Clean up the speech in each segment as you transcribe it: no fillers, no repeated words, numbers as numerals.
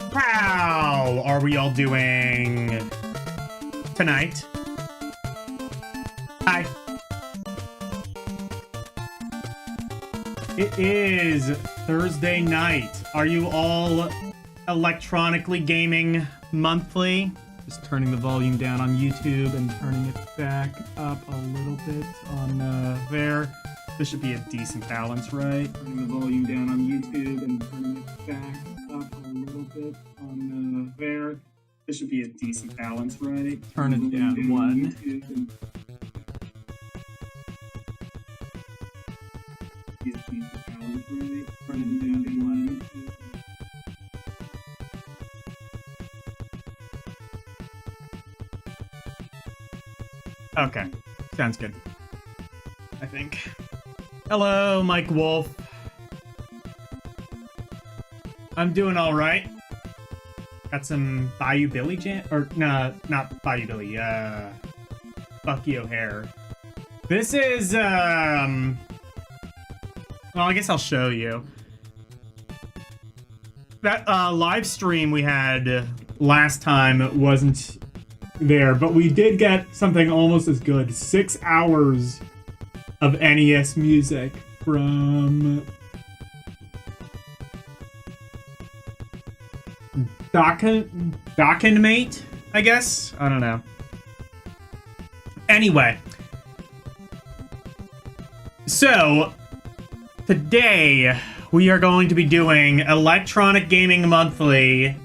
How are we all doing tonight? Hi. It is Thursday night. Are you all electronically gaming monthly? Just turning the volume down on YouTube and turning it back up a little bit on there. This should be a decent balance, right? Turning the volume down on YouTube and turning it back up a little bit on there. This should be a decent balance, right? Turn it down one. Okay, sounds good. I think. Hello, Mike Wolf. I'm doing all right. Got some Bayou Billy jam, or no, not Bayou Billy. Bucky O'Hare. This is well, I guess I'll show you. That live stream we had last time wasn't there, but we did get something almost as good. 6 hours of NES music from Mate, I guess? I don't know. Anyway. So, today we are going to be doing Electronic Gaming Monthly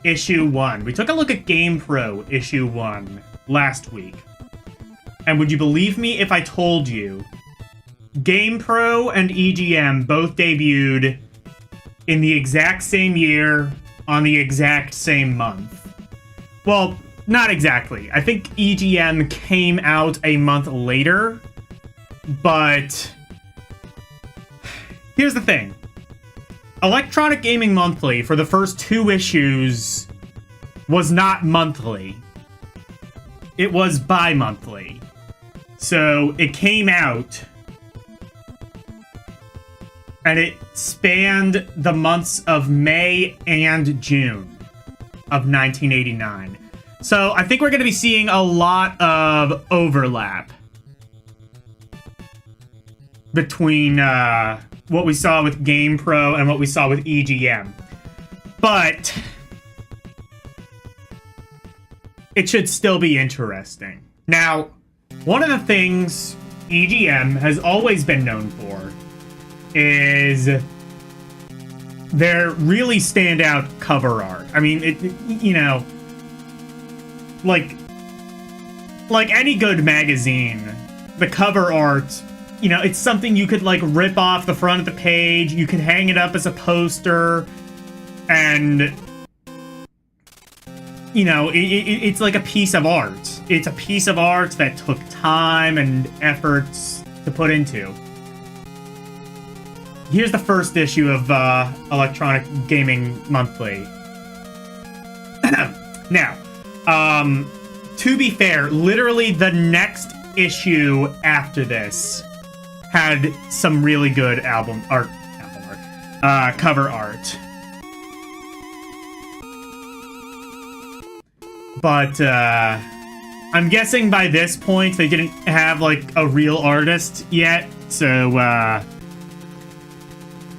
Issue 1. We took a look at GamePro Issue 1 last week. And would you believe me if I told you GamePro and EGM both debuted in the exact same year on the exact same month? Well, not exactly. I think EGM came out a month later, but here's the thing. Electronic Gaming Monthly for the first 2 issues was not monthly. It was bi-monthly. So it came out and it spanned the months of May and June of 1989. So I think we're going to be seeing a lot of overlap between what we saw with GamePro and what we saw with EGM. But it should still be interesting. Now, one of the things EGM has always been known for is their really standout cover art. I mean, you know, like any good magazine, the cover art, you know, it's something you could, like, rip off the front of the page, you could hang it up as a poster, and, you know, it's like a piece of art. It's a piece of art that took time and efforts to put into. Here's the first issue of Electronic Gaming Monthly. Now, to be fair, literally the next issue after this had some really good cover art. But, I'm guessing by this point they didn't have, like, a real artist yet, so,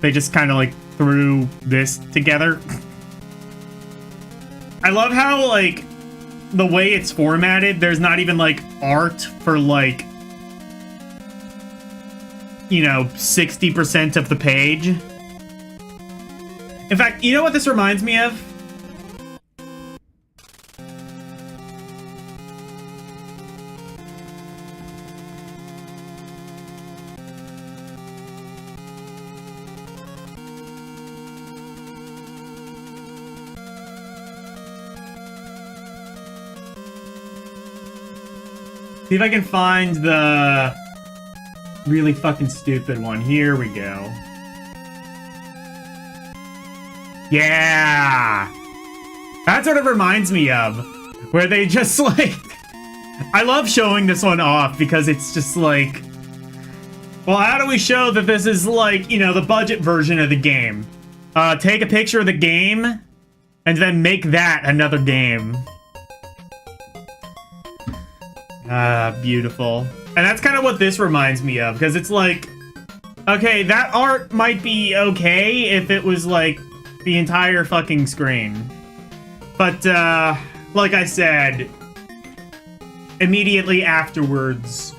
they just kind of, like, threw this together. I love how, like, the way it's formatted, there's not even, like, art for, like, you know, 60% of the page. In fact, you know what this reminds me of? See if I can find the really fucking stupid one. Here we go. Yeah! That's what it reminds me of. Where they just, like... I love showing this one off because it's just like... Well, how do we show that this is, like, you know, the budget version of the game? Take a picture of the game and then make that another game. Beautiful. And that's kind of what this reminds me of, because it's like, okay, that art might be okay if it was like the entire fucking screen. But, like I said, immediately afterwards,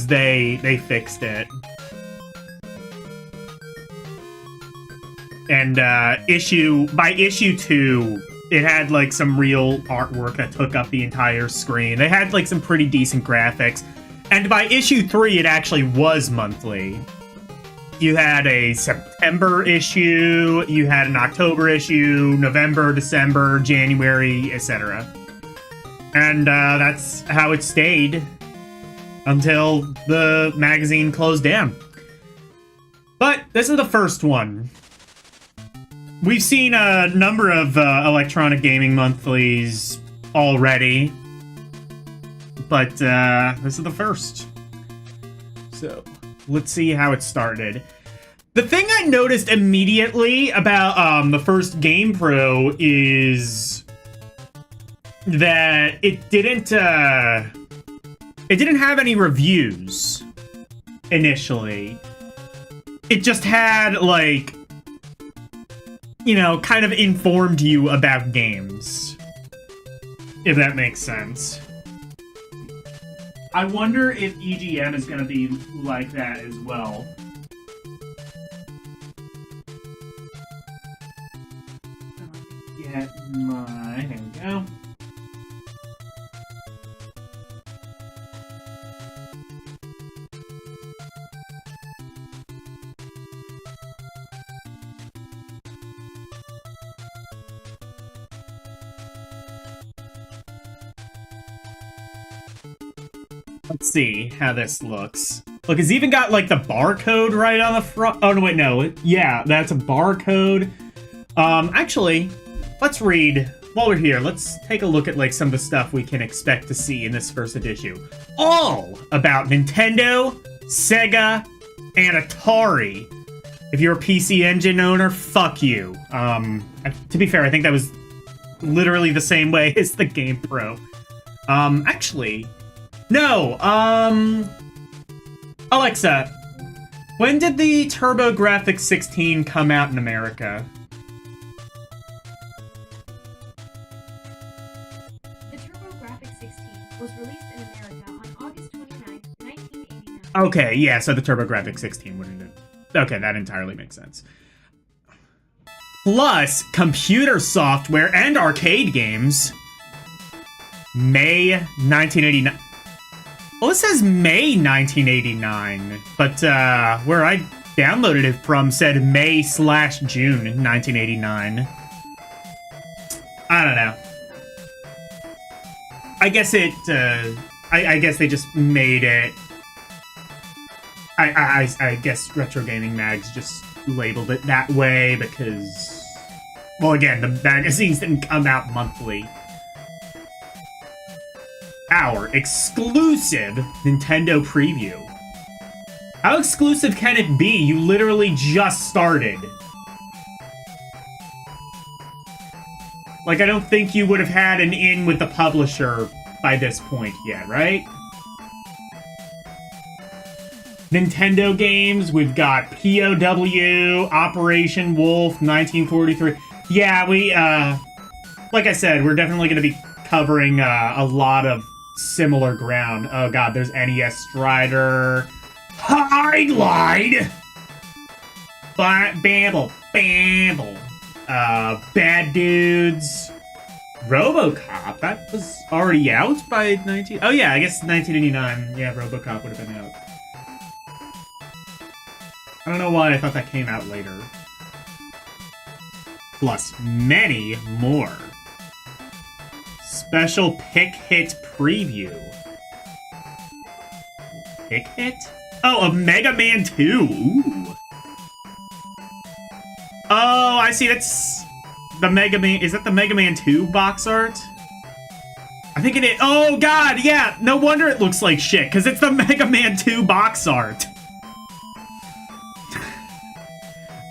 they fixed it. And by issue 2, it had like some real artwork that took up the entire screen. They had like some pretty decent graphics. And by issue 3, it actually was monthly. You had a September issue, you had an October issue, November, December, January, etc. And that's how it stayed until the magazine closed down. But this is the first one. We've seen a number of electronic gaming monthlies already, but this is the first. So let's see how it started. The thing I noticed immediately about the first GamePro is that it didn't have any reviews initially. It just had like, you know, kind of informed you about games, if that makes sense. I wonder if EGM is going to be like that as well. Get my... There we go. Let's see how this looks. Look, it's even got like the barcode right on the front. Oh, no, wait, no. Yeah, that's a barcode. Actually, let's read while we're here. Let's take a look at like some of the stuff we can expect to see in this first issue. All about Nintendo, Sega, and Atari. If you're a PC Engine owner, fuck you. To be fair, I think that was literally the same way as the GamePro. Actually... No, Alexa, when did the TurboGrafx 16 come out in America? The TurboGrafx 16 was released in America on August 29, 1989. Okay, yeah, so the TurboGrafx 16 wouldn't have... Okay, that entirely makes sense. Plus, computer software and arcade games. May 1989... Well, it says May 1989, but where I downloaded it from said May/June 1989. I don't know. I guess it, I guess they just made it... I guess Retro Gaming Mags just labeled it that way because... Well, again, the magazines didn't come out monthly. Our exclusive Nintendo preview. How exclusive can it be? You literally just started. Like, I don't think you would have had an in with the publisher by this point yet, right? Nintendo games, we've got POW, Operation Wolf, 1943. Yeah, we, like I said, we're definitely going to be covering a lot of similar ground. Oh god, there's NES Strider. Highlight! Bamble. Bad Dudes. RoboCop. That was already out by 19... Oh yeah, I guess 1989. Yeah, RoboCop would have been out. I don't know why I thought that came out later. Plus many more. Special Pick Hit preview. Pick Hit? Oh, a Mega Man 2. Ooh. Oh, I see. That's the Mega Man. Is that the Mega Man 2 box art? I think it is. Oh, God, yeah. No wonder it looks like shit, because it's the Mega Man 2 box art.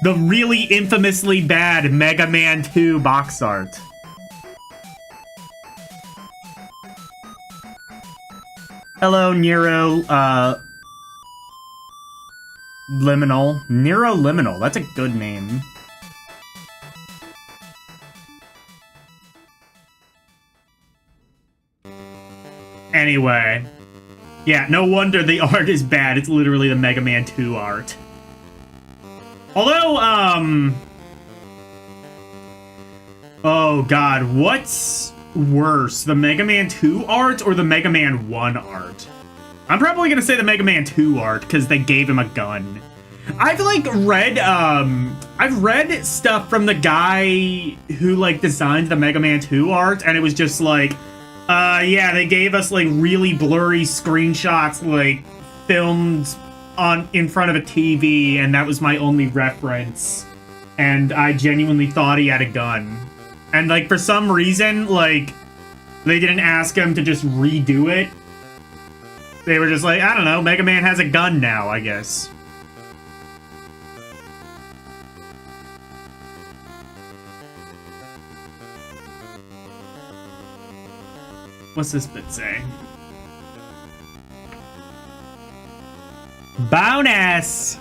The really infamously bad Mega Man 2 box art. Hello, Nero, Liminal. Nero Liminal, that's a good name. Anyway. Yeah, no wonder the art is bad. It's literally the Mega Man 2 art. Although, oh god, what's worse? The Mega Man 2 art or the Mega Man 1 art? I'm probably gonna say the Mega Man 2 art, because they gave him a gun. I've, like, I've read stuff from the guy who, like, designed the Mega Man 2 art, and it was just like, yeah, they gave us, like, really blurry screenshots, like, filmed in front of a TV, and that was my only reference. And I genuinely thought he had a gun. And, like, for some reason, like, they didn't ask him to just redo it. They were just like, I don't know, Mega Man has a gun now, I guess. What's this bit say? Bonus!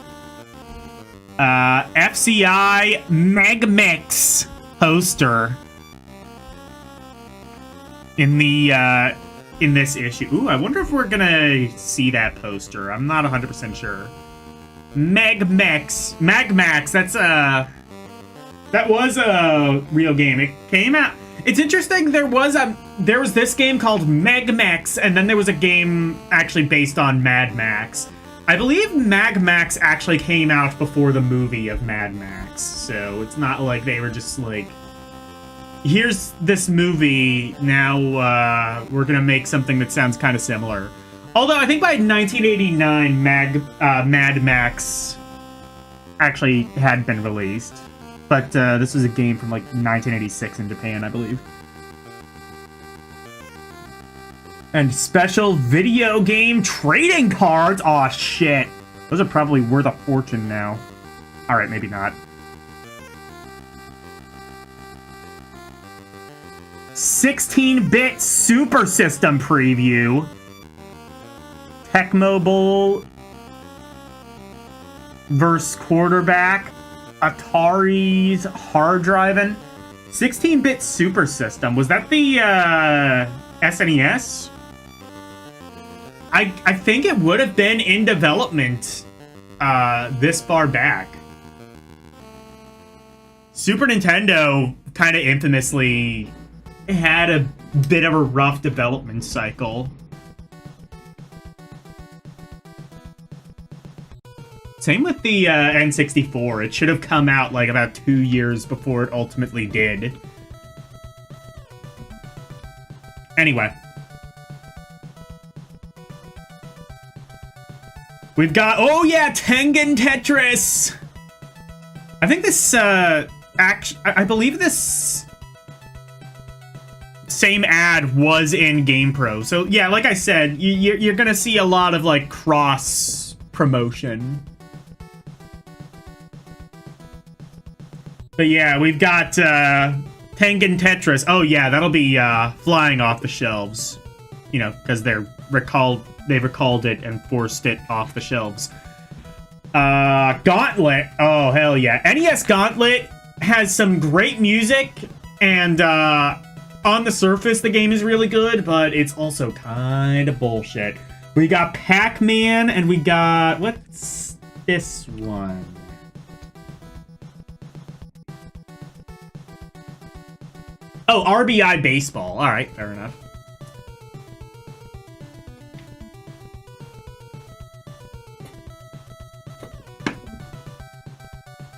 FCI Megmix poster in the in this issue. Ooh, I wonder if we're gonna see that poster. I'm not 100% sure. Megmax, that's that was a real game. It came out. It's interesting. There was this game called Megmax, and then there was a game actually based on Mad Max. I believe Mad Max actually came out before the movie of Mad Max, so it's not like they were just like, here's this movie, now we're gonna make something that sounds kind of similar. Although I think by 1989, Mad Max actually had been released. But this was a game from like 1986 in Japan, I believe. And special video game trading cards. Aw, shit. Those are probably worth a fortune now. Alright, maybe not. 16-bit Super System preview. Tech Mobile versus Quarterback. Atari's hard driving. 16-bit Super System. Was that the SNES? I think it would have been in development this far back. Super Nintendo kind of infamously had a bit of a rough development cycle. Same with the N64. It should have come out like about 2 years before it ultimately did. Anyway. We've got, oh yeah, Tengen Tetris! I think this, I believe this same ad was in GamePro. So yeah, like I said, you're gonna see a lot of like cross promotion. But yeah, we've got Tengen Tetris. Oh yeah, that'll be flying off the shelves. You know, because they recalled it and forced it off the shelves. Gauntlet. Oh, hell yeah. NES Gauntlet has some great music, and on the surface, the game is really good, but it's also kind of bullshit. We got Pac-Man, and we got... what's this one? Oh, RBI Baseball. All right, fair enough.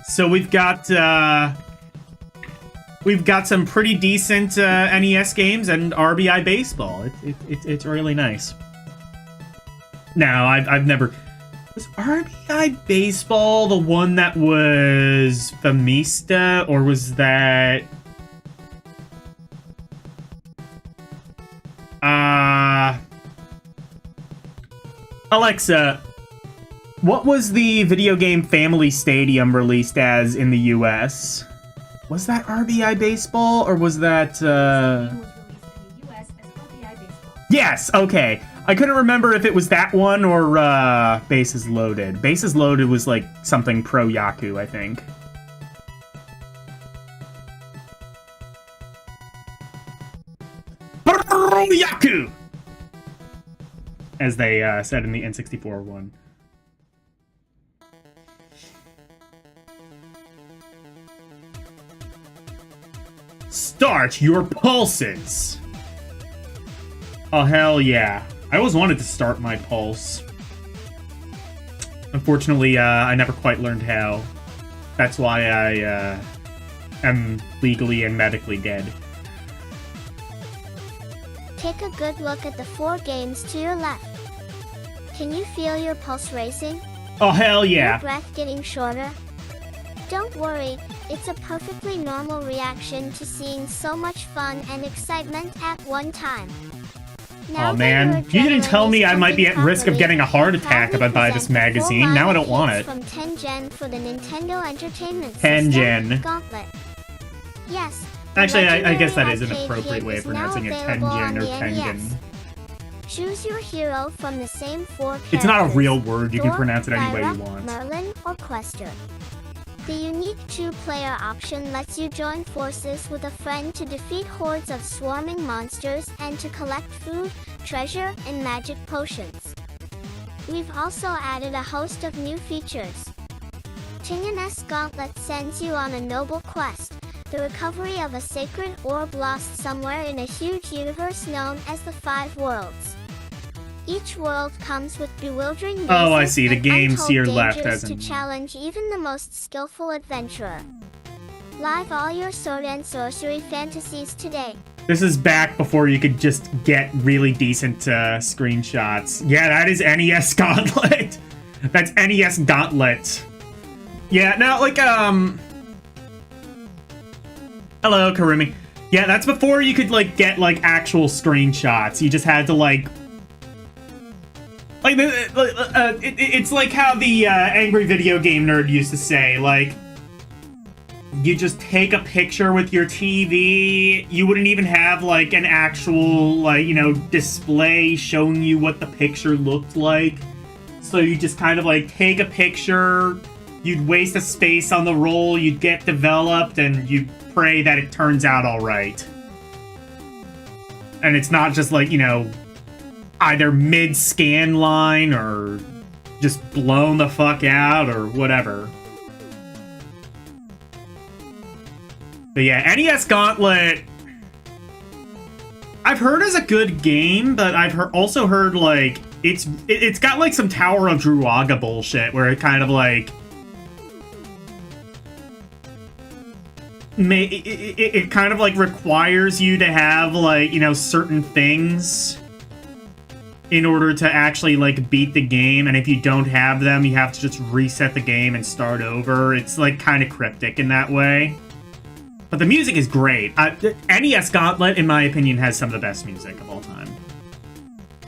So we've got some pretty decent NES games and RBI Baseball. It's really nice. Now I've never... Was RBI Baseball the one that was Famista, or was that... Alexa, what was the video game Family Stadium released as in the US? Was that RBI Baseball, or was that, This game was released in the US as LDM Baseball. Yes, okay. I couldn't remember if it was that one or, Bases Loaded. Bases Loaded was, like, something pro Yaku, I think. Pro Yaku! As they, said in the N64 one. Start your pulses! Oh, hell yeah. I always wanted to start my pulse. Unfortunately, I never quite learned how. That's why I, am legally and medically dead. Take a good look at the 4 games to your left. Can you feel your pulse racing? Oh, hell yeah. Your breath getting shorter? Don't worry, it's a perfectly normal reaction to seeing so much fun and excitement at one time. Oh man, you didn't tell me I might be at risk of getting a heart attack if I buy this magazine. Now I don't want it. From Tengen for the Nintendo Entertainment Tengen. Gauntlet. Yes. Actually, I guess that is an arcade appropriate game way of is now pronouncing it. available on Tengen or the Tengen. NES. Choose your hero from the same 4 characters. It's not a real word. You can Thor, pronounce it any way Lyra, you want. Merlin, or Questor. The unique 2-player option lets you join forces with a friend to defeat hordes of swarming monsters and to collect food, treasure, and magic potions. We've also added a host of new features. Tengen's Gauntlet sends you on a noble quest, the recovery of a sacred orb lost somewhere in a huge universe known as the 5 Worlds. Each world comes with bewildering Oh, I mazes see. The and game's untold here left dangers as to in... challenge even the most skillful adventurer. Live all your sword and sorcery fantasies today. This is back before you could just get really decent screenshots. Yeah, that is NES Gauntlet. That's NES Gauntlet. Yeah, now, like, hello, Karumi. Yeah, that's before you could, like, get, like, actual screenshots. You just had to, like... Like, it's like how the angry video game nerd used to say, like, you just take a picture with your TV, you wouldn't even have, like, an actual, like, you know, display showing you what the picture looked like. So you just kind of, like, take a picture, you'd waste a space on the roll, you'd get developed, and you pray that it turns out alright. And it's not just, like, you know... either mid-scan line or just blown the fuck out or whatever. But yeah, NES Gauntlet... I've heard is a good game, but I've also heard, like, it's got, like, some Tower of Druaga bullshit, where it kind of, like... It kind of, like, requires you to have, like, you know, certain things... in order to actually, like, beat the game, and if you don't have them, you have to just reset the game and start over. It's, like, kind of cryptic in that way. But the music is great. NES Gauntlet, in my opinion, has some of the best music of all time.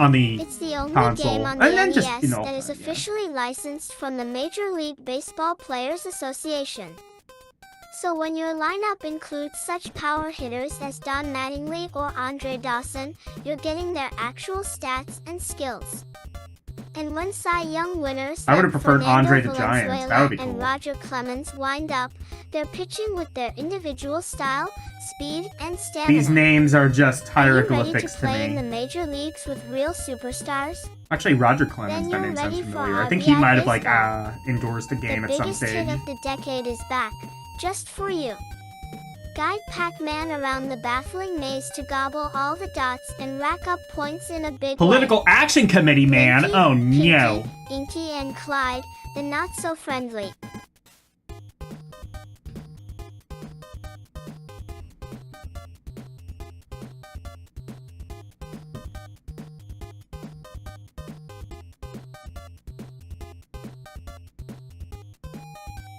On the It's the only console. game on the And then NES just, you know, that is officially licensed from the Major League Baseball Players Association. So when your lineup includes such power hitters as Don Mattingly or Andre Dawson, you're getting their actual stats and skills. And when Cy Young winners I would have like preferred Fernando Andre the Giants. That would be Valenzuela and cool. Roger Clemens wind up, they're pitching with their individual style, speed, and stamina. These names are just Are you ready hieroglyphics to to play in the me. major leagues with real superstars? Actually, Roger Clemens, Then that you're name sounds ready for familiar. I think he RBI might have, like, baseball. endorsed the game The at some biggest stage. hit of the decade is back, just for you. Guide Pac-Man around the baffling maze to gobble all the dots and rack up points in a big Political way. Action Committee, man! Blinky, Oh, Pinky, no. Inky, and Clyde, the not-so-friendly.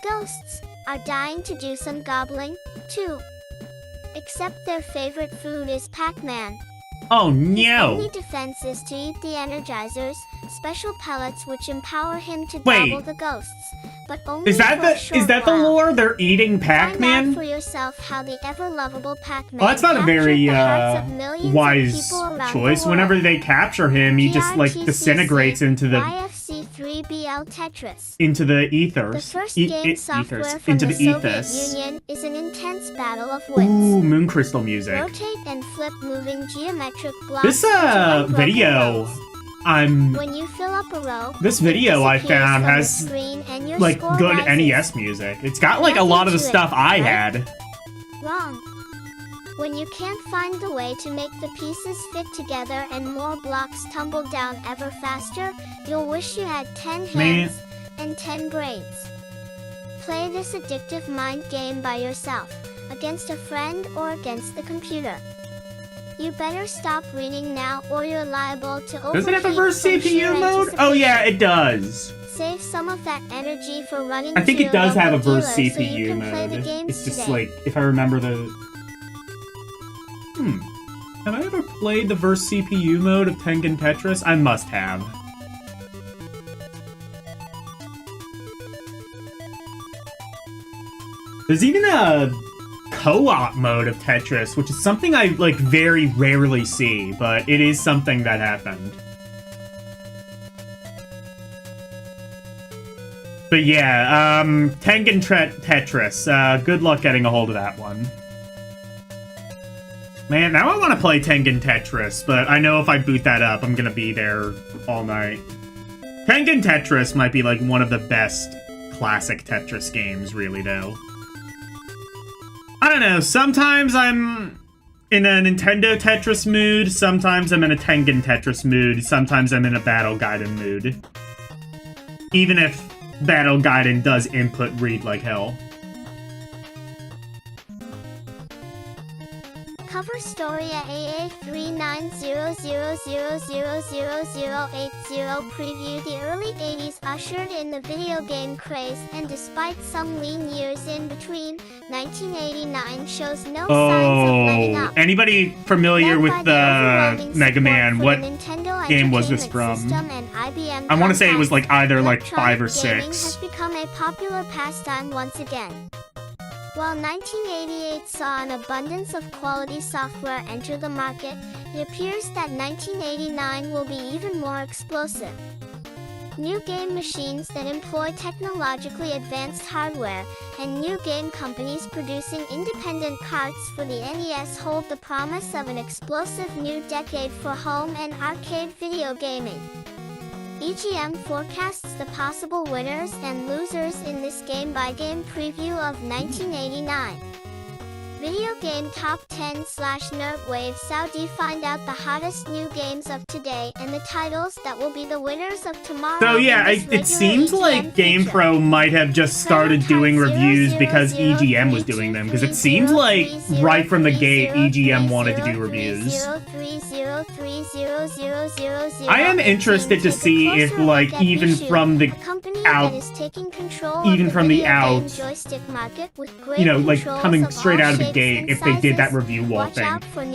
Ghosts are dying to do some gobbling, too. Except their favorite food is Pac-Man. Oh His no! only defense is to eat the Energizers, special pellets which empower him to Wait. gobble the ghosts. But only Is that for a the short the while. lore? They're eating Find out for Pac-Man? yourself how the ever-lovable Pac-Man Well, that's not a captured very the hearts of millions of wise people around choice. the Whenever world. they capture him, he just like PRTCC disintegrates into the YFC3BL Tetris. ethers. The first game software from into the the Soviet ethos. Union is an intense battle of wits. Ooh, moon crystal music. Rotate and flip moving geometric blocks. This into unbroken video, rows. I'm When you fill up a row, this it video I disappears found from the has screen and your like score good rises. NES music. It's got like a lot of the Nothing to stuff it, I right? had. Wrong. When you can't find the way to make the pieces fit together and more blocks tumble down ever faster, you'll wish you had 10 Man. hands and 10 brains. Play this addictive mind game by yourself, against a friend or against the computer. You better stop reading now or you're liable to overheat. Does it have a verse from sheer CPU mode? Oh yeah, anticipation. it does. Save some of that energy for running I think to it your does have a local verse dealer so you CPU can play the mode. games It's just today. like, if I remember the... Have I ever played the verse CPU mode of Tengen Tetris? I must have. There's even a co-op mode of Tetris, which is something I like very rarely see, but it is something that happened. But yeah, Tengen Tetris. Good luck getting a hold of that one. Man, now I want to play Tengen Tetris, but I know if I boot that up, I'm gonna be there all night. Tengen Tetris might be like one of the best classic Tetris games, really, though. I don't know, sometimes I'm in a Nintendo Tetris mood, sometimes I'm in a Tengen Tetris mood, sometimes I'm in a Battle Gaiden mood. Even if Battle Gaiden does input read like hell. Cover story at AA3900000080 preview. The early 80s ushered in the video game craze, and despite some lean years in between, 1989 shows no signs of letting Oh, up. anybody familiar Led with by the overwhelming Mega support Man? for What the Nintendo game was this Entertainment from? System and IBM I want to say it was like either like Electronic 5 or gaming 6. has become a popular pastime once again. While 1988 saw an abundance of quality software enter the market, it appears that 1989 will be even more explosive. New game machines that employ technologically advanced hardware, and new game companies producing independent carts for the NES hold the promise of an explosive new decade for home and arcade video gaming. EGM forecasts the possible winners and losers in this game-by-game preview of 1989. Video Game Top 10/Nerdwave Saudi find out the hottest new games of today and the titles that will be the winners of tomorrow. So yeah, in this it regular seems like EGM feature. GamePro might have just started doing reviews because EGM was doing them, because it seems like right from the gate EGM wanted to do reviews. I am interested to see if like even from the out, even from the out, you know, like coming straight out of the gate, if they did that review wall thing.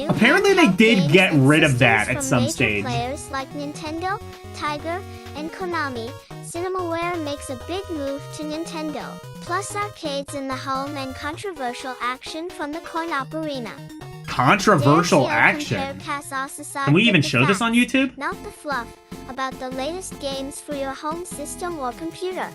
Apparently they did get rid of that at some stage. Players like Nintendo, Tiger, and Konami, Cinemaware makes a big move to Nintendo. Plus arcades in the home and controversial action from the coin-op arena. Controversial action? Can we even show this on YouTube? Not the fluff, about the latest games for your home system or computer.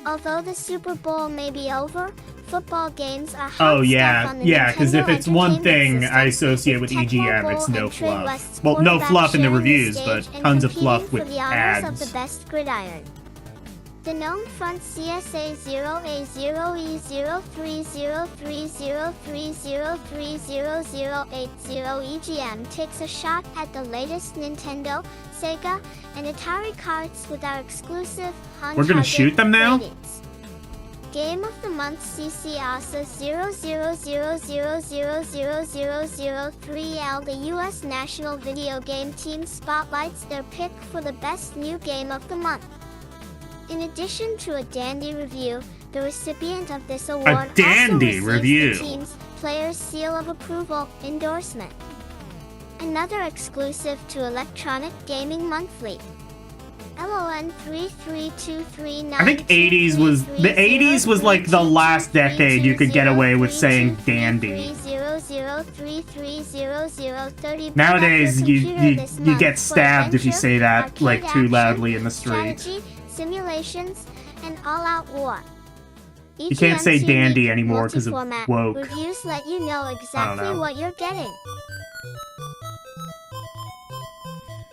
Although the Super Bowl may be over, football games are hot Oh yeah, stuff on the yeah, because if Nintendo it's one Entertainment thing I System. associate with Tecmo EGM, Bowl it's no and Trey fluff. West's Well, no quarterback fluff in the sharing reviews, stage but and tons of competing fluff for with the honors of ads. the best gridiron. The Gnome Front CSA 0A0E03030303003080 EGM takes a shot at the latest Nintendo, Sega, and Atari carts with our exclusive We're gonna shoot them now? ratings. Game of the Month CC ASA 000000003L. The U.S. National Video Game Team spotlights their pick for the best new game of the month. In addition to a dandy review, the recipient of this award dandy also receives review. the team's player's seal of approval endorsement. Another exclusive to Electronic Gaming Monthly. LON 3323. I think 80s was the 80s was like the last decade you could get away with saying dandy. Nowadays you get stabbed if you say that like too loudly in the street. Strategy, simulations, and all-out war. You can't say EGM's dandy unique anymore because of multi-format woke. Reviews let you know exactly know. what you're getting.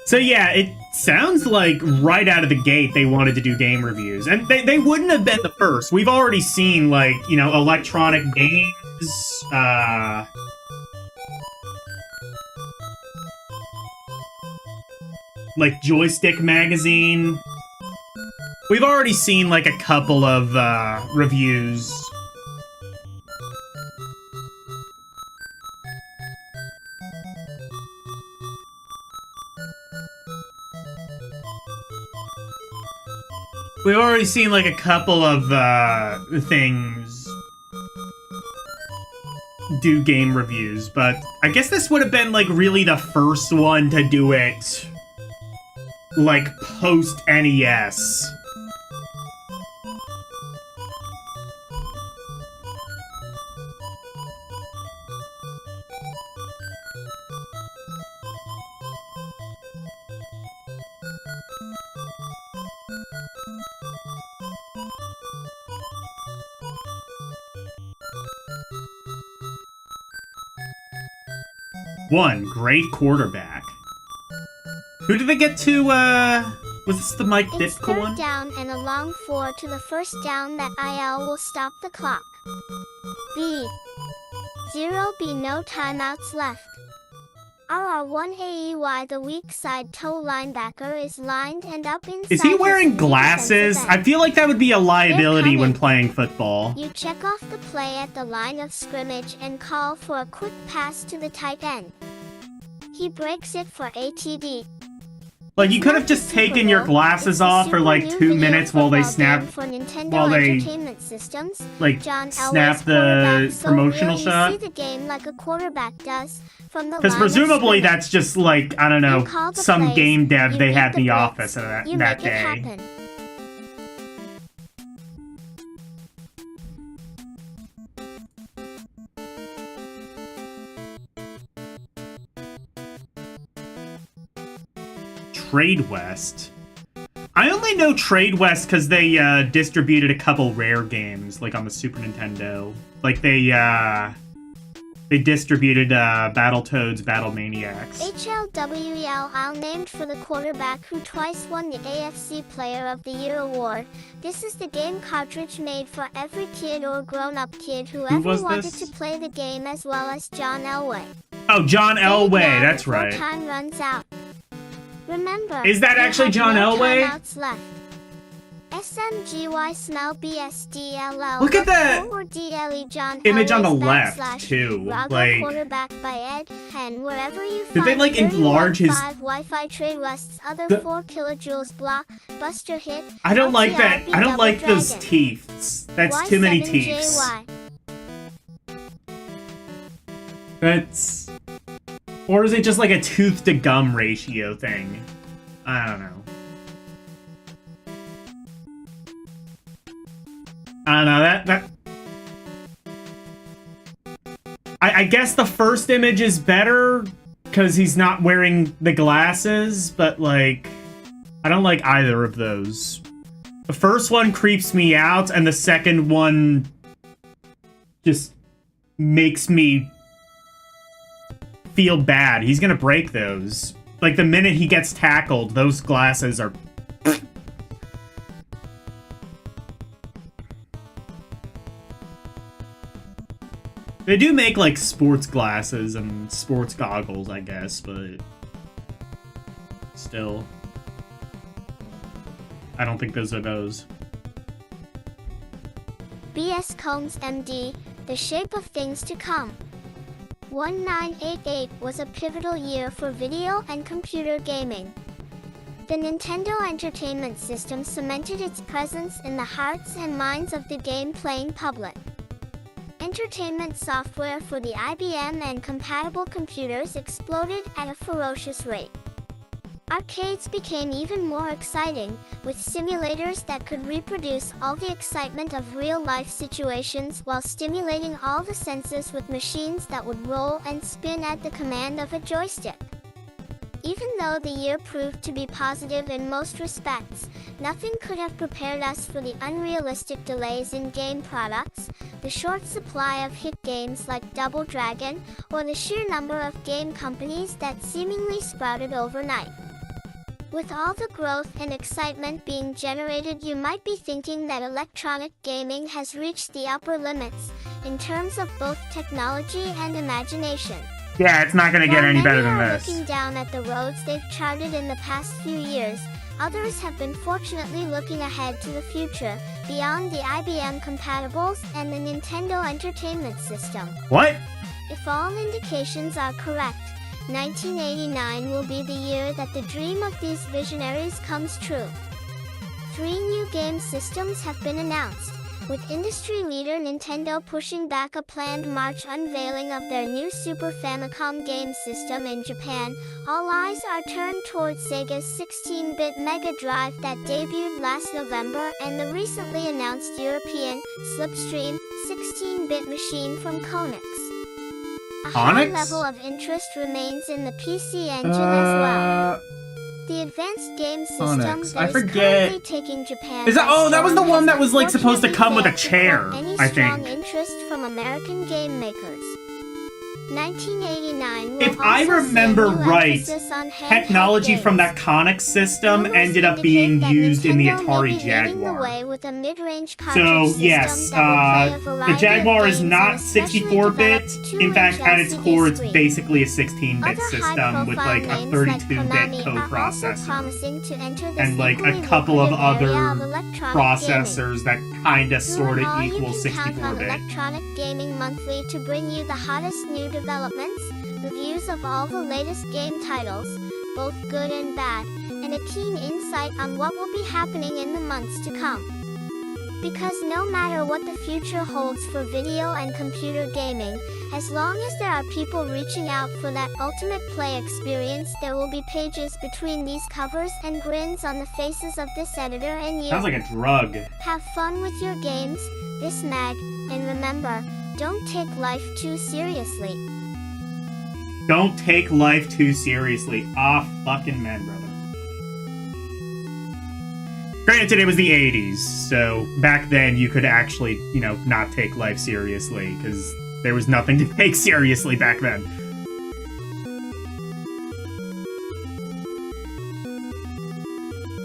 So yeah, it sounds like right out of the gate they wanted to do game reviews. And they wouldn't have been the first. We've already seen, like, you know, Electronic Games, like Joystick Magazine. We've already seen, like, a couple of, reviews. We've already seen, like, a couple of, things do game reviews, but I guess this would have been, like, really the first one to do it, like, post-NES. One great quarterback. Who did they get to, was this the Mike It's Ditka third one? down and a long 4 to the first down that IL will stop the clock. B. 0B, no timeouts left. RR1 AEY, the weak side toe linebacker, is lined and up inside. Is he his wearing new glasses? defensive I end. feel like that would be a liability when coming. playing football. You check off the play at the line of scrimmage and call for a quick pass to the tight end. He breaks it for ATD. Like, you could have just taken your glasses off for like 2 minutes while they snap, while they, like, snap the promotional shot. See the game like a quarterback does from the Because line of presumably scrimmage. that's just like, I don't You know, call the some plays, game dev you they read had in the blitz, office that you that make it day. happen. Trade West. I only know Trade West because they distributed a couple rare games, like on the Super Nintendo. Like they distributed Battletoads, Battle Maniacs. HLWEL named for the quarterback who twice won the AFC Player of the Year award. This is the game cartridge made for every kid or grown-up kid who ever was wanted this? to play the game, as well as John Elway. Oh, John Elway, Now that's before right. Time runs out. Remember, Is that you actually have John no Elway? timeouts left. SMGY smell BSDLL. Look at that forward DLE John image on the Elway's left, backslash too. Rago Like, quarterback by Ed Hen. Wherever you did they, find like, enlarge his... 31.5 Wi-Fi Trade West's other The- 4 kilojoules block Buster hit. I don't like that. LTRB I don't like Double those Dragon. teeths. That's too many teeths. Y7JY. That's... Or is it just like a tooth to gum ratio thing? I don't know. I don't know, that... I guess the first image is better because he's not wearing the glasses, but, like, I don't like either of those. The first one creeps me out, and the second one just makes me feel bad. He's gonna break those. Like, the minute he gets tackled, those glasses are... They do make, like, sports glasses and sports goggles, I guess, but... Still. I don't think those are those. BS Combs MD, the shape of things to come. 1988 was a pivotal year for video and computer gaming. The Nintendo Entertainment System cemented its presence in the hearts and minds of the game-playing public. Entertainment software for the IBM and compatible computers exploded at a ferocious rate. Arcades became even more exciting, with simulators that could reproduce all the excitement of real-life situations while stimulating all the senses with machines that would roll and spin at the command of a joystick. Even though the year proved to be positive in most respects, nothing could have prepared us for the unrealistic delays in game products, the short supply of hit games like Double Dragon, or the sheer number of game companies that seemingly sprouted overnight. With all the growth and excitement being generated, you might be thinking that electronic gaming has reached the upper limits, in terms of both technology and imagination. Yeah, it's not gonna get any better than While many are this. looking down at the roads they've charted in the past few years, others have been fortunately looking ahead to the future, beyond the IBM compatibles and the Nintendo Entertainment System. What? If all indications are correct, 1989 will be the year that the dream of these visionaries comes true. 3 new game systems have been announced, with industry leader Nintendo pushing back a planned March unveiling of their new Super Famicom game system in Japan. All eyes are turned towards Sega's 16-bit Mega Drive that debuted last November and the recently announced European Slipstream 16-bit machine from Konix. A high level of interest remains in the PC engine as well. The advanced game system that is currently taking Japan. Is that? Oh, that was the one that was like supposed to come with a chair. I think. Strong interest from American game makers. 1989 will If I remember also see a new right, emphasis on handheld technology from games. that Konix system Rumors ended up indicate being that used in the Nintendo may Atari be leading the Jaguar. way with a mid-range cartridge So system yes, that will play a the variety of Jaguar is games not on a specially 64-bit. developed In 2-inch fact, at its LCD core, it's screen. basically a 16-bit Other system with like a high-profile names 32-bit like Konami are also coprocessor promising to enter this and like equally a couple of lucrative other area of electronic processors that kinda sorta Through it all, equal you can count on 64-bit. Electronic Gaming Monthly to bring you the hottest new developments, reviews of all the latest game titles, both good and bad, and a keen insight on what will be happening in the months to come. Because no matter what the future holds for video and computer gaming, as long as there are people reaching out for that ultimate play experience, there will be pages between these covers and grins on the faces of this editor and you. Sounds like a drug. Have fun with your games, this mag, and remember, don't take life too seriously. Don't take life too seriously. Ah, fucking men, brother. Granted, it was the 80s, so back then you could actually, you know, not take life seriously, because there was nothing to take seriously back then.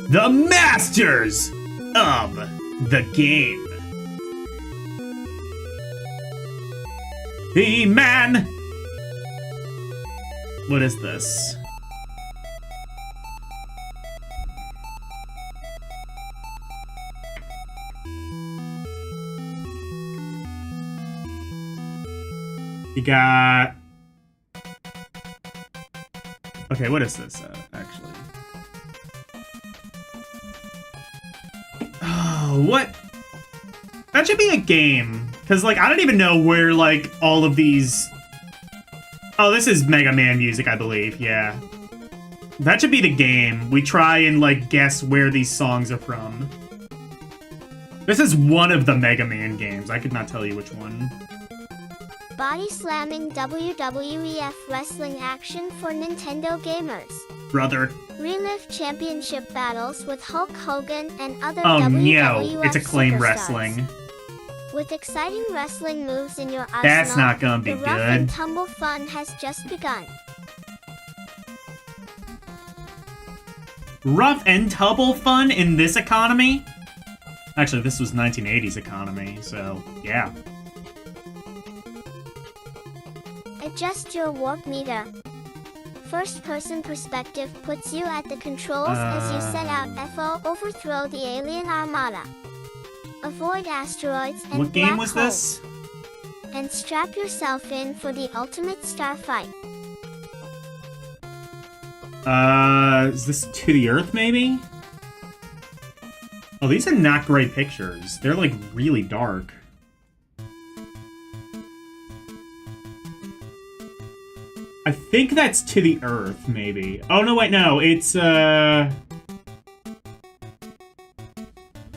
The Masters of the Game. He-Man! What is this? You got... Okay, what is this, actually? Oh, what? That should be a game. Because, like, I don't even know where, like, all of these... Oh, this is Mega Man music, I believe, yeah. That should be the game. We try and, like, guess where these songs are from. This is one of the Mega Man games. I could not tell you which one. Body slamming WWEF wrestling action for Nintendo gamers. Brother. Relive championship battles with Hulk Hogan and other Oh WWF no, it's Acclaim superstars. Wrestling. With exciting wrestling moves in your arsenal, That's not gonna be the rough and good. tumble fun has just begun. Rough and tumble fun in this economy? Actually, this was 1980s economy, so yeah. Adjust your warp meter. First-person perspective puts you at the controls as you set out FO overthrow the alien armada. Avoid asteroids and What game black was holes. this? And strap yourself in for the ultimate star fight. Is this To the Earth, maybe? Oh, these are not great pictures. They're, like, really dark. think that's To the Earth, maybe. Oh, no, wait, no. It's,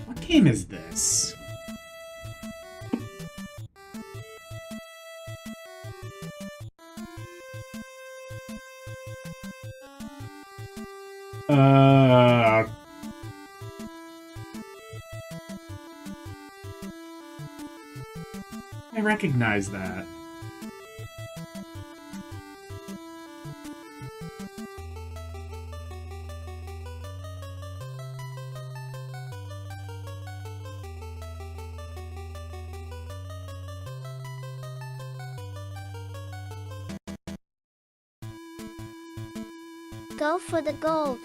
What game is this? I recognize that. Go for the gold.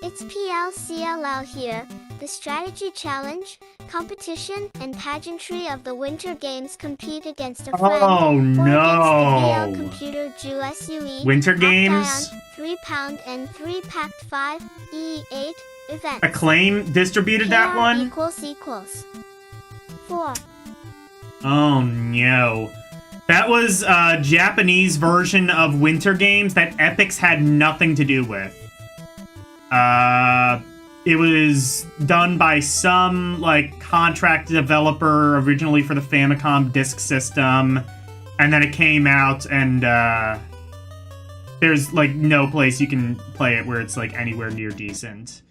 It's PLCLL here, the strategy challenge, competition, and pageantry of the Winter Games. Compete against a friend. Oh, no! no. Computer SUE. Winter Games? 3 pound and 3 packed 5, E8, events. Acclaim distributed that one? Equals. 4. Oh, no. That was a Japanese version of Winter Games that Epix had nothing to do with. It was done by some, like, contract developer originally for the Famicom Disk System, and then it came out, and, there's, like, no place you can play it where it's, like, anywhere near decent.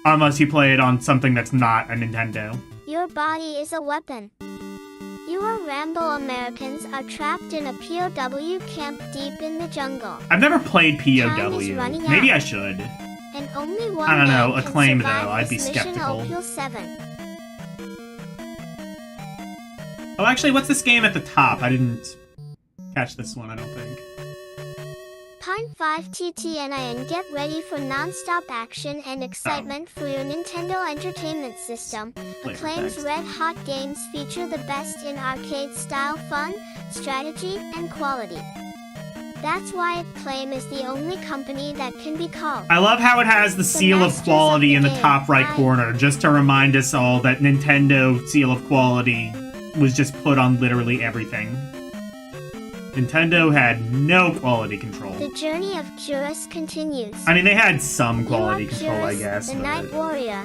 Unless you play it on something that's not a Nintendo. Your body is a weapon. You Rambo Americans are trapped in a POW camp deep in the jungle. I've never played Time is POW. running Maybe out. I should. And only one I don't know, man can Acclaim, though, survive I'd this be mission. skeptical. Opal 7. Oh, actually, what's this game at the top? I didn't catch this one, I don't think. Pine 5 TTNIN. Get ready for non-stop action and excitement for your Nintendo Entertainment System. Flavor Acclaim's text. red-hot games feature the best in arcade-style fun, strategy, and quality. That's why Acclaim is the only company that can be called. I love how it has the seal of masters quality of the in the game. top right corner, just to remind us all that Nintendo seal of quality was just put on literally everything. Nintendo had no quality control. The journey of Curious continues. I mean, they had some quality You are control, I Curious, guess, the but... Night Warrior.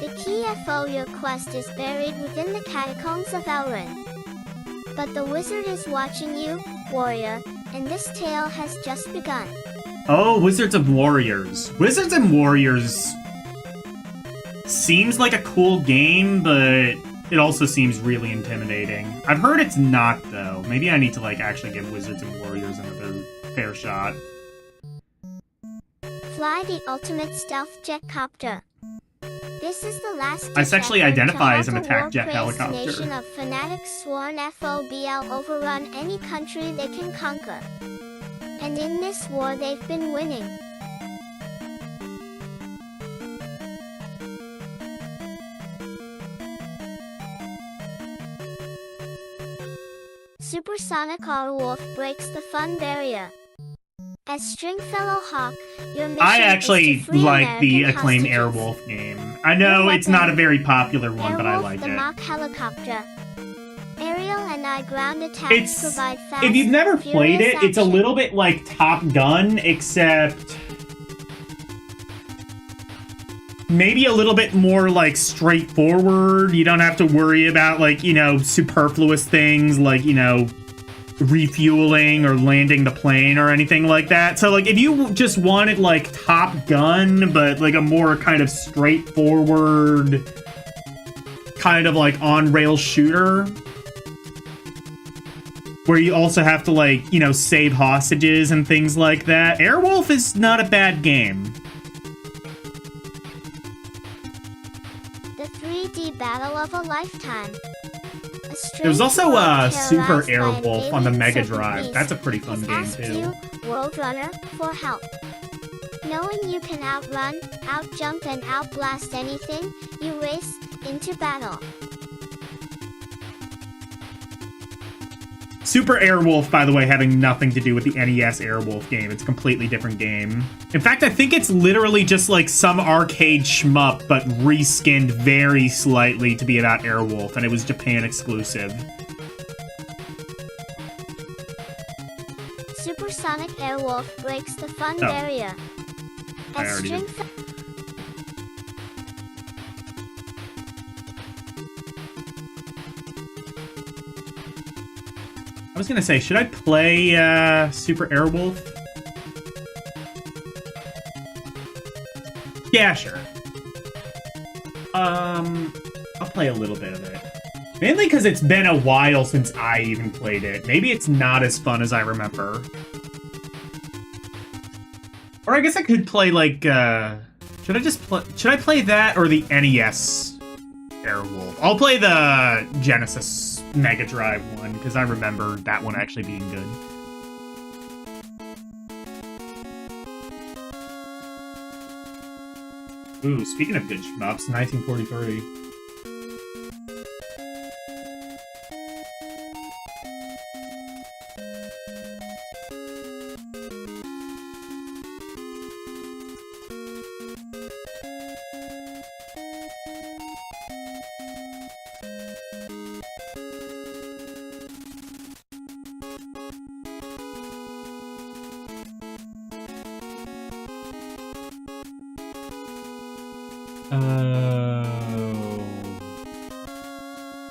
The key for your quest is buried within the catacombs of Elrin. But the wizard is watching you, warrior, and this tale has just begun. Oh, Wizards of Warriors. Wizards and Warriors seems like a cool game, but it also seems really intimidating. I've heard it's not, though. Maybe I need to, like, actually give Wizards and Warriors another fair shot. Fly the ultimate stealth jet copter. This is the last I sexually effort to identify as an halt a attack jet war-crazed helicopter. nation of fanatics sworn FOBL overrun any country they can conquer. And in this war they've been winning. Supersonic R-Wolf breaks the fun barrier. As Stringfellow Hawk, your mission I is actually to free like the American Acclaim hostages. Airwolf game. I know Your it's not a weapon, very popular one, but I Airwolf like the it. mock helicopter. Aerial and eye ground attacks It's... provide fast, If you've never played furious it, it's a action. little bit like Top Gun, except... maybe a little bit more, like, straightforward. You don't have to worry about, like, you know, superfluous things like, you know, refueling or landing the plane or anything like that. So, like, if you just wanted, like, Top Gun, but, like, a more kind of straightforward, kind of, like, on-rail shooter, where you also have to, like, you know, save hostages and things like that, Airwolf is not a bad game. The 3D battle of a lifetime. There was also Super terrorized by an Airwolf on the alien Mega serpent Drive. beast That's a pretty fun has game, asked too. you, World Runner, for help. Knowing you can outrun, outjump, and outblast anything, you race into battle. Super Airwolf, by the way, having nothing to do with the NES Airwolf game. It's a completely different game. In fact, I think it's literally just like some arcade shmup, but reskinned very slightly to be about Airwolf, and it was Japan exclusive. Supersonic Airwolf breaks the fun Oh. barrier. I As already string did. I was gonna say, should I play Super Airwolf? Yeah, sure. I'll play a little bit of it. Mainly because it's been a while since I even played it. Maybe it's not as fun as I remember. Or I guess I could play, like, should I play that or the NES Airwolf? I'll play the Genesis Mega Drive one, because I remember that one actually being good. Ooh, speaking of good shmups, 1943.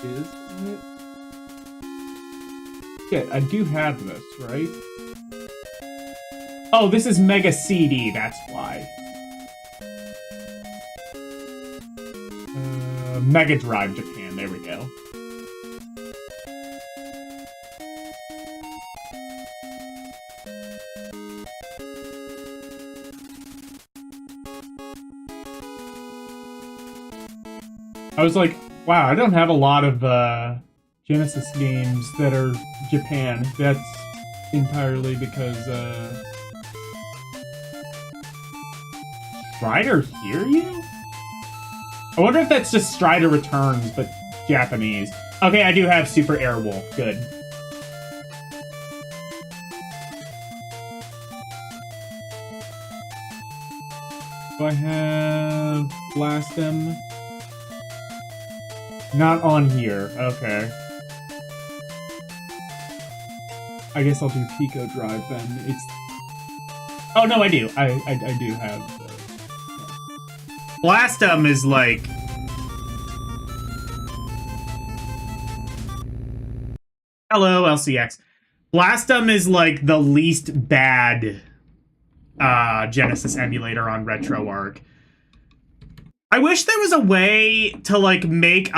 Is it? Yeah, I do have this, right? Oh, this is Mega CD, that's why. Mega Drive Japan, there we go. I was like, wow, I don't have a lot of Genesis games that are Japan. That's entirely because Strider hear you? I wonder if that's just Strider Returns, but Japanese. Okay, I do have Super Airwolf. Good. Do I have Blast them? Not on here. Okay. I guess I'll do Pico Drive then. It's. Oh no, I do. I do have. Blastum is like. Hello, LCX. Blastum is like the least bad Genesis emulator on RetroArch. I wish there was a way to like make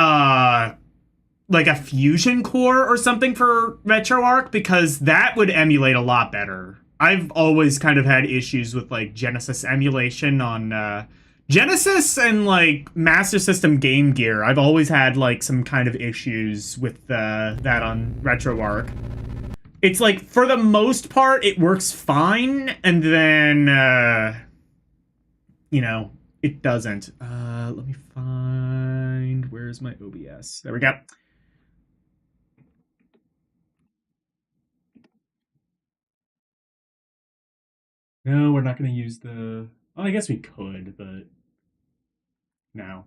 like a fusion core or something for RetroArch, because that would emulate a lot better. I've always kind of had issues with like Genesis emulation on Genesis and like Master System Game Gear. I've always had like some kind of issues with that on RetroArch. It's like, for the most part, it works fine, and then you know, it doesn't. Let me find... Where's my OBS? There we go. No, we're not going to use the... Well, I guess we could, but... No.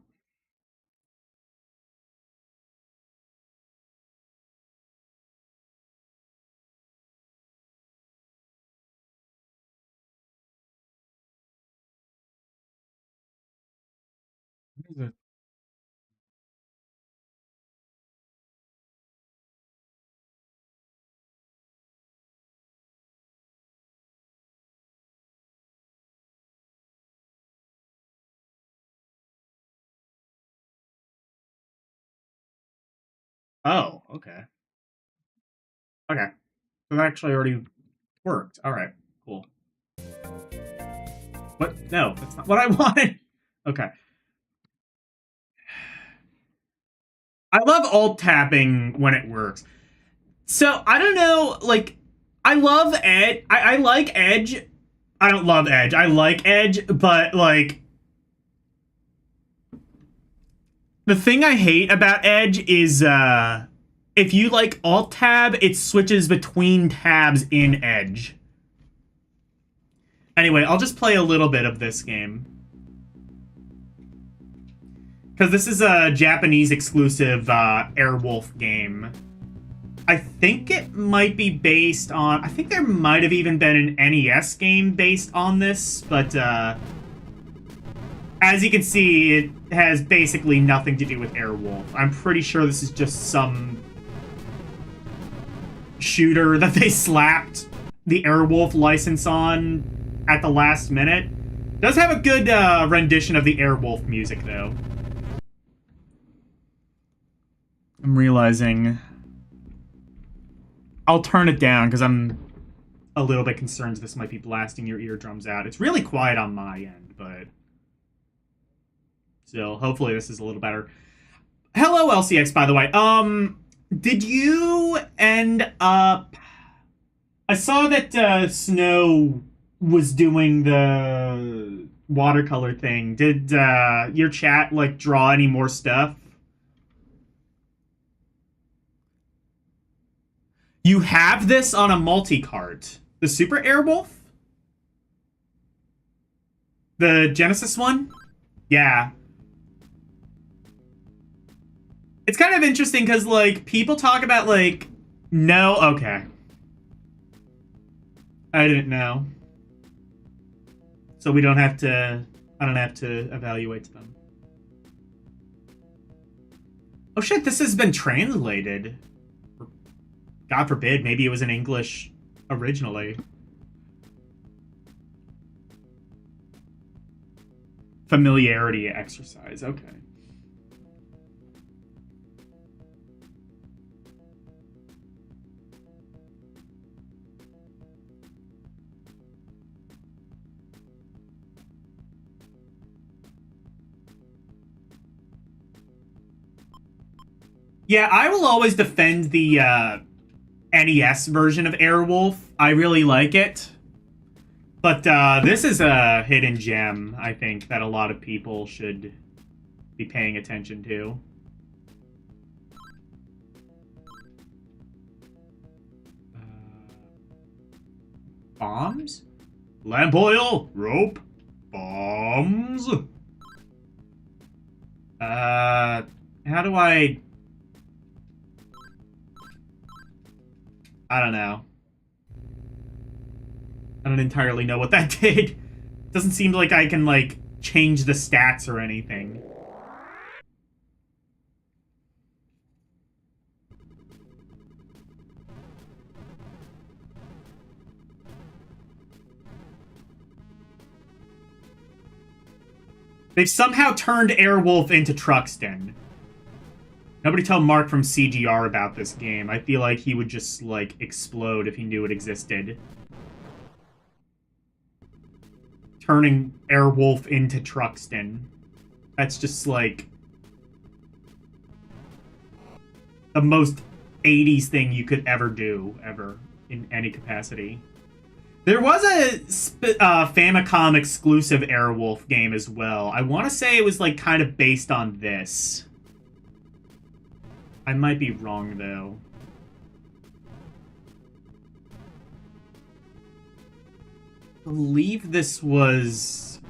What is it? Oh, okay. Okay. So that actually already worked. Alright, cool. What? No, that's not what I wanted. Okay. I love alt-tabbing when it works. So, I don't know, like, I love Edge. I like Edge. I don't love Edge. I like Edge, but, like, the thing I hate about Edge is, if you, like, alt-tab, it switches between tabs in Edge. Anyway, I'll just play a little bit of this game. Because this is a Japanese exclusive Airwolf game. I think it might be based on... I think there might have even been an NES game based on this, but as you can see, it has basically nothing to do with Airwolf. I'm pretty sure this is just some shooter that they slapped the Airwolf license on at the last minute. Does have a good rendition of the Airwolf music, though. I'm realizing I'll turn it down because I'm a little bit concerned this might be blasting your eardrums out. It's really quiet on my end, but still, hopefully this is a little better. Hello, LCX, by the way. Did you end up... I saw that Snow was doing the watercolor thing. Did your chat, like, draw any more stuff? You have this on a multi-cart. The Super Airwolf? The Genesis one? Yeah. It's kind of interesting because, like, people talk about, like... No? Okay. I didn't know. So we don't have to... I don't have to evaluate them. Oh shit, this has been translated. God forbid, maybe it was in English originally. Familiarity exercise, okay. Yeah, I will always defend the NES version of Airwolf. I really like it. But this is a hidden gem, I think, that a lot of people should be paying attention to. Bombs? Lamp oil? Rope? Bombs? How do I don't know. I don't entirely know what that did. Doesn't seem like I can, like, change the stats or anything. They've somehow turned Airwolf into Truxton. Nobody tell Mark from CGR about this game. I feel like he would just, like, explode if he knew it existed. Turning Airwolf into Truxton. That's just, like, the most 80s thing you could ever do, ever, in any capacity. There was a Famicom exclusive Airwolf game as well. I want to say it was, like, kind of based on this. I might be wrong, though. I believe this was...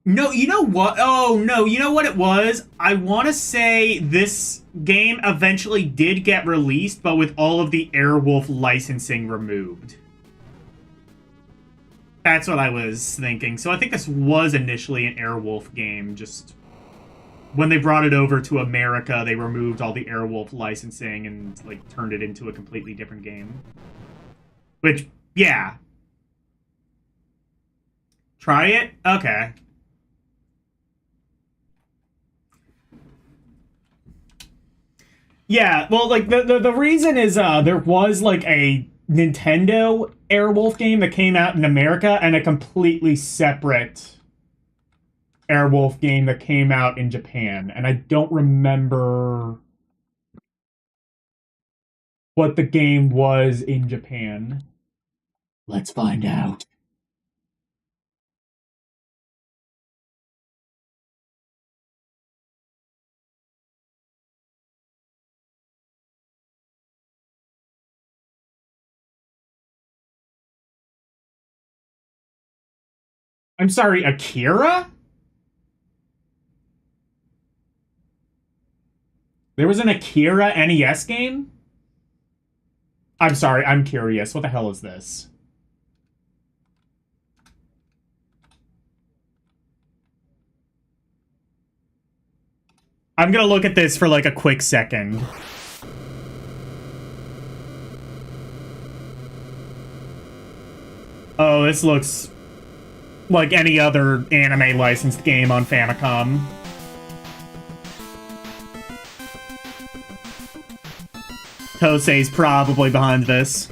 No, you know what? Oh, no, you know what it was? I want to say this game eventually did get released, but with all of the Airwolf licensing removed. That's what I was thinking. So I think this was initially an Airwolf game, just... When they brought it over to America, they removed all the Airwolf licensing and, like, turned it into a completely different game. Which, yeah. Try it? Okay. Yeah, well, like, the reason is, there was, like, a Nintendo Airwolf game that came out in America and a completely separate Airwolf game that came out in Japan, and I don't remember what the game was in Japan. Let's find out. I'm sorry, Akira? There was an Akira NES game? I'm sorry, I'm curious. What the hell is this? I'm gonna look at this for like a quick second. Oh, this looks like any other anime licensed game on Famicom. Tosei's probably behind this.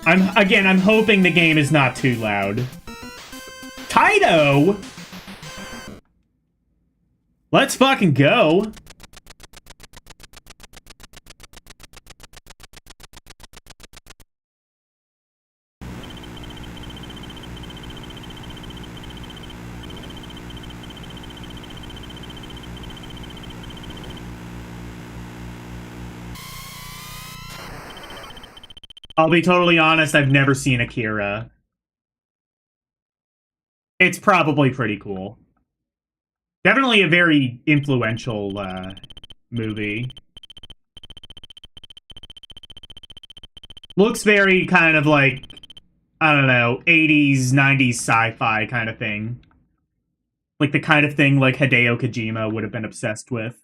I'm hoping the game is not too loud. Taito! Let's fucking go. I'll be totally honest, I've never seen Akira. It's probably pretty cool. Definitely a very influential movie. Looks very kind of like, I don't know, 80s, 90s sci-fi kind of thing. Like the kind of thing like Hideo Kojima would have been obsessed with.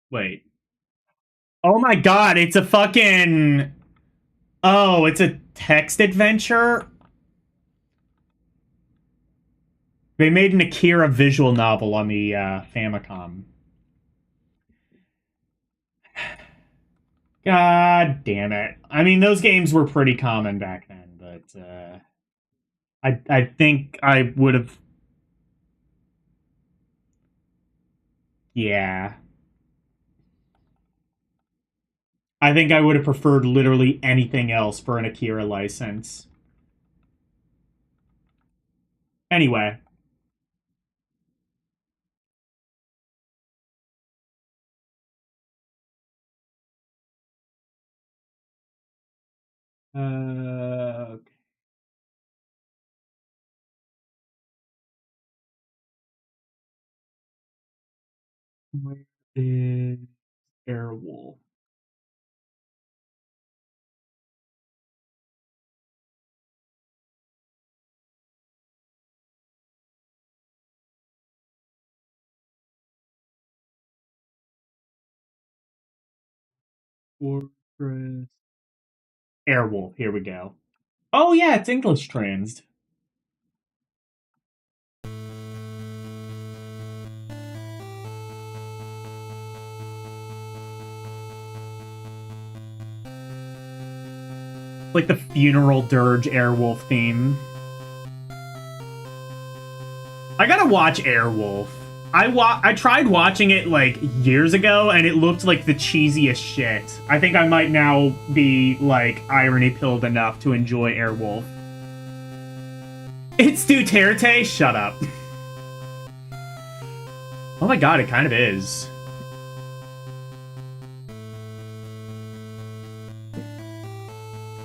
Wait. Oh my god, it's a fucking... Oh, it's a text adventure? They made an Akira visual novel on the Famicom. God damn it. I mean, those games were pretty common back then, but I think I would have... Yeah. I think I would have preferred literally anything else for an Akira license. Anyway. Okay. Where is Airwolf? Fortress. Airwolf, here we go. Oh yeah, it's English trans. Like the funeral dirge Airwolf theme. I gotta watch Airwolf. I tried watching it like years ago and it looked like the cheesiest shit. I think I might now be like irony pilled enough to enjoy Airwolf. It's Duterte? Shut up. Oh my god, it kind of is.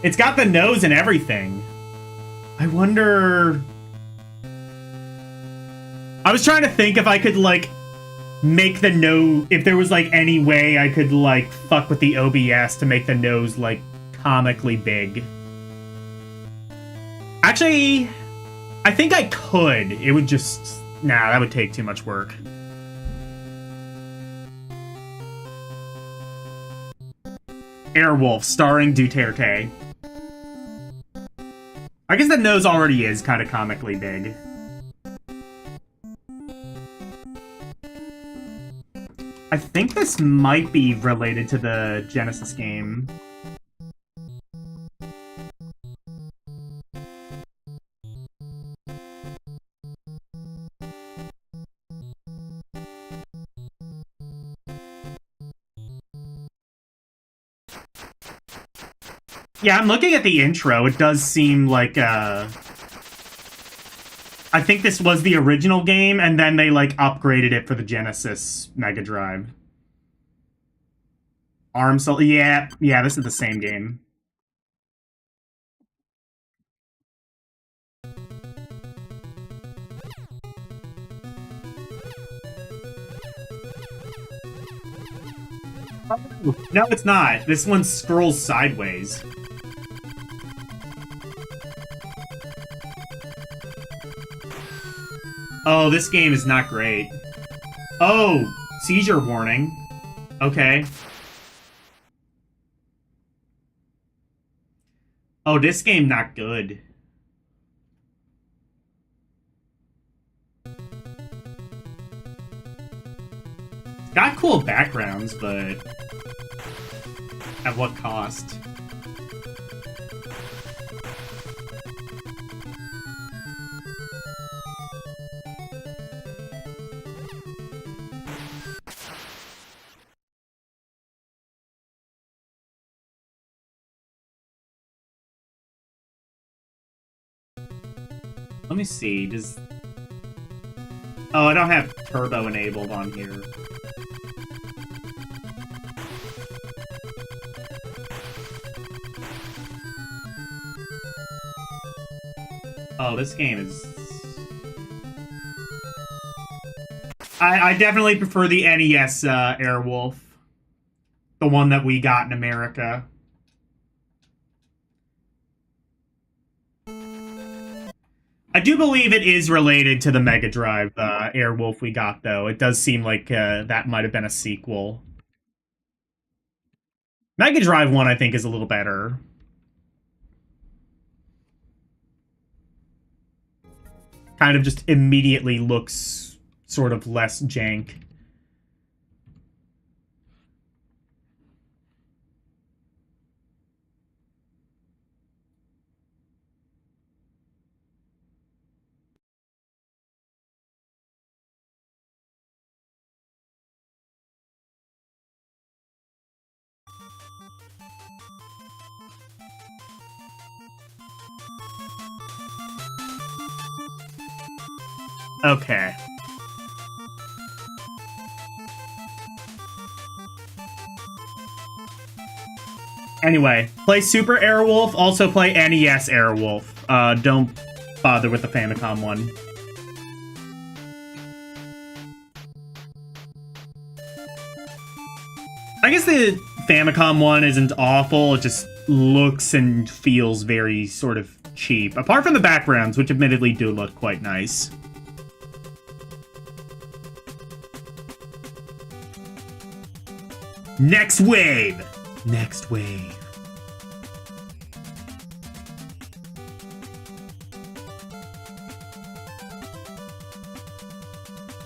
It's got the nose and everything. I wonder... I was trying to think if I could, like, make the nose... If there was, like, any way I could, like, fuck with the OBS to make the nose, like, comically big. Actually, I think I could. It would just... Nah, that would take too much work. Airwolf, starring Duterte. I guess the nose already is kind of comically big. I think this might be related to the Genesis game. Yeah, I'm looking at the intro. It does seem like, I think this was the original game, and then they, like, upgraded it for the Genesis Mega Drive. Yeah, this is the same game. No, it's not. This one scrolls sideways. Oh, this game is not great. Oh, seizure warning. Okay. Oh, this game not good. It's got cool backgrounds, but at what cost? Let me see, does... Oh, I don't have turbo enabled on here. Oh, this game is... I definitely prefer the NES Airwolf. The one that we got in America. I do believe it is related to the Mega Drive Airwolf we got, though. It does seem like that might have been a sequel. Mega Drive one, I think, is a little better. Kind of just immediately looks sort of less jank. Okay. Anyway, play Super Airwolf, also play NES Airwolf. Don't bother with the Famicom one. I guess the Famicom one isn't awful, it just looks and feels very sort of cheap. Apart from the backgrounds, which admittedly do look quite nice. Next wave! Next wave.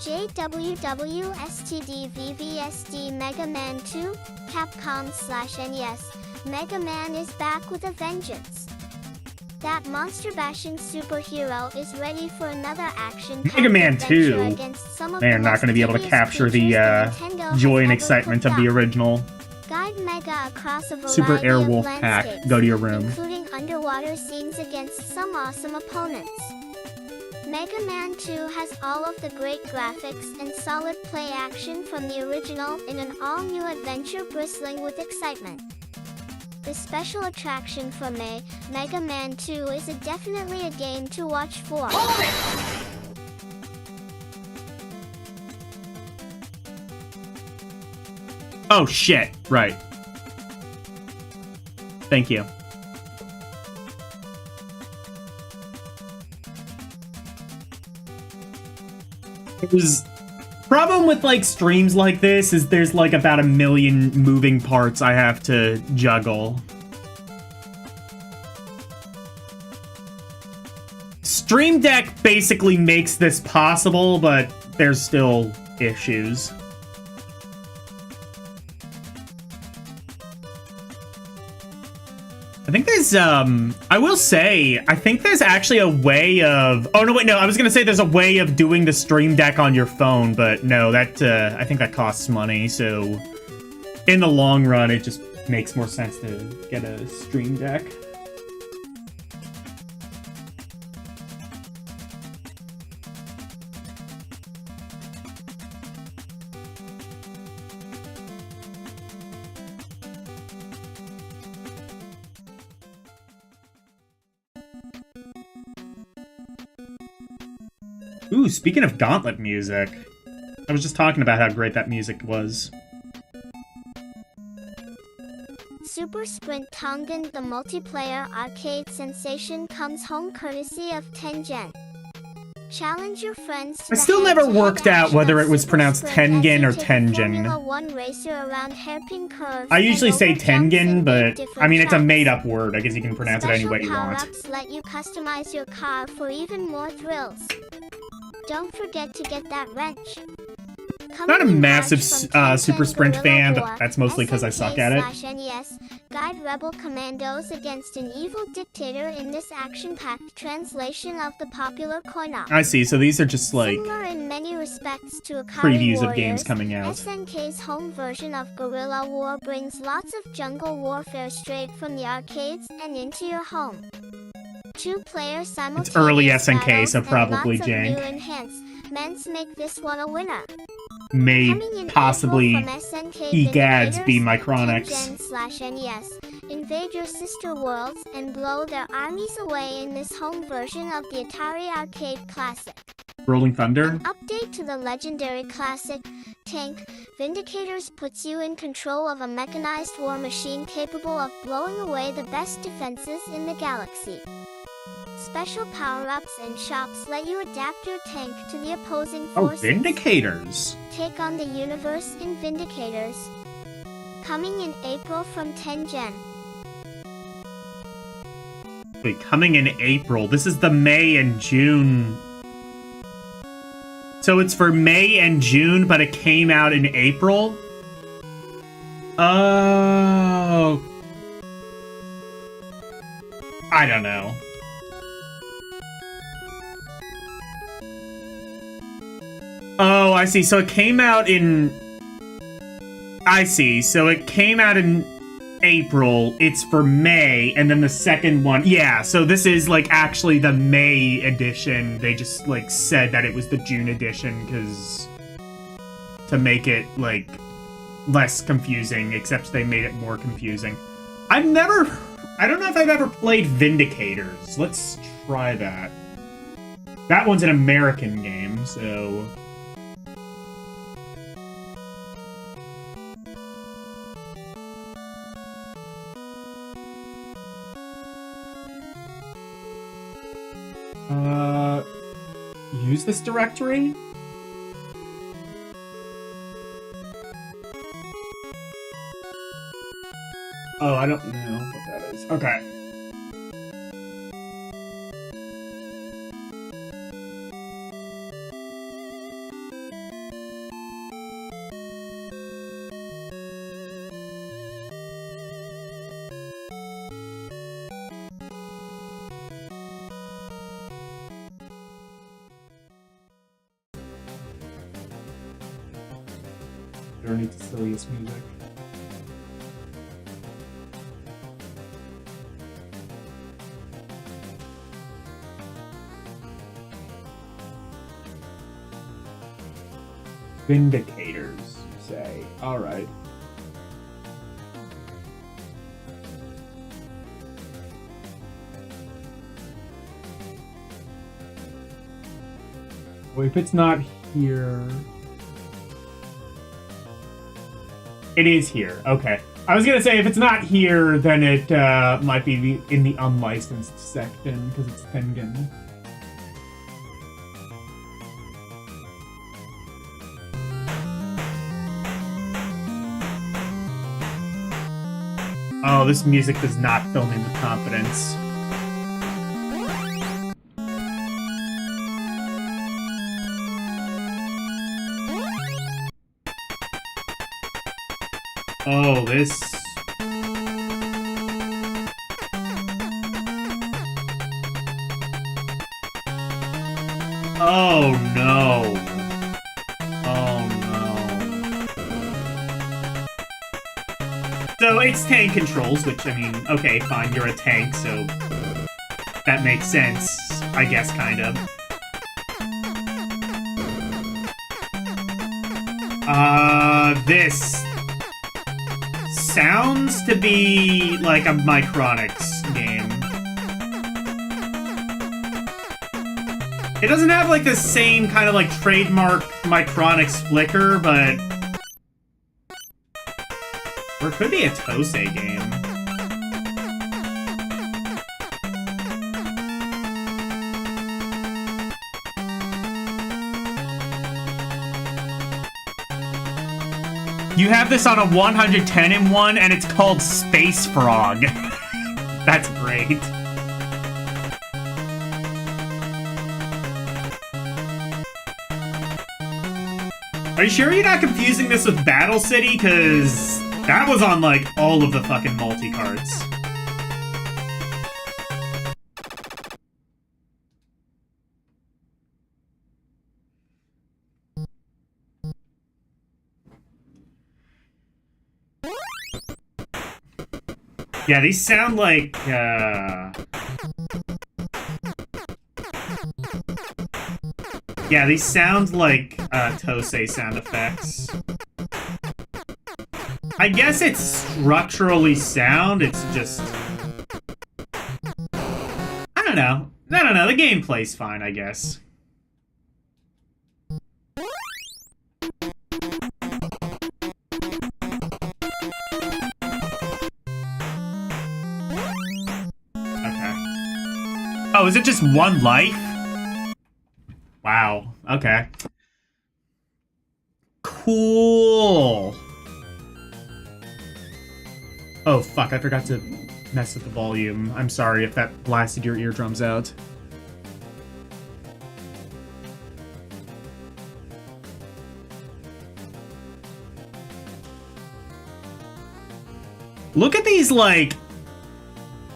JWWSTDVVSD Mega Man 2, Capcom/NES. Mega Man is back with a vengeance. That monster-bashing superhero is ready for another action. Mega Man 2. They're not going to be able to capture the joy and excitement of the original. Guide Mega across a Super variety Airwolf of pack. landscapes, Go to your room. including underwater scenes against some awesome opponents. Mega Man 2 has all of the great graphics and solid play action from the original in an all-new adventure bristling with excitement. The special attraction for Mega Man 2 is definitely a game to watch for. Oh shit, right. Thank you. Problem with like streams like this is there's like about 1 million moving parts I have to juggle. Stream Deck basically makes this possible, but there's still issues. I think there's, I will say, I think there's actually a way of... Oh, no, wait, no, I was going to say there's a way of doing the Stream Deck on your phone, but no, that, I think that costs money, so in the long run, it just makes more sense to get a Stream Deck. Ooh, speaking of Gauntlet music, I was just talking about how great that music was. Super Sprint Tongan, the multiplayer arcade sensation, comes home courtesy of Tengen. Challenge your friends to I still never worked out whether it was pronounced Tengen or Tengen. I usually say Tengen, but I mean, it's a made-up word. I guess you can pronounce it any way you want. Power-ups let you customize your car for even more thrills. Don't forget to get that wrench. Not a massive Super Sprint fan, but that's mostly because I suck at it. NES, guide rebel commandos against an evil dictator in this action-packed translation of the popular coin-op. I see, so these are just like similar in many respects to Akari previews Warriors, of games coming out. SNK's home version of Guerrilla War brings lots of jungle warfare straight from the arcades and into your home. 2-player simultaneous It's early SNK, battles so probably and lots jank. of new enhancements make this one a winner. May Coming in possibly April from SNK egads be Vindicators, Micronics. Tengen/NES. Invade your sister worlds and blow their armies away in this home version of the Atari Arcade Classic. Rolling Thunder? Update to the legendary classic, Tank, Vindicators puts you in control of a mechanized war machine capable of blowing away the best defenses in the galaxy. Special power-ups and shops let you adapt your tank to the opposing Oh, forces. Vindicators! Take on the universe in Vindicators. Coming in April from Tengen. Wait, coming in April. This is the May and June. So it's for May and June, but it came out in April? Oh. I don't know. Oh, I see. So it came out in... I see. So it came out in April. It's for May, and then the second one... Yeah, so this is, like, actually the May edition. They just, like, said that it was the June edition, because... to make it, like, less confusing, except they made it more confusing. I've never... I don't know if I've ever played Vindicators. Let's try that. That one's an American game, so... use this directory? Oh, I don't know what that is. Okay. Journey to silliest music. Vindicators, you say. Alright. Well, if it's not here... It is here. Okay. I was gonna say, if it's not here, then it might be in the unlicensed section, because it's Tengen. Oh, this music does not fill me with confidence. Oh, this... Oh, no. Oh, no. So it's tank controls, which, I mean, okay, fine, you're a tank, so that makes sense, I guess, kind of. This sounds to be like a Micronix game. It doesn't have, like, the same kind of, like, trademark Micronix flicker, but... Or it could be a Tosei game. You have this on a 110-in-1, and it's called Space Frog. That's great. Are you sure you're not confusing this with Battle City? Because that was on, like, all of the fucking multi-carts. Yeah, these sound like, yeah, these sound like, Tosei sound effects. I guess it's structurally sound, it's just... I don't know. The gameplay's fine, I guess. Oh, is it just one life? Wow. Okay. Cool. Oh, fuck. I forgot to mess with the volume. I'm sorry if that blasted your eardrums out. Look at these, like...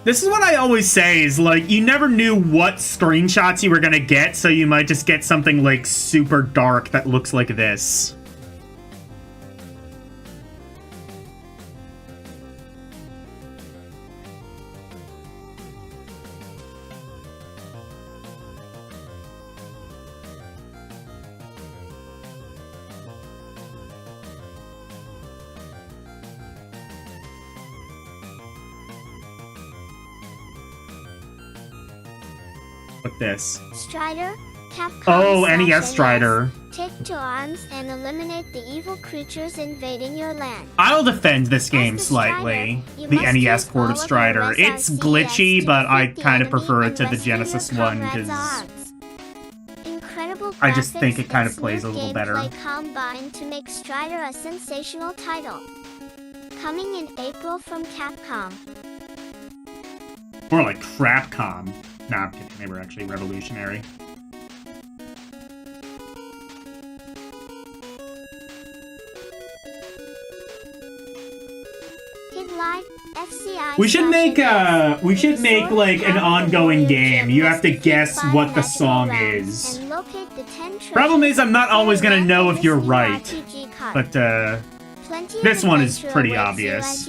This is what I always say, is, like, you never knew what screenshots you were gonna get, so you might just get something, like, super dark that looks like this. Look this. Strider, Capcom. Oh, NES Strider. Take to arms and eliminate the evil creatures invading your land. I'll defend this game slightly. The NES port of Strider. It's glitchy, but I kind of prefer it to the Genesis one, because I just think it kind of plays a little better. Combined to make Strider a sensational title. Coming in April from Capcom. More like Crapcom. Nah, I'm kidding. They were actually revolutionary. We should make like an ongoing game. You have to guess what the song is. Problem is, I'm not always gonna know if you're right. But this one is pretty obvious.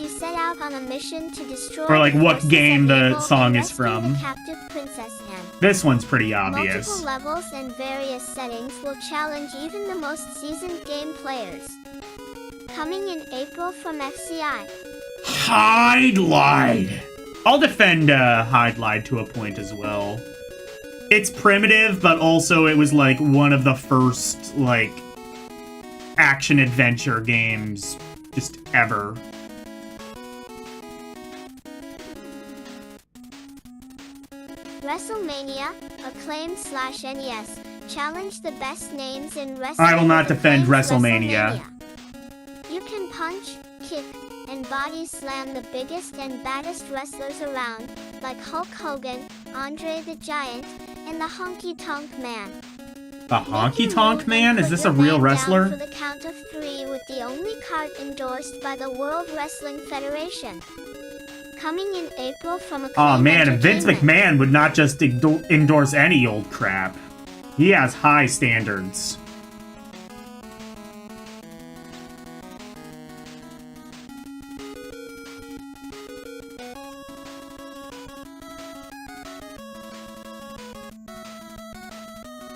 Or like what game the song is from. This one's pretty obvious. Multiple levels and various settings will challenge even the most seasoned game players. Coming in April from FCI. Hide-Lied! I'll defend Hide-Lied to a point as well. It's primitive, but also it was like one of the first, like, action-adventure games just ever. WrestleMania, Acclaim/NES, challenge the best names in wrestling. I will not defend WrestleMania. You can punch, kick, and body slam the biggest and baddest wrestlers around, like Hulk Hogan, Andre the Giant, and the Honky Tonk Man. The Honky Tonk Man? Is this a real wrestler? For the count of 3 with the only card endorsed by the World Wrestling Federation. Coming in April from Acclaim. Aw, man, and Vince McMahon would not just endorse any old crap. He has high standards.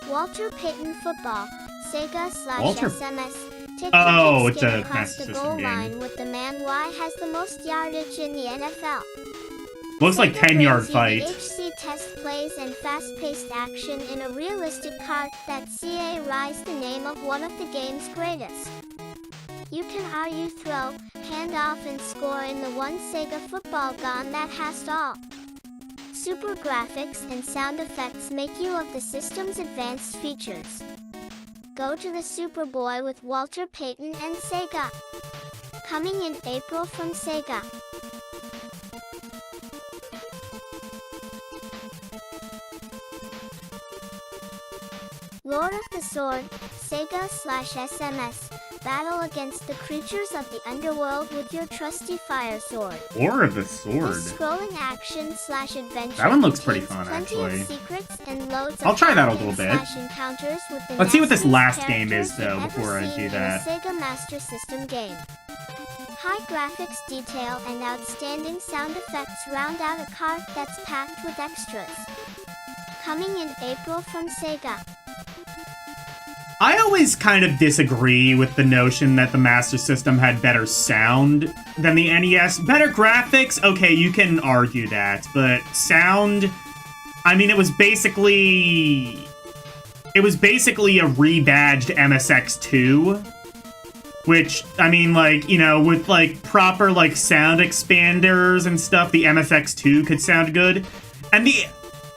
Walter Payton Football, Sega Walter- /SMS. Take Oh, the it's skin a across Master the System goal game. line with the man Y has the most yardage in the NFL. Looks like Sega 10-yard brings you fight. the HC test plays and fast-paced action in a realistic cart that CA rise the name of one of the game's greatest. You can RU throw, hand off and score in the one Sega football gun that has all. Super graphics and sound effects make you of the system's advanced features. Go to the Superboy with Walter Payton and Sega. Coming in April from Sega. Lord of the Sword, Sega /SMS. Battle against the creatures of the underworld with your trusty fire sword. Or of the This sword. scrolling action /adventure. That one looks pretty contains fun, plenty actually. Of secrets and loads I'll of try that a little happenings bit. /encounters with the Let's see what this nastiest last game is, characters though, you've before ever I do seen that. In a Sega Master System game. High graphics detail and outstanding sound effects round out a cart that's packed with extras. Coming in April from Sega. I always kind of disagree with the notion that the Master System had better sound than the NES. Better graphics? Okay, you can argue that, but sound... I mean, it was basically a rebadged MSX2, which, I mean, like, you know, with, like, proper, like, sound expanders and stuff, the MSX2 could sound good. And the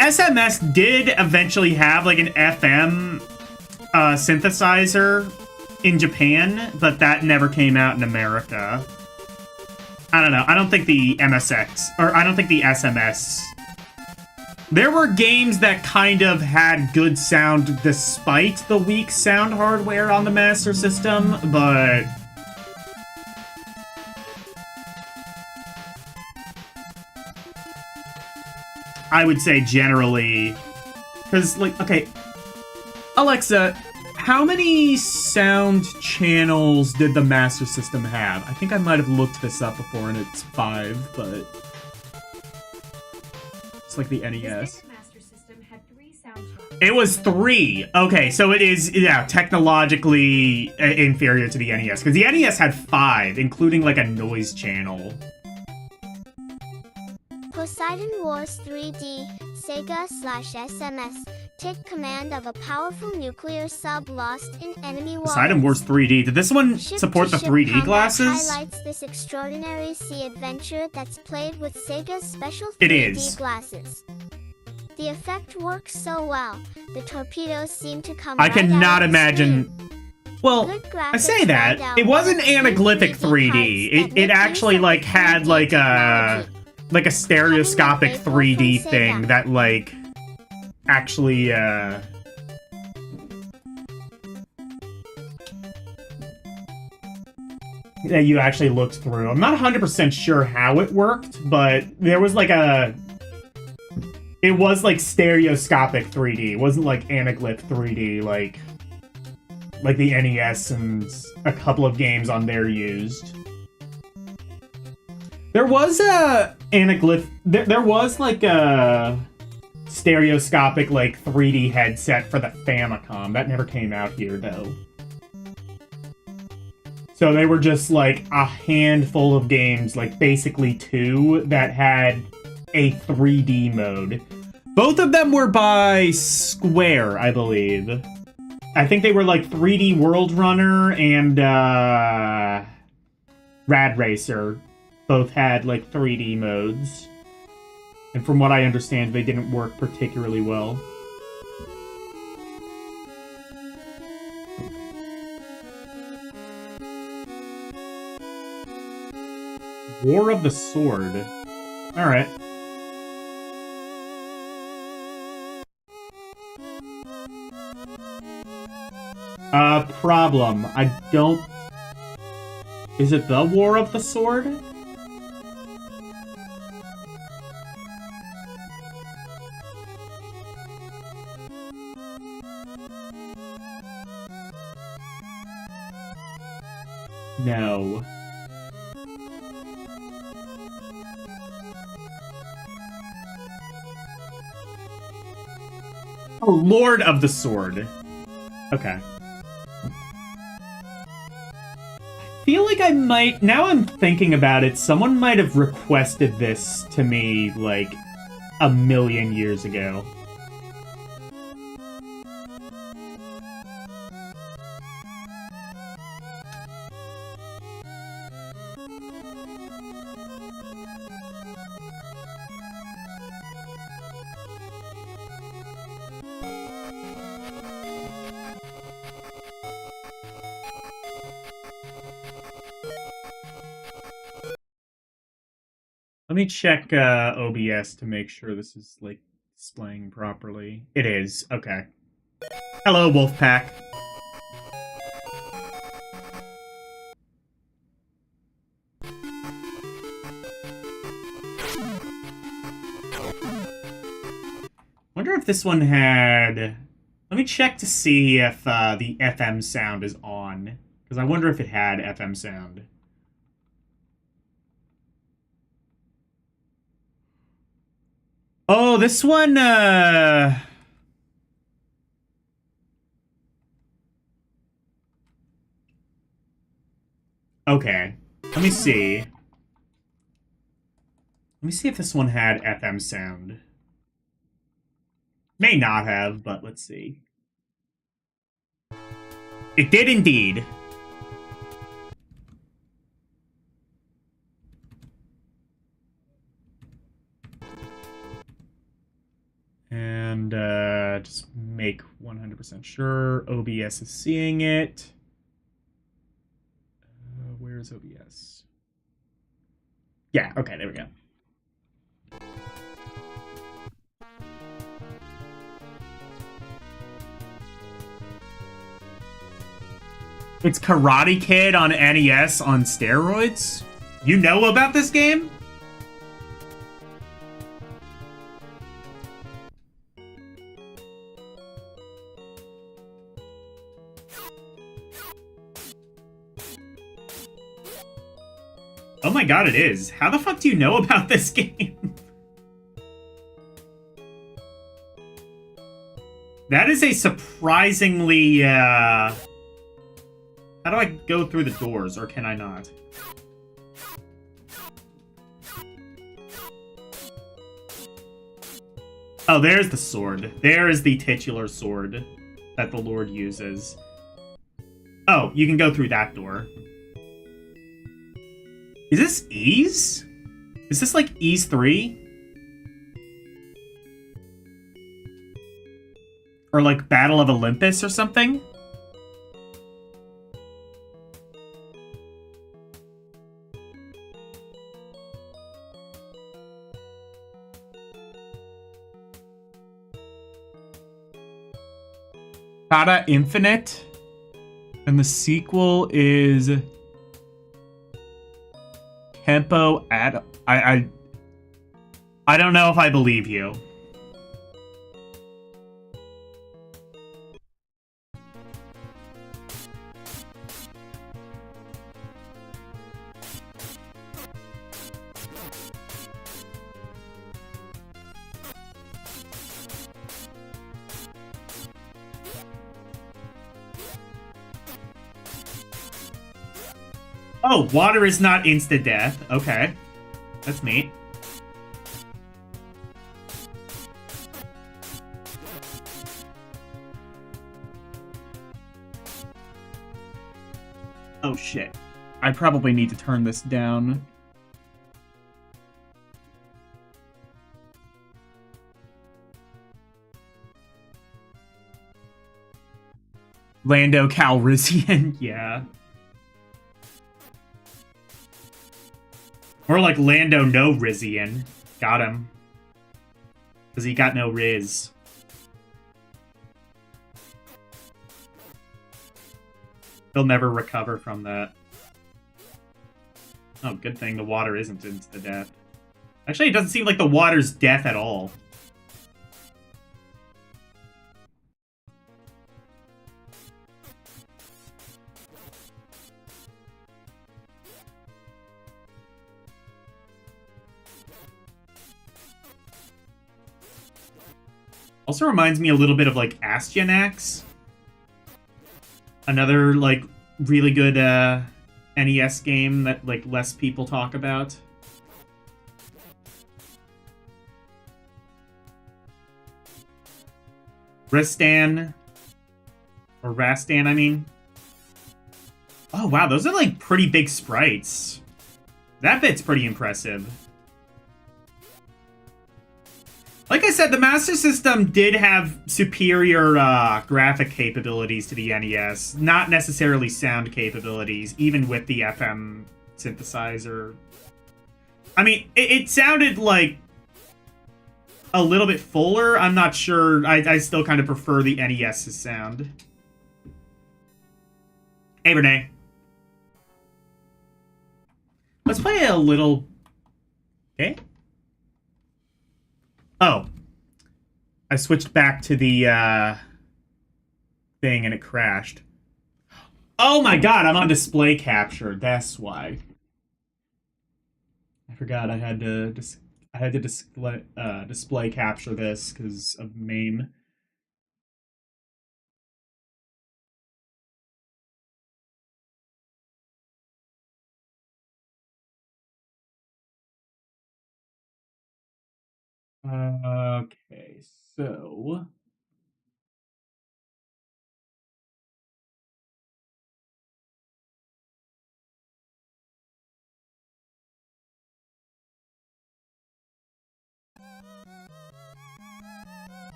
SMS did eventually have, like, an FM synthesizer in Japan, but that never came out in America. I don't know. I don't think the SMS... There were games that kind of had good sound despite the weak sound hardware on the Master System, but... I would say generally... Because, like, okay... Alexa, how many sound channels did the Master System have? I think I might have looked this up before and it's 5, but... It's like the The NES. Sega Master System had 3 sound channels. It was 3. Okay, so it is, yeah, technologically inferior to the NES. Because the NES had 5, including, like, a noise channel. Poseidon Wars 3D, Sega /SMS. Take command of a powerful nuclear sub lost in enemy waters. Poseidon Wars 3D. Did this one support the Ship-to-ship 3D combat glasses? highlights this extraordinary sea adventure that's played with Sega's special 3D It is. glasses. The effect works so well. The torpedoes seem to come I right out cannot of the imagine... screen. Well, Good I say graphics that. right It out wasn't of the anaglyphic 3D 3D. cards that It make actually, use of like, the had, 3D like, a... technology. Like a stereoscopic April 3D from thing Sega. that, like... Actually, that you actually looked through. I'm not 100% sure how it worked, but there was like a... It was like stereoscopic 3D. It wasn't like anaglyph 3D like the NES and a couple of games on there used. There was a anaglyph... There was like a stereoscopic like 3D headset for the Famicom. That never came out here though. So they were just, like, a handful of games, like, basically 2, that had a 3D mode. Both of them were by Square, I believe. I think they were, like, 3D World Runner and, Rad Racer. Both had, like, 3D modes. And from what I understand, they didn't work particularly well. War of the Sword. Alright. Problem. I don't... Is it the War of the Sword? No. Oh, Lord of the Sword. Okay. I feel like I might... Now I'm thinking about it, someone might have requested this to me, like, a million years ago. Let me check OBS to make sure this is, like, displaying properly. It is. Okay. Hello, Wolfpack. Wonder if this one had... Let me check to see if the FM sound is on. Because I wonder if it had FM sound. Oh, this one, Okay. Let me see. Let me see if this one had FM sound. May not have, but let's see. It did indeed. And just make 100% sure OBS is seeing it. Where is OBS? Yeah, okay, there we go. It's Karate Kid on NES on steroids? You know about this game? Oh my god, it is. How the fuck do you know about this game? That is a surprisingly, How do I go through the doors, or can I not? Oh, there's the sword. There is the titular sword that the Lord uses. Oh, you can go through that door. Is this Ys? Is this like Ys 3? Or like Battle of Olympus or something? Kata Infinite? And the sequel is... Tempo at... I don't know if I believe you. Oh, water is not insta-death. Okay. That's neat. Oh, shit. I probably need to turn this down. Lando Calrissian, yeah. Or like Lando no Rizian. Got him. Because he got no Riz. He'll never recover from that. Oh, good thing the water isn't insta death. Actually, it doesn't seem like the water's death at all. Also reminds me a little bit of, like, Astyanax. Another, like, really good NES game that, like, less people talk about. Ristan. Or Rastan, I mean. Oh, wow, those are, like, pretty big sprites. That bit's pretty impressive. Like I said, the Master System did have superior graphic capabilities to the NES. Not necessarily sound capabilities, even with the FM synthesizer. I mean, it sounded like a little bit fuller. I'm not sure. I still kind of prefer the NES's sound. Hey, Renee. Let's play a little... Okay. Oh. I switched back to the thing and it crashed. Oh my god, I'm on display capture. That's why. I forgot I had to display capture this because of MAME. Okay, so...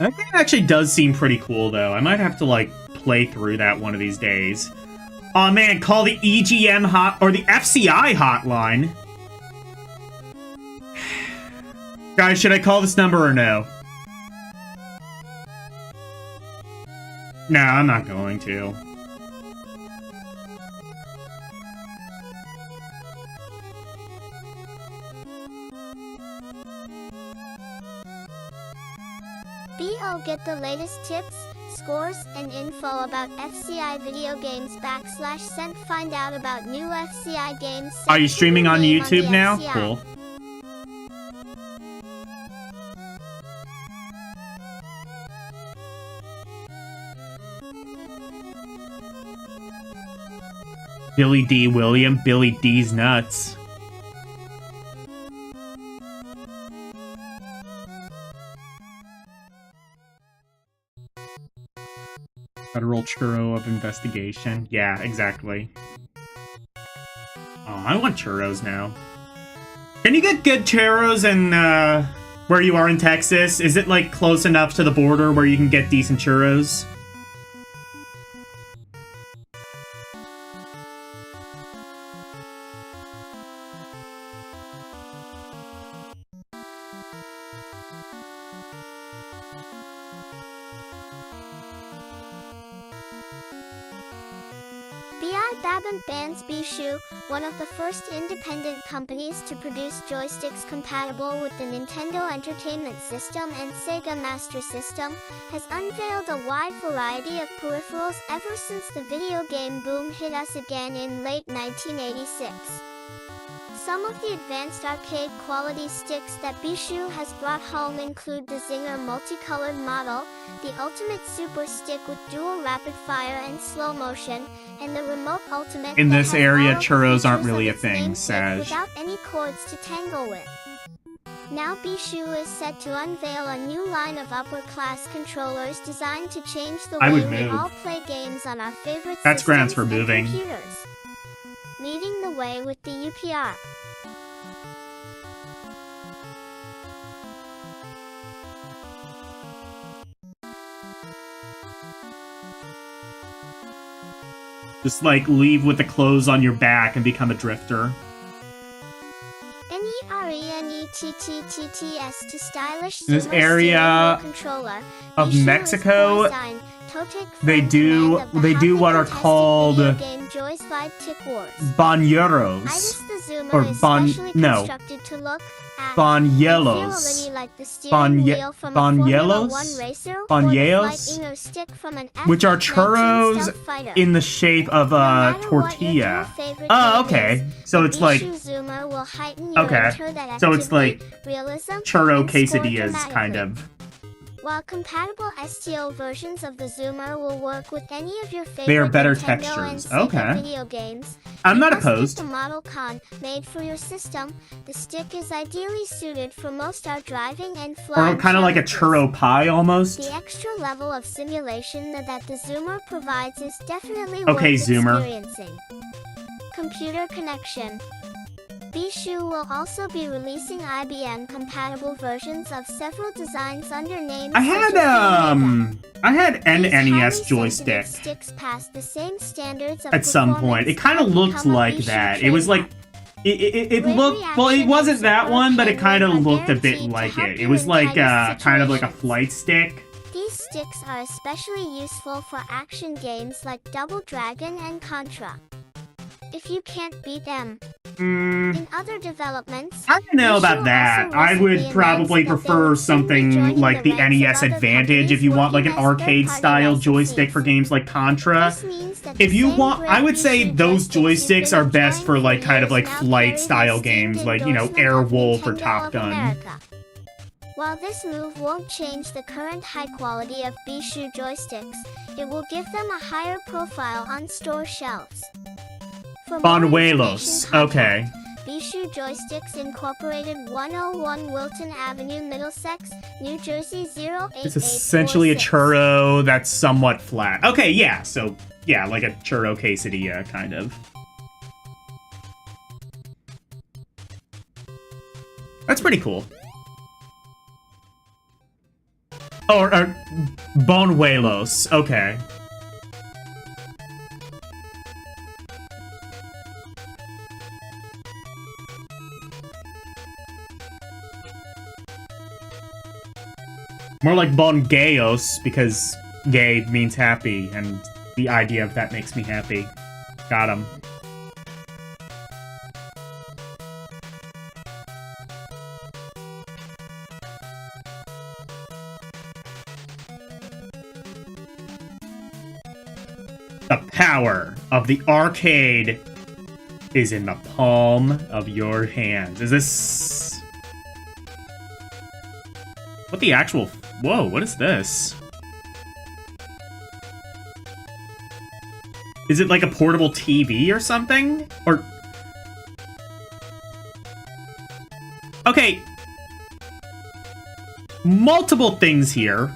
That game actually does seem pretty cool, though. I might have to, like, play through that one of these days. Oh man, call the EGM or the FCI hotline. Guys, should I call this number or no? No, I'm not going to. BO, get the latest tips, scores, and info about FCI video games /sent. Find out about new FCI games. Are you streaming on YouTube now? FCI. Cool. Billy D. William, Billy D's nuts. Federal Churro of Investigation. Yeah, exactly. Oh, I want churros now. Can you get good churros in, where you are in Texas? Is it, like, close enough to the border where you can get decent churros? Babin Bands Bishu, one of the first independent companies to produce joysticks compatible with the Nintendo Entertainment System and Sega Master System, has unveiled a wide variety of peripherals ever since the video game boom hit us again in late 1986. Some of the advanced arcade quality sticks that Bishu has brought home include the Zinger multicolored model, the Ultimate Super Stick with dual rapid fire and slow motion, and the Remote Ultimate. In this area, churros aren't really a thing, Saj. Without any cords to tangle with. Now Bishu is set to unveil a new line of upper-class controllers designed to change the way we all play games on our favorite That's grounds systems for moving. and computers. Leading the way with the UPR. Just, like, leave with the clothes on your back and become a drifter. NERENETTTTS to stylish in this area controller. of Mexico, they do what are called banyeros or banyelos, which are churros in the shape of a tortilla. Oh, okay. So it's like so it's like churro quesadillas, kind of. While compatible STO versions of the Zoomer will work with any of your favorite They are better Nintendo textures. and Sega Okay. video games, I'm not you must get opposed. the Model Con made for your system. The stick is ideally suited for most out driving and flying. Or kind of like a churro pie almost. The extra level of simulation that the Zoomer provides is definitely Okay, worth Zoomer. experiencing. Computer connection. Bishu will also be releasing IBM-compatible versions of several designs under names I had an These NES highly joystick sensitive sticks pass the same standards of at some point. It kind of performance looked that like become a that. Bishu It was like trademark. it looked, well, it wasn't that one, but it kind of looked a bit like it. It was like kind of like a flight stick. These sticks are especially useful for action games like Double Dragon and Contra. If you can't beat them. In other developments, I don't know about that. I would probably prefer something like the NES Advantage if you want like an arcade-style joystick for games like Contra. If you want, I would say those joysticks are best for like kind of like flight-style games like, you know, Airwolf or Top Gun. While this move won't change the current high quality of Bishu joysticks, it will give them a higher profile on store shelves. For more Banuelos, information, okay. Bishu Joysticks Incorporated, 101 Wilton Avenue, Middlesex, New Jersey 08846. It's essentially a churro that's somewhat flat. Okay, yeah, so yeah, like a churro quesadilla, kind of. That's pretty cool. Oh, or Bonuelos, okay. More like Bon Gayos, because gay means happy, and the idea of that makes me happy. Got him. The power of the arcade is in the palm of your hands. Is this... What the actual... Whoa, what is this? Is it like a portable TV or something? Or... Okay. Multiple things here.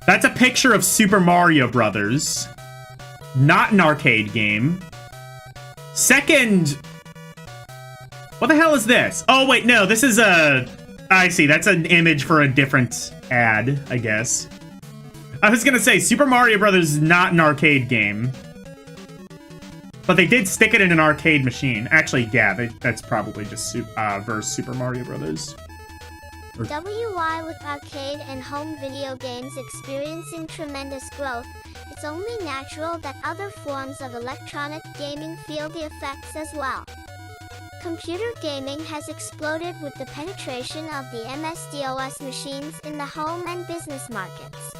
That's a picture of Super Mario Brothers. Not an arcade game. Second... What the hell is this? Oh, wait, no, this is a... I see, that's an image for a different ad, I guess. I was gonna say, Super Mario Brothers is not an arcade game. But they did stick it in an arcade machine. Actually, yeah, that's probably just verse Super Mario Brothers. WY with arcade and home video games experiencing tremendous growth, it's only natural that other forms of electronic gaming feel the effects as well. Computer gaming has exploded with the penetration of the MS-DOS machines in the home and business markets.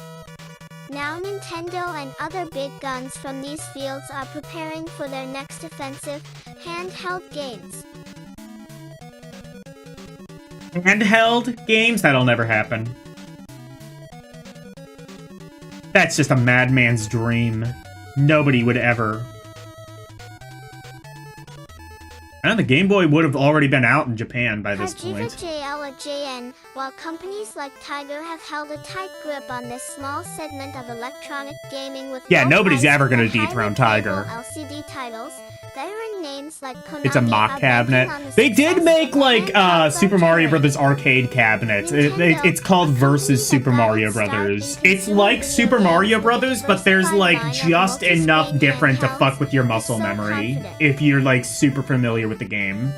Now Nintendo and other big guns from these fields are preparing for their next offensive, handheld games. Handheld games? That'll never happen. That's just a madman's dream. Nobody would ever. And the Game Boy would have already been out in Japan by this point. JL or JN, while companies like Tiger have held a tight grip on this small segment of electronic gaming with nobody's ever gonna dethrone Tiger. LCD titles, veteran names like Konami It's a mock cabinet. They did make like Super Mario Brothers arcade cabinets. It's called Versus Super Mario Brothers. It's like Super Mario Brothers, but there's like just enough different to fuck with your muscle memory if you're like super familiar with the game.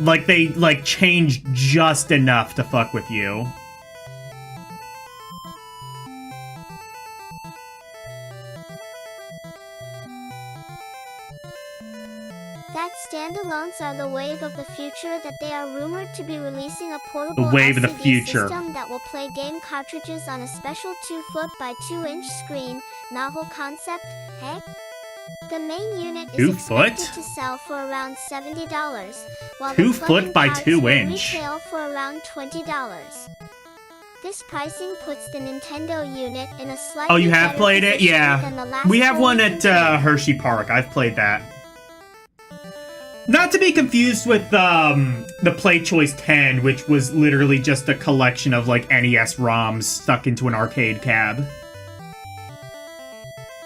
Like, they, like, changed just enough to fuck with you. That standalones are the wave of the future that they are rumored to be releasing a portable The wave of the LCD future. system that will play game cartridges on a special 2-foot by 2-inch screen. Novel concept, hey? The main unit is 2 foot? expected to sell for around $70, while 2 the foot plug-in by pods 2 will inch. retail for around $20. This pricing puts the Nintendo unit in a slightly Oh, you have better played it? position Yeah. than the last We have one fully at contained Hershey Park. I've played that. Not to be confused with the Play Choice 10, which was literally just a collection of, like, NES ROMs stuck into an arcade cab.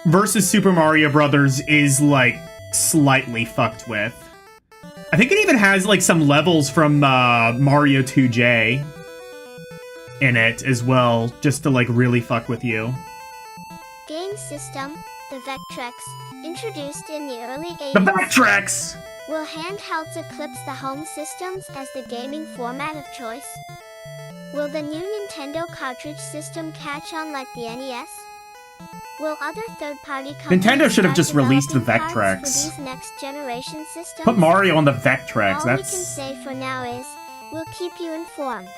Versus Super Mario Brothers is, like, slightly fucked with. I think it even has, like, some levels from Mario 2J in it as well, just to, like, really fuck with you. game system, the Vectrex, introduced in the early 80s. The Vectrex! Will handhelds eclipse the home systems as the gaming format of choice? Will the new Nintendo cartridge system catch on like the NES? Will other third-party companies Nintendo should have start just released the developing parts Vectrex. for these next-generation systems? Put Mario on the Vectrex. All That's... we can say for now is, we'll keep you informed.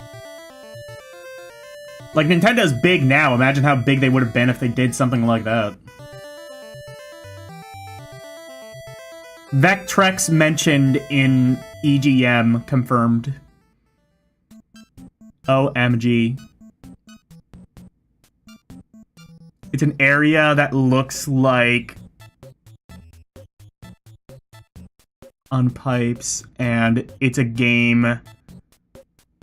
Like, Nintendo's big now. Imagine how big they would have been if they did something like that. Vectrex mentioned in EGM confirmed. OMG. It's an area that looks like on pipes, and it's a game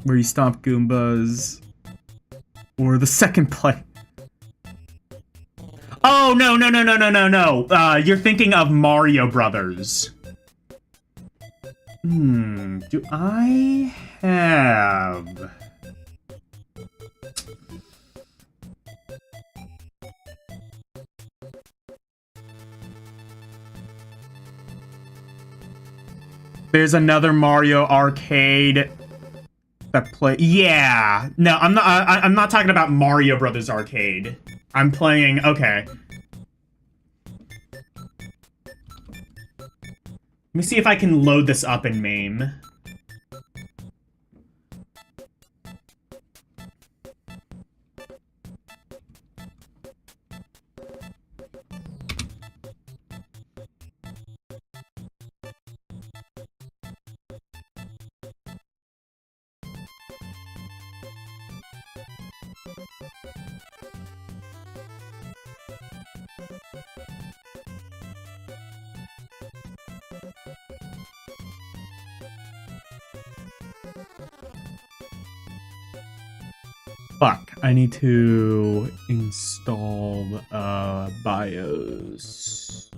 where you stomp Goombas. Or the second play. Oh, no. You're thinking of Mario Brothers. Do I have... There's another Mario arcade that play. Yeah. No, I'm not. I'm not talking about Mario Brothers arcade. I'm playing. Okay. Let me see if I can load this up in MAME. Fuck, I need to install BIOS.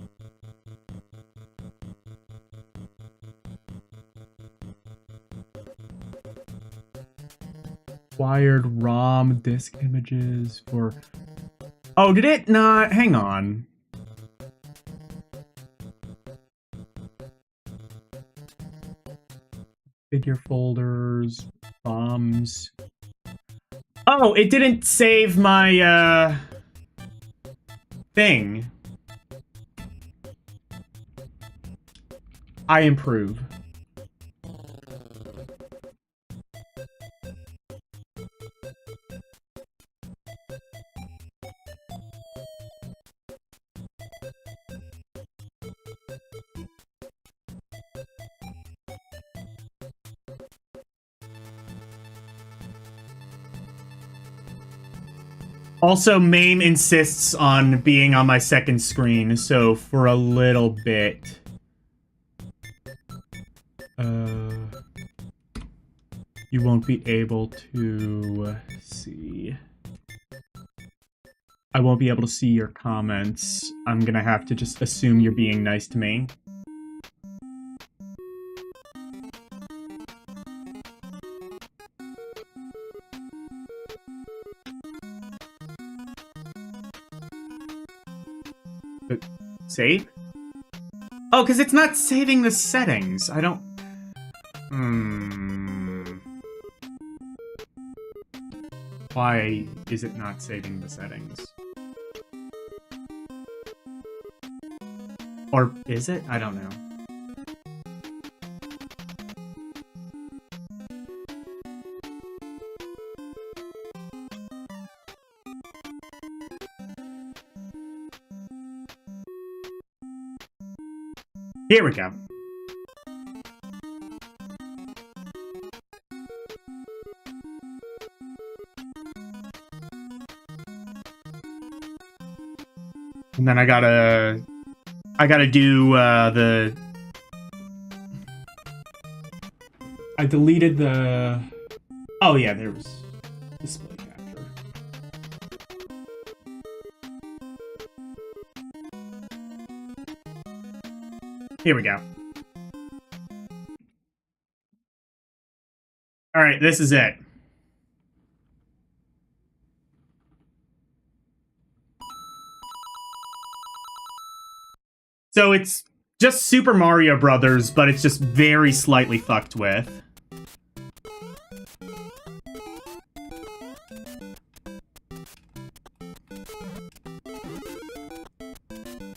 Wired ROM disk images for... Oh, did it not? Hang on. Figure folders, bombs... Oh, it didn't save my, thing. I improve. Also, MAME insists on being on my second screen, so for a little bit... you won't be able to see... I won't be able to see your comments. I'm gonna have to just assume you're being nice to me. Save? Oh, because it's not saving the settings. I don't... Why is it not saving the settings? Or is it? I don't know. Here we go. And then I gotta do I deleted the. Oh yeah, there was display capture. Here we go. All right, this is it. So it's just Super Mario Brothers, but it's just very slightly fucked with.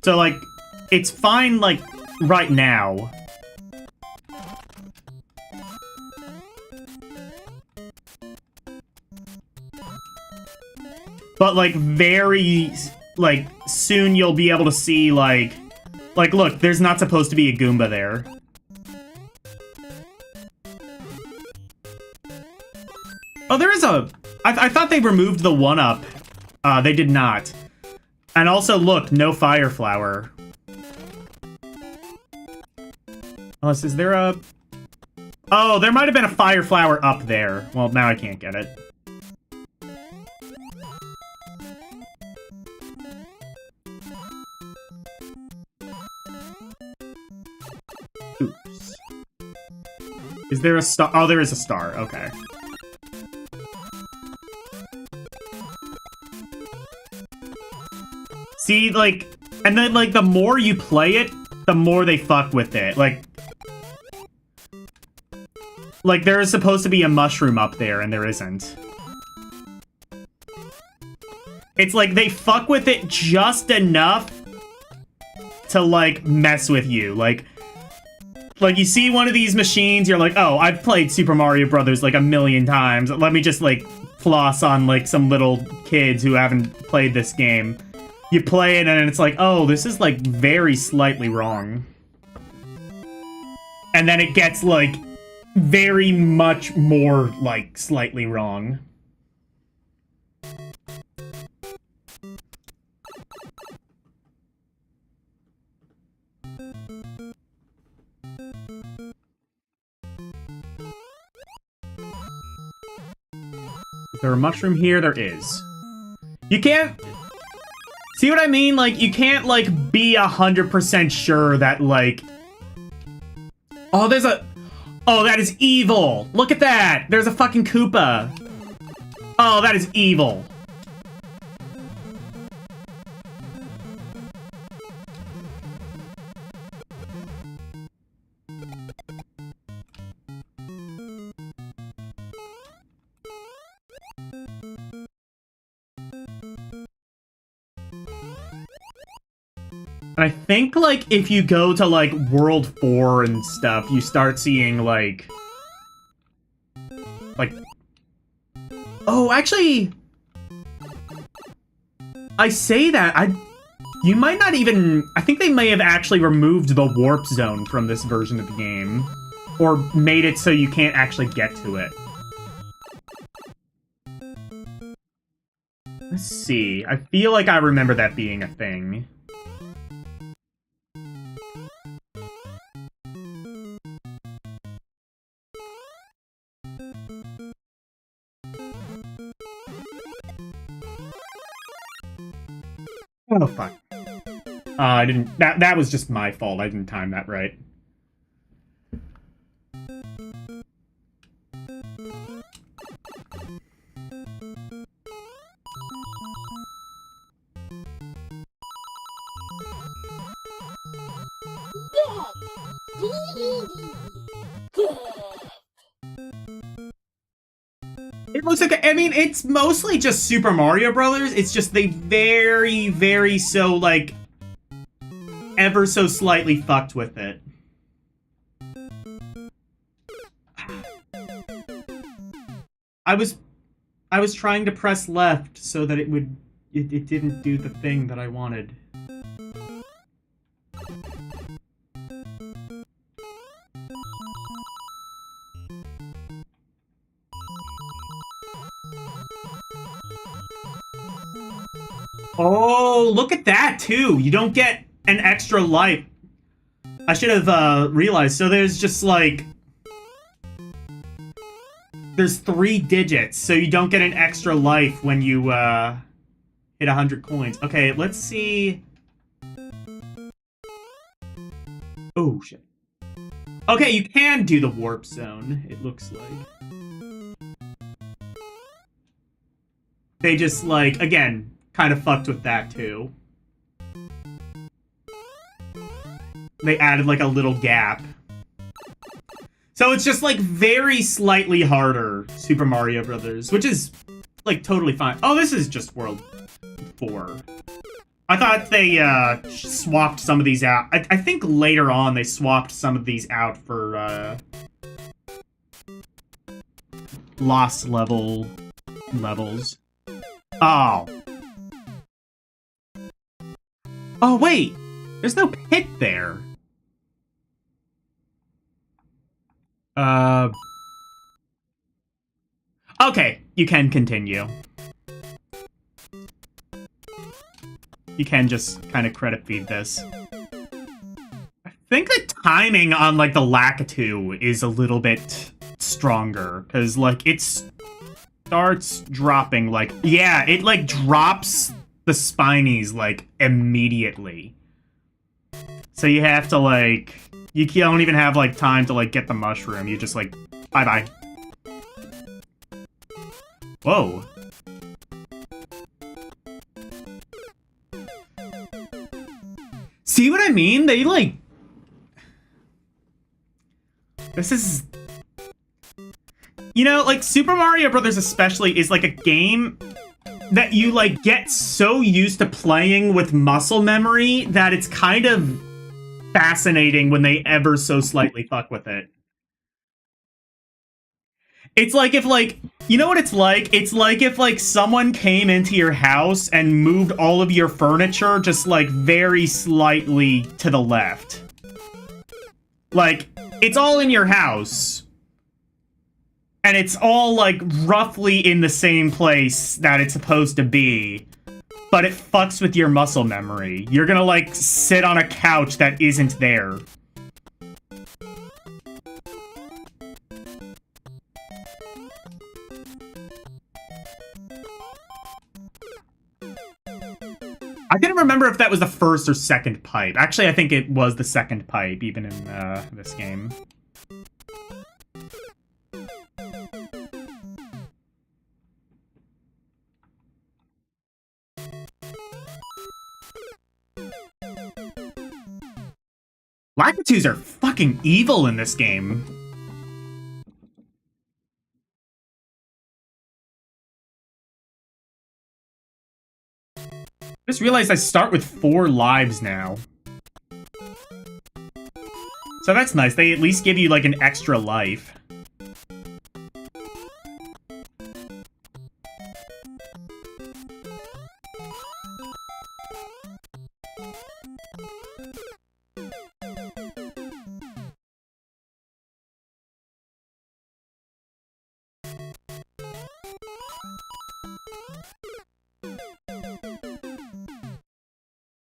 So, like, it's fine, like, right now. But, like, very, like, soon you'll be able to see, like, look, there's not supposed to be a Goomba there. Oh, there is a... I thought they removed the 1-up. They did not. And also, look, no Fire Flower. Unless, is there a... Oh, there might have been a Fire Flower up there. Well, now I can't get it. Oops. Is there a star? Oh, there is a star. Okay. See, like, and then, like, the more you play it, the more they fuck with it. Like, there is supposed to be a mushroom up there, and there isn't. It's like they fuck with it just enough to, like, mess with you. Like, you see one of these machines, you're like, oh, I've played Super Mario Brothers, like, 1,000,000 times. Let me just, like, floss on, like, some little kids who haven't played this game. You play it, and it's like, oh, this is, like, very slightly wrong. And then it gets, like, very much more, like, slightly wrong. Is there a mushroom here? There is. You can't... See what I mean? Like, you can't, like, be 100% sure that, like... Oh, there's a... Oh, that is evil! Look at that! There's a fucking Koopa! Oh, that is evil! And I think, like, if you go to, like, World 4 and stuff, you start seeing, like... Oh, actually... I say that, you might not even... I think they may have actually removed the warp zone from this version of the game. Or made it so you can't actually get to it. Let's see. I feel like I remember that being a thing. Oh, fuck. I didn't... That was just my fault. I didn't time that right. It looks like, I mean, it's mostly just Super Mario Brothers. It's just they very, very so, like, ever so slightly fucked with it. I was trying to press left so that it didn't do the thing that I wanted. Oh, look at that, too. You don't get an extra life. I should have realized. So there's just, like... There's 3 digits, so you don't get an extra life when you hit 100 coins. Okay, let's see... Oh, shit. Okay, you can do the warp zone, it looks like. They just, like, again... kind of fucked with that, too. They added, like, a little gap. So it's just, like, very slightly harder Super Mario Brothers, which is, like, totally fine. Oh, this is just World 4. I thought they, swapped some of these out. I think later on they swapped some of these out for, Lost levels. Oh. Oh, wait! There's no pit there. Okay, you can continue. You can just kind of credit feed this. I think the timing on, like, the Lakitu is a little bit stronger, because, like, it starts dropping, like... Yeah, it, like, drops the spinies, like, immediately. So you have to, like... You don't even have, like, time to, like, get the mushroom. You just, like, bye-bye. Whoa. See what I mean? They, like... This is... You know, like, Super Mario Brothers especially is, like, a game that you, like, get so used to playing with muscle memory that it's kind of fascinating when they ever so slightly fuck with it. It's like if, like, you know what it's like? It's like if, like, someone came into your house and moved all of your furniture just, like, very slightly to the left. Like, it's all in your house. And it's all, like, roughly in the same place that it's supposed to be. But it fucks with your muscle memory. You're gonna, like, sit on a couch that isn't there. I didn't remember if that was the first or second pipe. Actually, I think it was the second pipe, even in this game. Lakitus are fucking evil in this game. I just realized I start with 4 lives now. So that's nice. They at least give you, like, an extra life.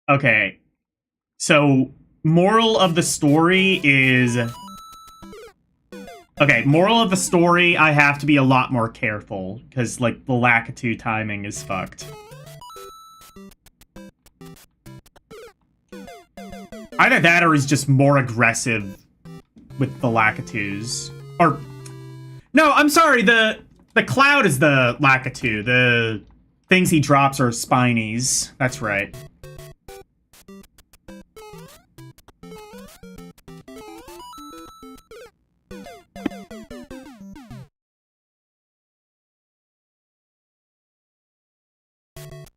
Okay, so moral of the story is... Okay, moral of the story, I have to be a lot more careful, because, like, the Lakitu timing is fucked. Either that or he's just more aggressive with the Lakitus. Or... No, I'm sorry, the cloud is the Lakitu. The things he drops are spinies. That's right.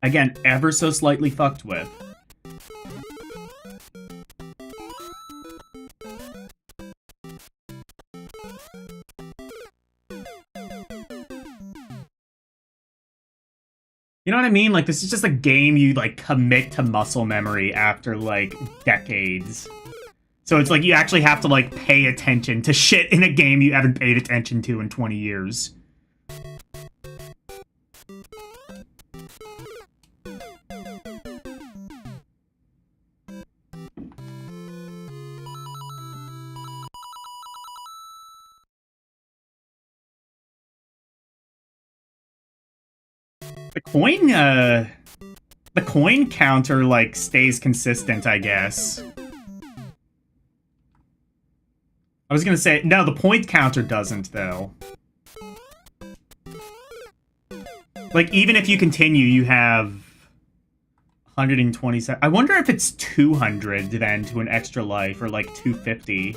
Again, ever so slightly fucked with. You know what I mean? Like, this is just a game you, like, commit to muscle memory after, like, decades. So it's like you actually have to, like, pay attention to shit in a game you haven't paid attention to in 20 years. The coin counter, like, stays consistent, I guess. I was gonna say, no, the point counter doesn't, though. Like, even if you continue, you have 127. I wonder if it's 200, then, to an extra life, or, like, 250.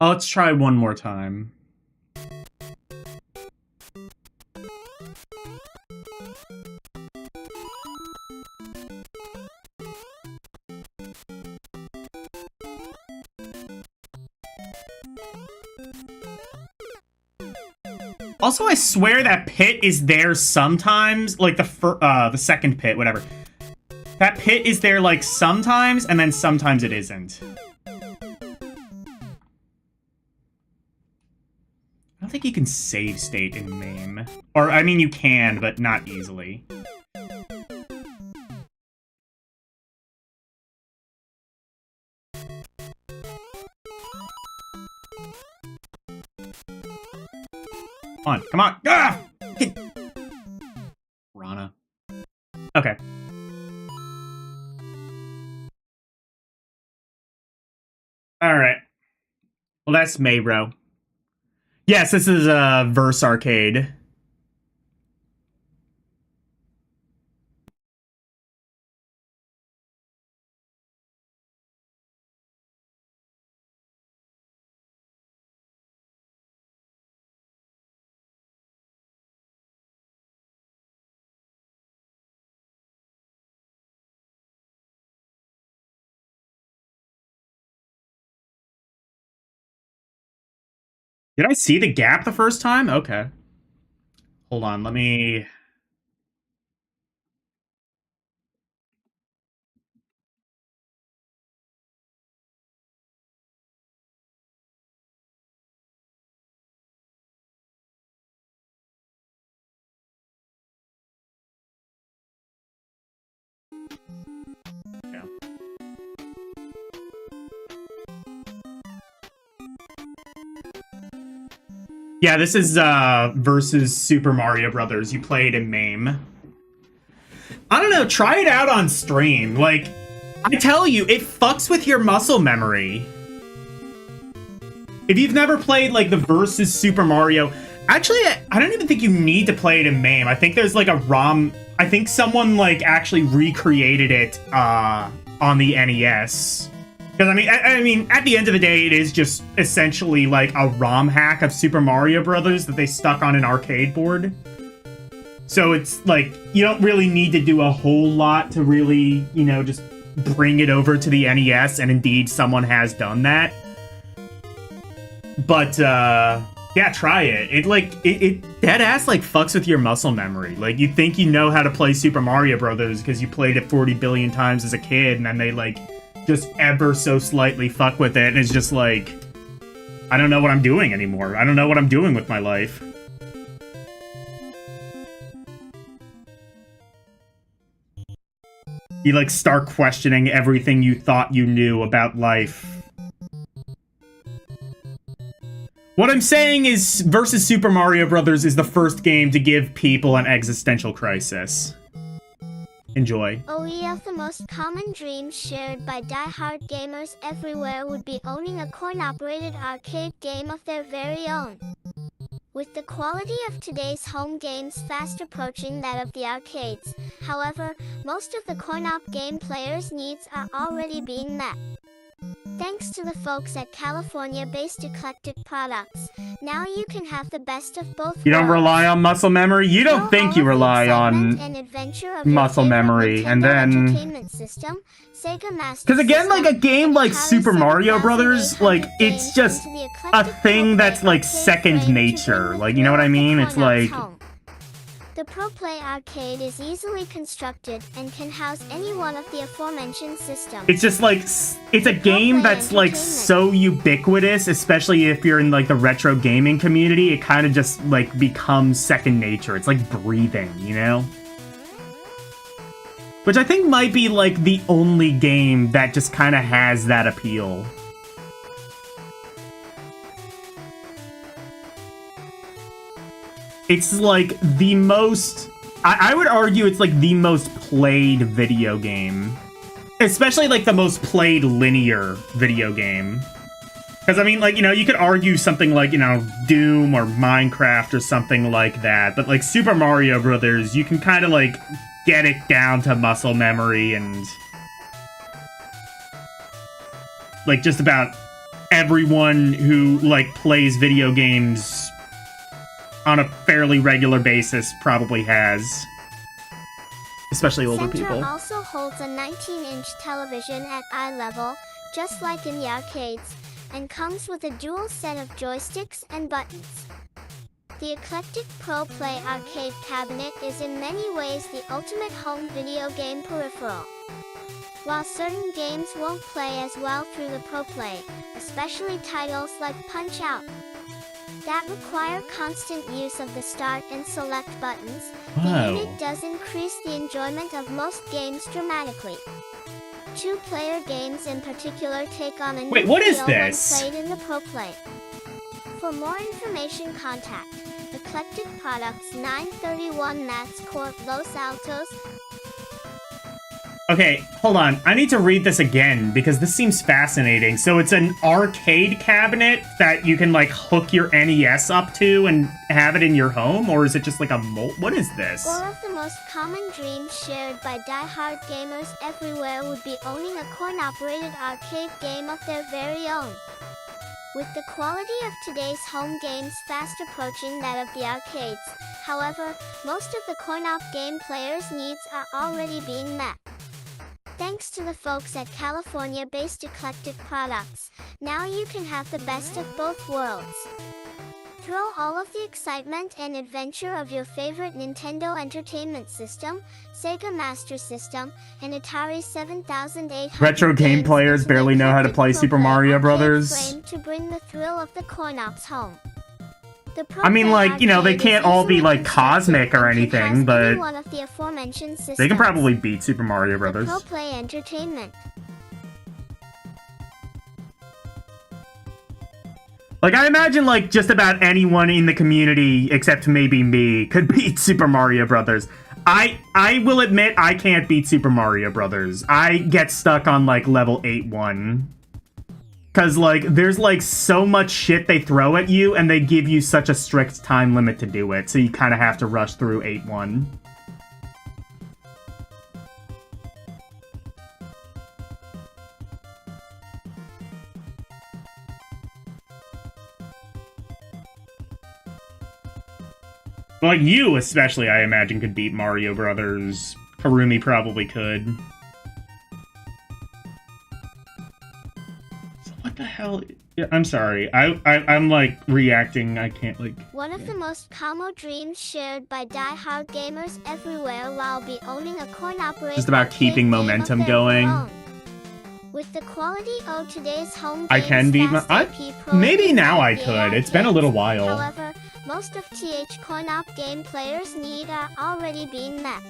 Oh, let's try one more time. Also, I swear that pit is there sometimes, like the second pit, whatever. That pit is there, like, sometimes, and then sometimes it isn't. I don't think you can save state in MAME. Or, I mean, you can, but not easily. Come on, come on! Ah! Rana. Okay. Alright. Well, that's Maybro. Yes, this is Verse Arcade. Did I see the gap the first time? Okay. Hold on, let me... Yeah. Yeah, this is versus Super Mario Brothers. You played in MAME. I don't know, try it out on stream. Like, I tell you, it fucks with your muscle memory. If you've never played, like, the versus Super Mario... Actually, I don't even think you need to play it in MAME. I think there's, like, a ROM... I think someone, like, actually recreated it on the NES. Because, I mean, at the end of the day, it is just essentially, like, a ROM hack of Super Mario Brothers that they stuck on an arcade board. So it's, like, you don't really need to do a whole lot to really, you know, just bring it over to the NES, and indeed, someone has done that. But, yeah, try it. It dead-ass, like, fucks with your muscle memory. Like, you think you know how to play Super Mario Brothers because you played it 40 billion times as a kid, and then they, like, just ever so slightly fuck with it, and it's just like, I don't know what I'm doing anymore. I don't know what I'm doing with my life. You, like, start questioning everything you thought you knew about life. What I'm saying is, versus Super Mario Brothers is the first game to give people an existential crisis. Enjoy. Of the most common dreams shared by die-hard gamers everywhere would be owning a coin-operated arcade game of their very own. With the quality of today's home games fast approaching that of the arcades, however, most of the coin-op game players' needs are already being met. Thanks to the folks at California-based Eclectic Products, now you can have the best of both You don't worlds. rely on muscle memory? You don't think you rely on muscle memory, and then... Because again, like a game like Super Mario Brothers, like, it's just a thing that's like second nature. Like, you know what I mean? It's like... The Pro Play Arcade is easily constructed and can house any one of the aforementioned systems. It's just like, it's a game that's like so ubiquitous, especially if you're in like the retro gaming community, it kind of just like becomes second nature. It's like breathing, you know? Which I think might be like the only game that just kind of has that appeal. It's like the most... I would argue it's like the most played video game. Especially like the most played linear video game. Because I mean, like, you know, you could argue something like, you know, Doom or Minecraft or something like that. But like Super Mario Brothers, you can kind of like get it down to muscle memory and... like just about everyone who like plays video games on a fairly regular basis probably has. Especially older people. Center also holds a 19-inch television at eye level, just like in the arcades, and comes with a dual set of joysticks and buttons. The Eclectic Pro Play Arcade Cabinet is in many ways the ultimate home video game peripheral. While certain games won't play as well through the Pro Play, especially titles like Punch-Out! That require constant use of the start and select buttons, the unit does increase the enjoyment of most games dramatically. Two-player games in particular take on a new feel when played in the Pro Play. For more information, contact Eclectic Products, 931 Mats Court, Los Altos. Okay, hold on. I need to read this again because this seems fascinating. So it's an arcade cabinet that you can like hook your NES up to and have it in your home? Or is it just like a what is this? One of the most common dreams shared by die-hard gamers everywhere would be owning a coin-operated arcade game of their very own. With the quality of today's home games fast approaching that of the arcades, however, most of the coin-op game players' needs are already being met. Thanks to the folks at California-based Eclectic Products, now you can have the best of both worlds. Throw all of the excitement and adventure of your favorite Nintendo Entertainment System, Sega Master System, and Atari 7800 retro game players barely know how to play Super Mario Brothers. To bring the thrill of the coin-ops home. I mean, like, you know, they can't all be, like, cosmic or anything, but they can probably beat Super Mario Brothers. Pro Play Entertainment. Like, I imagine, like, just about anyone in the community, except maybe me, could beat Super Mario Brothers. I will admit I can't beat Super Mario Brothers. I get stuck on, like, level 8-1. Because, like, there's, like, so much shit they throw at you, and they give you such a strict time limit to do it, so you kind of have to rush through 8-1. Like, you especially, I imagine, could beat Mario Brothers. Harumi probably could. What the hell? Yeah, I'm sorry. I'm like reacting. I can't like. One of the most common dreams shared by die-hard gamers everywhere while be owning a coin-operated. Just about keeping momentum going. With the quality of today's home games, I can beat maybe now I could. It's been a little while. However, most of TH coin-op game players' need are already being met.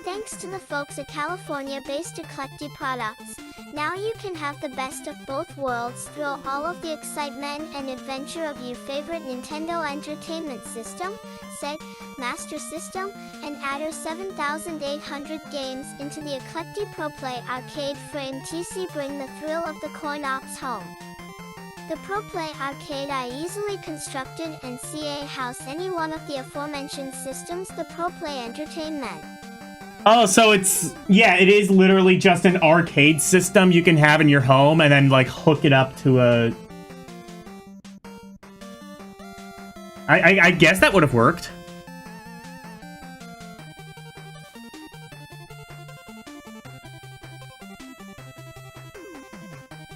Thanks to the folks at California-based Eclectic Products, now you can have the best of both worlds through all of the excitement and adventure of your favorite Nintendo Entertainment System, Sega, Master System, and adder 7,800 games into the Eclectic Pro Play Arcade Frame TC. Bring the thrill of the coin-ops home. The Pro Play Arcade I easily constructed and CA house any one of the aforementioned systems. The Pro Play Entertainment. Oh, so it's, yeah, it is literally just an arcade system you can have in your home and then, like, hook it up to a... I guess that would have worked.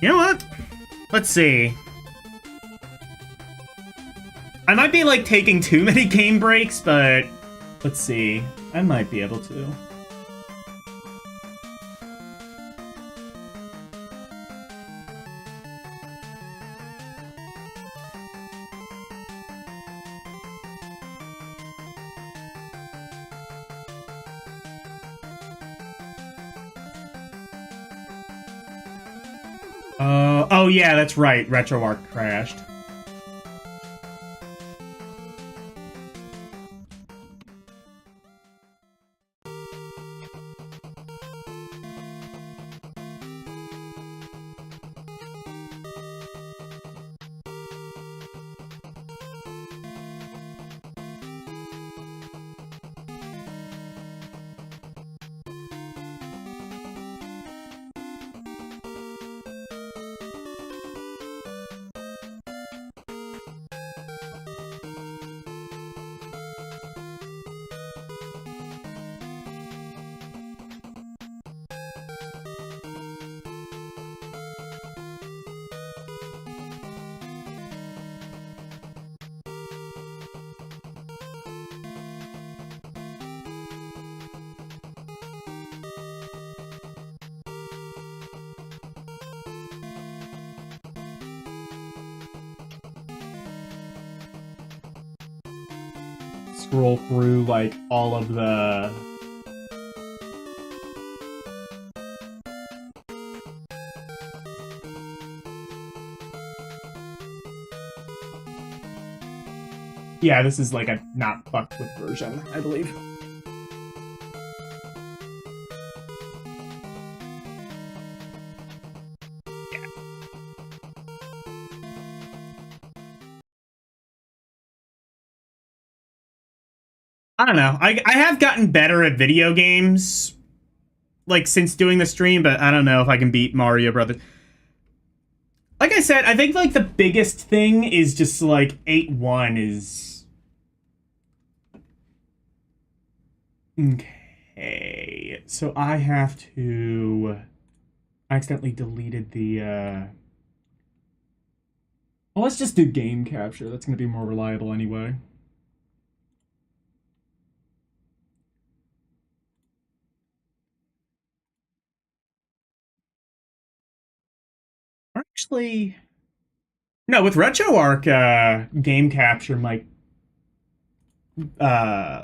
You know what? Let's see. I might be, like, taking too many game breaks, but... Let's see. I might be able to. Oh yeah, that's right. RetroArch crashed. Scroll through, like, all of the... Yeah, this is, like, a not fucked with version, I believe. Yeah. I don't know. I have gotten better at video games, like, since doing the stream, but I don't know if I can beat Mario Brothers. Like I said, I think, like, the biggest thing is just, like, 8-1 is... Okay, so I have to... I accidentally deleted the, Well, let's just do game capture. That's going to be more reliable anyway. Actually... No, with RetroArch, game capture might...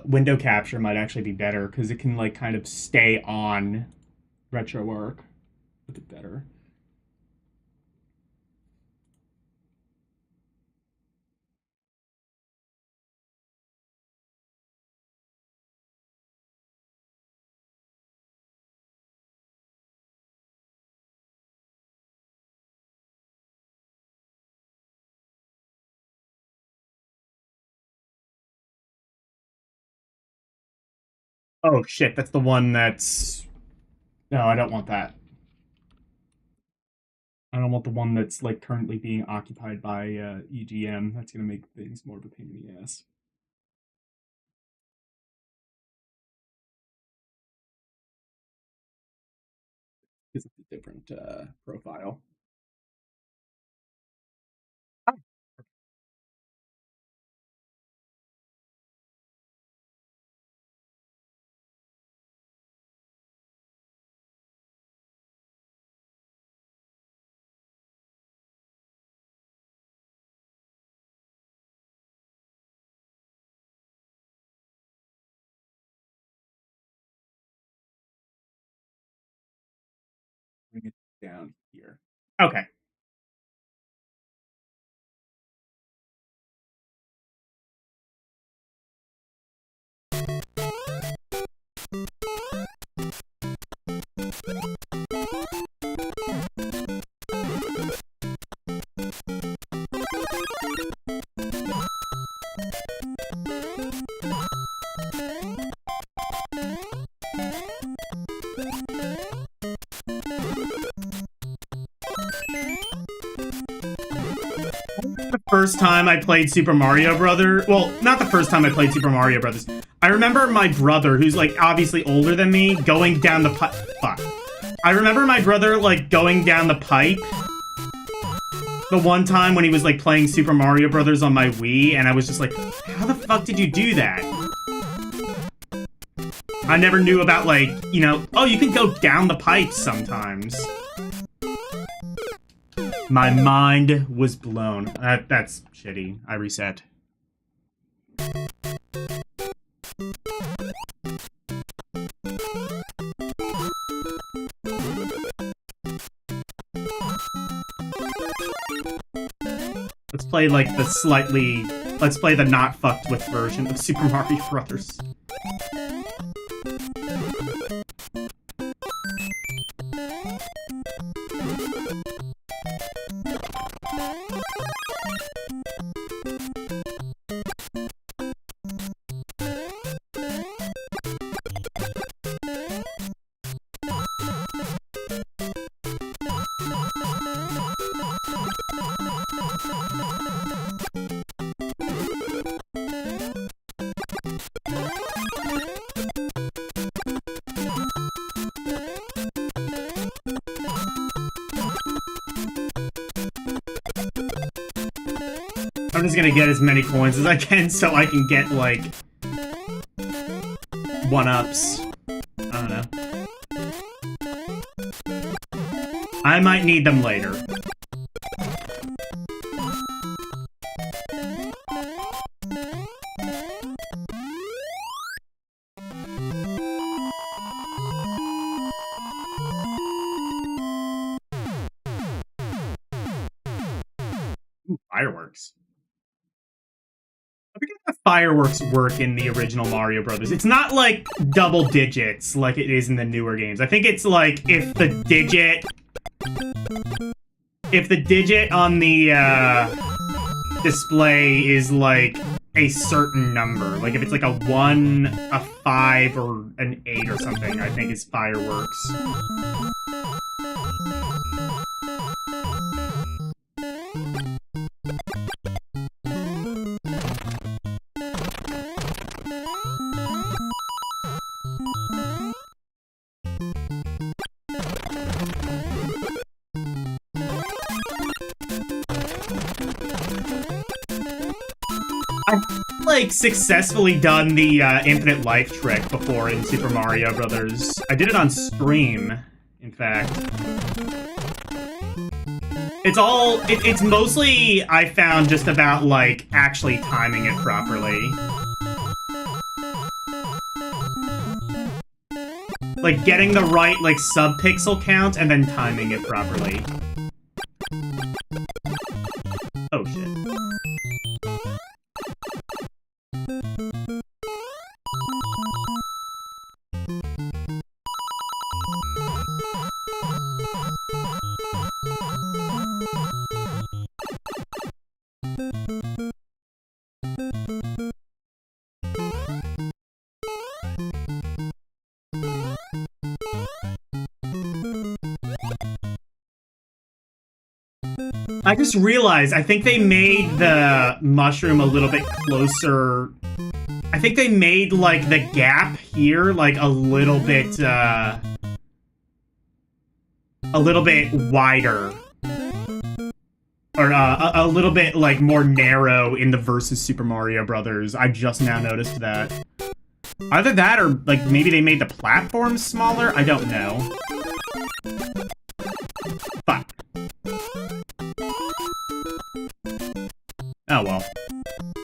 window capture might actually be better, because it can, like, kind of stay on RetroArch a bit better. Oh shit, that's the one that's... No, I don't want that. I don't want the one that's, like, currently being occupied by EGM. That's gonna make things more of a pain in the ass. Because it's a different profile. down here. Okay. The first time I played Super Mario Brothers, well, not the first time I played Super Mario Brothers. I remember my brother, who's like obviously older than me, going down the pipe. Fuck. I remember my brother like going down the pipe the one time when he was like playing Super Mario Brothers on my Wii, and I was just like, how the fuck did you do that? I never knew about like, you know, oh, you can go down the pipe sometimes. My mind was blown. That's shitty. I reset. Let's play like the slightly... Let's play the not fucked with version of Super Mario Brothers. I'm just gonna get as many coins as I can so I can get, like, one-ups. I don't know. I might need them later. Ooh, fireworks. I forget how fireworks work in the original Mario Brothers. It's not like double digits like it is in the newer games. I think it's like if the digit on the display is like a certain number. Like if it's like a 1, a 5, or an 8 or something, I think is fireworks. I've like successfully done the infinite life trick before in Super Mario Brothers. I did it on stream, in fact. It's mostly, I found, just about like actually timing it properly. Like getting the right like sub-pixel count and then timing it properly. Oh shit. I just realized, I think they made the mushroom a little bit closer. I think they made, like, the gap here, like, a little bit wider. Or, a little bit, like, more narrow in the Versus Super Mario Brothers. I just now noticed that. Either that or, like, maybe they made the platforms smaller? I don't know. Fuck. Oh well.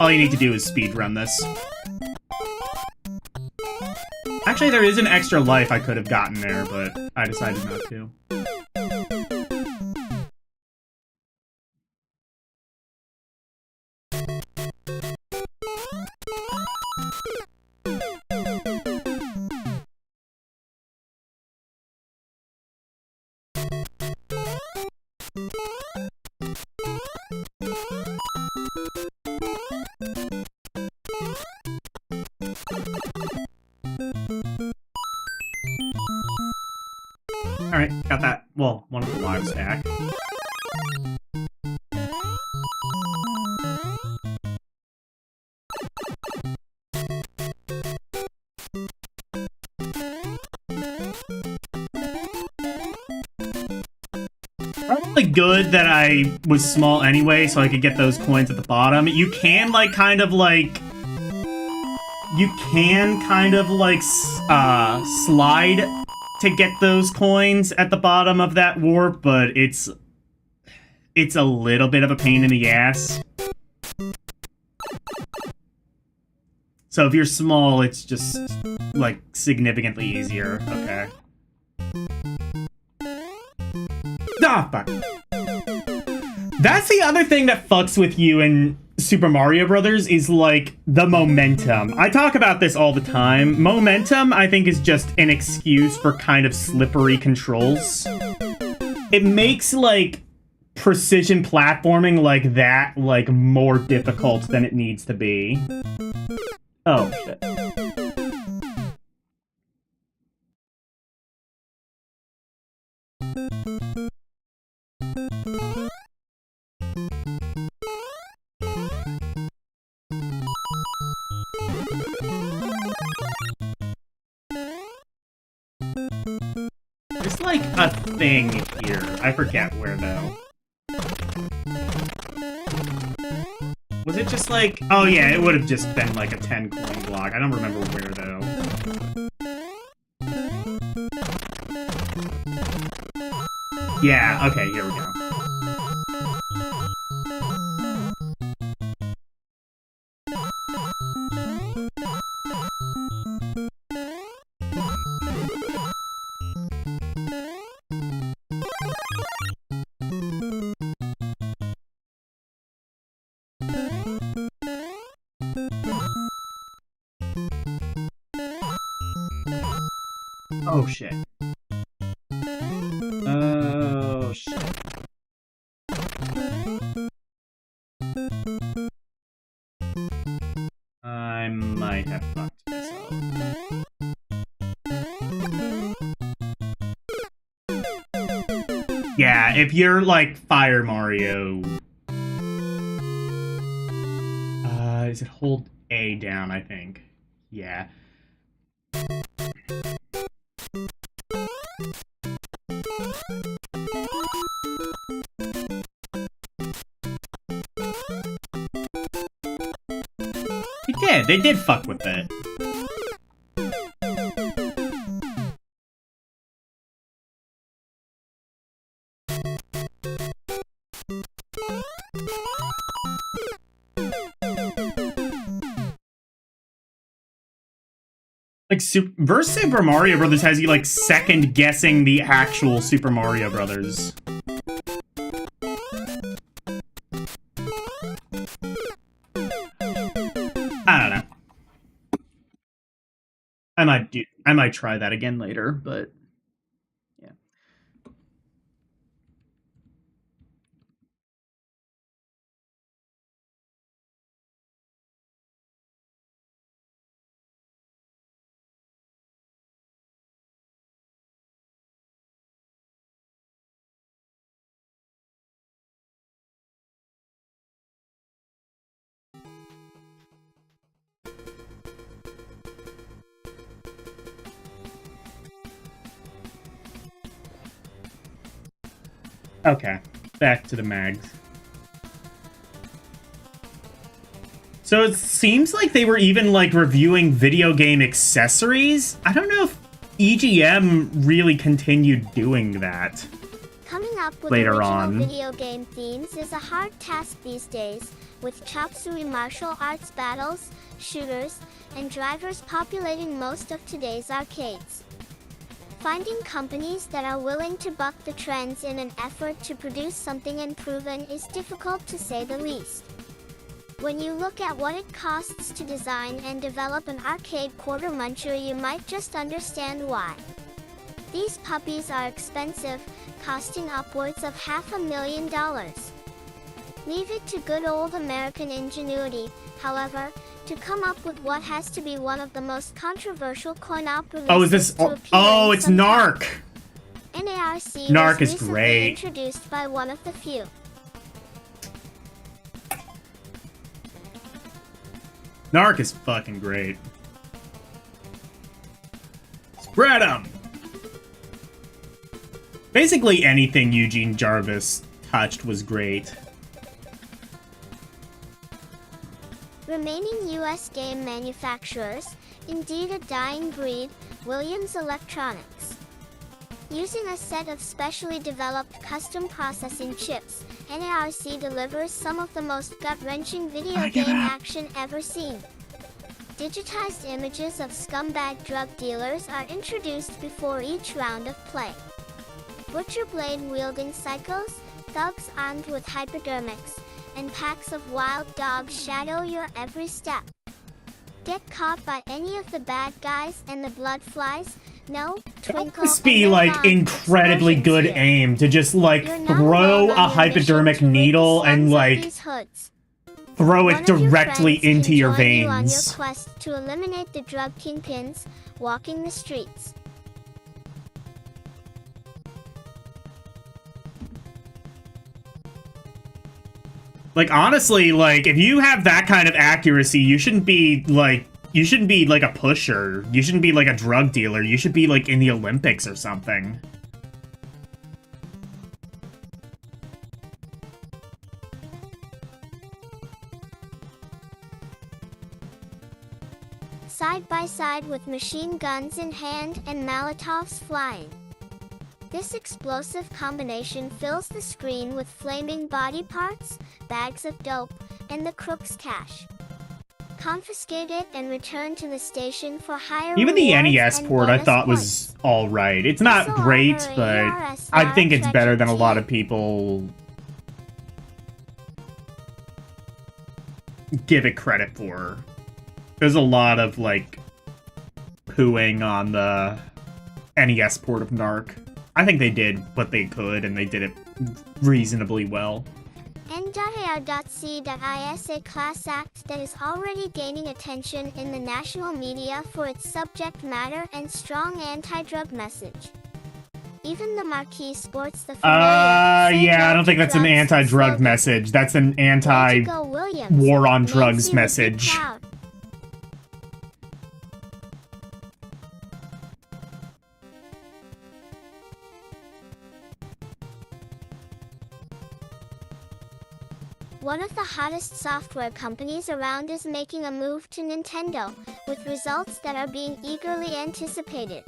All you need to do is speedrun this. Actually, there is an extra life I could have gotten there, but I decided not to. Well, one of the live stack. Probably good that I was small anyway, so I could get those coins at the bottom. You can, like, kind of, like... You can kind of, like, slide to get those coins at the bottom of that warp, but it's a little bit of a pain in the ass. So if you're small, it's just, like, significantly easier. Okay. Ah, fuck. That's the other thing that fucks with you in Super Mario Brothers is, like, the momentum. I talk about this all the time. Momentum, I think, is just an excuse for kind of slippery controls. It makes, like, precision platforming like that, like, more difficult than it needs to be. Oh, shit. There's, like, a thing here. I forget where, though. Was it just, like... Oh, yeah, it would have just been, like, a 10 coin block. I don't remember where, though. Yeah, okay, here we go. Oh, shit. Oh, shit. I might have fucked myself. Yeah, if you're, like, Fire Mario... is it hold A down, I think? Yeah. They did fuck with it. Like, Super Mario Brothers has you, like, second-guessing the actual Super Mario Brothers. I don't know. I might try that again later, but yeah. Okay, back to the mags. So it seems like they were even, like, reviewing video game accessories? I don't know if EGM really continued doing that. Coming up with later original on. Video game themes is a hard task these days, with chop suey martial arts battles, shooters, and drivers populating most of today's arcades. Finding companies that are willing to buck the trends in an effort to produce something unproven is difficult to say the least. When you look at what it costs to design and develop an arcade quarter muncher, you might just understand why. These puppies are expensive, costing upwards of $500,000. Leave it to good old American ingenuity, however, to come up with what has to be one of the most controversial coin-op releases. Oh, is this... Oh, it's Narc! NARC Narc was is recently great. introduced by one of the few. Narc is fucking great. Spread 'em! Basically anything Eugene Jarvis touched was great. Remaining US game manufacturers, indeed a dying breed, Williams Electronics. Using a set of specially developed custom processing chips, NARC delivers some of the most gut-wrenching video game action ever seen. Digitized images of scumbag drug dealers are introduced before each round of play. Butcher blade-wielding psychos, thugs armed with hypodermics, and packs of wild dogs shadow your every step. Get caught by any of the bad guys and the blood flies? No, twinkle. This be like incredibly good aim to just like throw a hypodermic needle and like throw it directly into your veins. On your quest to eliminate the drug kingpins walking the streets. Like, honestly, like, if you have that kind of accuracy, you shouldn't be like a pusher. You shouldn't be like a drug dealer. You should be like in the Olympics or something. Side by side with machine guns in hand and Molotovs flying. This explosive combination fills the screen with flaming body parts, bags of dope, and the crook's cash. Confiscate it and return to the station for higher Even the rewards NES and port I bonus thought points. was alright. It's not Also great, honor but ARS I think it's Treasure better than a lot T. of people give it credit for. There's a lot of, like, pooing on the NES port of Narc. I think they did what they could, and they did it reasonably well. N.AR.C.is, a class act that is already gaining attention in the national media for its subject matter and strong anti-drug message. Even the marquee sports the familiar Yeah, I don't think that's an anti-drug message. That's an anti-war on drugs message. One of the hottest software companies around is making a move to Nintendo, with results that are being eagerly anticipated.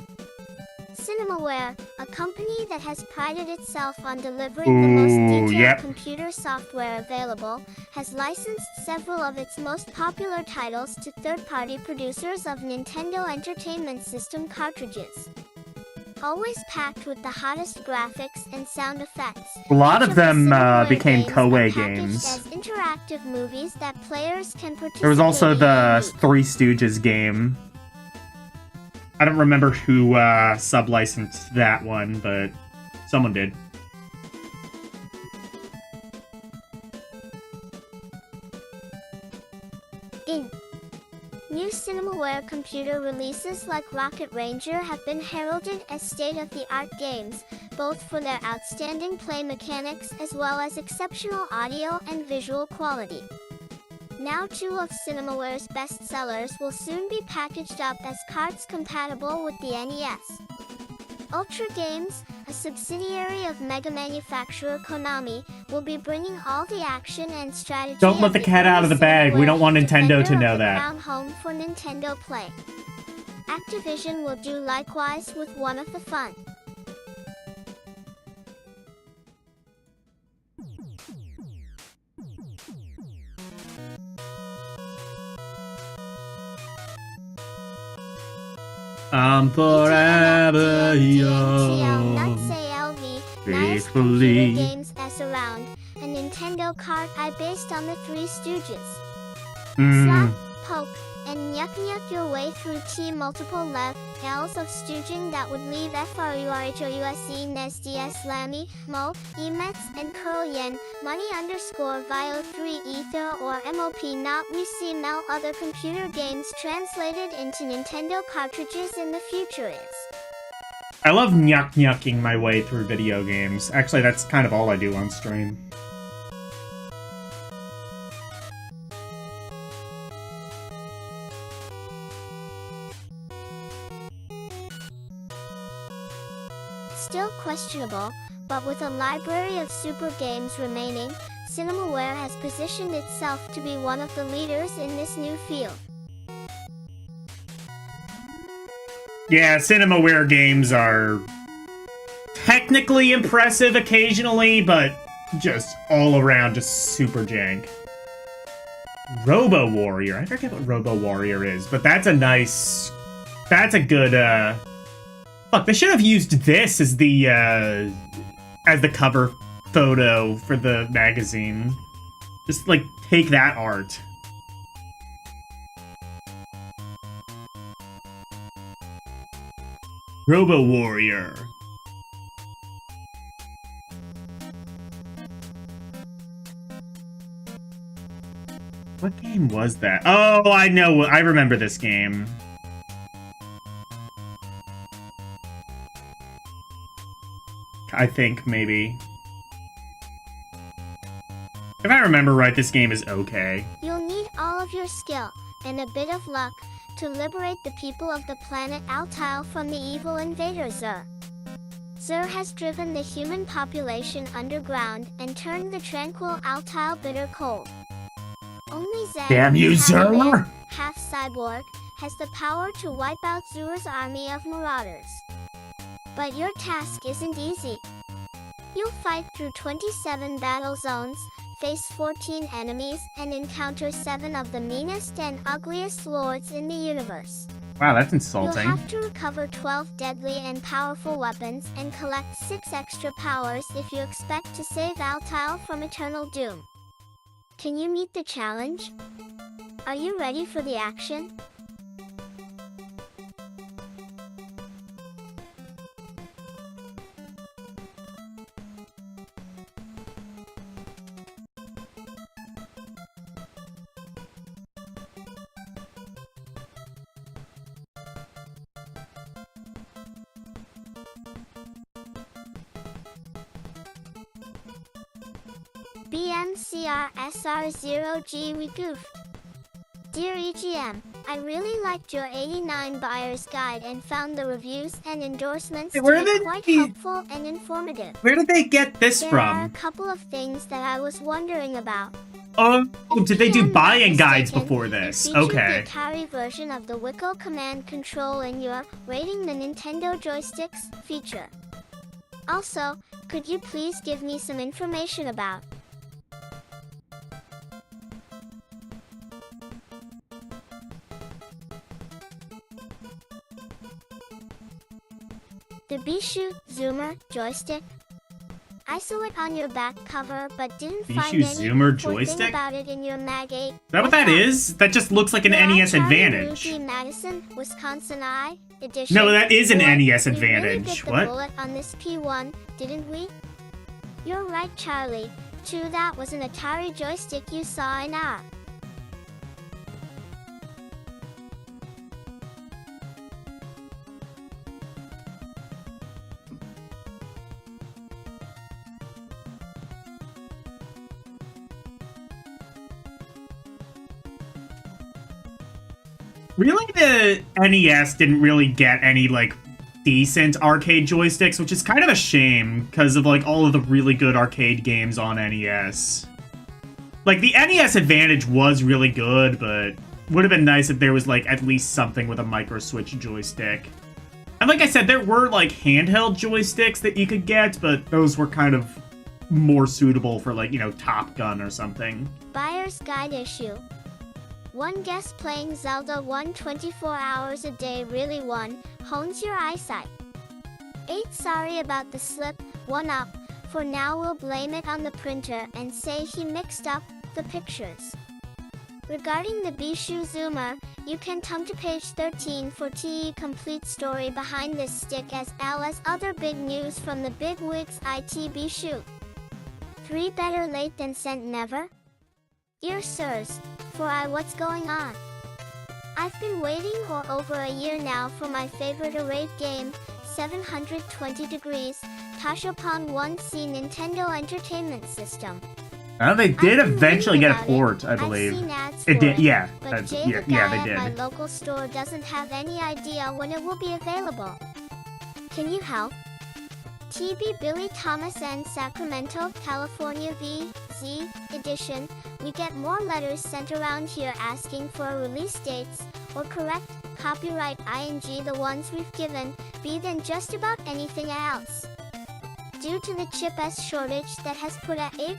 Cinemaware, a company that has prided itself on delivering the most detailed computer software available, has licensed several of its most popular titles to third-party producers of Nintendo Entertainment System cartridges. Always packed with the hottest graphics and sound effects. A lot of them became games Koei are packaged games. as interactive movies that players can participate There was also the in. Three Stooges game. I don't remember who sub-licensed that one, but someone did. New Cinemaware computer releases like Rocket Ranger have been heralded as state-of-the-art games, both for their outstanding play mechanics as well as exceptional audio and visual quality. Now 2 of Cinemaware's best sellers will soon be packaged up as carts compatible with the NES. Ultra Games, a subsidiary of mega manufacturer Konami, will be bringing all the action and strategy. Don't let the cat out of the bag. We don't want Nintendo to know that. Crown home for Nintendo Play. Activision will do likewise with One of the Fun. I'm forever young, faithfully. Games S around, a Nintendo cart based on the Three Stooges. Slap, poke, and yuck your way through multiple levels of stooging that would leave FRURHOUSE NESDS Lammy, Mo, Emets, and Curl Yen, money _Vio 3 Ether or MOP not we see now other computer games translated into Nintendo cartridges in the future is. I love nyuk-nyucking my way through video games. Actually, that's kind of all I do on stream. Still questionable, but with a library of super games remaining, Cinemaware has positioned itself to be one of the leaders in this new field. Yeah, Cinemaware games are technically impressive occasionally, but just all around just super jank. Robo Warrior. I forget what Robo Warrior is, but that's a nice... That's a good, Fuck, they should have used this as the cover photo for the magazine. Just, like, take that art. Robo Warrior. What game was that? Oh, I know. I remember this game. I think, maybe. If I remember right, this game is okay. You'll need all of your skill and a bit of luck to liberate the people of the planet Altail from the evil invader Zur. Zur has driven the human population underground and turned the tranquil Altail bitter cold. Only Zed, Damn you, half Zur! man, half cyborg, has the power to wipe out Zur's army of marauders. But your task isn't easy. You'll fight through 27 battle zones, face 14 enemies, and encounter 7 of the meanest and ugliest lords in the universe. Wow, that's insulting. You'll have to recover 12 deadly and powerful weapons and collect 6 extra powers if you expect to save Altail from eternal doom. Can you meet the challenge? Are you ready for the action? BMCRSR0G we goofed. Dear EGM, I really liked your 89 buyer's guide and found the reviews and endorsements to be quite helpful and informative. Where did they get this There from? are a couple of things that I was wondering about. Oh, did they do If I'm buy-in not guides mistaken, before you this? featured Okay. the Atari version of the Wicco command control in your Rating the Nintendo Joysticks feature. Also, could you please give me some information about the Bishu Zoomer joystick? I saw it on your back cover, but didn't find Bishu any Zoomer thing joystick? about it in your Mag 8. Is that what that is? That just looks like an NES Advantage. Madison, Wisconsin I edition. No, that is an Boy, NES we really Advantage. bit the What? bullet on this P1, didn't we? You're right, Charlie. True, that was an Atari joystick you saw in our. Really, the NES didn't really get any, like, decent arcade joysticks, which is kind of a shame, because of, like, all of the really good arcade games on NES. Like, the NES Advantage was really good, but would have been nice if there was, like, at least something with a micro-switch joystick. And like I said, there were, like, handheld joysticks that you could get, but those were kind of more suitable for, like, you know, Top Gun or something. Buyer's Guide issue. One guest playing Zelda 24 hours a day really hones your eyesight. 8 sorry about the slip, 1 up. For now we'll blame it on the printer and say he mixed up the pictures. Regarding the Bishu Zoomer, you can come to page 13 for TE complete story behind this stick as well as other big news from the big wigs IT Bishu. 3 better late than sent never? Dear sirs, for what's going on? I've been waiting for over a year now for my favorite arcade game, 720 degrees, Tashopon 1C Nintendo Entertainment System. Oh, they did eventually get a port, I I've believe. seen ads It for did, yeah. But Jay, Yeah, the guy they at did. my local store doesn't have any idea when it will be available. Can you help? TB Billy Thomas and Sacramento, California VZ edition. We get more letters sent around here asking for release dates, or correct, copyright ing the ones we've given, be than just about anything else. Due to the chip S shortage that has put a 8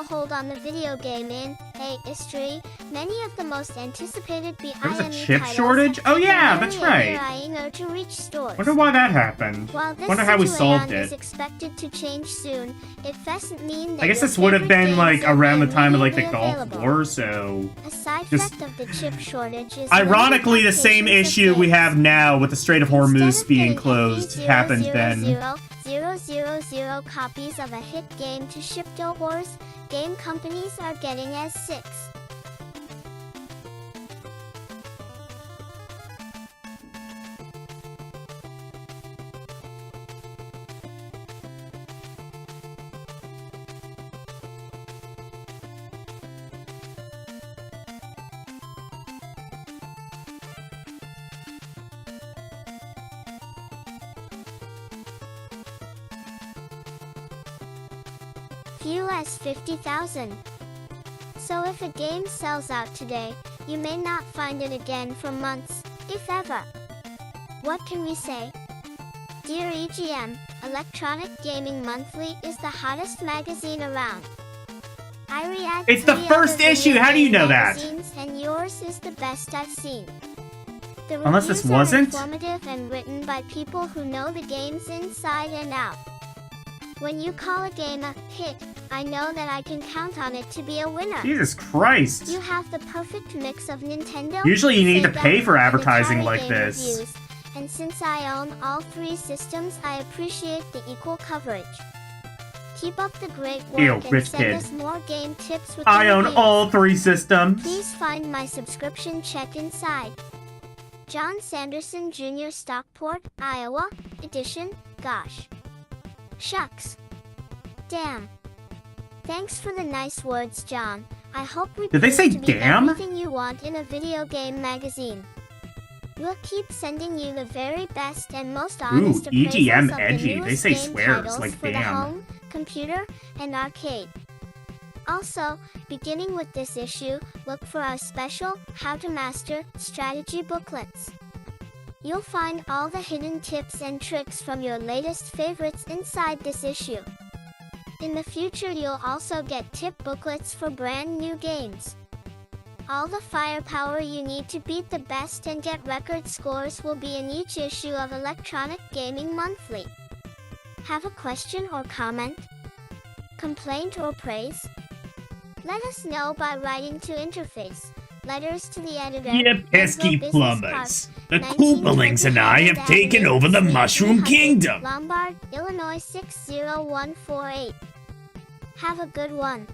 hold on the video game in history, many of the most anticipated There's BIME a chip titles shortage? have Oh taken yeah, nearly that's a right. year to reach stores. Wonder why that happened. While this Wonder how we solved situation is it. expected to change soon, it doesn't mean that I guess your this would have favorite been like games will around the be time of like the immediately Gulf available. War, so A side just- effect of the chip shortage is ironically the same limited issue we games. have now with the Strait of Hormuz Instead of being getting closed happened then. 0.000 copies of a hit game to ship to wars, game companies are getting as 6. Few as 50,000. So if a game sells out today, you may not find it again for months, if ever. What can we say? Dear EGM, Electronic Gaming Monthly is the hottest magazine around. I react It's the to first other issue, video how do you game know that? magazines, and yours is the best I've seen. The Unless this reviews are wasn't? informative and written by people who know the games inside and out. When you call a game a hit, I know that I can count on it to be a winner. Jesus Christ. You have the perfect mix of Nintendo. Usually you need to Sega, pay for and advertising Atari like game this. reviews. And since I own all 3 systems, I appreciate the equal coverage. Keep up the great work Ew, and rich send kid. us more game tips with I the own reviews. all 3 systems. Please find my subscription check inside. John Sanderson Jr. Stockport, Iowa, edition. Gosh. Shucks. Damn. Thanks for the nice words, John. I hope we Did they prove say to be damn? everything you want in a video game magazine. We'll keep sending you the very best and most honest appraisals EGM of edgy. the They newest say game swears, titles like for the damn. home, computer, and arcade. Also, beginning with this issue, look for our special How to Master strategy booklets. You'll find all the hidden tips and tricks from your latest favorites inside this issue. In the future, you'll also get tip booklets for brand new games. All the firepower you need to beat the best and get record scores will be in each issue of Electronic Gaming Monthly. Have a question or comment? Complaint or praise? Let us know by writing to Interface. Letters to the editor. You pesky Enzo Business plumbers. The Park, Koopalings and I have 1920 taken over the Avenue, Mushroom 300, Kingdom. Lombard, Illinois 60148. Have a good one.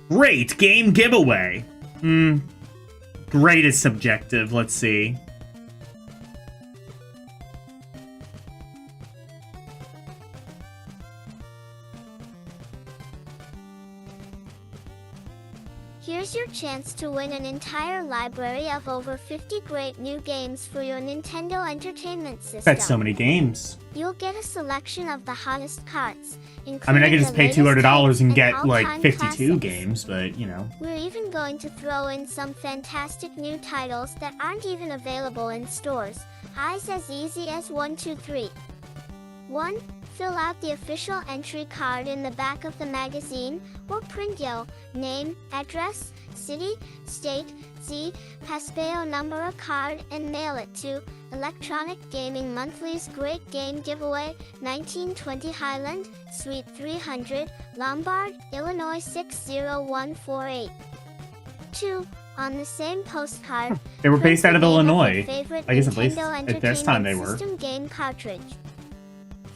Great game giveaway. Great is subjective. Let's see. Here's your chance to win an entire library of over 50 great new games for your Nintendo Entertainment System. That's so many games. You'll get a selection of the hottest carts, I mean, I could including just the pay latest $200 hits and get like all-time 52 classics. games, but you know. We're even going to throw in some fantastic new titles that aren't even available in stores. Eyes as easy as 1, 2, 3. 1. Fill out the official entry card in the back of the magazine, or print your name, address, city, state, passport number card and mail it to Electronic Gaming Monthly's Great Game Giveaway, 1920 Highland, Suite 300, Lombard, Illinois 60148. 2. On the same postcard, They were based out of Illinois. Favorite I guess at least Nintendo at this time they were. System game cartridge.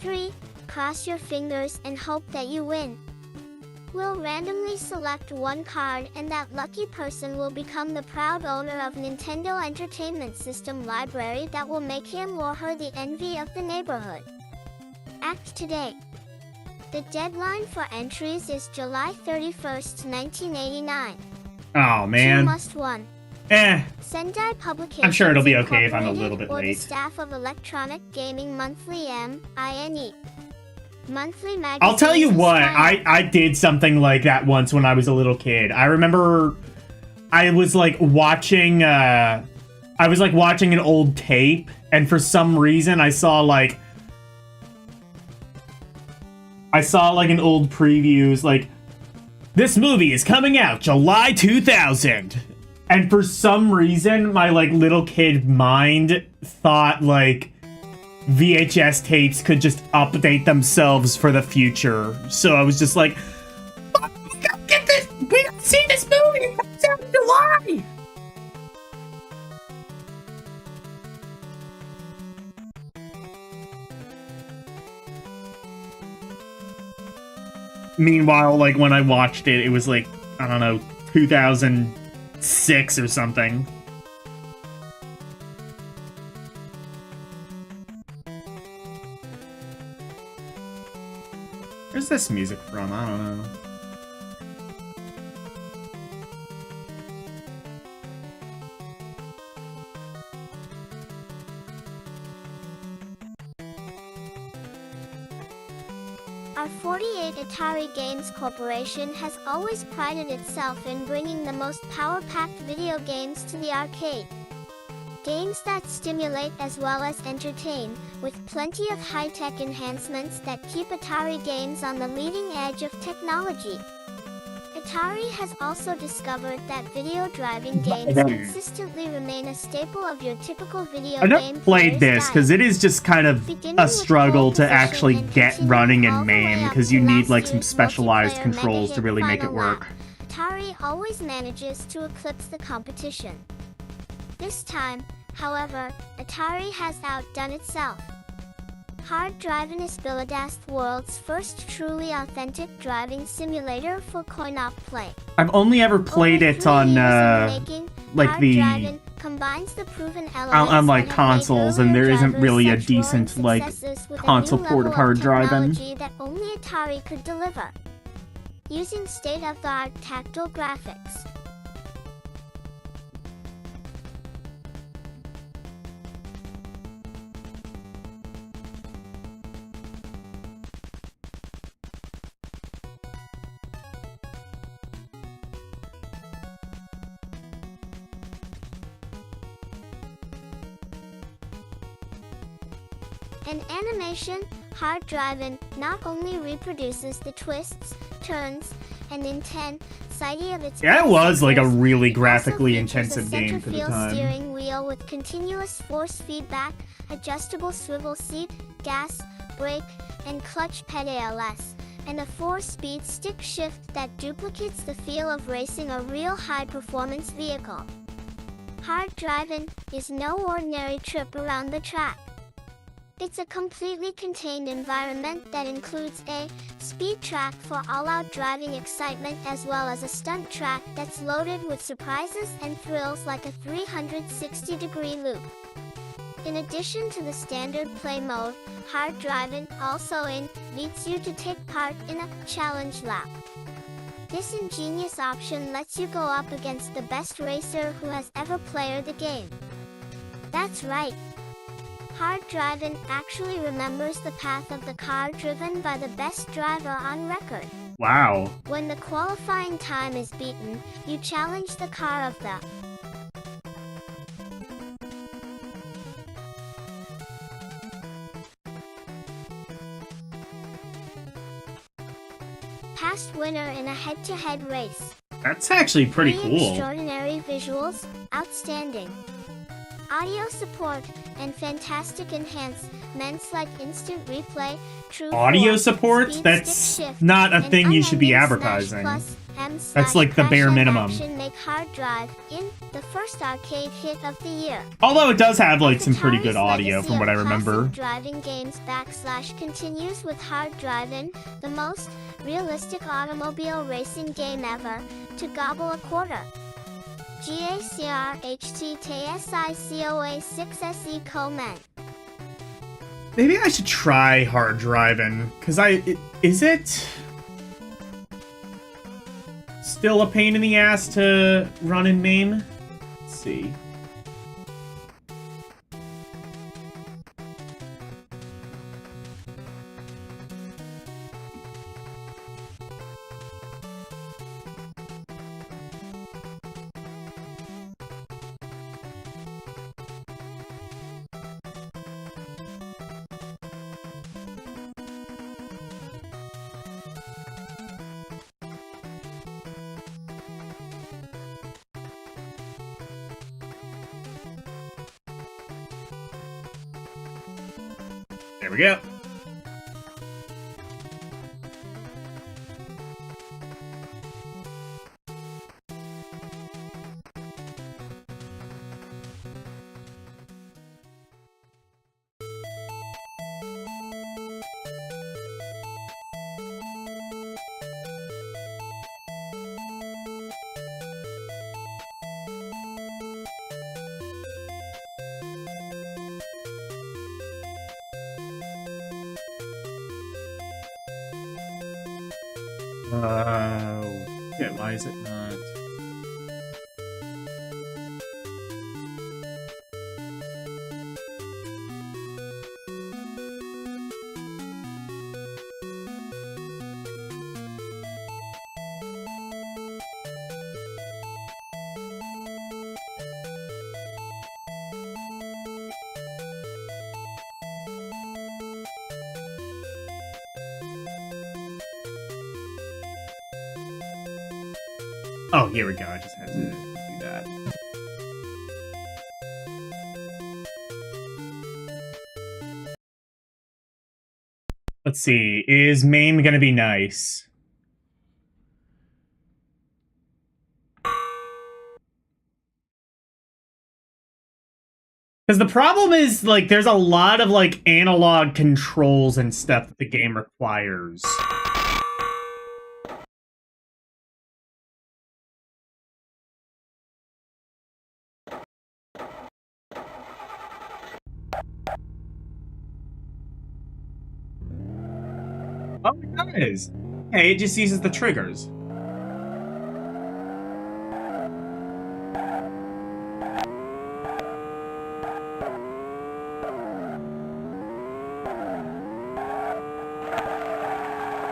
3. Cross your fingers and hope that you win. We'll randomly select one card and that lucky person will become the proud owner of Nintendo Entertainment System library that will make him or her the envy of the neighborhood. Act today. The deadline for entries is July 31st, 1989. Oh, man. 2 must 1. Sendai Publications. I'm sure it'll be okay if I'm a little Incorporated bit or late. the staff of Electronic Gaming Monthly MINE. Monthly magazine. I'll tell you what, inspired- I did something like that once when I was a little kid. I remember I was like watching an old tape, and for some reason I saw like an old previews like, this movie is coming out July 2000. And for some reason my like little kid mind thought like VHS tapes could just update themselves for the future. So I was just like, fuck, we gotta get this! We gotta see this movie! It comes out in July! Meanwhile, like, when I watched it, it was like, I don't know, 2006 or something. Where's this music from? I don't know. Our 48 Atari Games Corporation has always prided itself in bringing the most power-packed video games to the arcade. Games that stimulate as well as entertain, with plenty of high-tech enhancements that keep Atari games on the leading edge of technology. Atari has also discovered that video driving games consistently remain a staple of your typical video I've game never played player's this because diet. it is just kind of Beginning a with struggle pole to position actually and get continuing running all in the way MAME up because to you need last like some year's specialized multiplayer controls to mega really hit make it Final work. Lap. Atari always manages to eclipse the competition. This time, however, Atari has outdone itself. Hard Driving is Billadast World's first truly authentic driving simulator for coin-op play. I've only ever played Over it 3 on years in the making, like Hard the Driving combines the proven elements on like that have made consoles, and earlier there isn't drivers really a such roaring decent like successes with a console new port of level Hard Driving. technology that only Atari could deliver. Using state-of-the-art tactile graphics. An animation, Hard Driving not only reproduces the twists, turns, and intensity of its Yeah, it was like a predecessors, really it also graphically features intensive a game for the center-field time. steering wheel with continuous force feedback, adjustable swivel seat, gas, brake, and clutch pedals, and a 4-speed stick shift that duplicates the feel of racing a real high-performance vehicle. Hard Driving is no ordinary trip around the track. It's a completely contained environment that includes a speed track for all-out driving excitement as well as a stunt track that's loaded with surprises and thrills like a 360-degree loop. In addition to the standard play mode, Hard Driving also invites you to take part in a challenge lap. This ingenious option lets you go up against the best racer who has ever played the game. That's right. Hard Driving actually remembers the path of the car driven by the best driver on record. Wow. When the qualifying time is beaten, you challenge the car of the past winner in a head-to-head race. That's actually pretty 3 cool. extraordinary visuals, outstanding audio support, and fantastic enhancements like instant replay, true Audio force, support? speed That's stick shift, not a and thing you should be unending advertising. Smash Plus, M That's like the Crash bare M minimum. Action make hard drive in the first arcade hit of the year. Although it does have like some pretty good Atari's audio legacy from what I of remember. classic driving games continues with Hard Drivin', the most realistic automobile racing game ever to gobble a quarter. GACRHTTSICOA6SE comment. Maybe I should try hard driving, cause is it still a pain in the ass to run in MAME? Let's see. There we go. Shit, why is it not? Oh, here we go. I just had to do that. Let's see. Is MAME gonna be nice? Because the problem is, like, there's a lot of, like, analog controls and stuff that the game requires. Oh, it does. Okay, it just uses the triggers.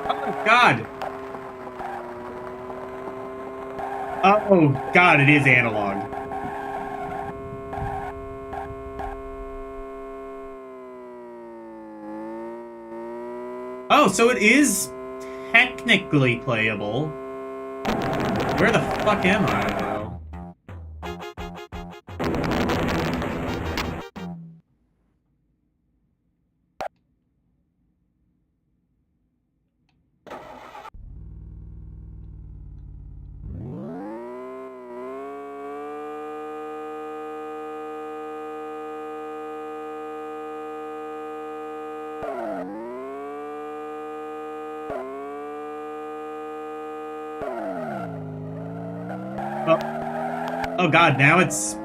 Oh, God. Oh, God, it is analog. Oh, so it is technically playable. Where the fuck am I, though? Oh God, now it's...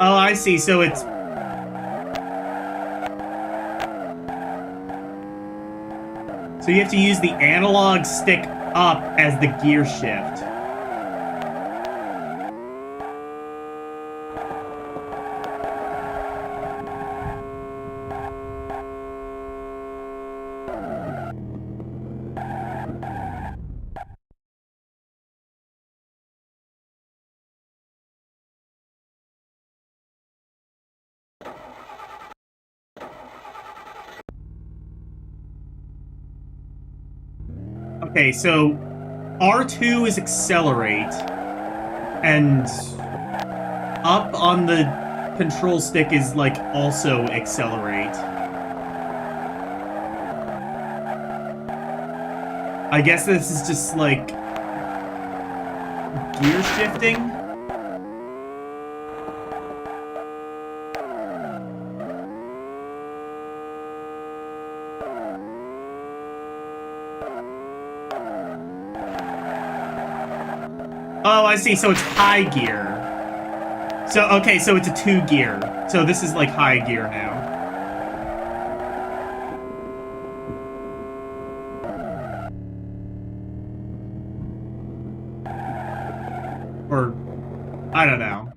Oh, I see, so it's... So you have to use the analog stick up as the gear shift. Okay, so R2 is accelerate, and up on the control stick is, like, also accelerate. I guess this is just, like, gear shifting? Oh, I see. So it's high gear. So, okay, so it's a 2 gear. So this is like high gear now. Or, I don't know.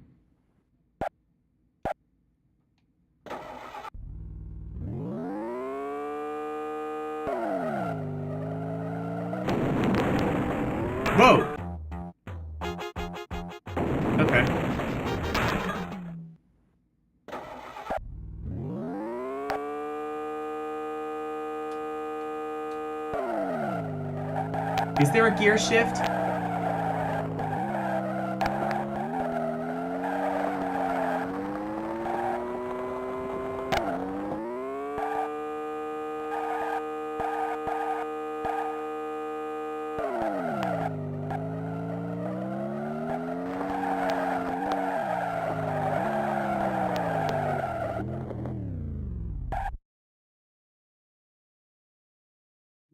Whoa! Okay. Is there a gear shift?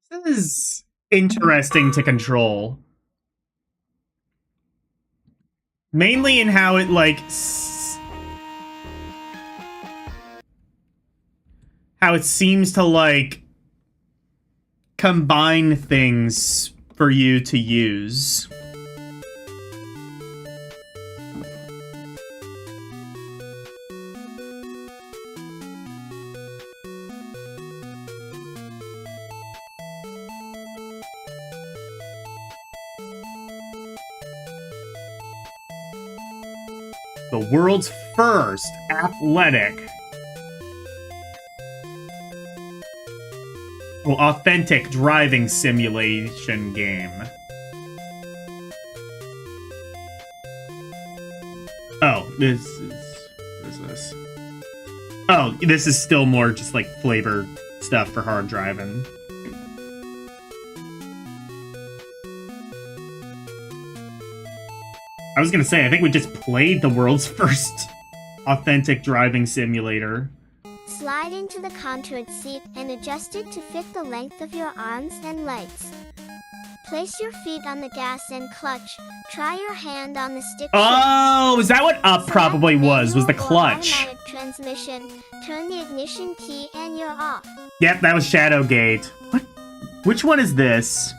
This is interesting to control. Mainly in how it, like, how it seems to, like, combine things for you to use. The world's first athletic, well, authentic driving simulation game. Oh, this is... what is this? Oh, this is still more just like flavor stuff for hard driving. I was gonna say, I think we just played the world's first authentic driving simulator. Slide into the contoured seat and adjust it to fit the length of your arms and legs. Place your feet on the gas and clutch. Try your hand on the stick. Oh, is that what up probably was the clutch? Automatic transmission. Turn the ignition key and you're off. Yep, that was Shadowgate. What? Which one is this?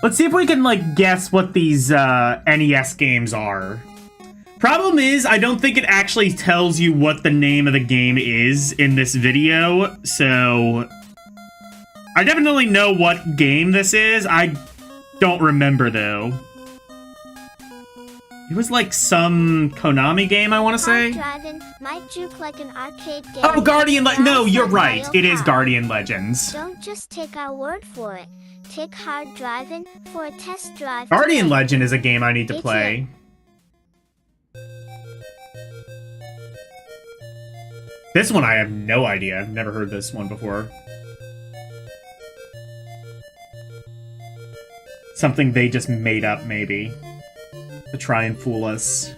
Let's see if we can, like, guess what these NES games are. Problem is, I don't think it actually tells you what the name of the game is in this video, so... I definitely know what game this is. I don't remember, though. It was like some Konami game, I want to say. Driving might juke like an arcade game. Oh, Guardian Legends. No, you're right. It is Guardian Legends. Don't just take our word for it. Take Hard Driving for a test drive. Guardian Legend is a game I need to play. This one I have no idea. I've never heard this one before. Something they just made up, maybe. To try and fool us.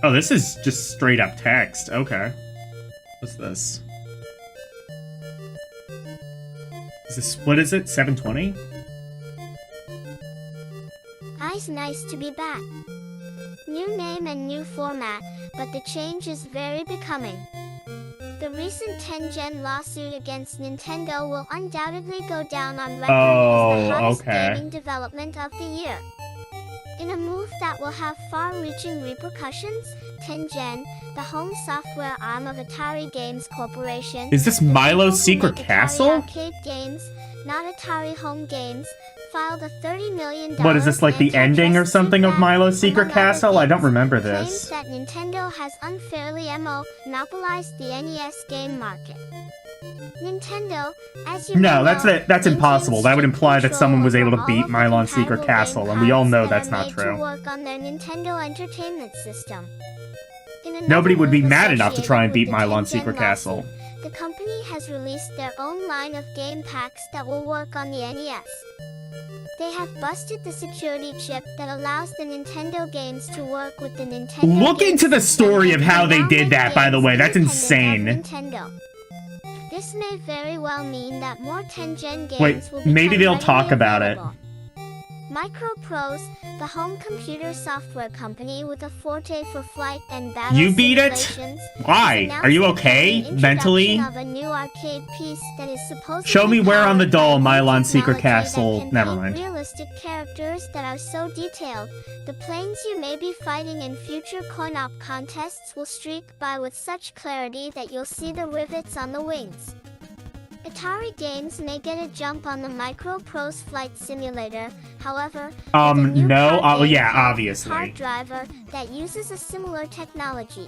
Oh, this is just straight up text. Okay. What's this? What is it? 720? Nice to be back. New name and new format, but the change is very becoming. The recent 10-gen lawsuit against Nintendo will undoubtedly go down on record as the hottest gaming development of the year. In a move that will have far-reaching repercussions, 10gen, the home software arm of Atari Games Corporation... Is this Milo's Secret Castle? Arcade games, not Atari home games, filed a $30 million. What is this, like the ending or something of Milo's Secret Castle? I don't remember claims this. that Nintendo has unfairly monopolized the NES game market. Nintendo, as you No, know, that's impossible. That would imply that someone was able to beat Milon's Secret compatible Castle, game and we all know cards that's that are not made true. to work on their Nintendo Entertainment System. In another Nobody would be move mad enough to try and beat associated with Milon's the 10th Secret gen Castle. lawsuit, the company has released their own line of game packs that will work on the NES. They have busted the security chip that allows the Nintendo games to work with the Nintendo. Look game into the system story of and how can they now did make that, by the games way. That's independent insane. of Nintendo. This may very well mean that more 10-gen games Wait, will maybe become they'll talk readily about it. available. Microprose, the home computer software company with a forte for flight and battle You beat it? simulations, Why? has Are you announced okay? the Mentally? introduction of a new arcade piece that is supposedly Show me where on the powered doll by new Milon's Secret technology that Castle. can Never paint mind. realistic characters that are so detailed, the planes you may be fighting in future coin-op contests will streak by with such clarity that you'll see the rivets on the wings. Atari Games may get a jump on the Microprose Flight Simulator, however, with a new no, card game yeah, called obviously. Card Driver that uses a similar technology.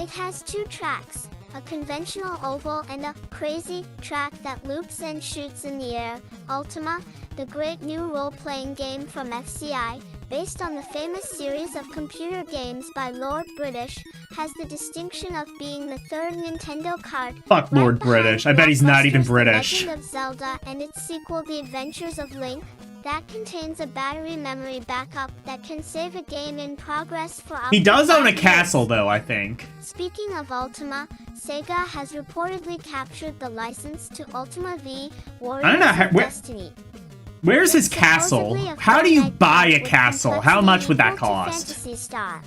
It has 2 tracks, a conventional oval and a crazy track that loops and shoots in the air. Ultima, the great new role-playing game from FCI, based on the famous series of computer games by Lord British, has the distinction of being the 3rd Nintendo card. Fuck Lord British. I bet he's not even British. The Legend of Zelda and its sequel, The Adventures of Link, that contains a battery memory backup that can save a game in progress for up He to does own a 5 castle, years. though, I think. Speaking of Ultima, Sega has reportedly captured the license to Ultima V, Warriors I don't know of Destiny. Where's his It's castle? supposedly a How do you Fortnite buy game a with castle? How much would that complexity equal to cost? Phantasy Star.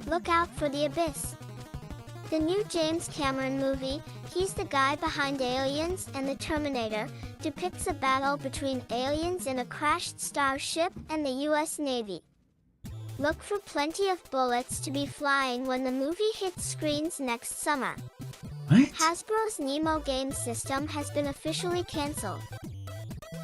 Look out for the Abyss. The new James Cameron movie, he's the guy behind Aliens and the Terminator, depicts a battle between aliens in a crashed starship and the US Navy. Look for plenty of bullets to be flying when the movie hits screens next summer. What? Hasbro's Nemo game system has been officially cancelled.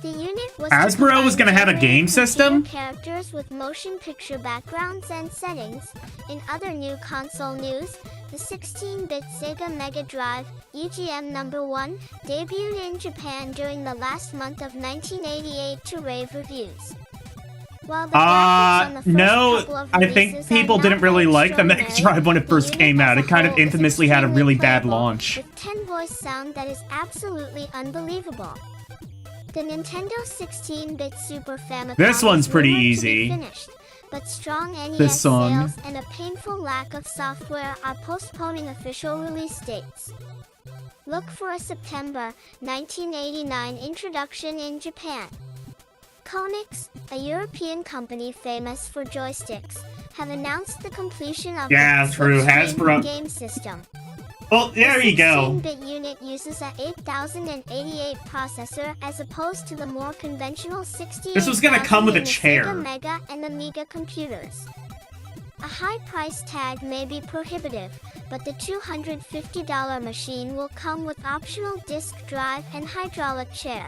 The unit was Hasbro was gonna have a game system? Characters with motion picture backgrounds and settings. In other new console news, the 16-bit Sega Mega Drive, EGM #1, debuted in Japan during the last month of 1988 to rave reviews. While the graphics on the first no, couple of I think releases people are didn't not really like the Mega extraordinary, Drive when it the first unit came out. as It a kind of whole is infamously had a extremely really bad playable, launch. with 10-voice sound that is absolutely unbelievable. The Nintendo 16-bit Super Famicom This one's is pretty rumored to be easy. finished, but strong NES This song. sales and a painful lack of software are postponing official release dates. Look for a September 1989 introduction in Japan. Konix, a European company famous for joysticks, have announced the completion of Yeah, the true, Slipstream Hasbro. game system. Well, there you go. The 16-bit unit uses a 8088 processor as opposed to the more conventional 68,000 This was gonna come with a in the chair. Sega Mega and Amiga computers. A high price tag may be prohibitive, but the $250 machine will come with optional disk drive and hydraulic chair.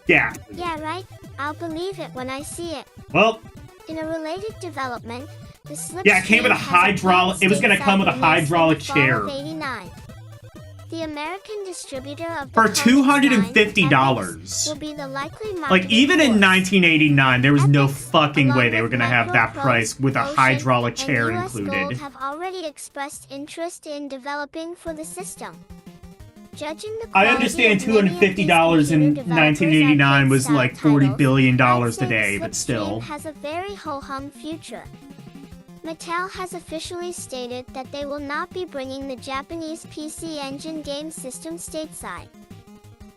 Yeah. Yeah, right? I'll believe it when I see it. Well, In a related development, the Slipstream yeah, it came with a has hydraulic. planned It was gonna come with a stateside release in the hydraulic fall chair of '89. The American distributor of the for Konix $250. will be the likely Like, marketing even in force. 1989, there was no Epic, fucking way along they were with gonna have that Microprose, price with a Ocean, hydraulic and chair US Gold included. have already expressed interest in developing for the system. Judging the I quality understand of many of these $250 in computer developers' 1989 was arcade-style like $40 titles, billion I'd say today, the but Slipstream still. has a very ho-hum future. Mattel has officially stated that they will not be bringing the Japanese PC Engine game system stateside.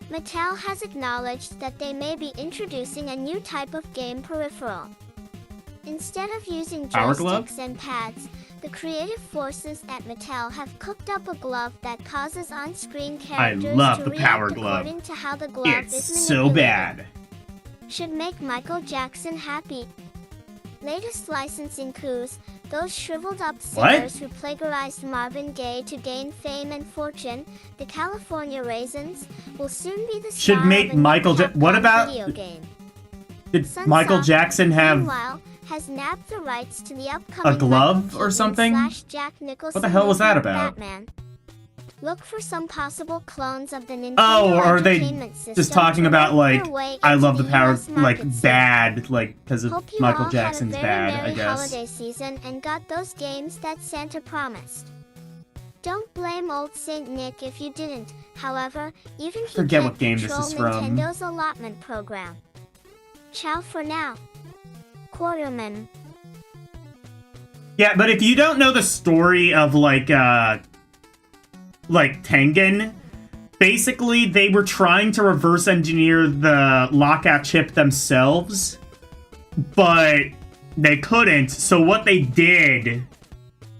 Mattel has acknowledged that they may be introducing a new type of game peripheral. Instead of using Power glove? joysticks and pads, the creative forces at Mattel have cooked up a glove that causes on-screen characters love to the react Power Glove. according to how the glove is It's so manipulated. bad. Should make Michael Jackson happy. Latest licensing coups, those shriveled up singers who plagiarized Marvin Gaye to gain fame and fortune, the California Raisins, will soon be the Should star make of a new Michael Capcom what about- video game. Did Michael Jackson have meanwhile, has nabbed the rights to the upcoming a glove Michael or Keaton something? / Jack Nicholson What the hell was that movie, about? Batman. Look for some possible clones of the Nintendo Oh, or are they Entertainment System just talking to about, work like, their way I into love the power, US like, market soon. bad, like, because of Hope you Michael all Jackson's had a very bad, merry I guess. holiday season and got those games that Santa promised. Don't blame old Saint Nick if you didn't. However, even he Forget can't what game this control is from. Nintendo's allotment program. Ciao for now. Quarterman. Yeah, but if you don't know the story of, like Tengen, basically they were trying to reverse engineer the lockout chip themselves, but they couldn't, so what they did,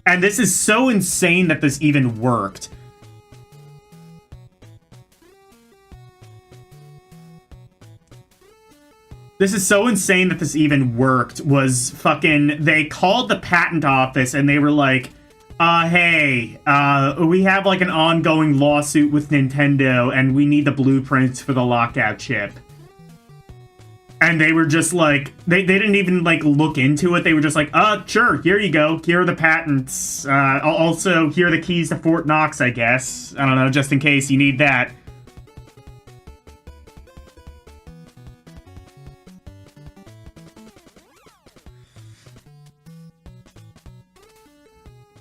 and this is so insane that this even worked. This is so insane that this even worked, was fucking, they called the patent office and they were like, hey, we have like an ongoing lawsuit with Nintendo and we need the blueprints for the lockout chip. And they were just like, they didn't even like look into it. They were just like, sure, here you go. Here are the patents. Also, here are the keys to Fort Knox, I guess. I don't know, just in case you need that.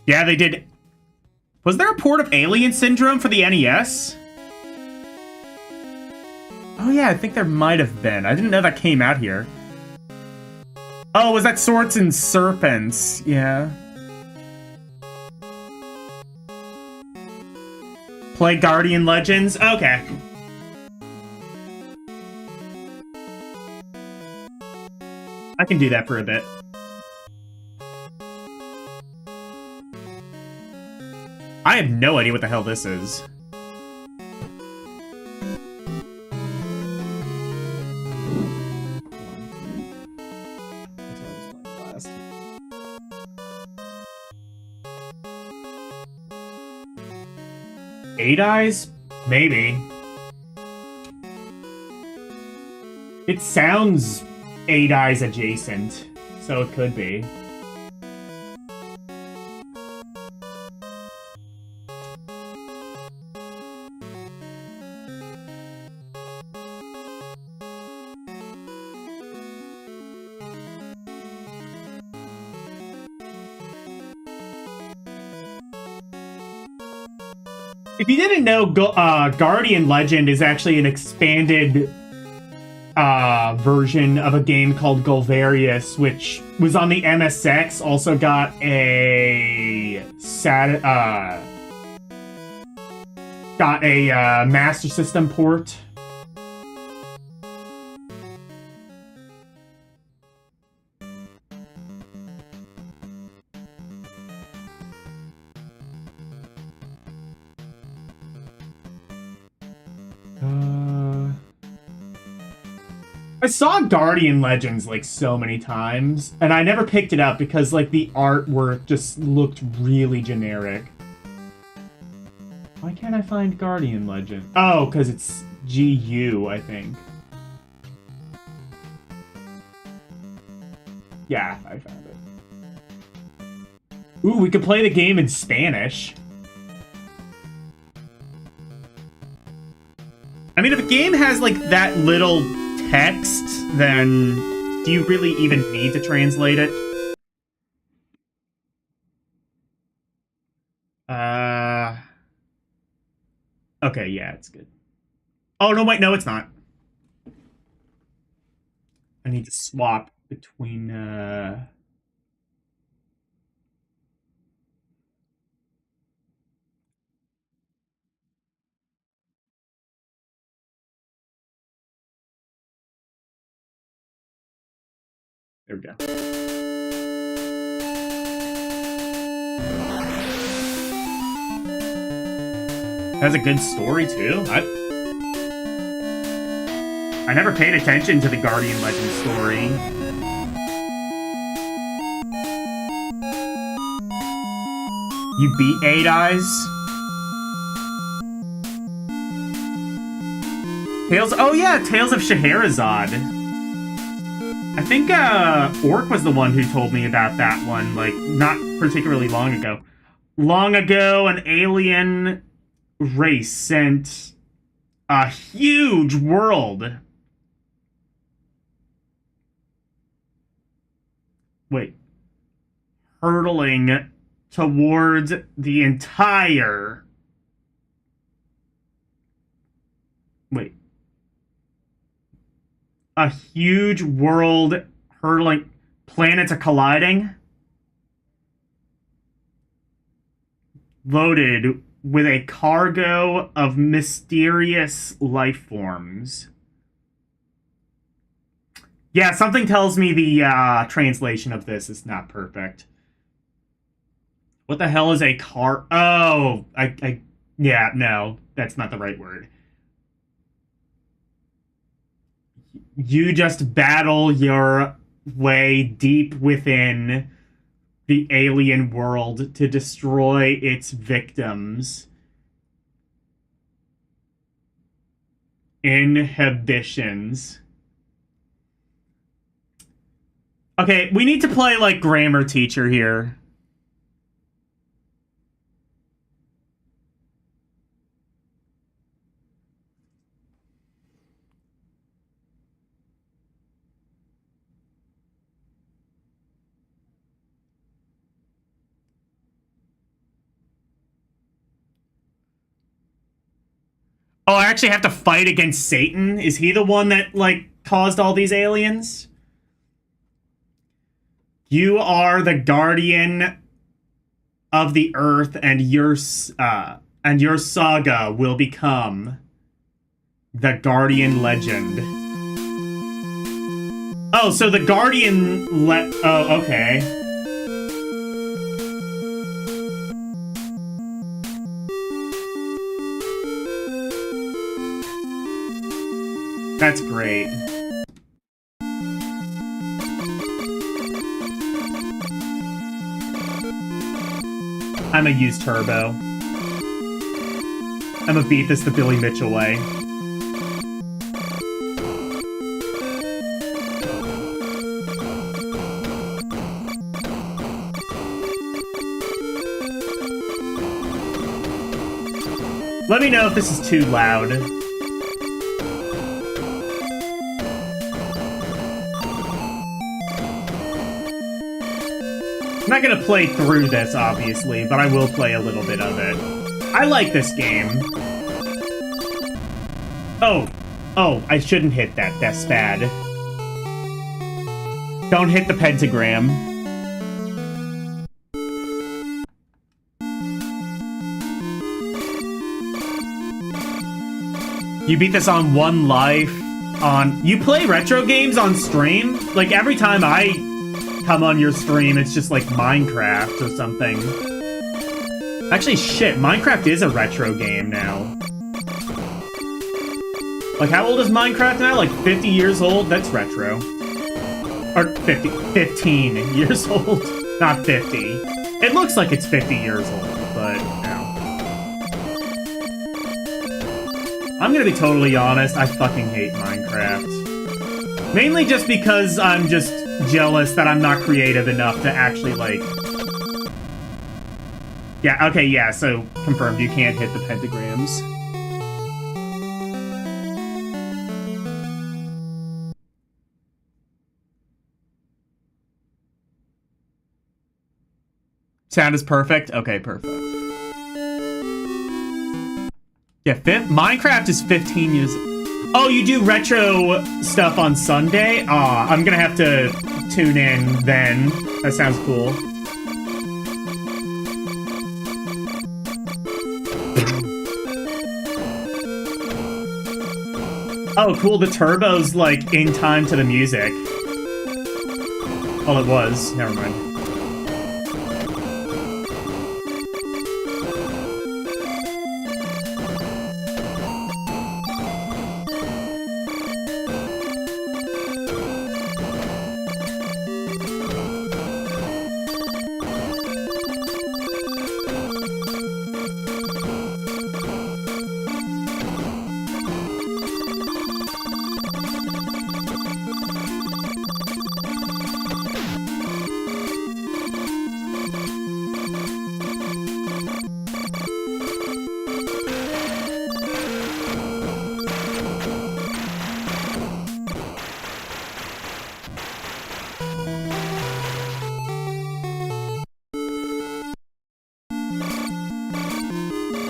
Yeah, they did. Was there a port of Alien Syndrome for the NES? Oh yeah, I think there might have been. I didn't know that came out here. Oh, was that Swords and Serpents? Yeah. Play Guardian Legends? Okay. I can do that for a bit. I have no idea what the hell this is. Eight Eyes? Maybe. It sounds Eight Eyes adjacent, so it could be. If you didn't know, Guardian Legend is actually an expanded version of a game called Golvarius, which was on the MSX, also got a Master System port. I saw Guardian Legends like so many times, and I never picked it up because like the artwork just looked really generic. Why can't I find Guardian Legend? Oh, because it's GU, I think. Yeah, I found it. Ooh, we could play the game in Spanish. I mean, if a game has like that little text, then do you really even need to translate it? Okay, yeah, it's good. Oh, no, wait, no, it's not. I need to swap between, There we go. Has a good story, too. I never paid attention to the Guardian Legend story. You beat Eight Eyes? Tales... Oh, yeah, Tales of Scheherazade. I think Orc was the one who told me about that one, like, not particularly long ago. Long ago, an alien race sent a huge world. Wait. Hurtling towards the entire... Wait. A huge world hurtling... Planets are colliding? Loaded with a cargo of mysterious life forms. Yeah, something tells me the translation of this is not perfect. What the hell is a car? Oh, yeah, no, that's not the right word. You just battle your way deep within the alien world to destroy its victims. Inhibitions. Okay, we need to play like grammar teacher here. Oh, I actually have to fight against Satan? Is he the one that, like, caused all these aliens? You are the guardian of the earth, and your saga will become the guardian legend. Oh, so the guardian oh, okay. That's great. I'm gonna use Turbo. I'm gonna beat this the Billy Mitchell way. Let me know if this is too loud. I'm not gonna play through this, obviously, but I will play a little bit of it. I like this game. Oh, I shouldn't hit that. That's bad. Don't hit the pentagram. You beat this on 1 life. You play retro games on stream? Like, every time I come on your stream, it's just like Minecraft or something. Actually, shit, Minecraft is a retro game now. Like, how old is Minecraft now? Like 50 years old? That's retro. Or 15 years old. Not 50. It looks like it's 50 years old, but no. I'm gonna be totally honest, I fucking hate Minecraft. Mainly just because I'm just jealous that I'm not creative enough to actually, like... Yeah, okay, yeah, so confirmed you can't hit the pentagrams. Sound is perfect? Okay, perfect. Yeah, Minecraft is 15 years... Oh, you do retro stuff on Sunday? Aw, I'm gonna have to tune in then. That sounds cool. Oh, cool, the turbo's, like, in time to the music. Well, it was. Never mind.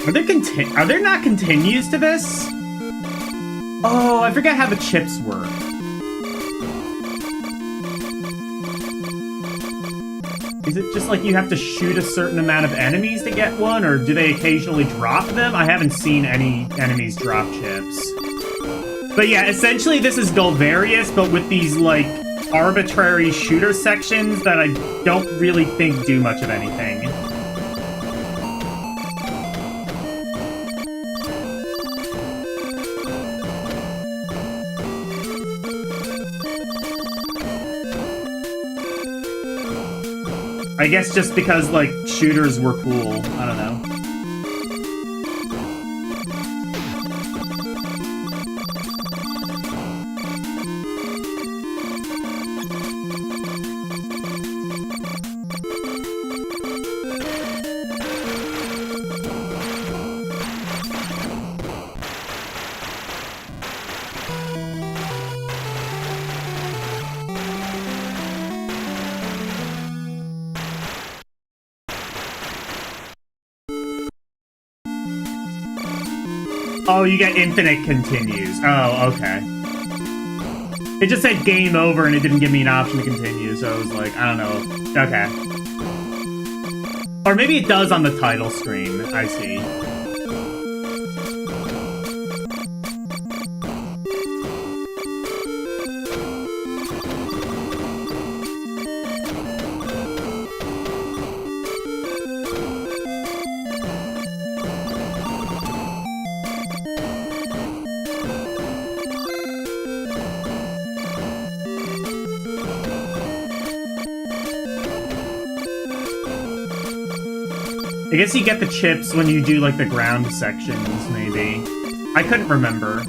Are there not continues to this? Oh, I forget how the chips work. Is it just like you have to shoot a certain amount of enemies to get one, or do they occasionally drop them? I haven't seen any enemies drop chips. But yeah, essentially this is Golvarius, but with these, like, arbitrary shooter sections that I don't really think do much of anything. I guess just because, like, shooters were cool. I don't know. Oh, you get infinite continues. Oh, okay. It just said game over and it didn't give me an option to continue, so I was like, I don't know. Okay. Or maybe it does on the title screen. I see. I guess you get the chips when you do, like, the ground sections, maybe. I couldn't remember.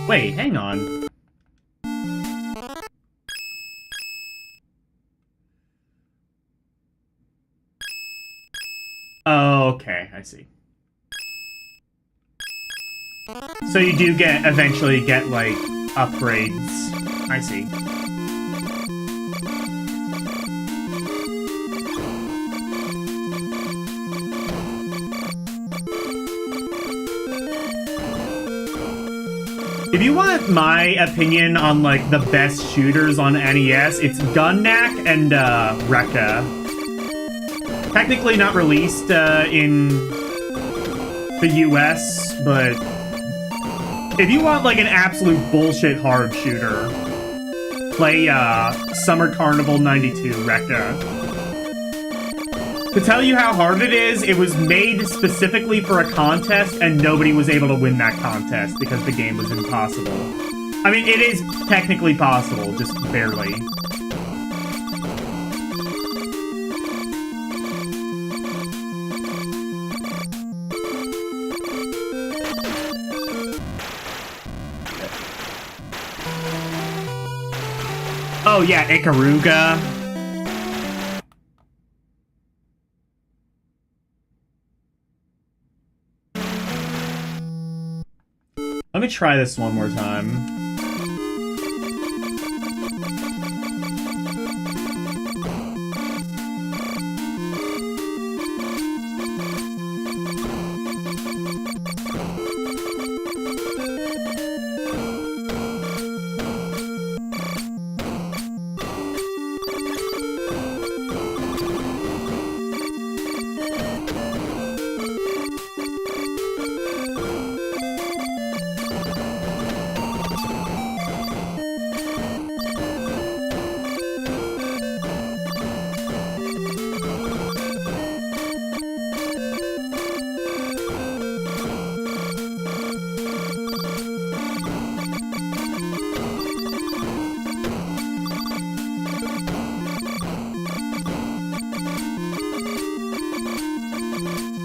Wait, hang on. Oh, okay, I see. So you do eventually get, like, upgrades. I see. If you want my opinion on, like, the best shooters on NES, it's Gunnak and, Rekka. Technically not released, in the US, but if you want, like, an absolute bullshit hard shooter, play, Summer Carnival 92 Rekka. To tell you how hard it is, it was made specifically for a contest, and nobody was able to win that contest because the game was impossible. I mean, it is technically possible, just barely. Oh yeah, Ikaruga. Let me try this one more time.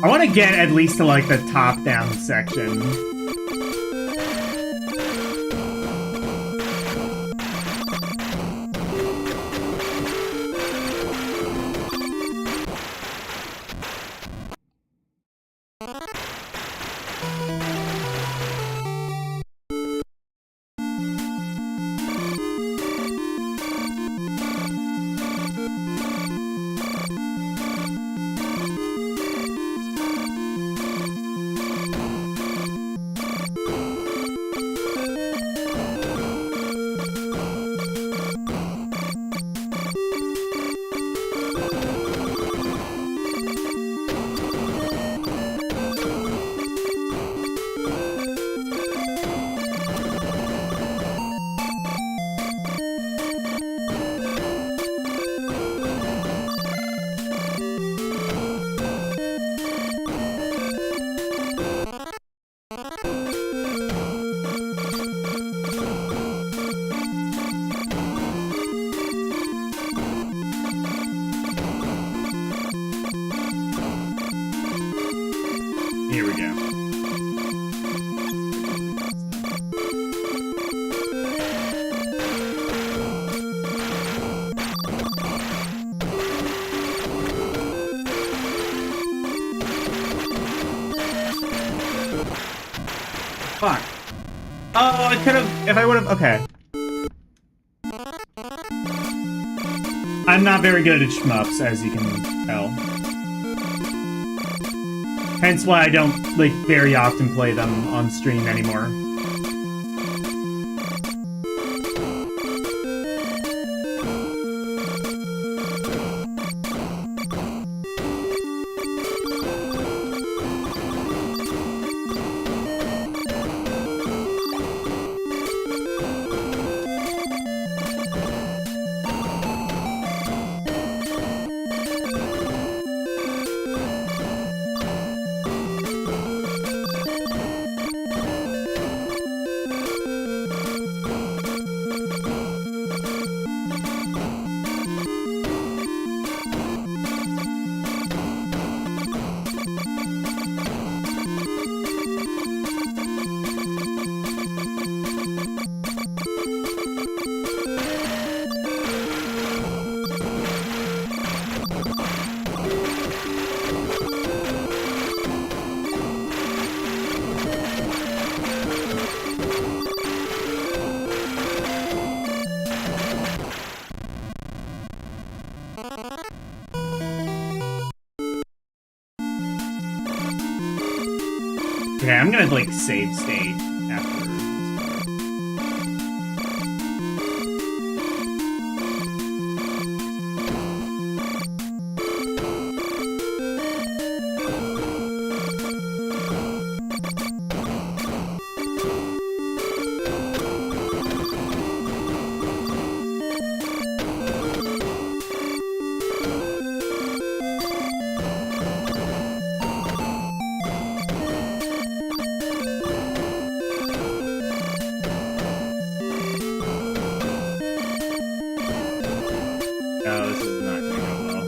I want to get at least to, like, the top-down section. Fuck. Oh, I could have... If I would have... Okay. I'm not very good at shmups, as you can tell. Hence why I don't, like, very often play them on stream anymore. Okay, I'm gonna, like, save state after. Oh, this is not gonna go well.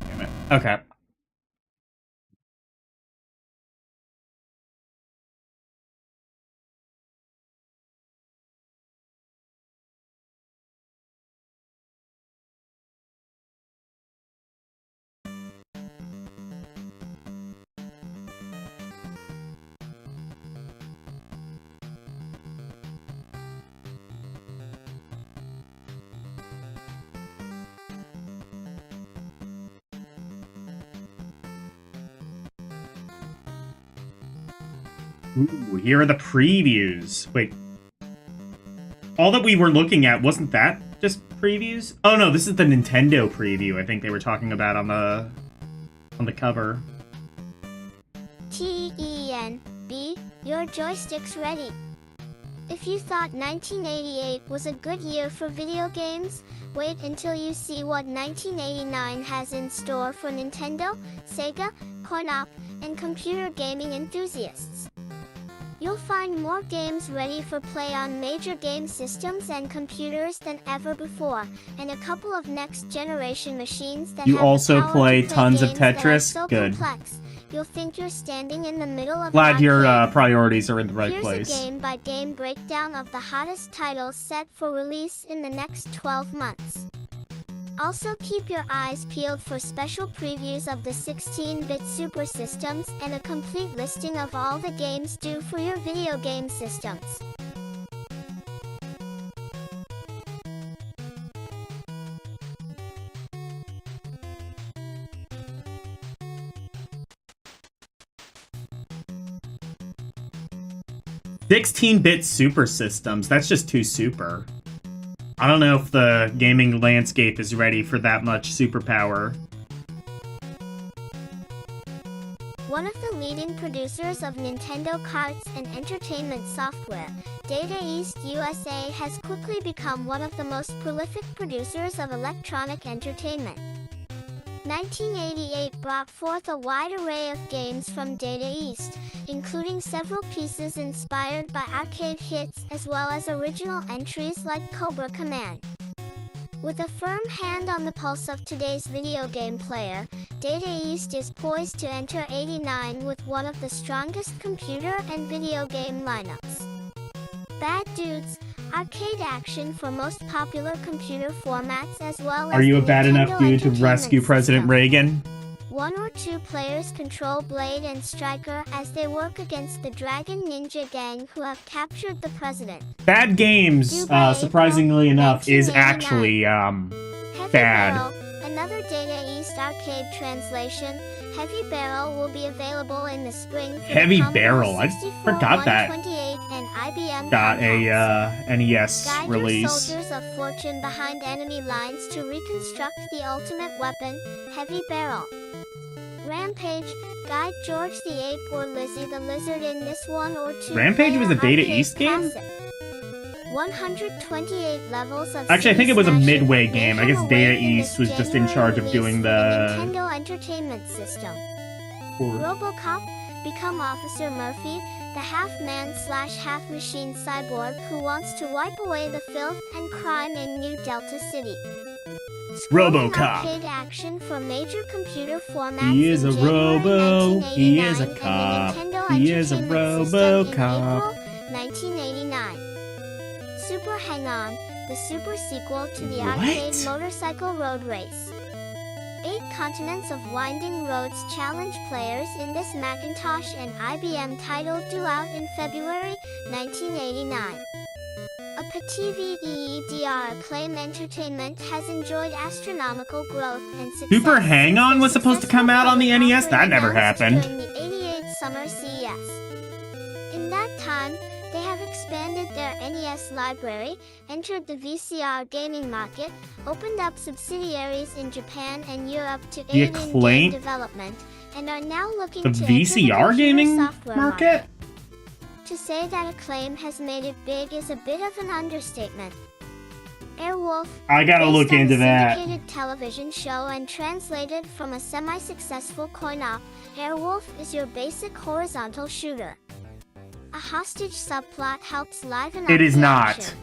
Damn it. Okay. Ooh, here are the previews. Wait. All that we were looking at, wasn't that just previews? Oh no, this is the Nintendo preview I think they were talking about on the cover. TENB, your joystick's ready. If you thought 1988 was a good year for video games, wait until you see what 1989 has in store for Nintendo, Sega, Konami, and computer gaming enthusiasts. You'll find more games ready for play on major game systems and computers than ever before, and a couple of next-generation machines that You have the also power play to play tons of games that are Tetris? so Good. complex, you'll think you're standing in the middle of Glad an your arcade. priorities are in the right Here's place. a game-by-game breakdown of the hottest titles set for release in the next 12 months. Also keep your eyes peeled for special previews of the 16-bit Super Systems and a complete listing of all the games due for your video game systems. 16-bit super systems. That's just too super. I don't know if the gaming landscape is ready for that much superpower. One of the leading producers of Nintendo carts and entertainment software, Data East USA has quickly become one of the most prolific producers of electronic entertainment. 1988 brought forth a wide array of games from Data East, including several pieces inspired by arcade hits as well as original entries like Cobra Command. With a firm hand on the pulse of today's video game player, Data East is poised to enter '89 with one of the strongest computer and video game lineups. Bad Dudes, arcade action for most popular computer formats as well as Are you a the bad Nintendo enough dude to Entertainment rescue President System. Reagan? One or two players control Blade and Striker as they work against the Dragon Ninja Gang who have captured the president. Bad Games, Dubai, surprisingly April, enough, is 1989. actually, Heavy bad. Barrel, another Data East arcade translation. Heavy Barrel will be available in the spring for Heavy the Commodore Barrel, I 64, forgot that 128 and IBM got compacts. a, NES Guide release. your soldiers of fortune behind enemy lines to reconstruct the ultimate weapon, Heavy Barrel. Rampage, guide George the Ape or Lizzie the Lizard in this one or two. Rampage was a Data arcade East game? classic. 128 levels of Actually, I think it was a smashing Midway game. I guess mayhem Data await in East this was just in January charge of release doing for the... Nintendo Entertainment System. RoboCop, become Officer Murphy, the half-man slash half-machine cyborg who wants to wipe away the filth and crime in New Delta City. Scrolling RoboCop. arcade action for major computer formats He is in a January robo, he is a 1989 cop, and the Nintendo he is a Entertainment System in RoboCop. April 1989. Super Hang-On, the super sequel to the What? arcade motorcycle road race. 8 continents of winding roads challenge players in this Macintosh and IBM title due out in February 1989. A Petit VEDR Acclaim Entertainment has enjoyed astronomical growth and success. Super Hang-On was supposed to come out on the NES? That never happened. During the '88 Summer CES. In that time, they have expanded their NES library, entered the VCR gaming market, opened up subsidiaries in Japan and Europe to The aid in Acclaim- game development, and are now looking The to enter VCR computer gaming software market? To say that Acclaim has made it big is a bit of an understatement. Airwolf, I gotta based look on into a that. syndicated television show and translated from a semi-successful coin-op, Airwolf is your basic horizontal shooter. A hostage subplot helps liven up It is the not. action.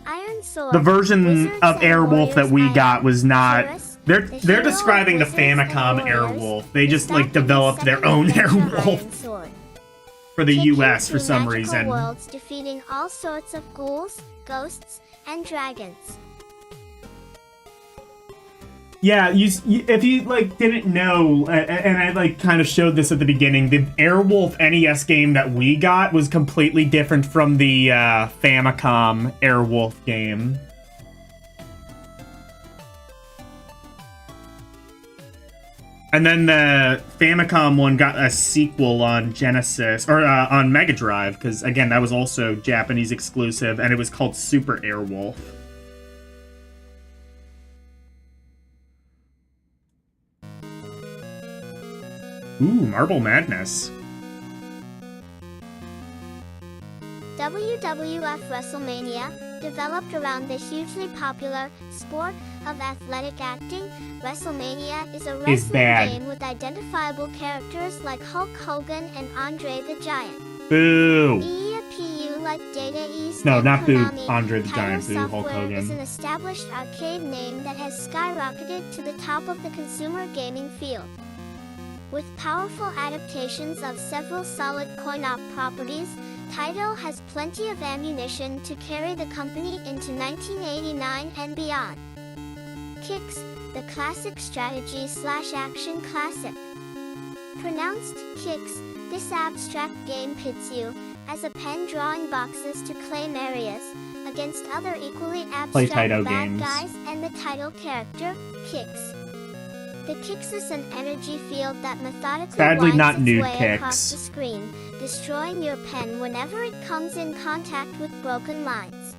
Iron Sword, The version Wizards of and Airwolf that we Warriors got Island, was not... Purist, They're the they're hero describing the of Wizards and Famicom Warriors, Airwolf. They just is like back in the developed their second own adventure Iron Airwolf Sword. for the Take you US for through some magical reason. worlds defeating all sorts of ghouls, ghosts, and dragons. Yeah, if you like didn't know, and I like kind of showed this at the beginning, the Airwolf NES game that we got was completely different from the Famicom Airwolf game. And then the Famicom one got a sequel on Genesis, or on Mega Drive, because again, that was also Japanese exclusive, and it was called Super Airwolf. Ooh, Marble Madness. WWF WrestleMania, developed around the hugely popular sport of athletic acting, WrestleMania is a wrestling bad. game with identifiable characters like Hulk Hogan and Andre the Giant. Boo! EAPU like Data East No, and not Boo, Konami, Andre the Title Giant, Boo, Hulk Software is Hogan. an established arcade name that has skyrocketed to the top of the consumer gaming field. With powerful adaptations of several solid coin-op properties, Taito has plenty of ammunition to carry the company into 1989 and beyond. Kicks, the classic strategy/action classic. Pronounced Kicks, this abstract game pits you, as a pen drawing boxes to claim areas, against other equally Play abstract Taito bad games. guys and the title character, Kicks. The The Kicks is an energy field that methodically Sadly, winds not its nude way across the Kicks. screen, destroying your pen whenever it comes in contact with broken lines.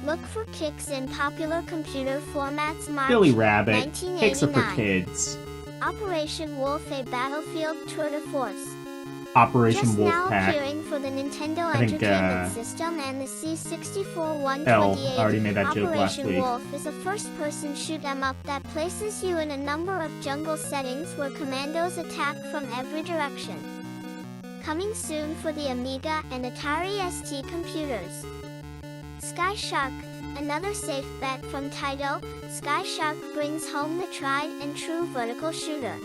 Look for Kicks in popular computer formats. March Billy Rabbit. Kicks are for 1989. kids. Operation Wolf, a battlefield tour de force. Operation Just now Wolfpack. appearing for the Nintendo I think, Entertainment System and the C64-128. Hell, I already made that joke last Operation week. Wolf is a first-person shoot-'em-up that places you in a number of jungle settings where commandos attack from every direction. Coming soon for the Amiga and Atari ST computers. Sky Shark, another safe bet from Taito. Sky Shark brings home the tried and true vertical shooter.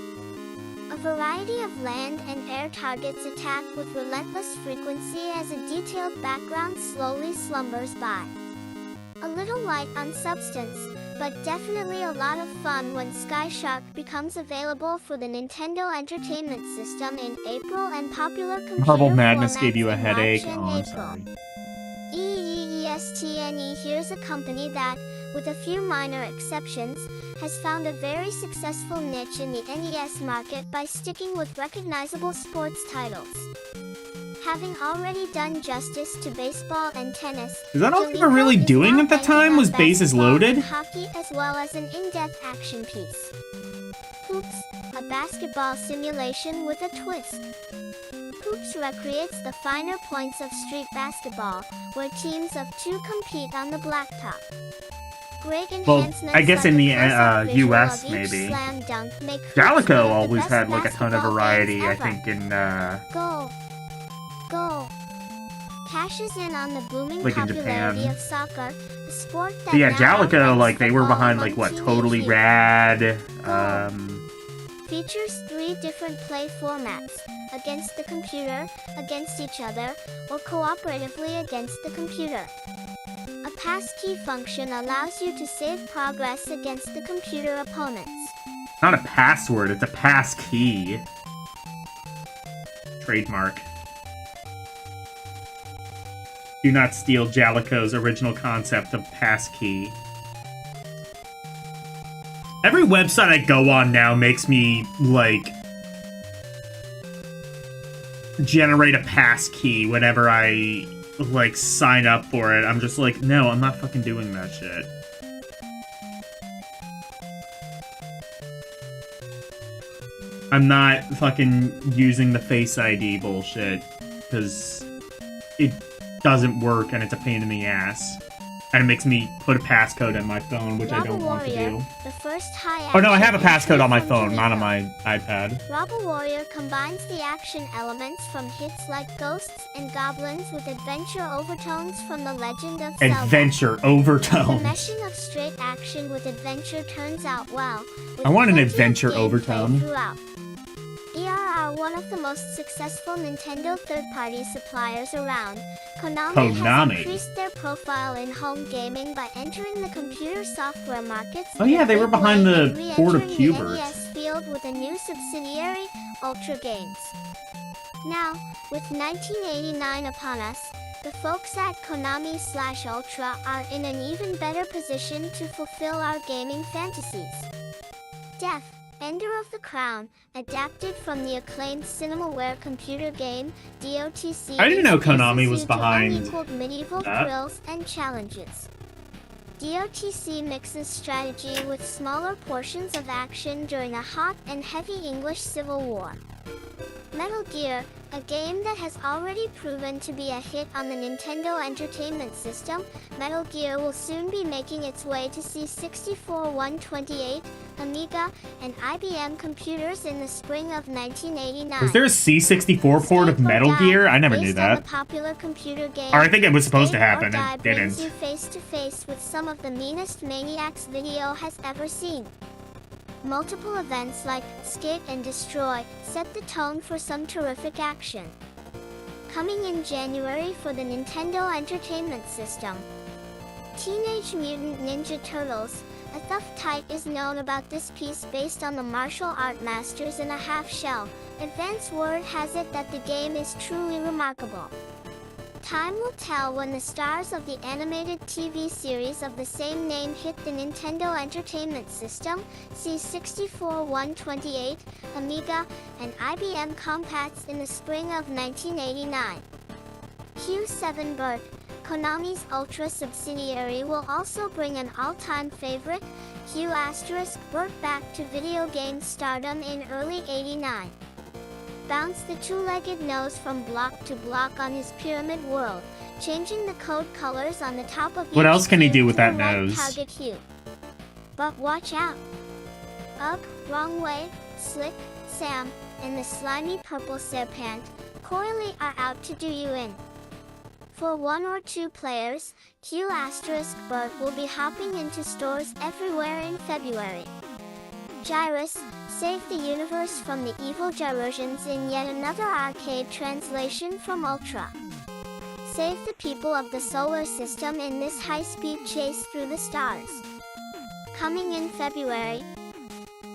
A variety of land and air targets attack with relentless frequency as a detailed background slowly slumbers by. A little light on substance, but definitely a lot of fun when Sky Shark becomes available for the Nintendo Entertainment System in April and popular computer Marble Madness formats gave you a in headache. March and Oh, I'm April. sorry. EEESTNE. Here's a company that, with a few minor exceptions, has found a very successful niche in the NES market by sticking with recognizable sports titles. Having already done justice to baseball and tennis, Is that all they were Joliko really is doing now at the banking time? on Was Bases basketball Loaded? and hockey as well as an in-depth action piece. Hoops, a basketball simulation with a twist. Hoops recreates the finer points of street basketball, where teams of two compete on the blacktop. Great enhancements I guess like in a the, close-up visual US of each maybe. slam dunk make Hoops Jalico one of the always best had like a ton of basketball variety, games I ever. think, in Goal. Goal. Cashes in on the booming Like in popularity Japan. of soccer, a sport that But yeah, now Jalico, outranks like they were football behind like among what, teenage Totally youth. Rad. Features 3 different play formats: against the computer, against each other, or cooperatively against the computer. A passkey function allows you to save progress against the computer opponents. Not a password, it's a pass key. Trademark. Do not steal Jalico's original concept of passkey. Every website I go on now makes me, like, generate a passkey whenever I, like, sign up for it. I'm just like, no, I'm not fucking doing that shit. I'm not fucking using the Face ID bullshit, because it doesn't work and it's a pain in the ass. And it makes me put a passcode on my phone, which I Robo don't want to Warrior, do. the first high Oh no, I have a action passcode on my entry from phone, not on Joliko. my iPad. Robo Warrior combines the action elements from hits like Ghosts and Goblins with adventure overtones from The Legend of Zelda. Adventure The overtones. meshing of straight action with adventure turns out well. with I want an plenty of adventure gameplay overtone. throughout. ERR, one of the most successful Nintendo third-party suppliers around, Konami has increased their profile in home gaming by entering the computer software markets. Oh yeah, in a they were big behind way the and port of re-entering the Qbert. NES field with a new subsidiary, Ultra Games. Now, with 1989 upon us, the folks at Konami/Ultra are in an even better position to fulfill our gaming fantasies. Def, Ender of the Crown, adapted from the acclaimed Cinemaware computer game, DOTC. I didn't know introduces Konami was you to behind unequaled medieval that. thrills and challenges. DOTC mixes strategy with smaller portions of action during a hot and heavy English Civil War. Metal Gear, a game that has already proven to be a hit on the Nintendo Entertainment System, Metal Gear will soon be making its way to C64-128, Amiga, and IBM computers in the spring of 1989. Was there a C64 port of Escape or Metal Die, Gear? I never knew based on that. the popular computer game, Or I think it was supposed to Escape or happen, Die it brings didn't. you face to face with some of the meanest maniacs video has ever seen. Multiple events like Skate and Destroy set the tone for some terrific action. Coming in January for the Nintendo Entertainment System. Teenage Mutant Ninja Turtles. A tough tight is known about this piece based on the martial art masters in a half shell. Advance word has it that the game is truly remarkable. Time will tell when the stars of the animated TV series of the same name hit the Nintendo Entertainment System, C64-128, Amiga, and IBM Compats in the spring of 1989. Q7 Bert, Konami's Ultra subsidiary, will also bring an all-time favorite, Q** Bert, back to video game stardom in early '89. Bounce the two-legged nose from block to block on his Pyramid World, changing the code colors on the top of What each else can he cube do with to that the right nose? target hue. But watch out! Ugh, wrong way, Slick, Sam, and the slimy purple Serpent, coyly are out to do you in. For 1 or 2 players, Q** Bert will be hopping into stores everywhere in February. Gyrus, save the universe from the evil Gyrosions in yet another arcade translation from Ultra. Save the people of the solar system in this high-speed chase through the stars. Coming in February.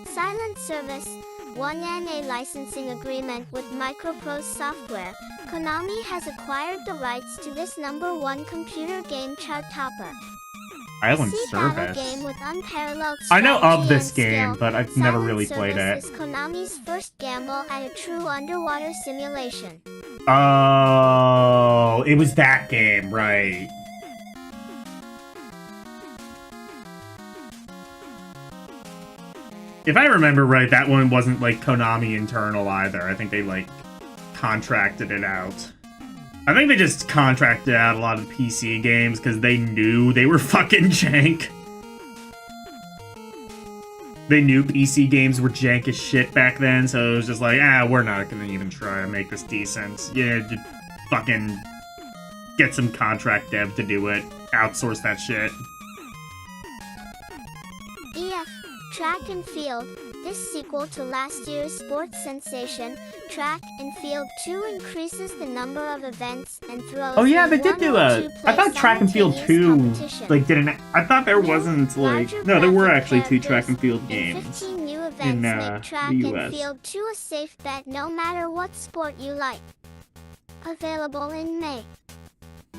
Silent Service, 1NA licensing agreement with Microprose Software. Konami has acquired the rights to this #1 computer game chart topper. Island Battle Service. game with unparalleled I know of strategy this and game, skill. but I've never Silent really played Service it. is Konami's first gamble at a true underwater simulation. Oh, it was that game, right. If I remember right, that one wasn't, like, Konami internal either. I think they, like, contracted it out. I think they just contracted out a lot of PC games because they knew they were fucking jank. They knew PC games were jank as shit back then, so it was just like, we're not gonna even try to make this decent. Yeah, just fucking get some contract dev to do it. Outsource that shit. EF, Track and Field. This sequel to last year's sports sensation, Track and Field 2, increases the number of events and throws. Oh yeah, in they did 1 do or a... 2 I thought play Track and Field 2, simultaneous competition. like, didn't... I thought there New, wasn't, like... larger No, there were graphic actually 2 characters Track and Field and games. 15 new events in, make Track the and US. Field 2 a safe bet no matter what sport you like. Available in May.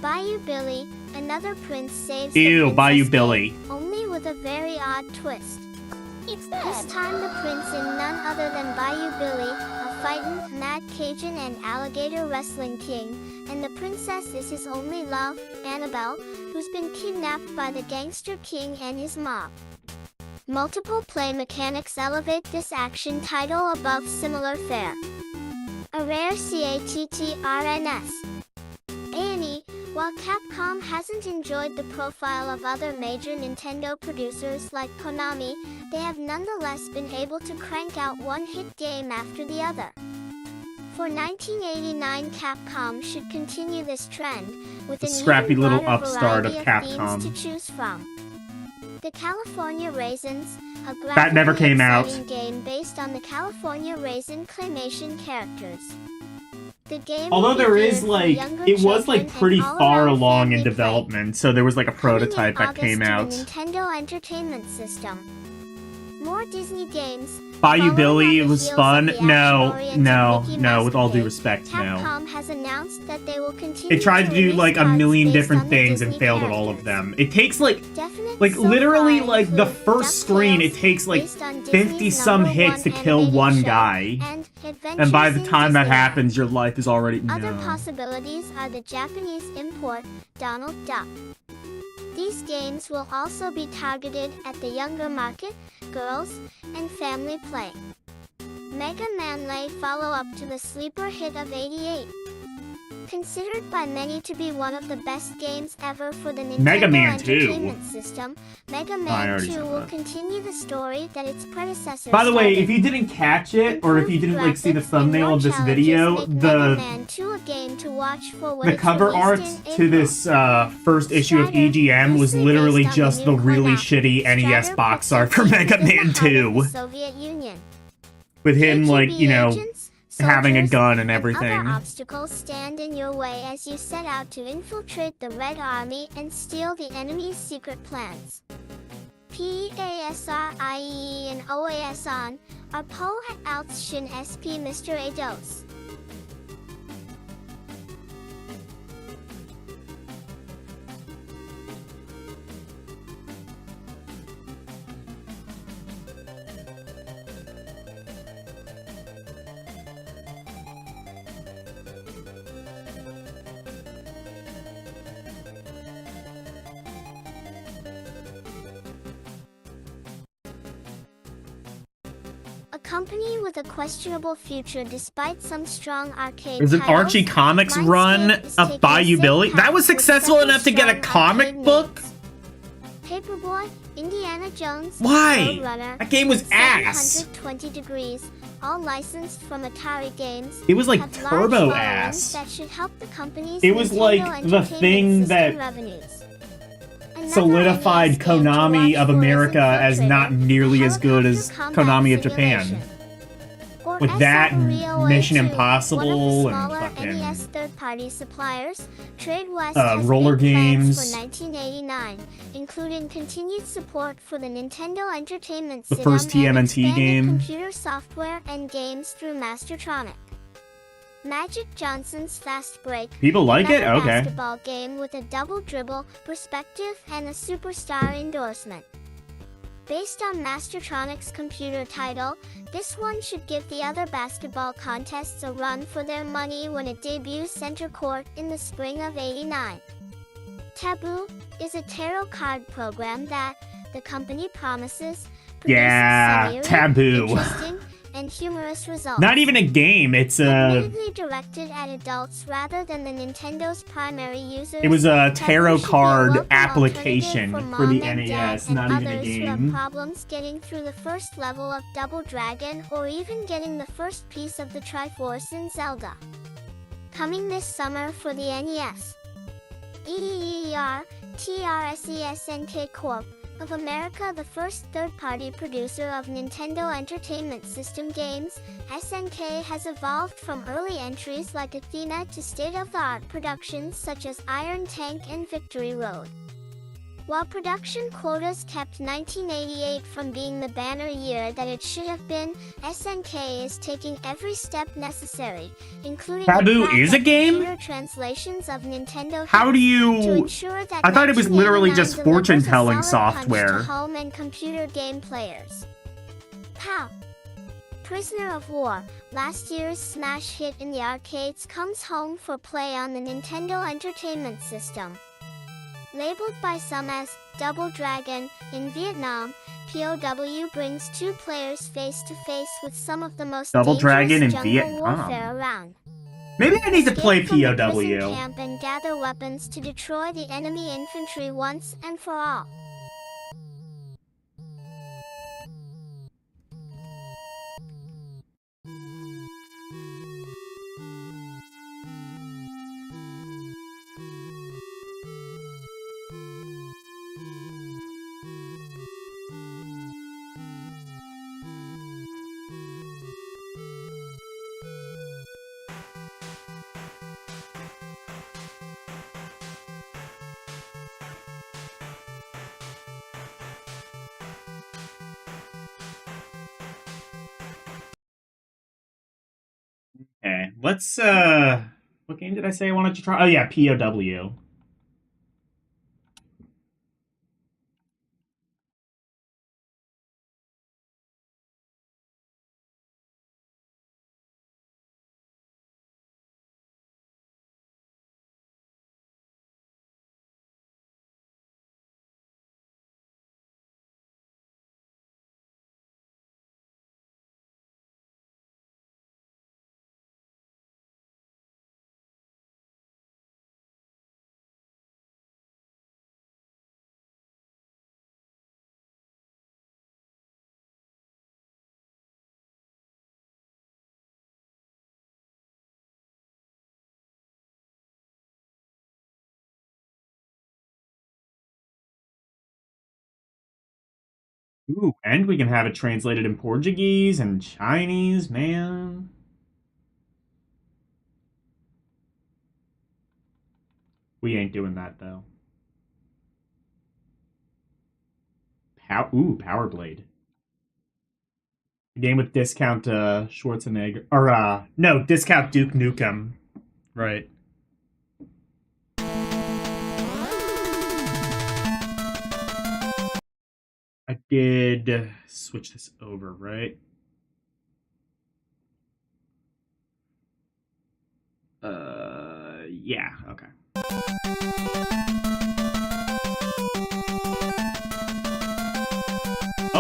Bayou Billy, another prince saves the Ew, princess Bayou game, Billy. only with a very odd twist. This time the prince is none other than Bayou Billy, a fightin', mad Cajun and alligator wrestling king, and the princess is his only love, Annabelle, who's been kidnapped by the gangster king and his mob. Multiple play mechanics elevate this action title above similar fare. A rare CATTRNS. A&E, while Capcom hasn't enjoyed the profile of other major Nintendo producers like Konami, they have nonetheless been able to crank out one-hit game after the other. For 1989, Capcom should continue this trend, with The an scrappy even little broader upstart of variety Capcom. themes to choose from. The California Raisins, a That never graphically came out. exciting game based on the California Raisin claymation characters. The game Although will be there geared is, for like, younger it was, like, children pretty and far all-around along in family play. development, so there was, like, a prototype Coming in that came out. August to the Nintendo Entertainment System. More Disney games. Bayou Following Billy, on it the was heels fun. of the No, action-oriented no, Mickey no, with all due Mouse respect, no. Capcom has announced that they will continue It tried to do, release like, a cards million based different on the things and Disney failed at all of characters. them. It takes, like, Definite so literally, far like, the include first screen, it DuckTales, takes, like, based on Disney's 50-some #1 hits to kill animated one show, guy. And by the Adventures in time that Disneyland. happens, your life is already... Other No. possibilities are the Japanese import, Donald Duck. These games will also be targeted at the younger market, girls, and family play. Mega Man lay follow-up to the sleeper hit of '88. Considered by many to be one of the best games ever for the Nintendo Mega Man 2. Entertainment System, Mega I Man already 2 said will that. continue the story that its predecessor By the way, started. if you didn't catch it, or if you didn't, like, see the Improved graphics and thumbnail more of this challenges video, make Mega the Man 2 a game to watch for when The it's cover released art in to April. this first issue of Strider, EGM was loosely literally based on the just the new really Konami. shitty NES Strider box puts art for its Mega feet in the Man heart of the 2. Soviet Union. With him, like, you KGB know, agents, having a soldiers, gun and Other everything. obstacles stand in your way as you set out to infiltrate the Red Army and steal the enemy's secret plans. PASRIE and OASON are Po Outs Shin SP Mr. Ados. company with a questionable future despite some strong arcade There's an titles, Archie Comics Mindscape run is of taking Bayou a safe Billy. That path was with successful several enough to get a strong comic arcade book? names. Paperboy, Indiana Jones, Why? Roadrunner, That game was ass. 720 Degrees, all licensed from Atari Games. It was like have large turbo followings ass. That should help the company's It was Nintendo like the Entertainment thing System that revenues. Another solidified NES game to Konami watch of for is America as not Infiltrator, nearly as good as helicopter combat Konami of Japan. simulation. Or With that and SREOA Mission 2, Impossible one of the and smaller fucking NES third-party suppliers, Trade West has roller big plans games. for 1989, including continued support for the Nintendo Entertainment The System first and TMNT expanded game. computer software and games through Mastertronic. Magic Johnson's Fast Break, People like it? another Okay. basketball game with a double dribble, perspective, and a superstar endorsement. Based on Mastertronic's computer title, this one should give the other basketball contests a run for their money when it debuts center court in the spring of '89. Taboo is a tarot card program that, the company promises, produces Yeah, some eerie, Taboo. interesting, and humorous results. Not even a game, it's a... Admittedly directed at adults rather than the Nintendo's primary users. It was a Taboo tarot should be a card welcome application alternative for the mom and dad NES, and not even a others who have game. problems getting through the first level of Double Dragon or even getting the first piece of the Triforce in Zelda. Coming this summer for the NES. EEER, TRSESNK Corp. of America, the first third-party producer of Nintendo Entertainment System games, SNK has evolved from early entries like Athena to state-of-the-art productions such as Iron Tank and Victory Road. While production quotas kept 1988 from being the banner year that it should have been, SNK is taking every step necessary, including Taboo the is a game? computer translations of Nintendo How do to you... ensure that I thought it was literally 1989 just delivers a fortune-telling solid punch software. to home and computer game players. Pow! Prisoner of War, last year's smash hit in the arcades, comes home for play on the Nintendo Entertainment System. Labeled by some as Double Dragon, in Vietnam, POW brings two players face-to-face with some of the most Double dangerous Dragon in jungle Vietnam. warfare around. Maybe I need to play Escape from the prison POW. camp and gather weapons to destroy the enemy infantry once and for all. Okay, let's, what game did I say I wanted to try? Oh yeah, POW. Ooh, and we can have it translated in Portuguese and Chinese, man. We ain't doing that, though. Power Blade. A game with discount Schwarzenegger. Or, no, discount Duke Nukem. Right. I did switch this over, right? Yeah, okay.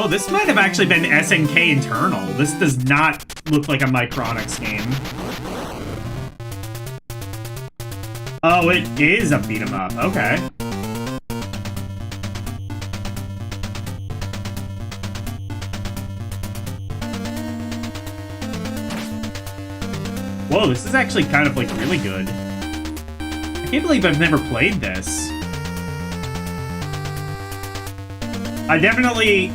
Oh, this might have actually been SNK internal. This does not look like a Micronix game. Oh, it is a beat 'em up. Okay. Whoa, this is actually kind of, like, really good. I can't believe I've never played this. I definitely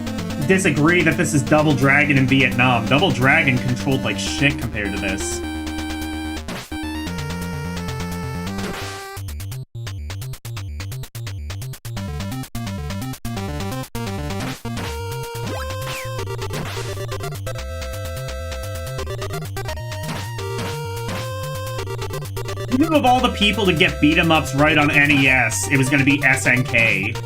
disagree that this is Double Dragon in Vietnam. Double Dragon controlled like shit compared to this. You knew of all the people to get beat-em-ups right on NES, it was going to be SNK.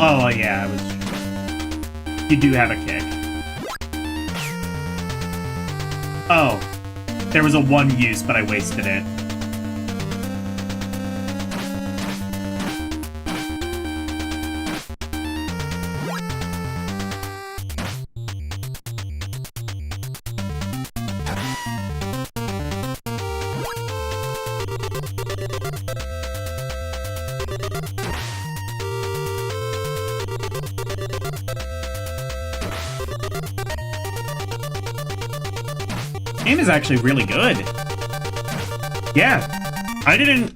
Oh, yeah, you do have a kick. Oh, there was a one use, but I wasted it. Game is actually really good. Yeah, I didn't...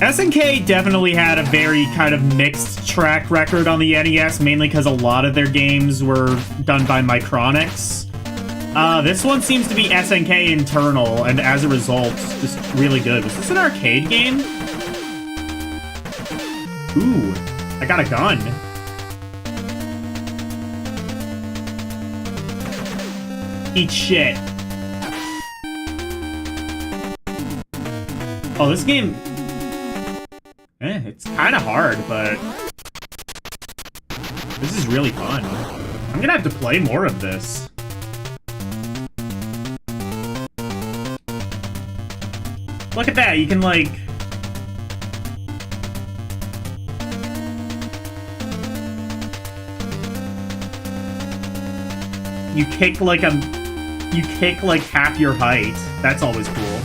SNK definitely had a very kind of mixed track record on the NES, mainly because a lot of their games were done by Micronix. This one seems to be SNK internal, and as a result, just really good. Was this an arcade game? Ooh, I got a gun. Eat shit. Oh, this game... it's kind of hard, but... this is really fun. I'm gonna have to play more of this. Look at that, you can, like... you kick like half your height. That's always cool.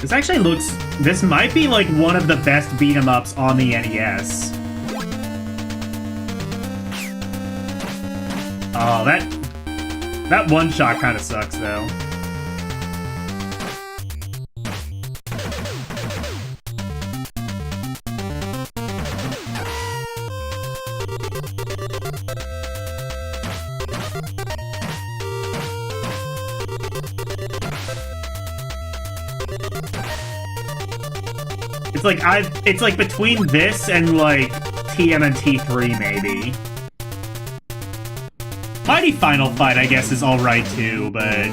This actually looks... this might be, like, one of the best beat-em-ups on the NES. Oh, that one-shot kind of sucks, though. It's like between this and like TMNT3 maybe. Mighty Final Fight I guess is alright too, but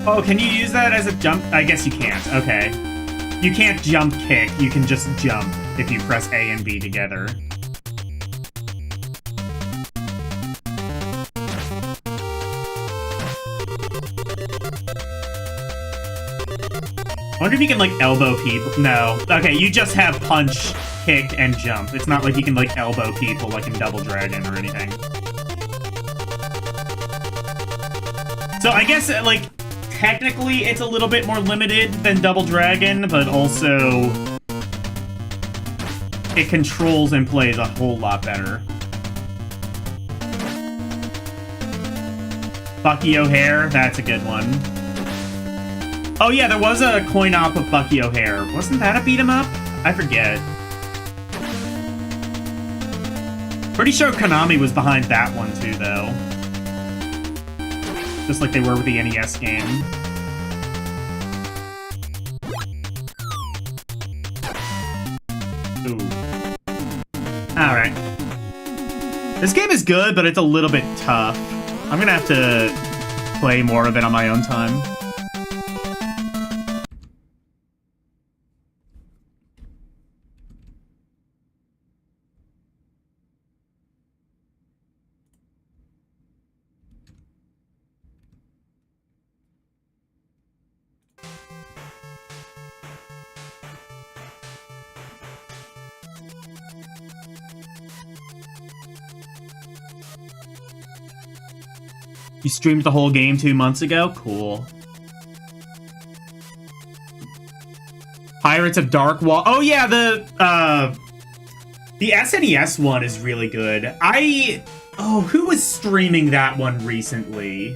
oh, can you use that as a jump? I guess you can't. Okay. You can't jump kick. You can just jump if you press A and B together. I wonder if you can, like, elbow people. No. Okay, you just have punch, kick, and jump. It's not like you can, like, elbow people like in Double Dragon or anything. So I guess, like, technically it's a little bit more limited than Double Dragon, but also it controls and plays a whole lot better. Bucky O'Hare, that's a good one. Oh yeah, there was a coin-op of Bucky O'Hare. Wasn't that a beat-em-up? I forget. Pretty sure Konami was behind that one too, though. Just like they were with the NES game. Ooh. Alright. This game is good, but it's a little bit tough. I'm gonna have to play more of it on my own time. You streamed the whole game 2 months ago? Cool. Pirates of Dark Wall. Oh yeah, the SNES one is really good. Who was streaming that one recently?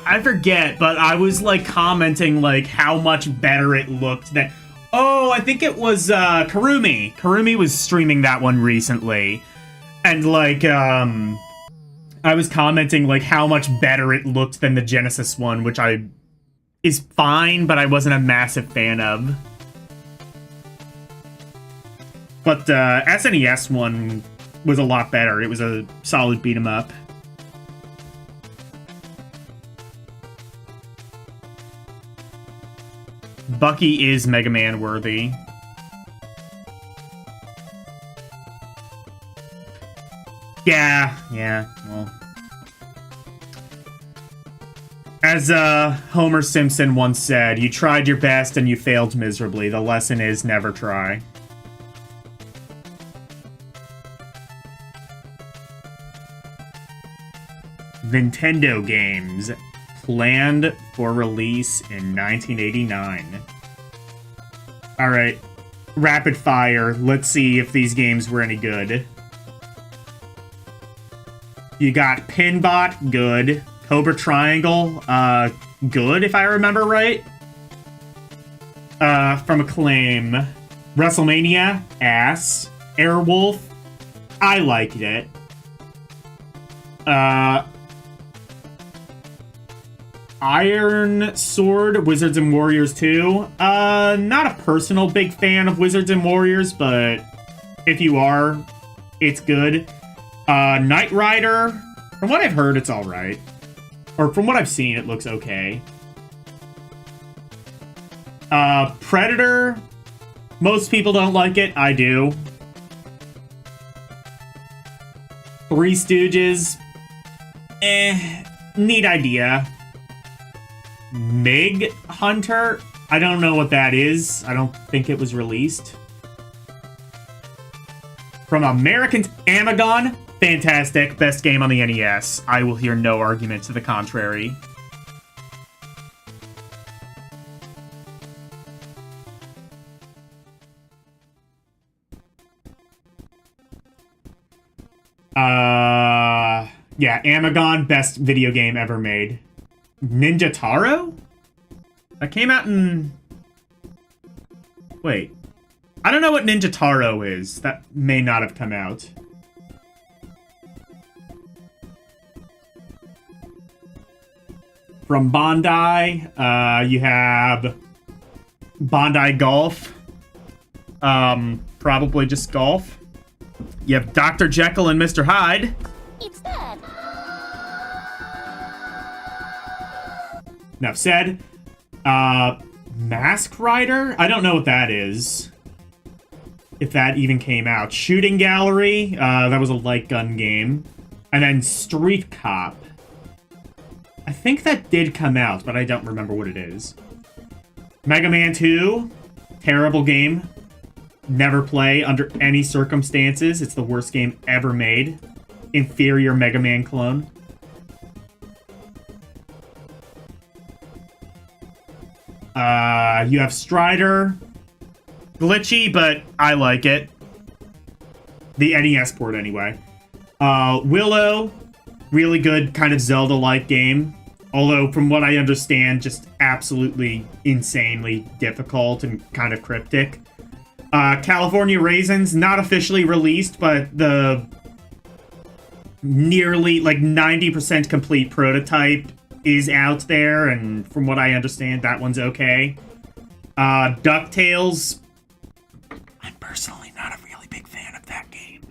I forget, but I was like commenting like how much better it looked than... Oh, I think it was Karumi. Karumi was streaming that one recently. And like, I was commenting like how much better it looked than the Genesis one, which is fine, but I wasn't a massive fan of. But the SNES one was a lot better. It was a solid beat 'em up. Bucky is Mega Man worthy. Yeah, well. As Homer Simpson once said, you tried your best and you failed miserably. The lesson is never try. Nintendo games planned for release in 1989. Alright, rapid fire. Let's see if these games were any good. You got Pinbot, good. Cobra Triangle, good, if I remember right. From Acclaim. WrestleMania, ass. Airwolf, I liked it. Iron Sword, Wizards and Warriors 2. Not a personal big fan of Wizards and Warriors, but if you are, it's good. Knight Rider, from what I've heard, it's alright. Or from what I've seen, it looks okay. Predator, most people don't like it. I do. Three Stooges, neat idea. Mig Hunter, I don't know what that is. I don't think it was released. From Americans, Amagon, fantastic. Best game on the NES. I will hear no argument to the contrary. Yeah, Amagon, best video game ever made. Ninja Taro? That came out in... Wait. I don't know what Ninja Taro is. That may not have come out. From Bandai, you have Bandai Golf. Probably just golf. You have Dr. Jekyll and Mr. Hyde. It's dead. Enough said. Mask Rider? I don't know what that is. If that even came out. Shooting Gallery. That was a light gun game. And then Street Cop. I think that did come out, but I don't remember what it is. Mega Man 2, terrible game. Never play under any circumstances. It's the worst game ever made. Inferior Mega Man clone. You have Strider. Glitchy, but I like it. The NES port, anyway. Willow. Really good, kind of Zelda-like game. Although, from what I understand, just absolutely insanely difficult and kind of cryptic. California Raisins, not officially released, but the nearly, like, 90% complete prototype is out there, and from what I understand, that one's okay. DuckTales, I'm personally not a really big fan of that game.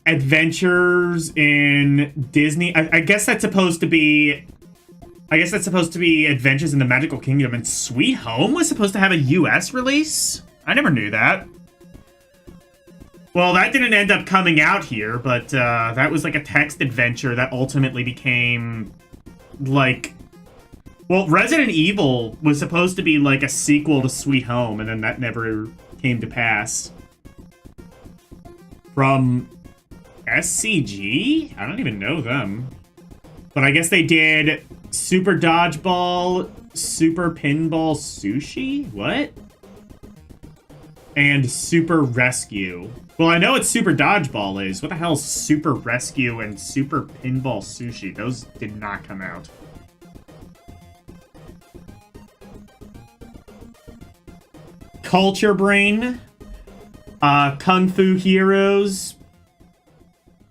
Adventures in Disney. I guess that's supposed to be... Adventures in the Magical Kingdom, and Sweet Home was supposed to have a US release? I never knew that. Well, that didn't end up coming out here, but that was like a text adventure that ultimately became, like... Well, Resident Evil was supposed to be like a sequel to Sweet Home, and then that never came to pass. From SCG? I don't even know them. But I guess they did Super Dodgeball, Super Pinball Sushi? What? And Super Rescue. Well, I know what Super Dodgeball is. What the hell is Super Rescue and Super Pinball Sushi? Those did not come out. Culture Brain. Kung Fu Heroes.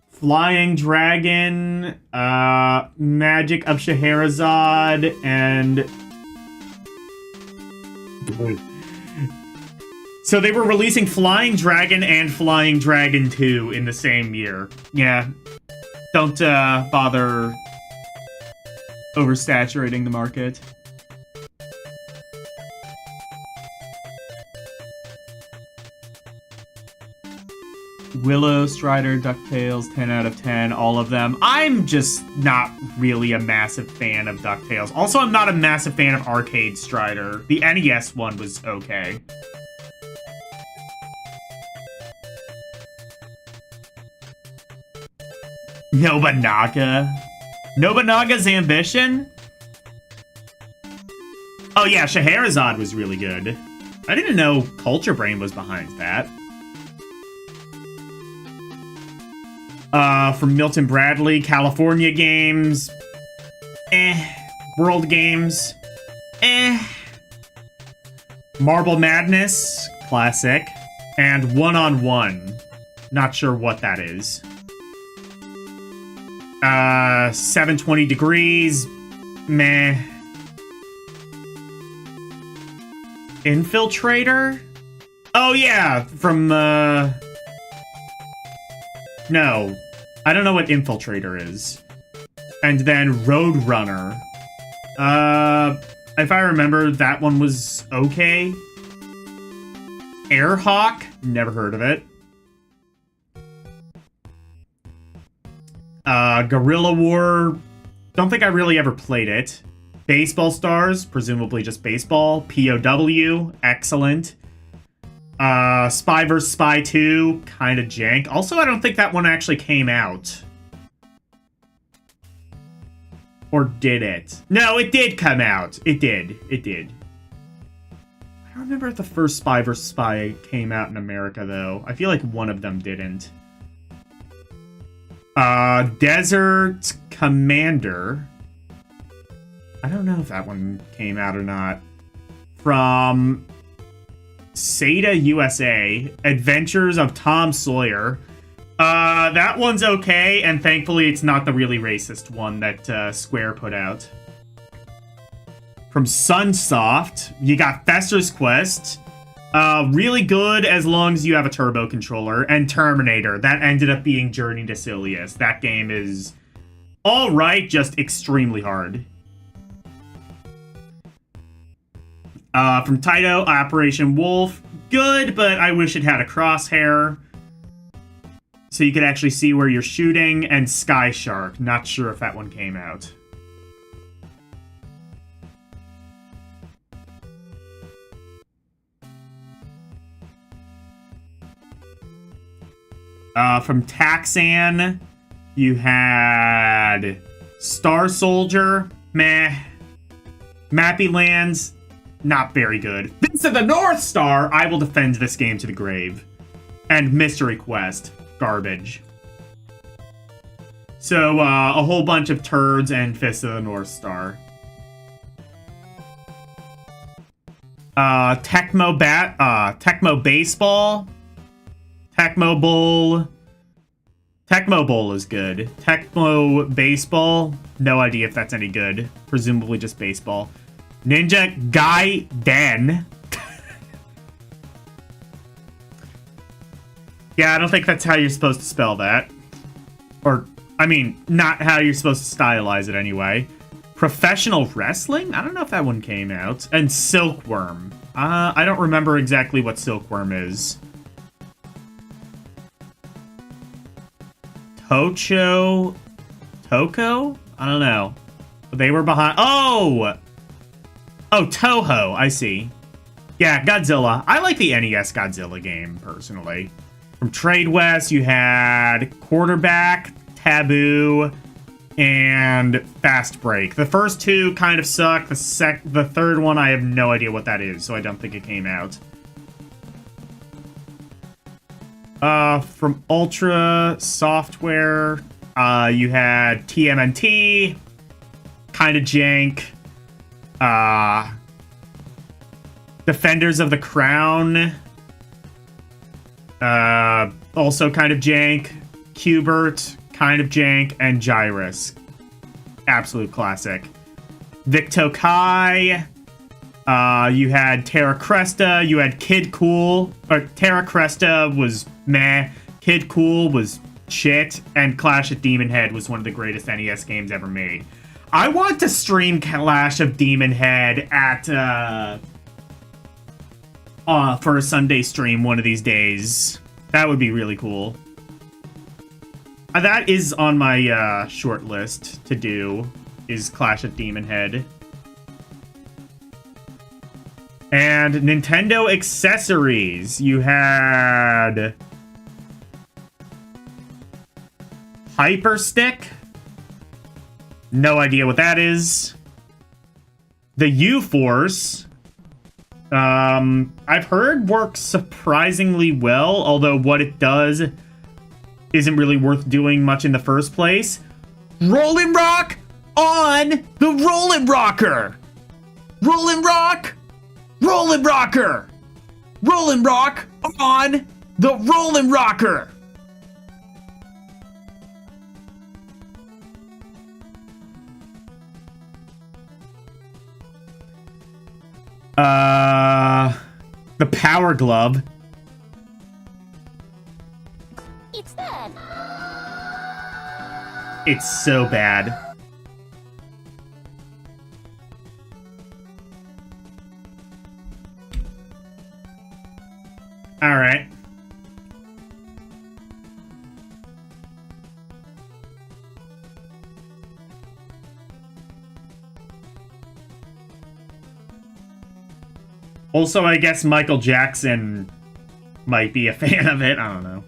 Flying Dragon. Magic of Scheherazade. And... So they were releasing Flying Dragon and Flying Dragon 2 in the same year. Yeah. Don't bother oversaturating the market. Willow, Strider, DuckTales, 10 out of 10, all of them. I'm just not really a massive fan of DuckTales. Also, I'm not a massive fan of Arcade Strider. The NES one was okay. Nobunaga. Nobunaga's Ambition? Oh yeah, Scheherazade was really good. I didn't know Culture Brain was behind that. From Milton Bradley, California Games. World Games. Marble Madness, classic. And One-on-One. Not sure what that is. 720 Degrees. Meh. Infiltrator? Oh yeah, from no. I don't know what Infiltrator is. And then Roadrunner. If I remember, that one was okay. Airhawk? Never heard of it. Guerrilla War. Don't think I really ever played it. Baseball Stars, presumably just baseball. POW, excellent. Spy vs. Spy 2, kind of jank. Also, I don't think that one actually came out. Or did it? No, it did come out. It did. It did. I don't remember if the first Spy vs. Spy came out in America, though. I feel like one of them didn't. Desert Commander. I don't know if that one came out or not. From Sega USA, Adventures of Tom Sawyer. That one's okay, and thankfully it's not the really racist one that Square put out. From Sunsoft, you got Fester's Quest. Really good as long as you have a turbo controller. And Terminator. That ended up being Journey to Silius. That game is alright, just extremely hard. From Taito, Operation Wolf. Good, but I wish it had a crosshair. so you could actually see where you're shooting, and Sky Shark. Not sure if that one came out. From Taxan, you had Star Soldier, meh. Mappy Lands, not very good. This is the North Star, I will defend this game to the grave. And Mystery Quest, garbage. So, a whole bunch of turds and Fist of the North Star. Tecmo Baseball. Tecmo Bowl. Tecmo Bowl is good. Tecmo Baseball, no idea if that's any good. Presumably just baseball. Ninja Gaiden. Yeah, I don't think that's how you're supposed to spell that. Or, I mean, not how you're supposed to stylize it anyway. Professional Wrestling? I don't know if that one came out. And Silkworm. I don't remember exactly what Silkworm is. Toko? I don't know. They were behind... Oh! Oh, Toho. I see. Yeah, Godzilla. I like the NES Godzilla game, personally. From Trade West, you had Quarterback, Taboo, and Fast Break. The first two kind of suck. The third one, I have no idea what that is, so I don't think it came out. From Ultra Software, you had TMNT, kind of jank. Defenders of the Crown, also kind of jank. Qbert, kind of jank. And Gyrus, absolute classic. Victo Kai. You had Terra Cresta, you had Kid Cool, or Terra Cresta was meh, Kid Cool was shit, and Clash of Demon Head was one of the greatest NES games ever made. I want to stream Clash of Demon Head at, for a Sunday stream one of these days. That would be really cool. That is on my, short list to do, is Clash of Demon Head. And Nintendo accessories. You had Hyper Stick. No idea what that is. The U-Force. I've heard works surprisingly well, although what it does isn't really worth doing much in the first place. Rollin' Rock on the Rollin' Rocker. Rollin' Rock. Rollin' Rocker! Rollin' Rock on the Rollin' Rocker! The Power Glove. It's bad. It's so bad. All right. Also, I guess Michael Jackson might be a fan of it. I don't know.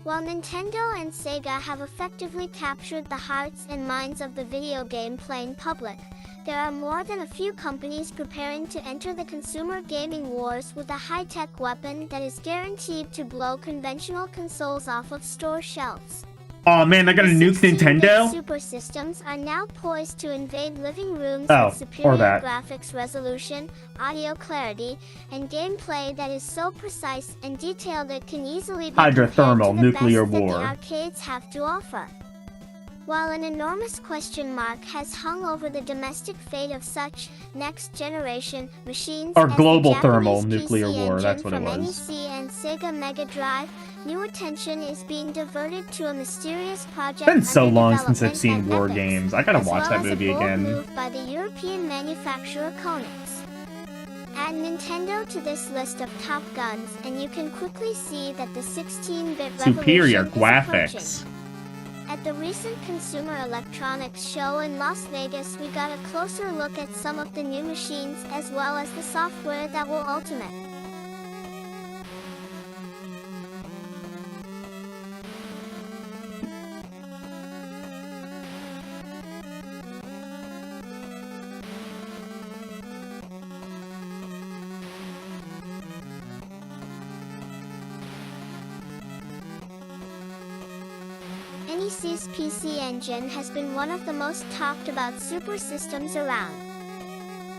While Nintendo and Sega have effectively captured the hearts and minds of the video game playing public, there are more than a few companies preparing to enter the consumer gaming wars with a high-tech weapon that is guaranteed to blow conventional consoles off of store shelves. Oh man, they're gonna nuke Nintendo? Super systems are now poised to invade living rooms or with superior that. graphics resolution, audio clarity, and gameplay that is so precise and detailed it can easily be Hydrothermal compared to the nuclear best that war. the arcades have to offer. While an enormous question mark has hung over the domestic fate of such next-generation machines Or as global the thermal Japanese nuclear PC war, that's engine what it from was. NEC and Sega Mega Drive, new attention is being diverted to a mysterious project. It's been so under long since I've development seen at War Epix, games. I gotta as watch well that as a movie bold again. move by the European manufacturer Konix. Add Nintendo to this list of top guns, and you can quickly see that the 16-bit Superior revolution is approaching. graphics. At the recent Consumer Electronics Show in Las Vegas, we got a closer look at some of the new machines as well as the software that will ultimate. NEC's PC Engine has been one of the most talked about super systems around.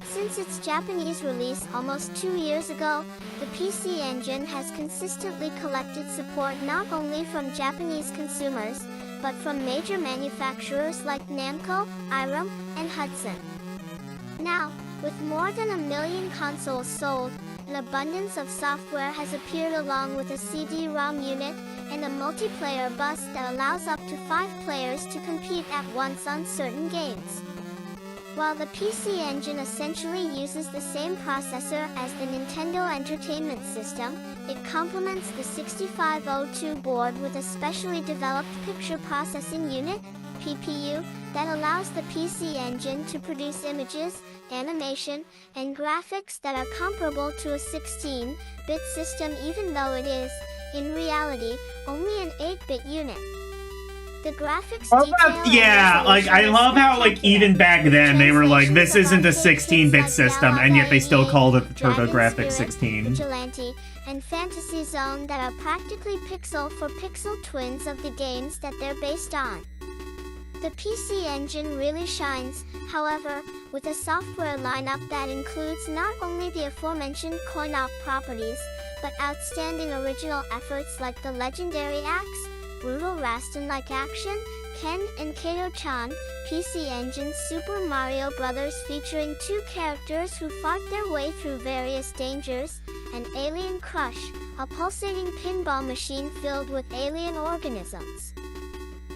Since its Japanese release almost 2 years ago, the PC Engine has consistently collected support not only from Japanese consumers, but from major manufacturers like Namco, Irem, and Hudson. Now, with more than 1 million consoles sold, an abundance of software has appeared along with a CD-ROM unit and a multiplayer bus that allows up to 5 players to compete at once on certain games. While the PC Engine essentially uses the same processor as the Nintendo Entertainment System, it complements the 6502 board with a specially developed picture processing unit, PPU, that allows the PC Engine to produce images, animation, and graphics that are comparable to a 16-bit system, even though it is, in reality, only an 8-bit unit. The graphics detail yeah, like I love how like even back then they were like, this isn't a 16-bit system, and yet they still called it the TurboGrafx 16. Vigilante, and Fantasy Zone that are practically pixel for pixel twins of the games that they're based on. The PC Engine really shines, however, with a software lineup that includes not only the aforementioned coin-op properties, but outstanding original efforts like the legendary Axe, brutal Rastan-like action, Ken and Kato-chan, PC Engine Super Mario Bros. Featuring 2 characters who fought their way through various dangers, and Alien Crush, a pulsating pinball machine filled with alien organisms.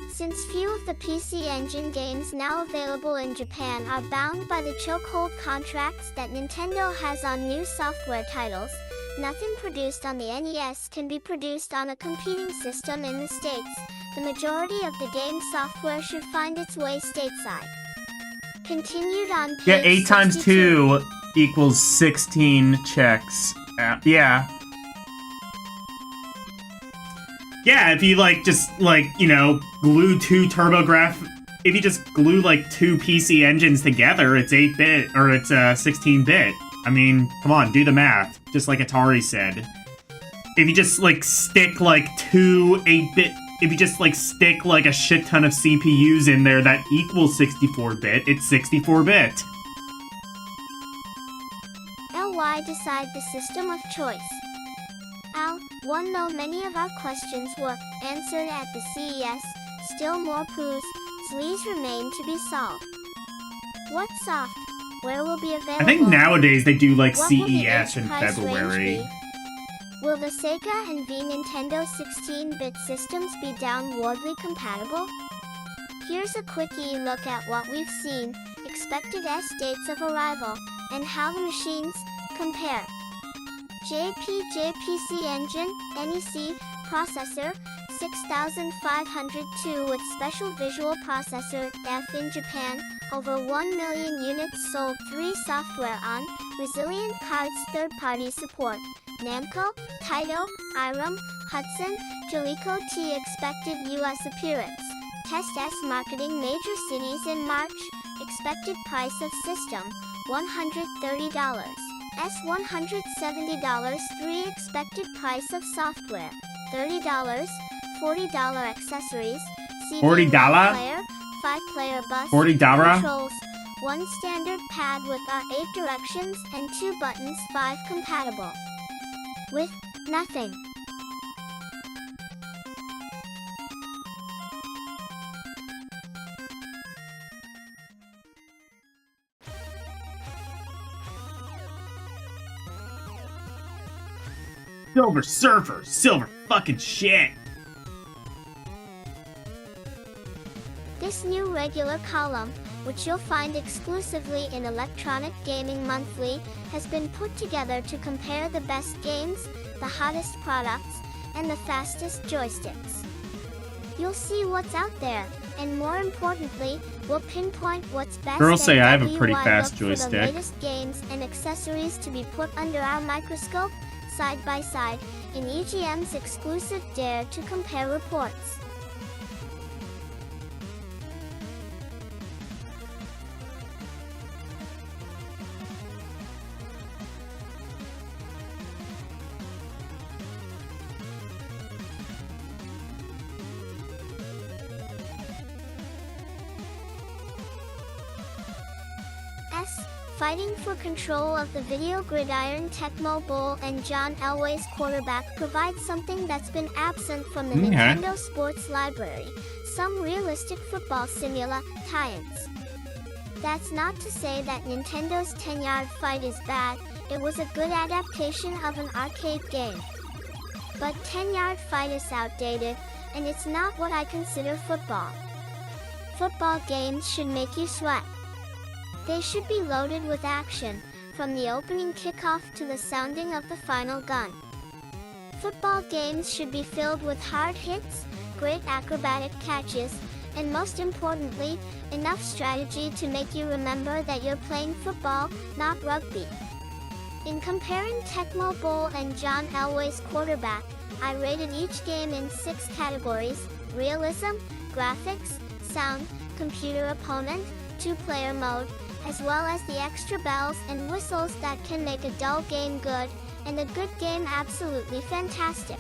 Since few of the PC Engine games now available in Japan are bound by the chokehold contracts that Nintendo has on new software titles, nothing produced on the NES can be produced on a competing system in the States. The majority of the game software should find its way stateside. Continued on page Yeah, 8 times 62. 2 equals 16 checks. Yeah. Yeah, if you like just like, you know, glue 2 if you just glue like 2 PC engines together, it's 8-bit or it's 16-bit. I mean, come on, do the math, just like Atari said. If you just like stick like 2 8-bit, if you just like stick like a shit ton of CPUs in there that equals 64-bit, it's 64-bit. LY decide the system of choice. Al, one though many of our questions were answered at the CES, still more pleas remain to be solved. What's soft? Where will be available? I think nowadays they do like What will the CES in edge price February. range be? Will the Sega and V Nintendo 16-bit systems be downwardly compatible? Here's a quickie look at what we've seen, expected dates of arrival, and how the machines compare. JPJ PC Engine, NEC, processor, 6502 with special visual processor, F in Japan, over 1 million units sold, 3 software on, resilient cards, third-party support, Namco, Taito, Irem, Hudson, Jaleco T expected US appearance, Test S marketing major cities in March, expected price of system, $130. $170, 3 expected price of software, $30, $40 accessories, CD $40? player, 5-player bus, $40? controls, 1 standard pad with 8 directions and 2 buttons, 5 compatible with nothing. Silver Surfer, silver fucking shit. This new regular column, which you'll find exclusively in Electronic Gaming Monthly, has been put together to compare the best games, the hottest products, and the fastest joysticks. You'll see what's out there, and more importantly, we'll pinpoint what's best. Girls say I have a and pretty why fast look for joystick. the latest games and accessories to be put under our microscope, side by side, in EGM's exclusive Dare to Compare reports. Fighting for control of the video gridiron, Tecmo Bowl and John Elway's quarterback provides something that's been absent from the Nintendo Sports Library, some realistic football simula tie-ins. That's not to say that Nintendo's 10-yard fight is bad, it was a good adaptation of an arcade game. But 10-yard fight is outdated, and it's not what I consider football. Football games should make you sweat. They should be loaded with action, from the opening kickoff to the sounding of the final gun. Football games should be filled with hard hits, great acrobatic catches, and most importantly, enough strategy to make you remember that you're playing football, not rugby. In comparing Tecmo Bowl and John Elway's quarterback, I rated each game in 6 categories: realism, graphics, sound, computer opponent, 2-player mode, as well as the extra bells and whistles that can make a dull game good, and a good game absolutely fantastic.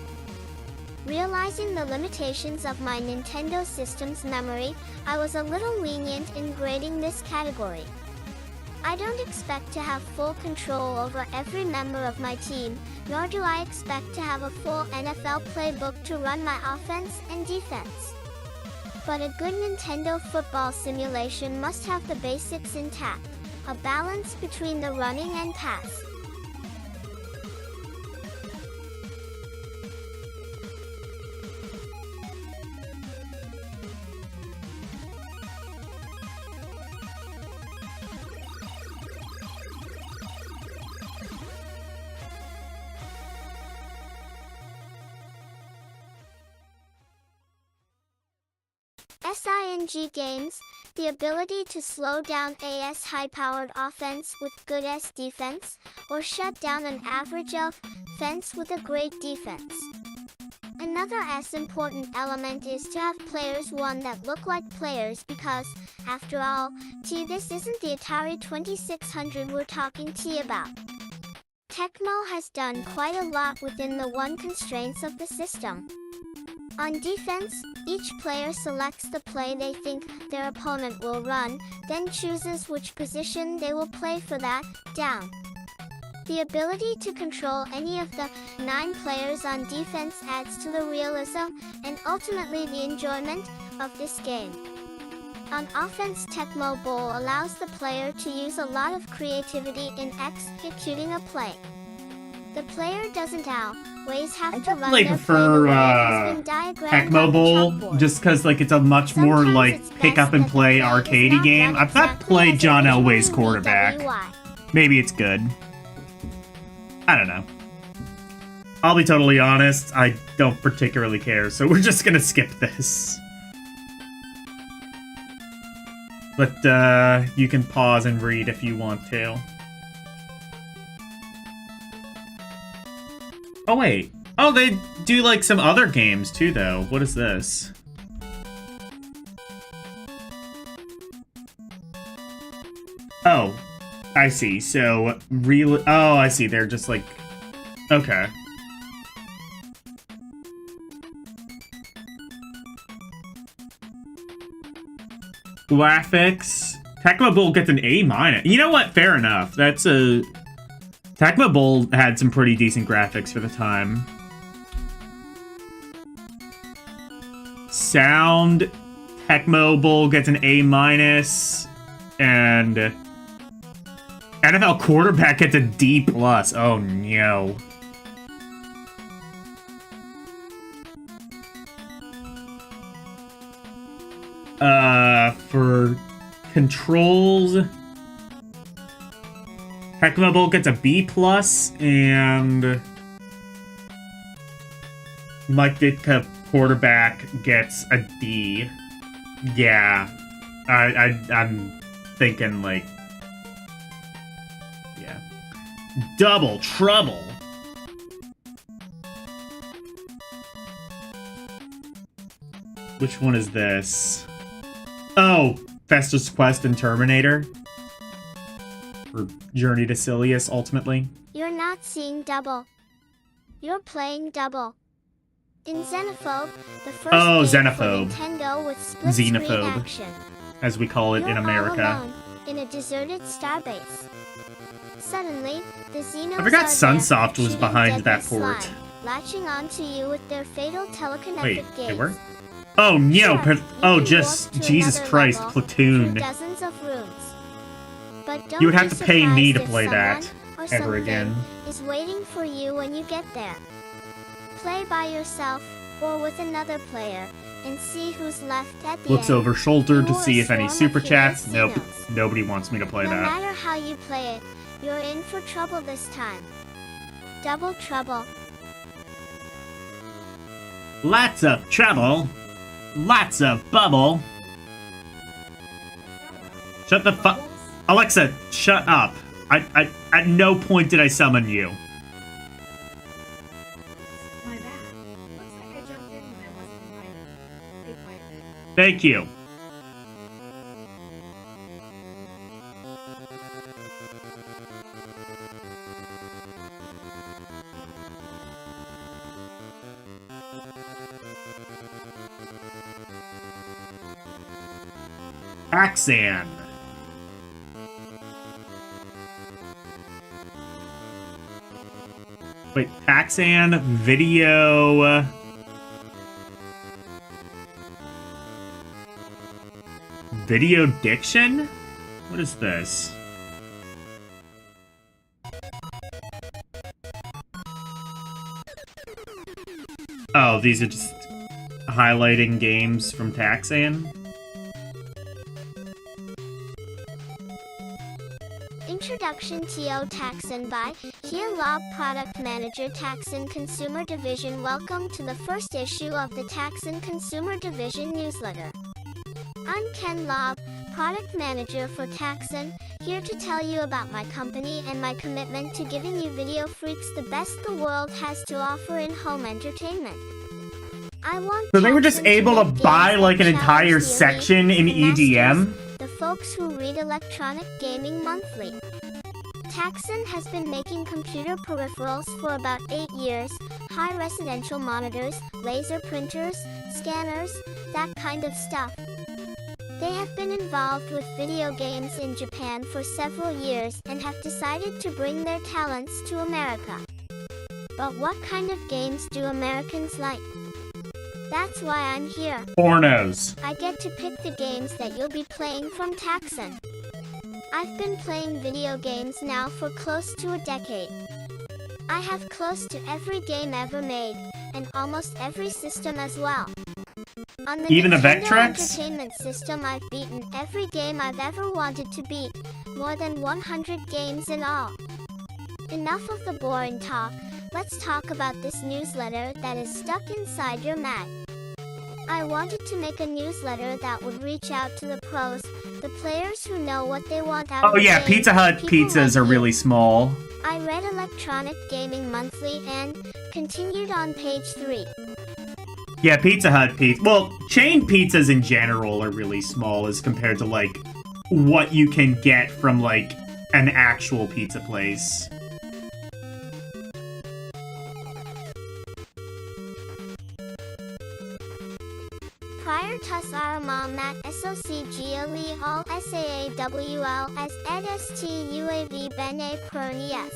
Realizing the limitations of my Nintendo system's memory, I was a little lenient in grading this category. I don't expect to have full control over every member of my team, nor do I expect to have a full NFL playbook to run my offense and defense. But a good Nintendo football simulation must have the basics intact, a balance between the running and pass. SING games, the ability to slow down a high-powered offense with good defense, or shut down an average offense with a great defense. Another important element is to have players that look like players because, after all, this isn't the Atari 2600 we're talking about. Tecmo has done quite a lot within the constraints of the system. On defense, each player selects the play they think their opponent will run, then chooses which position they will play for that down. The ability to control any of the 9 players on defense adds to the realism and ultimately the enjoyment of this game. On offense, Tecmo Bowl allows the player to use a lot of creativity in executing a play. The player doesn't always have to run definitely their prefer play the way it has been diagrammed Tecmo on the Bowl, chalkboard. just because like it's a much more Sometimes like it's pick best up and that the play play is arcadey not game. run I've not exactly played as John it originally Elway's quarterback. BWI. Maybe it's good. I don't know. I'll be totally honest, I don't particularly care, so we're just gonna skip this. But you can pause and read if you want to. Oh wait. Oh, they do like some other games too though. What is this? Oh, I see. So, oh, I see. They're just like... Okay. Graphics. Tecmo Bowl gets an A-. You know what? Fair enough. That's a... Tecmo Bowl had some pretty decent graphics for the time. Sound. Tecmo Bowl gets an A-. And... NFL quarterback gets a D+. Oh, no. For controls, Tecmo Bowl gets a B+, and Mike Ditka quarterback gets a D. Yeah, I'm thinking like, yeah, double trouble. Which one is this? Oh, Festus Quest and Terminator. Or Journey to Silius, ultimately. You're not seeing double. You're playing double. In Xenophobe, the first game Xenophobe. for Nintendo with split-screen Xenophobe, action. as we call it in America. All alone in a deserted starbase. Suddenly, the Xenos I forgot are Sunsoft there, was shooting behind that deadly port. slime, latching onto you with their fatal telekinetic Wait, gaze. they were? Oh, no! Sure, Oh, you can just, warp to Jesus another Christ, level Platoon. through dozens of rooms. But don't You would have be to pay me to surprised if play that someone or ever something again. is waiting for you when you get there. Play by yourself or with another player and see who's left at the Looks end. over shoulder to You see are if any a super swarm of chats. hidden Nope, Xenos. nobody wants me to play No that. matter how you play it, you're in for trouble this time. Double trouble. Lots of trouble. Lots of bubble. Shut the fuck. Alexa, shut up. I at no point did I summon you. My bad. Looks like I jumped in when I wasn't invited. Be quiet. Thank you. Axan. Wait, Paxan video. Video diction? What is this? Oh, these are just highlighting games from Taxan. Introduction TO Taxon by Here Lob Product Manager Taxon Consumer Division. Welcome to the first issue of the Taxon Consumer Division newsletter. I'm Ken Lob, Product Manager for Taxon, here to tell you about my company and my commitment to giving you video freaks the best the world has to offer in home entertainment. I want So they were just Taxon to able to make buy games like an that entire challenge the section elite, in the masters, EDM. the folks who read Electronic Gaming Monthly. Taxon has been making computer peripherals for about 8 years, high residential monitors, laser printers, scanners, that kind of stuff. They have been involved with video games in Japan for several years and have decided to bring their talents to America. But what kind of games do Americans like? That's why I'm here. Pornos. I get to pick the games that you'll be playing from Taxon. I've been playing video games now for close to a decade. I have close to every game ever made, and almost every system as well. On the Even the Nintendo Vectrex? Entertainment System, I've beaten every game I've ever wanted to beat, more than 100 games in all. Enough of the boring talk, let's talk about this newsletter that is stuck inside your mag. I wanted to make a newsletter that would reach out to the pros, the players who know what they want out of Oh a yeah, game, Pizza Hut people pizzas like are you. really small. I read Electronic Gaming Monthly and continued on page 3. Yeah, Pizza Hut pizza. Well, chain pizzas in general are really small as compared to like what you can get from like an actual pizza place. Prior to Saramat SOCGLE all SAAWL as EDSTUAV Bene Pernies.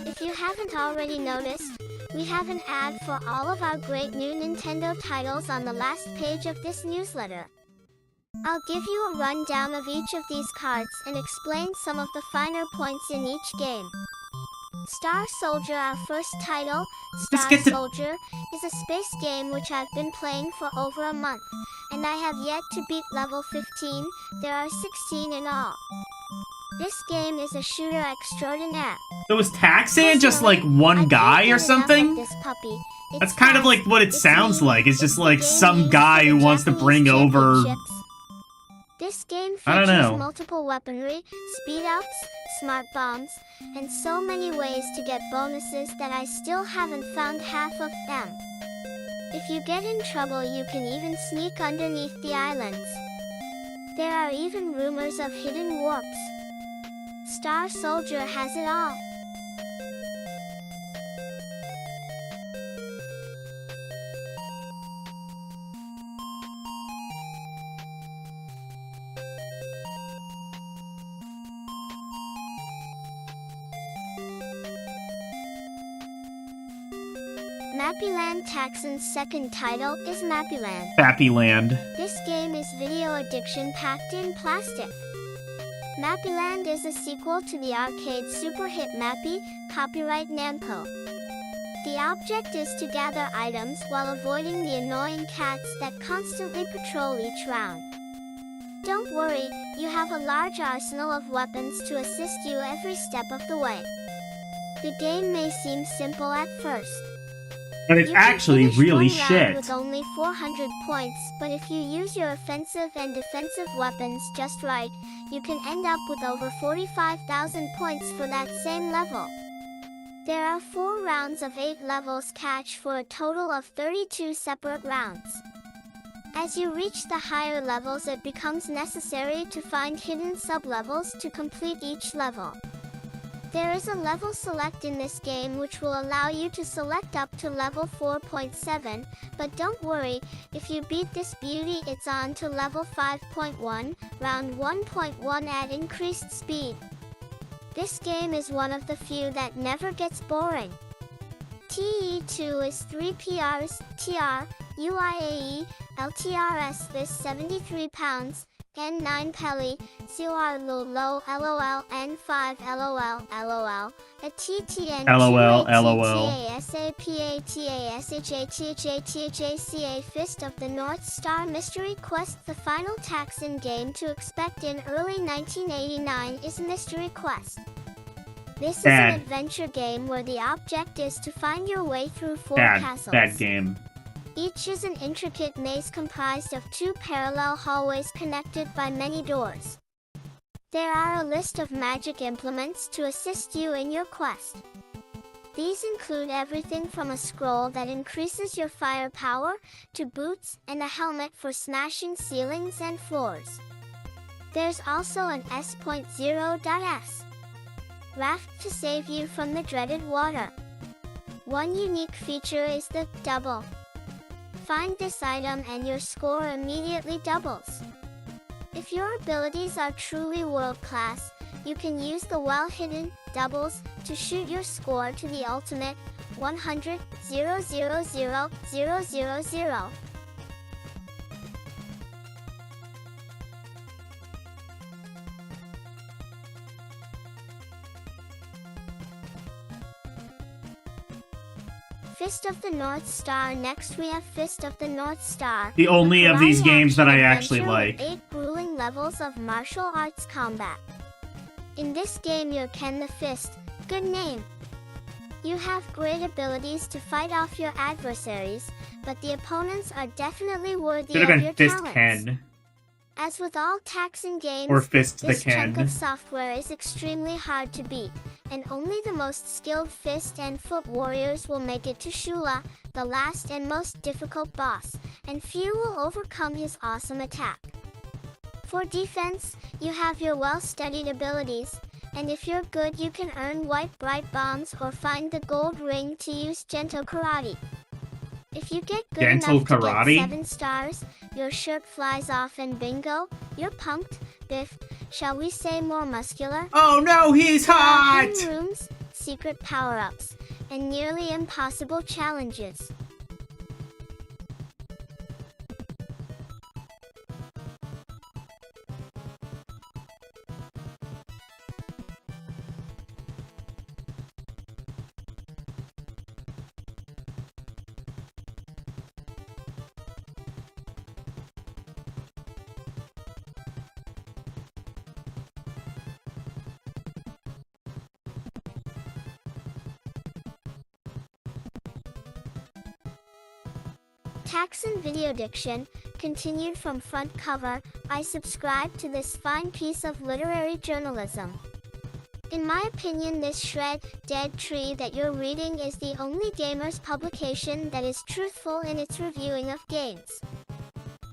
If you haven't already noticed, we have an ad for all of our great new Nintendo titles on the last page of this newsletter. I'll give you a rundown of each of these cards and explain some of the finer points in each game. Star Soldier, our first title, Just Star get to- Soldier, is a space game which I've been playing for over a month. and I have yet to beat level 15. There are 16 in all. This game is a shooter extraordinaire. So is Taxan just like one guy or something? This puppy. That's kind of like what it sounds like. It's just like some guy who wants to bring over... This game I don't features know. multiple weaponry, speed-ups, smart bombs, and so many ways to get bonuses that I still haven't found half of them. If you get in trouble, you can even sneak underneath the islands. There are even rumors of hidden warps. Star Soldier has it all. Mappyland Taxon's second title is Mappyland. Fappyland. This game is video addiction packed in plastic. Mappyland is a sequel to the arcade super hit Mappy, copyright Namco. The object is to gather items while avoiding the annoying cats that constantly patrol each round. Don't worry, you have a large arsenal of weapons to assist you every step of the way. The game may seem simple at first. But it's You can actually finish really one round shit. with only 400 points, but if you use your offensive and defensive weapons just right, you can end up with over 45,000 points for that same level. There are 4 rounds of 8 levels catch for a total of 32 separate rounds. As you reach the higher levels, it becomes necessary to find hidden sub-levels to complete each level. There is a level select in this game which will allow you to select up to level 4.7, but don't worry, if you beat this beauty it's on to level 5.1, round 1.1 at increased speed. This game is one of the few that never gets boring. TE2 is 3 PRs, TR, UIAE, LTRS this 73 pounds, N9 Pelly, COR low LOL, N5 LOL, LOL, a TTN LOL, LOL. TASAPATASHATHATHACA Fist of the North Star Mystery Quest. The final Taxon game to expect in early 1989 is Mystery Quest. This is an adventure game where the object is to find your way through 4 castles. Bad game. Each is an intricate maze comprised of 2 parallel hallways connected by many doors. There are a list of magic implements to assist you in your quest. These include everything from a scroll that increases your firepower, to boots and a helmet for smashing ceilings and floors. There's also an S.0.S. raft to save you from the dreaded water. One unique feature is the double. Find this item and your score immediately doubles. If your abilities are truly world-class, you can use the well-hidden doubles to shoot your score to the ultimate 100,000,000. Fist of the North Star. Next we have Fist of the North Star. The only of these games that I actually like. like. 8 grueling levels of martial arts combat. In this game you're Ken the Fist, good name. You have great abilities to fight off your adversaries, but the opponents are definitely worthy Should of have your been Fist talents. Ken. As with all Taxon games, Or Fist the this chunk Ken. of software is extremely hard to beat, and only the most skilled fist and foot warriors will make it to Shula, the last and most difficult boss, and few will overcome his awesome attack. For defense, you have your well-studied abilities, and if you're good you can earn white bright bombs or find the gold ring to use Gentle Karate. If you get good Gentle enough to Karate? get 7 stars, your shirt flies off and bingo, you're pumped, biffed, shall we say more muscular? Oh no, he's hot! Hidden rooms, secret power-ups, and nearly impossible challenges. Taxon Video Diction, continued from front cover, I subscribe to this fine piece of literary journalism. In my opinion, this shred, dead tree that you're reading is the only gamer's publication that is truthful in its reviewing of games.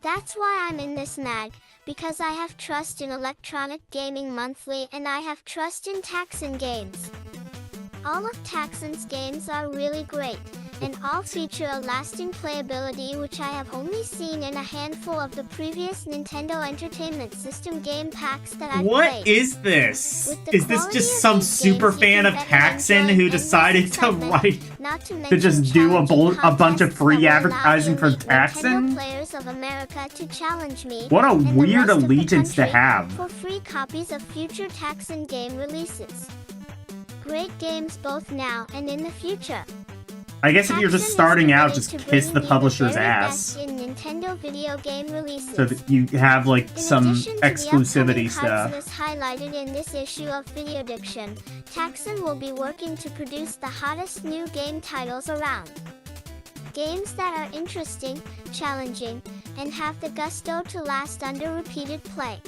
That's why I'm in this mag, because I have trust in Electronic Gaming Monthly and I have trust in Taxon Games. All of Taxon's games are really great, and all feature a lasting playability which I have only seen in a handful of the previous Nintendo Entertainment System game packs that I've played. What is this? With the Is this quality just of some these super games, you fan can of better Taxon enjoy who endless decided to excitement, write not to to mention just do a challenging bunch of contests free that will allow advertising for elite Nintendo Taxon? players of America to challenge me What a and the weird rest of the allegiance to country have. for free copies of future Taxon game releases. Great games both now and in the future. I guess if you're just Taxon is starting out, committed just to kiss bringing the you publisher's very ass. best in Nintendo video game releases. So that you have like In some addition to the exclusivity upcoming stuff. cards highlighted in this issue of Video Diction, Taxon will be working to produce the hottest new game titles around. Games that are interesting, challenging, and have the gusto to last under repeated play.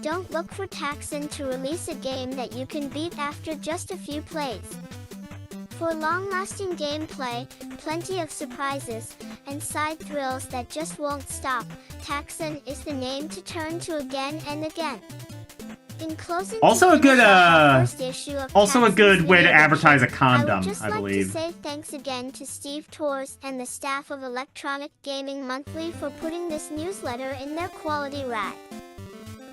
Don't look for Taxon to release a game that you can beat after just a few plays. For long-lasting gameplay, plenty of surprises, and side thrills that just won't stop, Taxon is the name to turn to again and again. In closing, Also to a good, finish off the first issue of Also a Taxon's good way to Video advertise a Diction, I condom, would just I like believe. to say thanks again to Steve Torres and the staff of Electronic Gaming Monthly for putting this newsletter in their quality rack.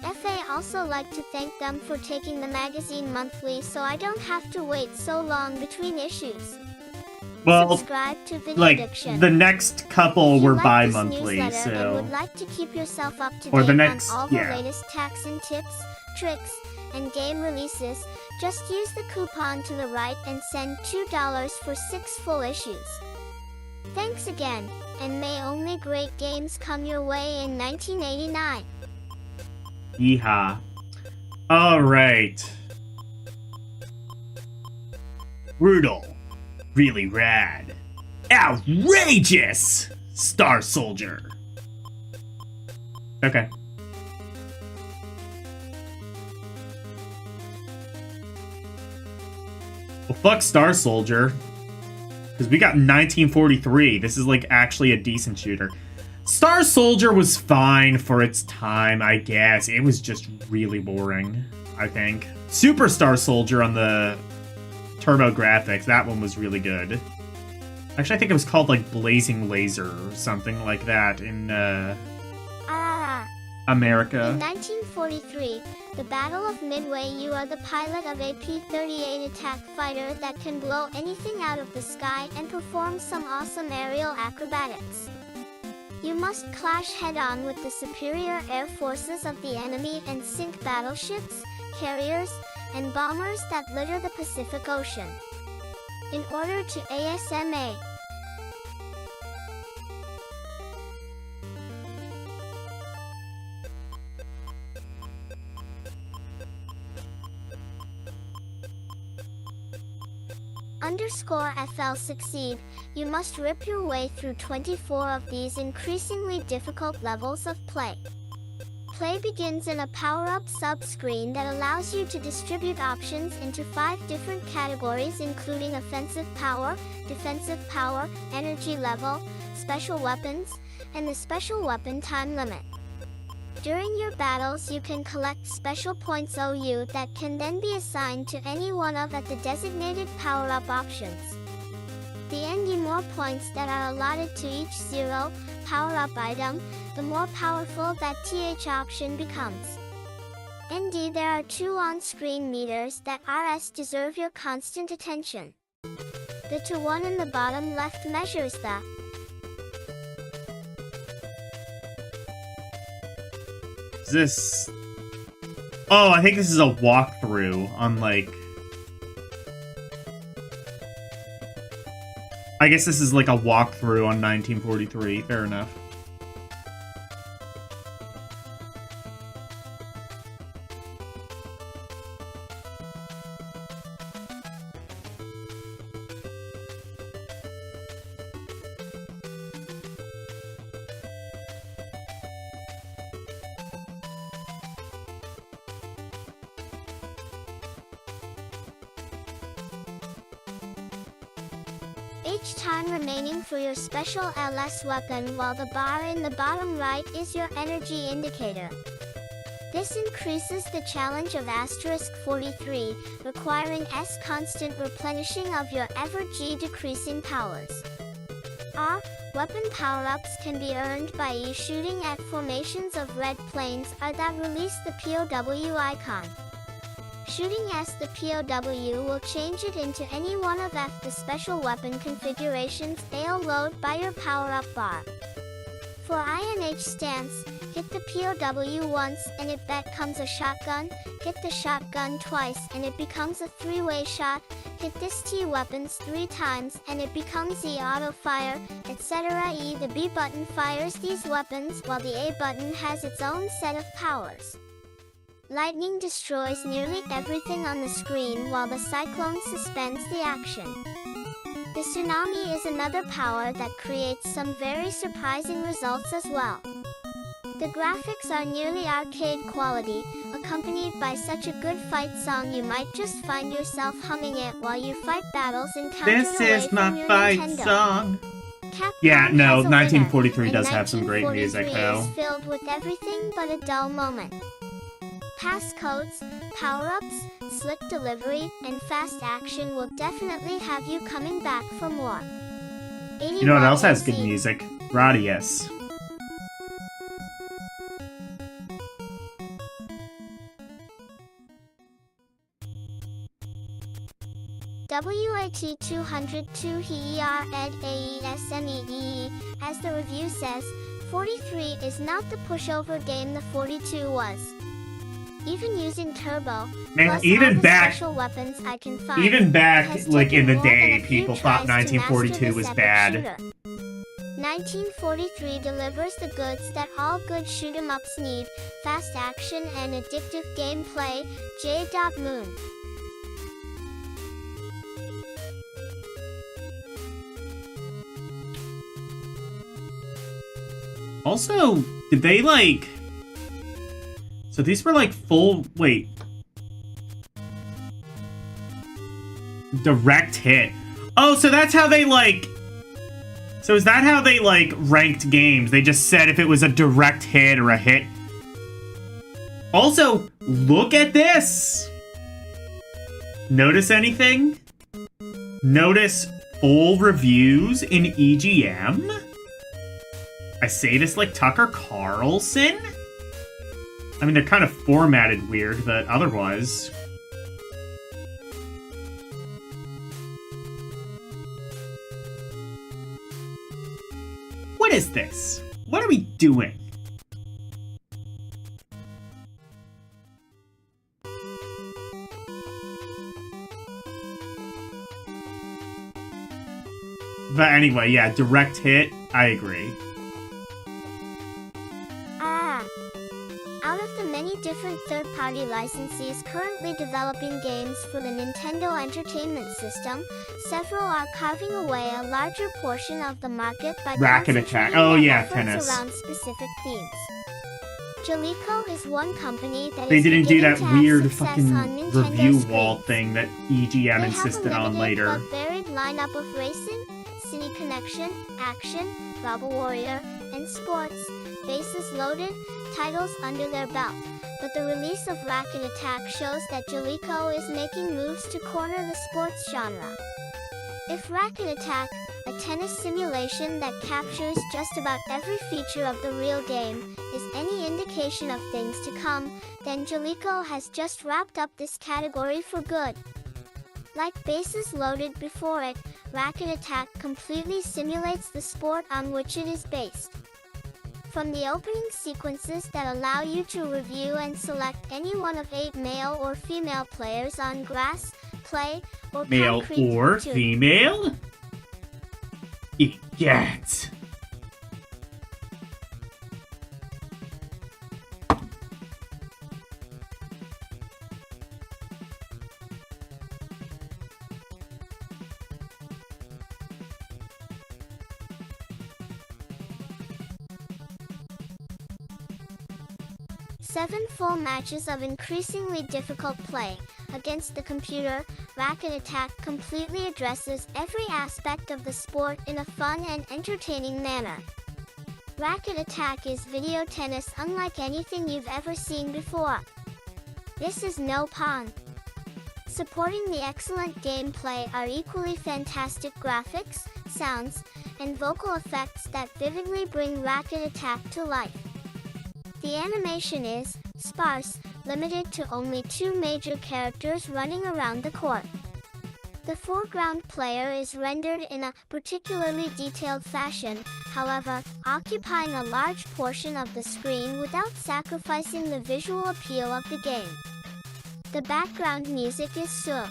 FA also like to thank them for taking the magazine monthly so I don't have to wait so long between issues. Well, Subscribe to Video like Diction. the next couple If you were like this bi-monthly, newsletter and so would like to keep yourself up to Or date the next- on all the yeah. latest Taxon tips, tricks, and game releases, just use the coupon to the right and send $2 for 6 full issues. Thanks again, and may only great games come your way in 1989. yeehaw. All right. Brutal. Really rad. Outrageous! Star Soldier. Okay. Well, fuck Star Soldier. Because we got 1943. This is, like, actually a decent shooter. Star Soldier was fine for its time, I guess. It was just really boring, I think. Super Star Soldier on the Turbo Graphics, that one was really good. Actually, I think it was called, like, Blazing Laser or something like that in, America. In 1943, the Battle of Midway, you are the pilot of a P-38 attack fighter that can blow anything out of the sky and perform some awesome aerial acrobatics. You must clash head-on with the superior air forces of the enemy and sink battleships, carriers, and bombers that litter the Pacific Ocean. In order to ASMA. Underscore FL succeed, you must rip your way through 24 of these increasingly difficult levels of play. Play begins in a power-up sub-screen that allows you to distribute options into 5 different categories including offensive power, defensive power, energy level, special weapons, and the special weapon time limit. During your battles you can collect special points OU that can then be assigned to any one of the designated power-up options. The more points that are allotted to each 0 power-up item, the more powerful that TH option becomes. There are 2 on-screen meters that RS deserve your constant attention. The to one in the bottom left measures the Is this... Oh, I think this is a walkthrough on, like... I guess this is like a walkthrough on 1943. Fair enough. H time remaining for your special LS weapon, while the bar in the bottom right is your energy indicator. This increases the challenge of asterisk 43, requiring S constant replenishing of your ever-G decreasing powers. R. Weapon power-ups can be earned by E shooting at formations of red planes R that release the POW icon. Shooting S the POW will change it into any one of F the special weapon configurations they'll load by your power-up bar. For INH stance, hit the POW once and it becomes a shotgun, hit the shotgun twice and it becomes a three-way shot, hit this T weapons 3 times and it becomes E auto-fire, etc. E the B button fires these weapons while the A button has its own set of powers. Lightning destroys nearly everything on the screen while the cyclone suspends the action. The tsunami is another power that creates some very surprising results as well. The graphics are nearly arcade quality, accompanied by such a good fight song you might just find yourself humming it while you fight battles encountered This away is from my your fight Nintendo. song. Capcom Yeah, no, has a 1943 winner, does and have some great music, 1943 though. is filled with everything but a dull moment. Passcodes, power-ups, slick delivery, and fast action will definitely have you coming back for more. You know what else has good 81 music? Radius. WAT 202 HER ED AESMEDE, as the review says, 43 is not the pushover game the 42 was. Even using turbo, Man, plus even all the back- special weapons I can find, Even it back, has like, in taken the more than day, a few people thought tries to master 1942 this was epic bad. shooter. 1943 delivers the goods that all good shoot-'em-ups need, fast action and addictive gameplay. J. Moon. Also, did they, like... So these were, like, full... Wait. Direct hit. Oh, so that's how they, like... So is that how they, like, ranked games? They just said if it was a direct hit or a hit. Also, look at this! Notice anything? Notice full reviews in EGM? I say this like Tucker Carlson? I mean, they're kind of formatted weird, but otherwise... What is this? What are we doing? But anyway, yeah, direct hit, I agree. Out of the many different third-party licensees currently developing games for the Nintendo Entertainment System, several are carving away a larger portion of the market by Racket concentrating Attack. Oh, their yeah, efforts tennis. around specific themes. Jaleco is one company that They is didn't do beginning that to have weird success fucking on Nintendo review screens. wall thing that EGM insisted on later. But varied lineup of racing, City Connection, action, Robo Warrior, and sports, bases loaded, titles under their belt. But the release of Racket Attack shows that Jaleco is making moves to corner the sports genre. If Racket Attack, a tennis simulation that captures just about every feature of the real game, is any indication of things to come, then Jaleco has just wrapped up this category for good. Like bases loaded before it, Racket Attack completely simulates the sport on which it is based. From the opening sequences that allow you to review and select any one of 8 male or female players on grass, play, or Male concrete or to female? Egad. Seven full matches of increasingly difficult play, against the computer, Racket Attack completely addresses every aspect of the sport in a fun and entertaining manner. Racket Attack is video tennis unlike anything you've ever seen before. This is no pun. Supporting the excellent gameplay are equally fantastic graphics, sounds, and vocal effects that vividly bring Racket Attack to life. The animation is sparse, limited to only 2 major characters running around the court. The foreground player is rendered in a particularly detailed fashion, however, occupying a large portion of the screen without sacrificing the visual appeal of the game. The background music is Su.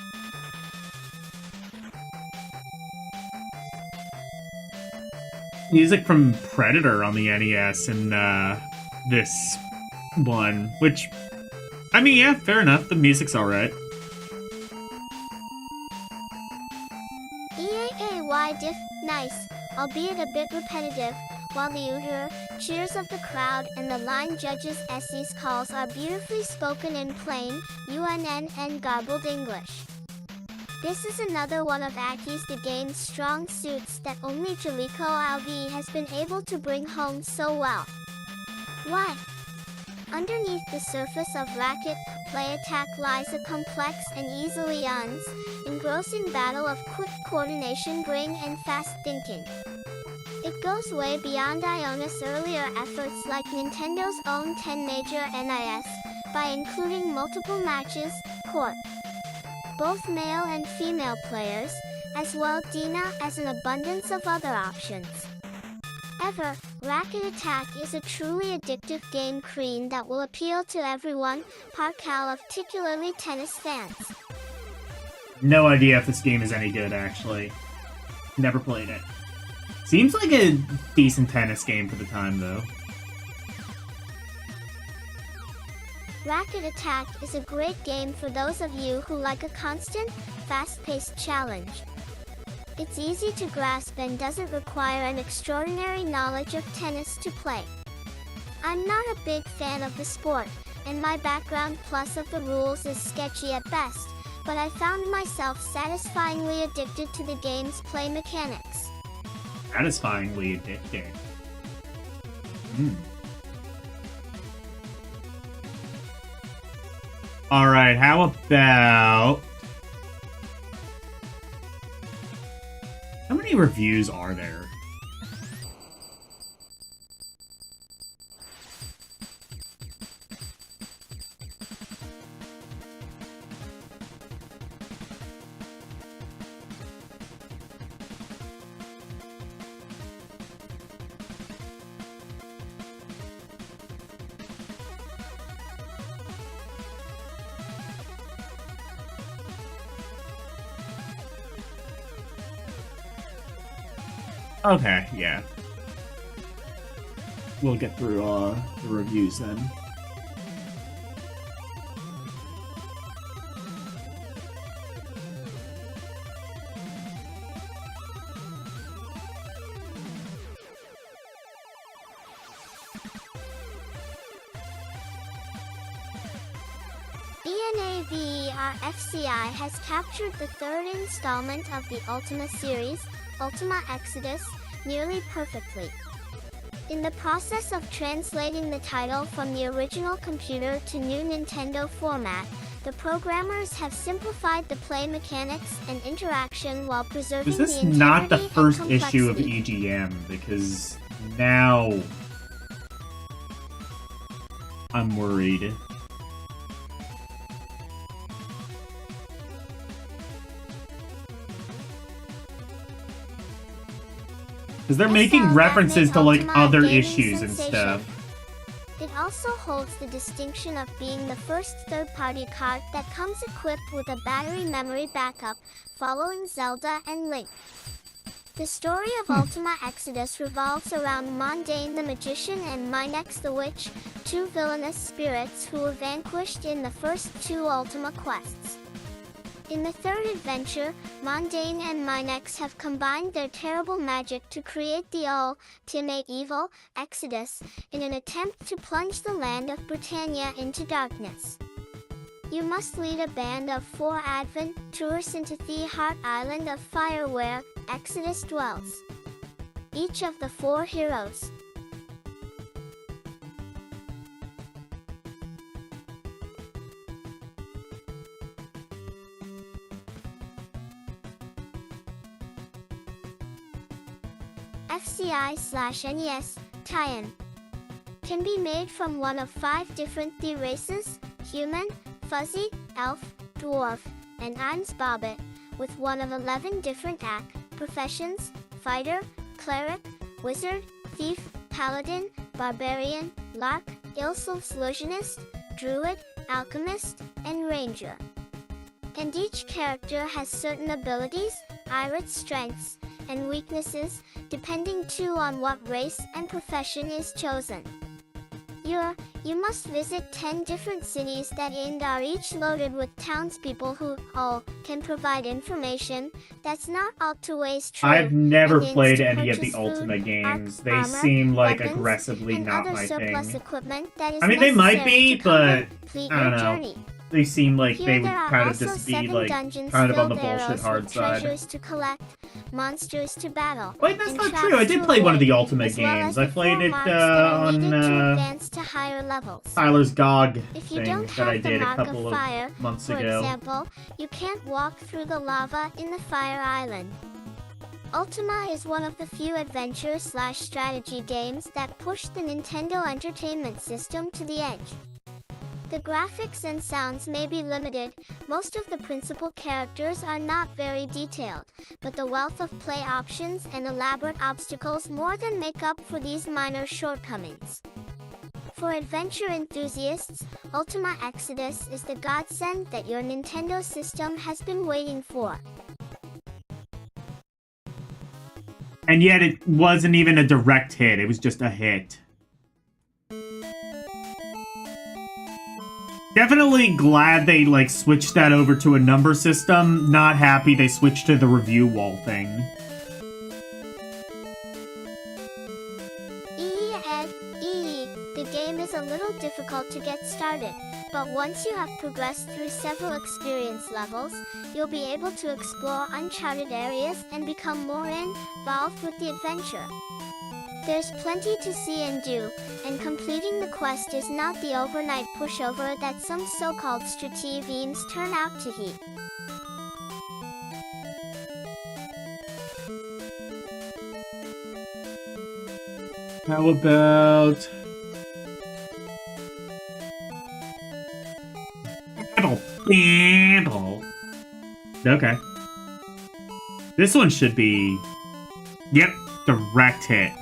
Music from Predator on the NES and this one, which, I mean, yeah, fair enough. The music's alright. Diff, nice, albeit a bit repetitive, while the cheers of the crowd and the line judges' S's calls are beautifully spoken in plain, UNN and garbled English. This is another one of Aki's the game's strong suits that only Jalico Alvi has been able to bring home so well. Why? Underneath the surface of Racket Play Attack lies a complex and easily engrossing battle of quick coordination, brain, and fast thinking. It goes way beyond Iona's earlier efforts like Nintendo's own 10 major NIS, by including multiple matches, court, both male and female players, as well as an abundance of other options. Racket Attack is a truly addictive game cream that will appeal to everyone, particularly tennis fans. No idea if this game is any good, actually. Never played it. Seems like a decent tennis game for the time, though. Racket Attack is a great game for those of you who like a constant, fast-paced challenge. It's easy to grasp and doesn't require an extraordinary knowledge of tennis to play. I'm not a big fan of the sport, and my background plus of the rules is sketchy at best, but I found myself satisfyingly addicted to the game's play mechanics. Satisfyingly addicted. Alright, how about... How many reviews are there? Okay, yeah. We'll get through the reviews then. FCI has captured the 3rd installment of the Ultima series, Ultima Exodus, nearly perfectly. In the process of translating the title from the original computer to new Nintendo format, the programmers have simplified the play mechanics and interaction while preserving the integrity and complexity. Is this not the first issue of EGM? Because now I'm worried. Because they're making references to, like, other issues and stuff. It also holds the distinction of being the first third-party card that comes equipped with a battery memory backup, following Zelda and Link. The story of Ultima Exodus revolves around Mondaine the Magician and Minex the Witch, 2 villainous spirits who were vanquished in the first 2 Ultima quests. In the 3rd adventure, Mondaine and Minex have combined their terrible magic to create the ultimate evil, Exodus, in an attempt to plunge the land of Britannia into darkness. You must lead a band of 4 adventurers into the heart island of fire where Exodus dwells. Each of the 4 heroes FCI/NES tie-in can be made from one of 5 different the races: human, fuzzy, elf, dwarf, and Bobbit, with one of 11 different professions: fighter, cleric, wizard, thief, paladin, barbarian, lark, illusionist, druid, alchemist, and ranger. And each character has certain abilities, strengths, and weaknesses, depending too on what race and profession is chosen. You must visit 10 different cities that are each loaded with townspeople who all can provide information that's not always true. I've never and played to any of the purchase food, Ultimate games. They armor, seem like weapons, aggressively and not other my surplus thing. equipment that is I mean, they might be, necessary to but complete I don't your know. journey. They seem like Here they would there are kind of also just be 7 like dungeons kind of on the filled bullshit arrows hard with side. treasures to collect, monsters to battle. Wait, that's and not traps true. I did to play one of the avoid, Ultimate as well games. as I the played 4 it marks that are on needed to advance to higher levels. Tyler's GOG If you thing don't that I have the did a mark couple of of fire, months for ago. example, you can't walk through the lava in the Fire Island. Ultima is one of the few adventure/strategy games that push the Nintendo Entertainment System to the edge. The graphics and sounds may be limited, most of the principal characters are not very detailed, but the wealth of play options and elaborate obstacles more than make up for these minor shortcomings. For adventure enthusiasts, Ultima Exodus is the godsend that your Nintendo system has been waiting for. And yet it wasn't even a direct hit, it was just a hit. Definitely glad they like switched that over to a number system. Not happy they switched to the review wall thing. The game is a little difficult to get started, but once you have progressed through several experience levels, you'll be able to explore uncharted areas and become more involved with the adventure. There's plenty to see and do, and completing the quest is not the overnight pushover that some so-called strategies turn out to be. How about... Babble. Okay. This one should be... Yep, direct hit.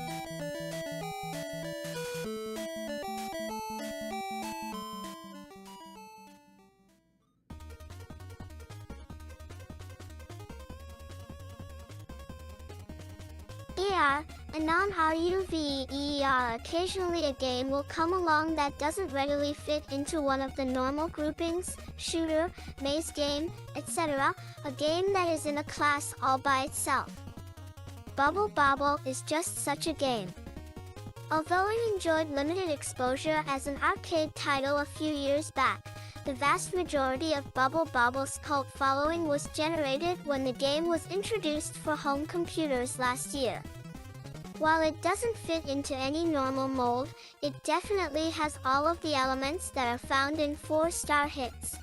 A non-RUVER, occasionally a game will come along that doesn't readily fit into one of the normal groupings: shooter, maze game, etc., a game that is in a class all by itself. Bubble Bobble is just such a game. Although it enjoyed limited exposure as an arcade title a few years back, the vast majority of Bubble Bobble's cult following was generated when the game was introduced for home computers last year. While it doesn't fit into any normal mold, it definitely has all of the elements that are found in 4-star hits.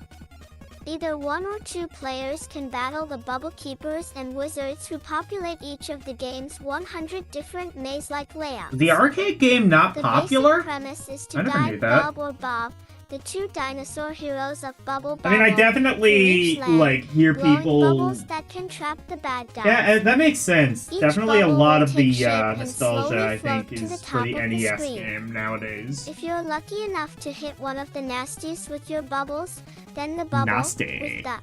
Either 1 or 2 players can battle the Bubble Keepers and Wizards who populate each of the game's 100 different maze-like layouts. The arcade game not popular? The basic premise is to I never knew guide that. Bob or Bob, the 2 dinosaur heroes of Bubble Bobble. I mean, I definitely, through each land, like, hear blowing people... bubbles that can trap the bad guys. Yeah, that makes sense. Each Definitely a bubble lot will of the take shape and nostalgia, slowly I think, float to the is for top the of the NES screen. game nowadays. If you're lucky enough to hit one of the nasties with your bubbles, then the bubble Nasty. with the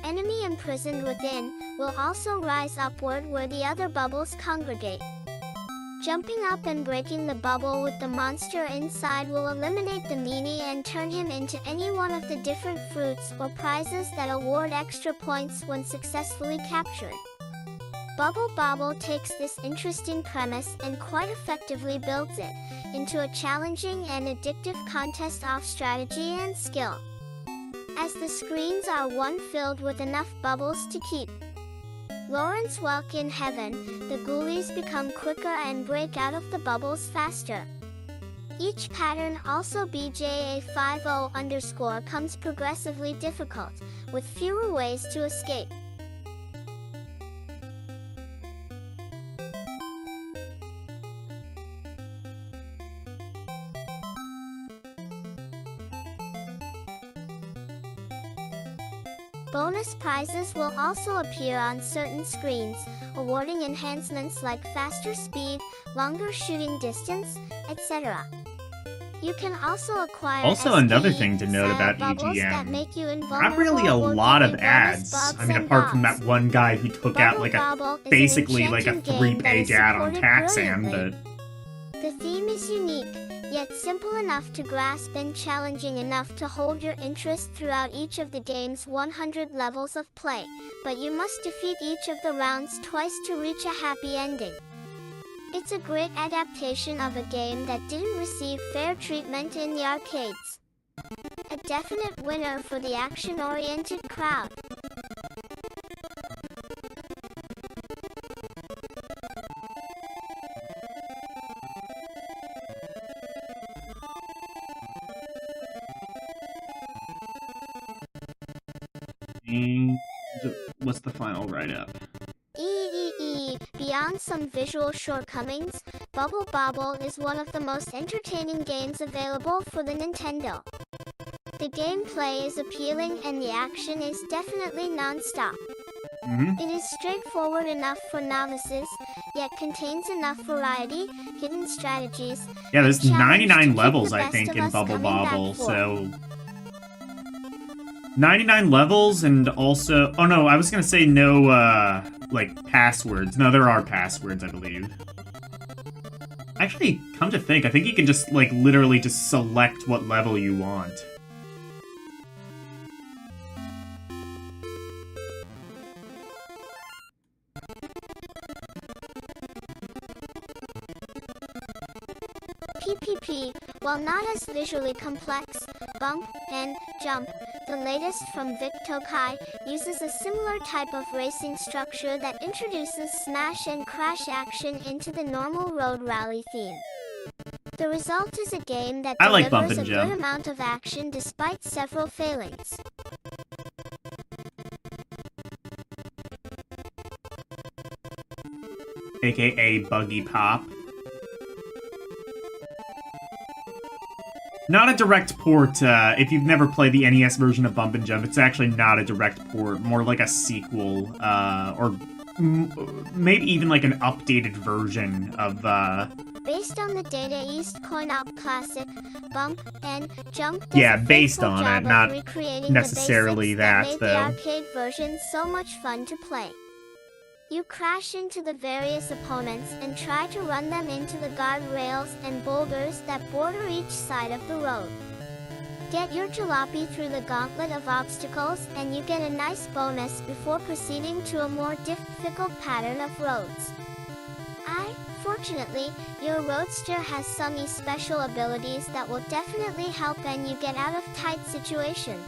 enemy imprisoned within will also rise upward where the other bubbles congregate. Jumping up and breaking the bubble with the monster inside will eliminate the meanie and turn him into any one of the different fruits or prizes that award extra points when successfully captured. Bubble Bobble takes this interesting premise and quite effectively builds it into a challenging and addictive contest of strategy and skill. As the screens are one filled with enough bubbles to keep Lawrence Welk in heaven, the ghoulies become quicker and break out of the bubbles faster. Each pattern, also BJA50_, comes progressively difficult, with fewer ways to escape. Bonus prizes will also appear on certain screens, awarding enhancements like faster speed, longer shooting distance, etc. You can also acquire another thing to note about EGM, not really a lot of ads. I mean, apart from that one guy who took out like basically like a 3-page ad on Taxam, but the theme is unique, yet simple enough to grasp and challenging enough to hold your interest throughout each of the game's 100 levels of play, but you must defeat each of the rounds twice to reach a happy ending. It's a great adaptation of a game that didn't receive fair treatment in the arcades. A definite winner for the action-oriented crowd. And what's the final write-up? Beyond some visual shortcomings, Bubble Bobble is one of the most entertaining games available for the Nintendo. The gameplay is appealing and the action is definitely non-stop. It is straightforward enough for novices, yet contains enough variety, hidden strategies. Yeah, there's 99 levels, I think, in Bubble Bobble, so 99 levels, and also... Oh no, I was gonna say no, like, passwords. No, there are passwords, I believe. Actually, come to think, I think you can just, like, literally just select what level you want. PPP, while not as visually complex, Bump and Jump, the latest from Vic Tokai, uses a similar type of racing structure that introduces smash and crash action into the normal road rally theme. The result is a game that delivers a good amount of action despite several failings. AKA Buggy Pop. Not a direct port, if you've never played the NES version of Bump and Jump, it's actually not a direct port, more like a sequel, or maybe even like an updated version of, Based on the Data East coin-op classic, Bump and Jump. Yeah, based on it, not necessarily that, though. Made the arcade version so much fun to play. You crash into the various opponents and try to run them into the guardrails and boulders that border each side of the road. Get your jalopy through the gauntlet of obstacles and you get a nice bonus before proceeding to a more difficult pattern of roads. Fortunately, your roadster has some special abilities that will definitely help and you get out of tight situations.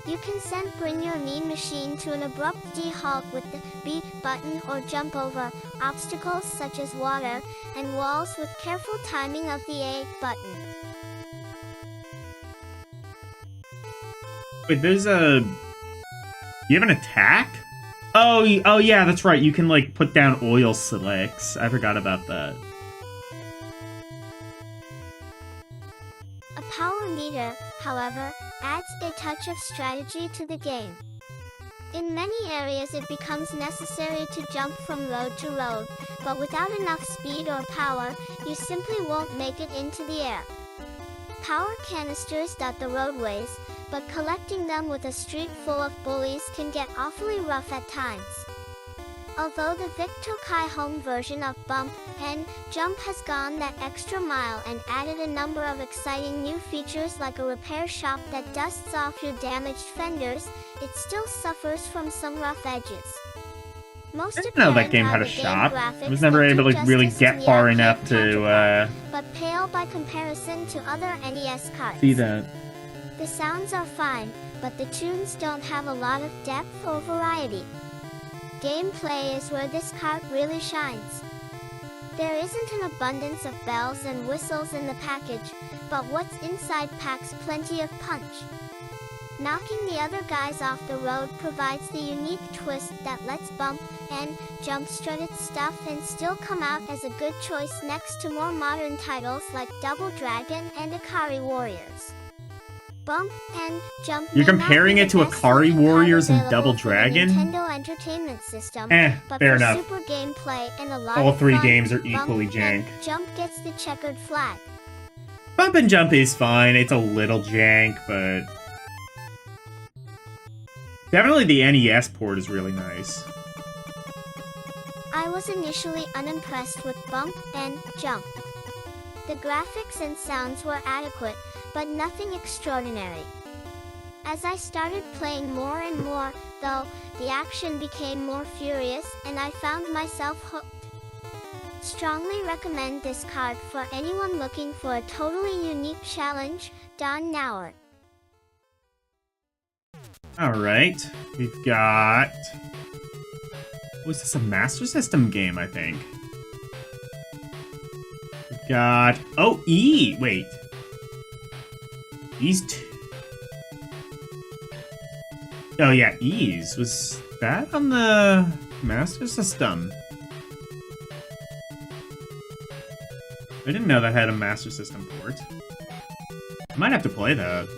You can bring your mean machine to an abrupt halt with the B button or jump over obstacles such as water and walls with careful timing of the A button. Wait, there's a... You have an attack? Oh yeah, that's right. You can, like, put down oil slicks. I forgot about that. A power meter, however, adds a touch of strategy to the game. In many areas it becomes necessary to jump from road to road, but without enough speed or power, you simply won't make it into the air. Power canisters dot the roadways, but collecting them with a street full of bullies can get awfully rough at times. Although the Victokai home version of Bump and Jump has gone that extra mile and added a number of exciting new features like a repair shop that dusts off your damaged fenders, it still suffers from some rough edges. Most I didn't know that game had a shop. I was never able to really get far enough to but pale by comparison to other NES carts. see that. The sounds are fine, but the tunes don't have a lot of depth or variety. Gameplay is where this cart really shines. There isn't an abundance of bells and whistles in the package, but what's inside packs plenty of punch. Knocking the other guys off the road provides the unique twist that lets Bump and Jump strut its stuff and still come out as a good choice next to more modern titles like Double Dragon and Ikari Warriors. Bump and Jump. You're comparing it to Ikari Warriors and Double for the Dragon? Nintendo Entertainment System, but fair for enough. super gameplay and a lot All of three fun, games are Bump equally jank. and Jump gets the checkered flag. Bump and Jump is fine. It's a little jank, but definitely the NES port is really nice. I was initially unimpressed with Bump and Jump. The graphics and sounds were adequate, but nothing extraordinary. As I started playing more and more, though, the action became more furious and I found myself hooked. Strongly recommend this card for anyone looking for a totally unique challenge. Don Nauert. Alright, we've got... Was this a Master System game, I think? We've got... Oh, E! Wait. These two... Oh yeah, E's. Was that on the Master System? I didn't know that had a Master System port. I might have to play that.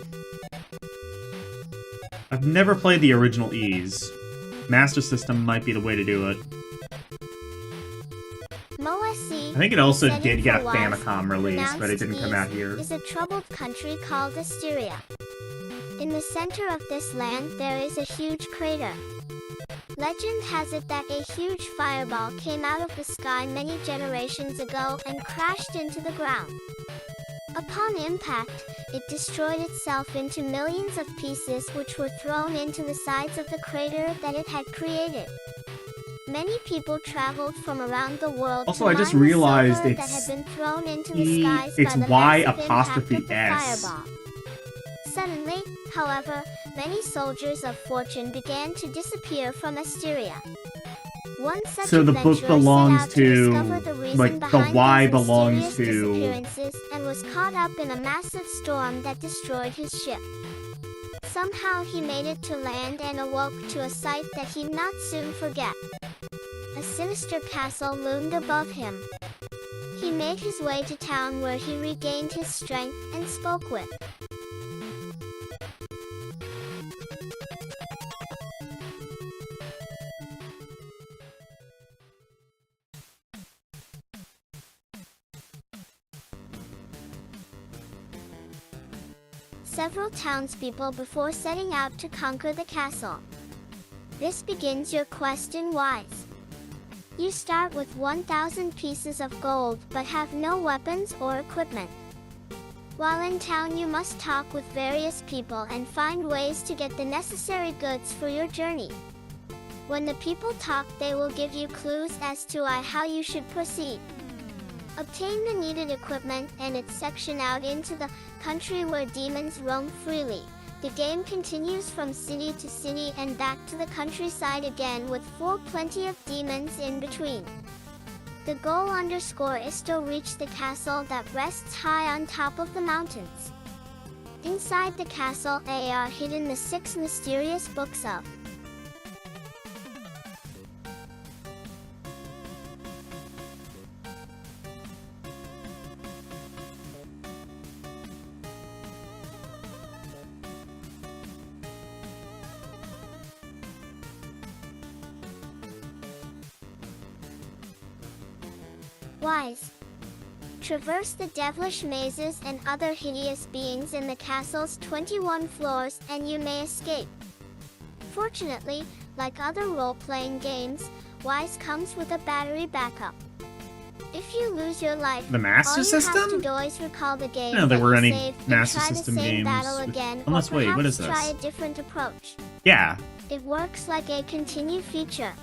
I've never played the original E's. Master System might be the way to do it. Moesi, I think it also setting did get a for Wise, Famicom release, but it didn't come out pronounced here. is a troubled country called Asteria. In the center of this land there is a huge crater. Legend has it that a huge fireball came out of the sky many generations ago and crashed into the ground. Upon impact, it destroyed itself into millions of pieces which were thrown into the sides of the crater that it had created. Many people traveled from around the world Also, to I just mine the realized silver it's that had been thrown into the E- skies it's by the Y massive apostrophe impact of the S. fireball. Suddenly, however, many soldiers of fortune began to disappear from Asteria. One such So the book adventurer belongs set out to, discover the reason like, the behind Y these belongs mysterious to- disappearances and was caught up in a massive storm that destroyed his ship. Somehow he made it to land and awoke to a sight that he'd not soon forget. A sinister castle loomed above him. He made his way to town where he regained his strength and spoke with several townspeople before setting out to conquer the castle. This begins your quest in Wise. You start with 1,000 pieces of gold but have no weapons or equipment. While in town you must talk with various people and find ways to get the necessary goods for your journey. When the people talk, they will give you clues as to how you should proceed. Obtain the needed equipment and it's sectioned out into the country where demons roam freely. The game continues from city to city and back to the countryside again with plenty of demons in between. The goal is to reach the castle that rests high on top of the mountains. Inside the castle are hidden the 6 mysterious books of Wise. Traverse the devilish mazes and other hideous beings in the castle's 21 floors and you may escape. Fortunately, like other role-playing games, Wise comes with a battery backup. If you lose your life, The Master all you System? have to do is recall the game I didn't know there that were you any saved and Master try System the same games battle with- again, Unless, or wait, what is perhaps try this? a different approach. Yeah. It works like a continue feature.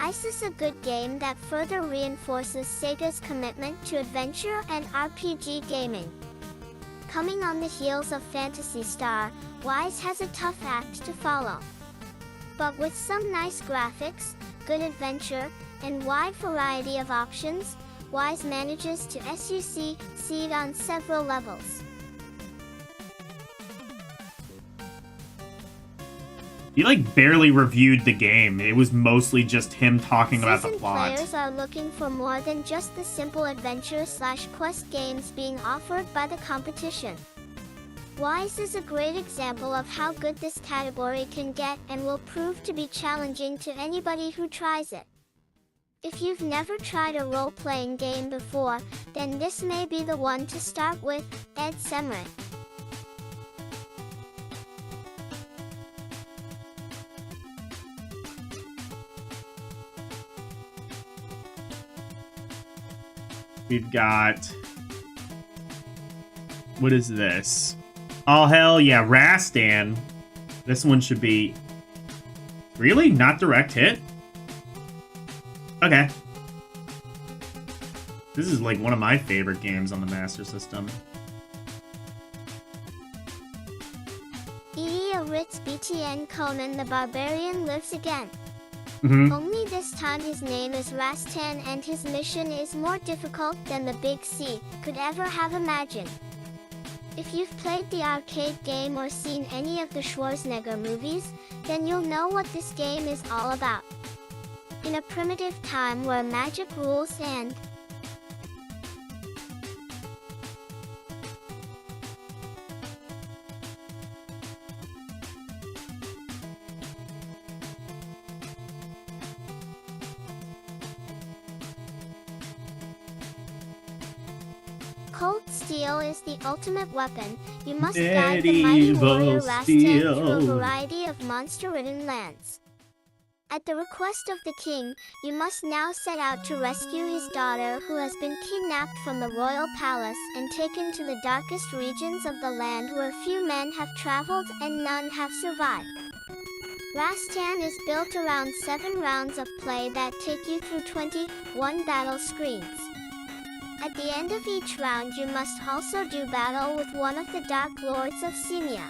Ice is a good game that further reinforces Sega's commitment to adventure and RPG gaming. Coming on the heels of Phantasy Star, Wise has a tough act to follow. But with some nice graphics, good adventure, and wide variety of options, Wise manages to succeed on several levels. He like barely reviewed the game. It was mostly just him talking about the Seasoned plot. players are looking for more than just the simple adventure/quest games being offered by the competition. Wise is a great example of how good this category can get and will prove to be challenging to anybody who tries it. If you've never tried a role-playing game before, then this may be the one to start with. Ed Semrick. We've got... What is this? Oh, hell yeah, Rastan. This one should be... Really? Not direct hit? Okay. This is like one of my favorite games on the Master System. Ritz BTN Conan the Barbarian lives again. Mm-hmm. Only this time his name is Rastan and his mission is more difficult than the Big C could ever have imagined. If you've played the arcade game or seen any of the Schwarzenegger movies, then you'll know what this game is all about. In a primitive time where magic rules and Cold Steel is the ultimate weapon. You must guide the mighty warrior Medieval Rastan steel. through a variety of monster-ridden lands. At the request of the king, you must now set out to rescue his daughter who has been kidnapped from the royal palace and taken to the darkest regions of the land where few men have traveled and none have survived. Rastan is built around 7 rounds of play that take you through 21 battle screens. At the end of each round you must also do battle with one of the Dark Lords of Semia.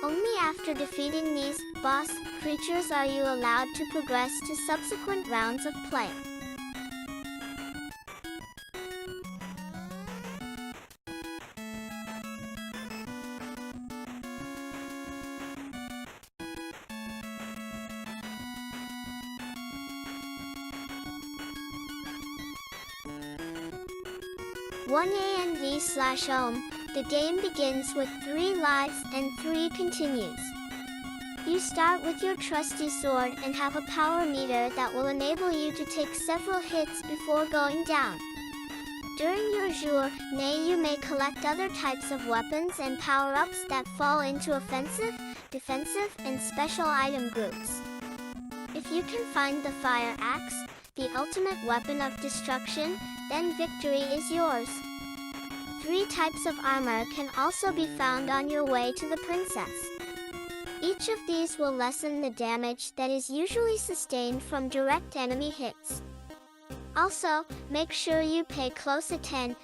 Only after defeating these boss creatures are you allowed to progress to subsequent rounds of play. One ANV/Ohm, the game begins with 3 lives and 3 continues. You start with your trusty sword and have a power meter that will enable you to take several hits before going down. During your journée you may collect other types of weapons and power-ups that fall into offensive, defensive, and special item groups. If you can find the fire axe, the ultimate weapon of destruction, then victory is yours. 3 types of armor can also be found on your way to the princess. Each of these will lessen the damage that is usually sustained from direct enemy hits. Also, make sure you pay close attention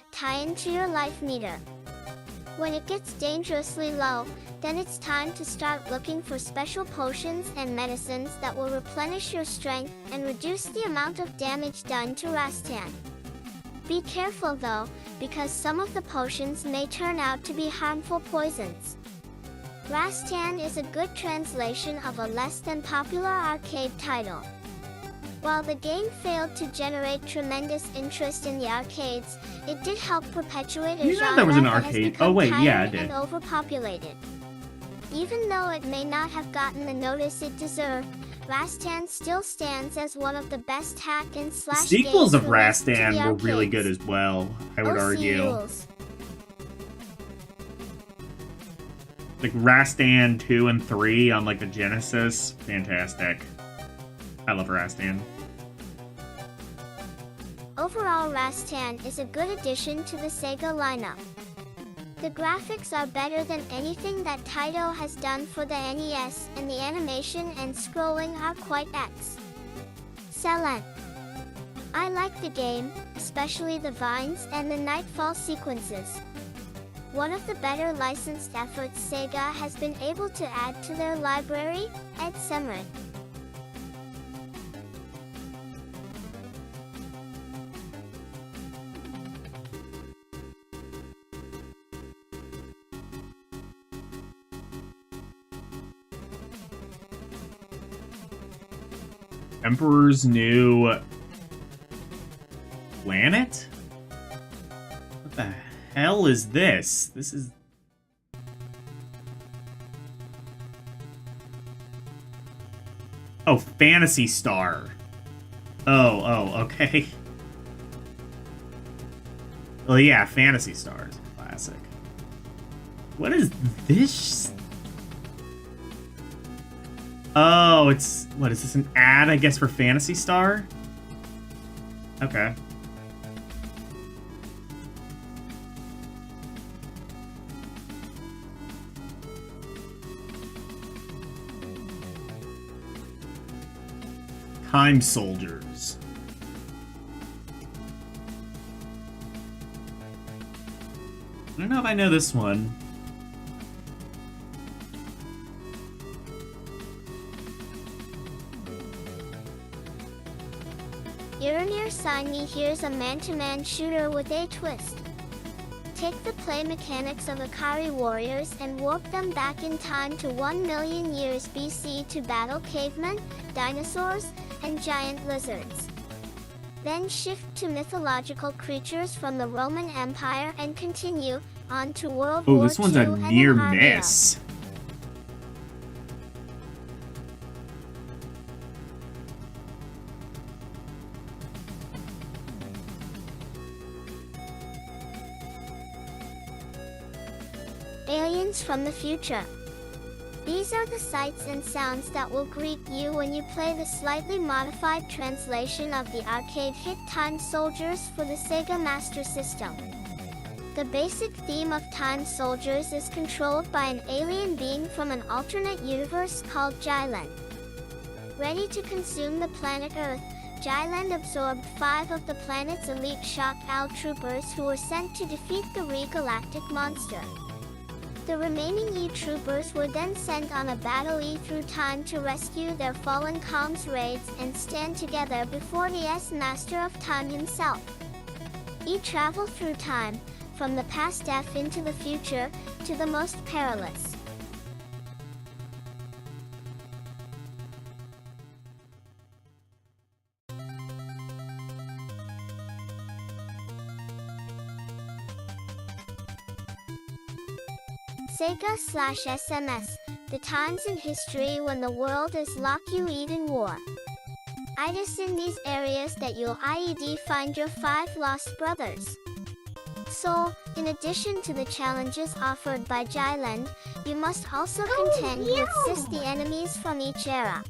to your life meter. When it gets dangerously low, then it's time to start looking for special potions and medicines that will replenish your strength and reduce the amount of damage done to Rastan. Be careful though, because some of the potions may turn out to be harmful poisons. Rastan is a good translation of a less than popular arcade title. While the game failed to generate tremendous interest in the arcades, it did help perpetuate a You know genre there was an that has arcade. become Oh, wait, yeah, I tired did. and overpopulated. Even though it may not have gotten the notice it deserved, Rastan still stands as one of the best hack and The slash sequels games of released to the Rastan were really good arcades. as well, I would OC argue. rules. Like Rastan 2 and 3 on like the Genesis, fantastic. I love Rastan. Overall, Rastan is a good addition to the Sega lineup. The graphics are better than anything that Taito has done for the NES, and the animation and scrolling are quite excellent. I like the game, especially the vines and the nightfall sequences. One of the better licensed efforts Sega has been able to add to their library, etc. Emperor's New Planet? What the hell is this? This is... Oh, Phantasy Star. Oh, okay. Well, yeah, Phantasy Star is a classic. What is this? Oh, it's... What, is this an ad, I guess, for Phantasy Star? Okay. Time Soldiers. I don't know if I know this one. Uranir Signy here's a man-to-man shooter with a twist. Take the play mechanics of Akari warriors and warp them back in time to 1 million years BC to battle cavemen, dinosaurs, and giant lizards. Then shift to mythological creatures from the Roman Empire and continue on to World War II. Oh, this one's a and near Narnia. miss. Aliens from the future. These are the sights and sounds that will greet you when you play the slightly modified translation of the arcade hit Time Soldiers for the Sega Master System. The basic theme of Time Soldiers is controlled by an alien being from an alternate universe called Jyland. Ready to consume the planet Earth, Jyland absorbed 5 of the planet's elite shock owl troopers who were sent to defeat the Re-Galactic monster. The remaining E-troopers were then sent on a battle through time to rescue their fallen comms raids and stand together before the S-Master of Time himself. E-travel through time, from the past F into the future, to the most perilous. Sega/SMS, the times in history when the world is locked you in war. It is in these areas that you'll find your 5 lost brothers. So, in addition to the challenges offered by Jyland, you must also contend with the enemies from each era.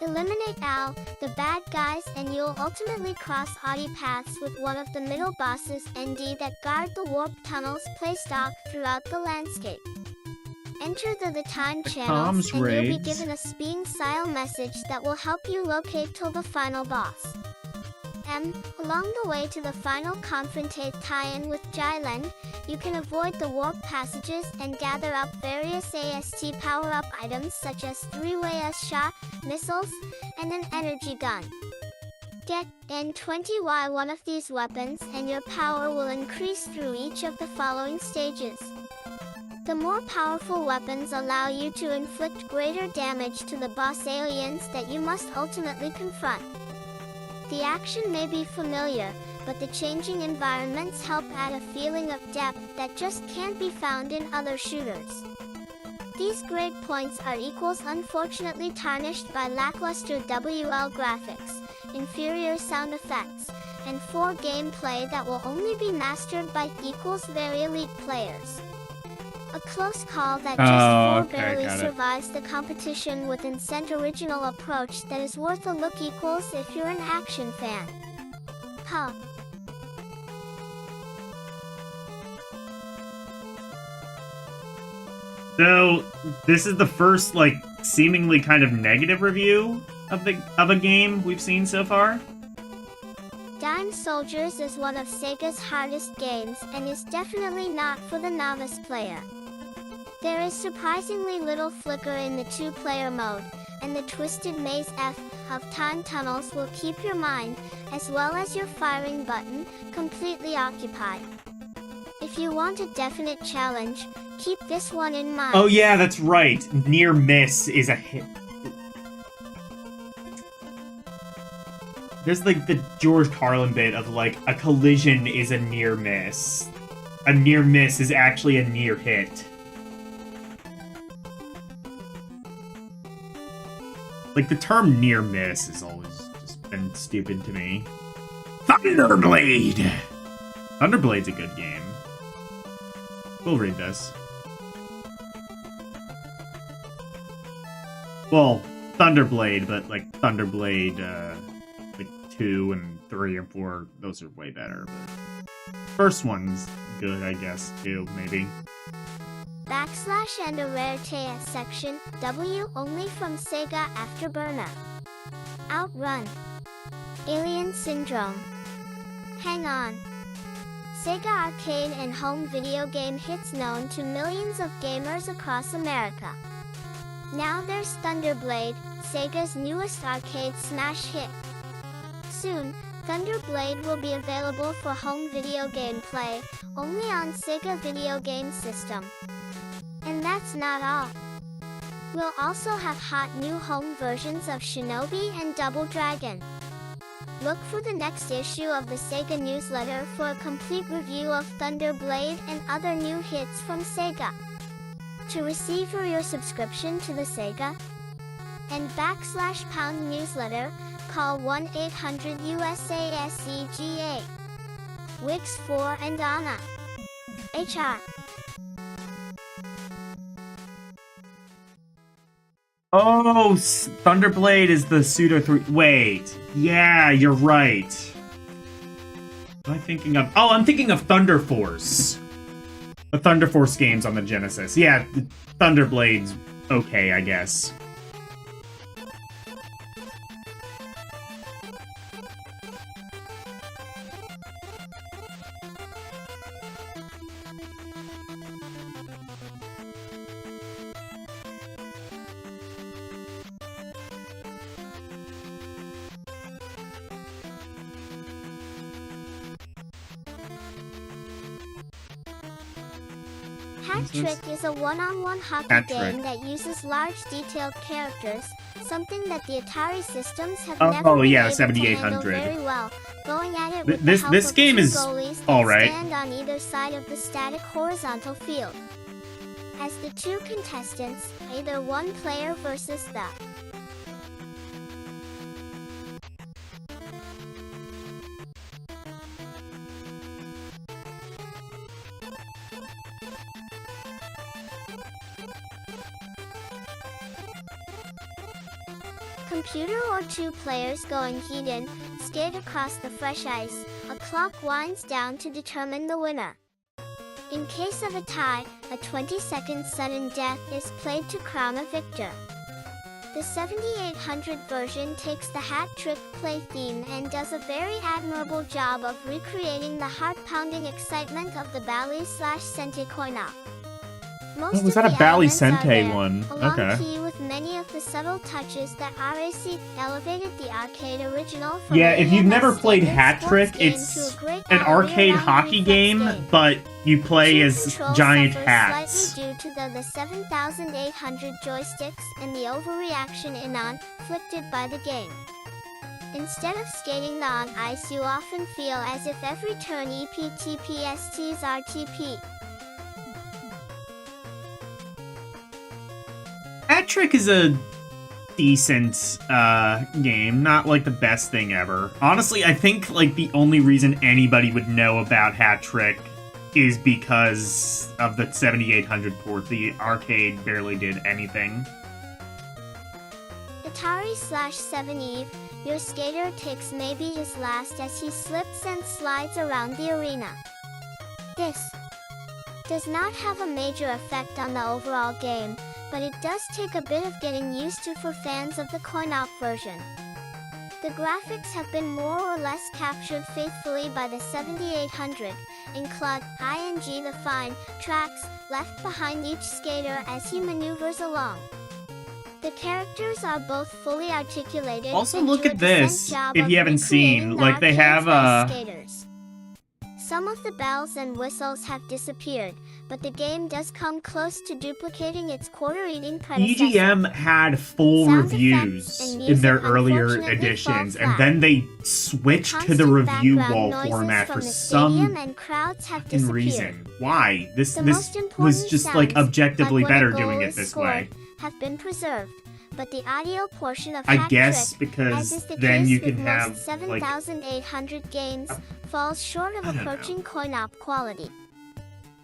Eliminate Al, the bad guys, and you'll ultimately cross oddie paths with one of the middle bosses ND that guard the warp tunnels placed out throughout the landscape. Enter the time channels and you'll be given a speaking-style message that will help you locate till the final boss. Along the way to the final confrontate tie-in with Jyland, you can avoid the warp passages and gather up various AST power-up items such as 3-way shot, missiles, and an energy gun. Get N20Y one of these weapons and your power will increase through each of the following stages. The more powerful weapons allow you to inflict greater damage to the boss aliens that you must ultimately confront. The action may be familiar, but the changing environments help add a feeling of depth that just can't be found in other shooters. These grade points are unfortunately tarnished by lackluster WL graphics, inferior sound effects, and poor gameplay that will only be mastered by very elite players. A close call that Oh, just okay, barely got it. survives the competition with an original approach that is worth a look equals if you're an action fan. Huh. So, this is the first, like, seemingly kind of negative review of a game we've seen so far. Dime Soldiers is one of Sega's hardest games and is definitely not for the novice player. There is surprisingly little flicker in the two-player mode, and the twisted maze of time tunnels will keep your mind, as well as your firing button, completely occupied. If you want a definite challenge, keep this one in mind. Oh yeah, that's right. Near miss is a hit. There's like the George Carlin bit of like, a collision is a near miss. A near miss is actually a near hit. Like, the term near miss has always just been stupid to me. Thunderblade! Thunderblade's a good game. We'll read this. Well, Thunderblade, but like Thunderblade, like 2 and 3 and 4, those are way better. But first one's good, I guess, too, maybe. / and a rarity section, W only from Sega Afterburner. Outrun. Alien Syndrome. Hang On. Sega arcade and home video game hits known to millions of gamers across America. Now there's Thunderblade, Sega's newest arcade smash hit. Soon, Thunderblade will be available for home video game play, only on Sega Video Game System. And that's not all. We'll also have hot new home versions of Shinobi and Double Dragon. Look for the next issue of the Sega newsletter for a complete review of Thunderblade and other new hits from Sega. To receive your subscription to the Sega and /# newsletter, call 1-800-USASEGA. Wix 4 and Anna. HR. Oh, Thunderblade is the Pseudo 3. Wait. Yeah, you're right. What am I thinking of? Oh, I'm thinking of Thunder Force. The Thunder Force games on the Genesis. Yeah, Thunderblade's okay, I guess. Hat Trick is a one-on-one hockey Hat game Trick. that uses large detailed characters, something that the Atari systems have Oh, never been yeah, able to handle 7800. very well. Going at it with This- the help this of game two is goalies that alright. stand on either side of the static horizontal field. As the two contestants, either one player versus the computer or two players going heat-in, skate across the fresh ice, a clock winds down to determine the winner. In case of a tie, a 20-second sudden death is played to crown a victor. The 7800 version takes the Hat Trick play theme and does a very admirable job of recreating the heart-pounding excitement of the Bally/Sente coin-op. Most Oh, was of that a the Bally elements are Sente there, one? along Okay. key with many of the subtle touches that RAC elevated the arcade original from Yeah, if you've AMS never played standard Hat sports Trick, game it's to a great an arcade all-year-round hockey reflex game, but you play Team as control giant suffers hats. slightly due to the 7,800 joysticks and the overreaction inflicted by the game. Instead of skating on ice, you often feel as if every turn EPTPSTs RTP. Hat Trick is a decent game, not like the best thing ever. Honestly, I think like the only reason anybody would know about Hat Trick is because of the 7800 port. The arcade barely did anything. Atari/7 Eve, your skater takes maybe his last as he slips and slides around the arena. This does not have a major effect on the overall game, but it does take a bit of getting used to for fans of the coin-op version. The graphics have been more or less captured faithfully by the 7800, include the fine tracks left behind each skater as he maneuvers along. The characters are both fully articulated. Also, look at this, if you haven't seen, like they have skaters. Some of the bells and whistles have disappeared, but the game does come close to duplicating its quarter-eating predecessor. EGM had full Sound reviews effects and in their music earlier unfortunately editions, fall and flat. then they switched to the Constant review background wall noises format from for the some stadium and crowds have fucking disappeared. reason. Why? This The this most important was just like sounds, objectively like when a better goal doing it is this scored, way. have been preserved, but the audio portion of I Hat guess Trick, as because is the then case you with can most have like 7,800 games, falls short of I don't approaching know. coin-op quality.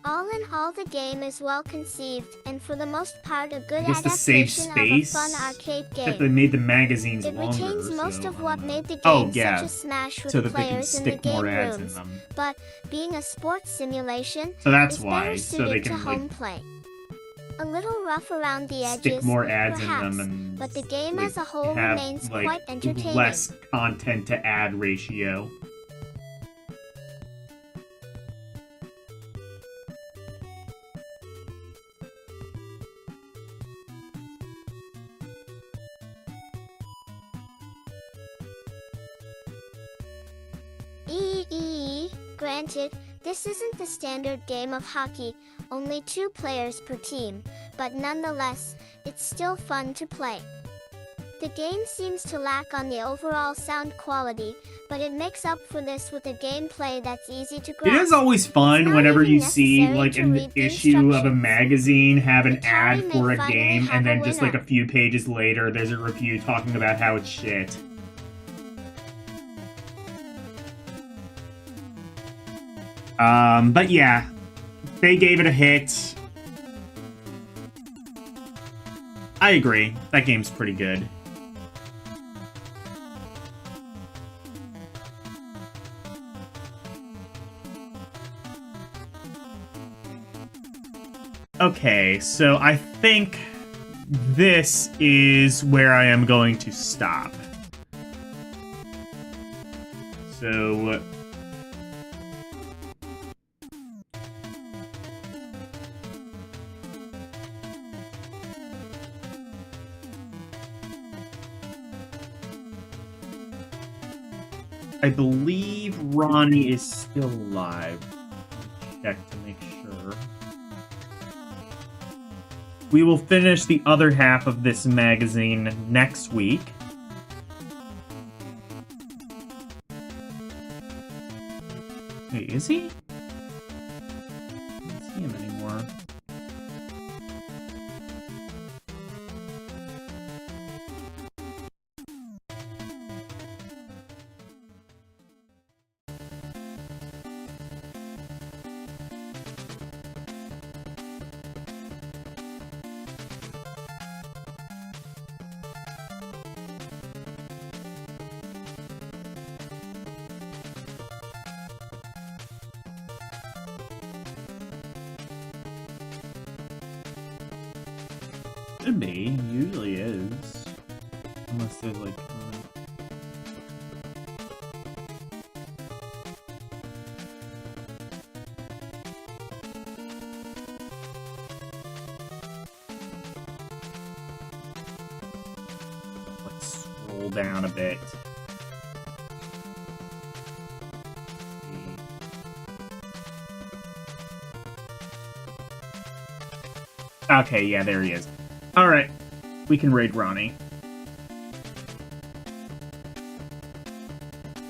All in all, the game is well conceived and for the most part a good I guess to save adaptation space, of a fun arcade except they game. made the magazines It longer. retains most so, of what made the game oh, yeah, such a smash with so that they can players in the stick game more ads in rooms, them. but being a sports simulation, So that's is why, better so suited they to can home like play. A little rough around the edges, stick more ads perhaps, in them and but the game like, as a whole have, remains like, quite entertaining. less content to ad ratio. Granted, this isn't the standard game of hockey, only 2 players per team, but nonetheless, it's still fun to play. The game seems to lack on the overall sound quality, but it makes up for this with a gameplay that's easy to grasp. It is always fun It's not whenever even you see necessary like to an read the issue of a instructions. magazine have an Atari ad may for a finally game, have and a then just like winner. a few pages later, there's a review talking about how it's shit. But yeah, they gave it a hit. I agree. That game's pretty good. Okay, so I think this is where I am going to stop. So... I believe Ronnie is still alive. Check to make sure. We will finish the other half of this magazine next week. Wait, is he? I don't see him anymore. Should be. Usually is. Unless there's like... Let's scroll down a bit. Okay, yeah, there he is. Alright, we can raid Ronnie.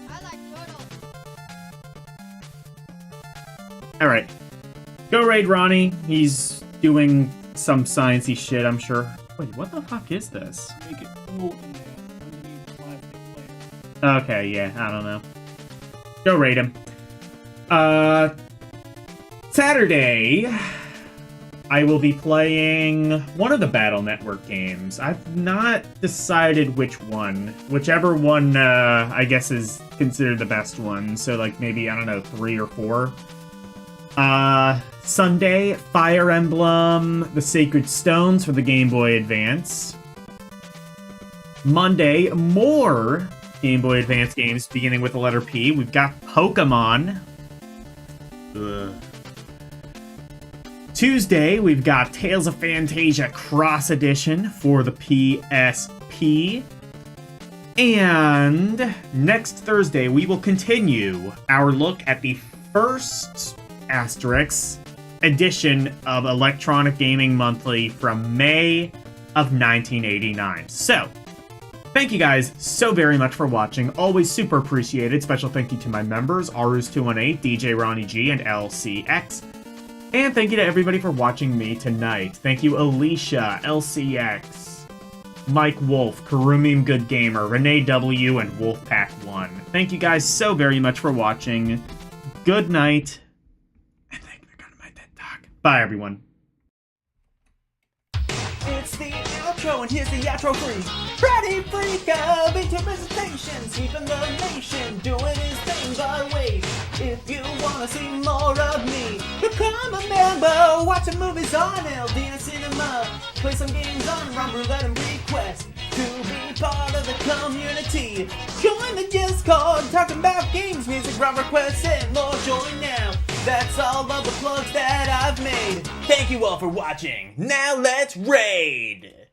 I like turtles. Alright. Go raid Ronnie. He's doing some sciencey shit, I'm sure. Wait, what the fuck is this? Make it cool in there underneath plastic player. Okay, yeah, I don't know. Go raid him. Saturday, I will be playing one of the Battle Network games. I've not decided which one. Whichever one, I guess, is considered the best one. So, like, maybe, I don't know, 3 or 4. Sunday, Fire Emblem, The Sacred Stones for the Game Boy Advance. Monday, more Game Boy Advance games, beginning with the letter P. We've got Pokemon. Ugh. Tuesday, we've got Tales of Phantasia Cross Edition for the PSP. And next Thursday, we will continue our look at the first asterisk edition of Electronic Gaming Monthly from May of 1989. So, thank you guys so very much for watching. Always super appreciated. Special thank you to my members, Arus218, DJ Ronnie G, and LCX. And thank you to everybody for watching me tonight. Thank you, Alicia, LCX, Mike Wolf, Karumim Good Gamer, Renee W, and Wolfpack1. Thank you guys so very much for watching. Good night. And thank you for coming to my TED Talk. Bye, everyone. It's the outro, and here's the outro freeze. Freddy Freak of into presentation, sweeping the nation, doing his thing our way. If you wanna see more of me, become a member, watch some movies on LDM Cinema, play some games on Rum Roulette and request to be part of the community. Join the Discord, talking about games, music, rum requests, and more. Join now. That's all of the plugs that I've made. Thank you all for watching. Now let's raid!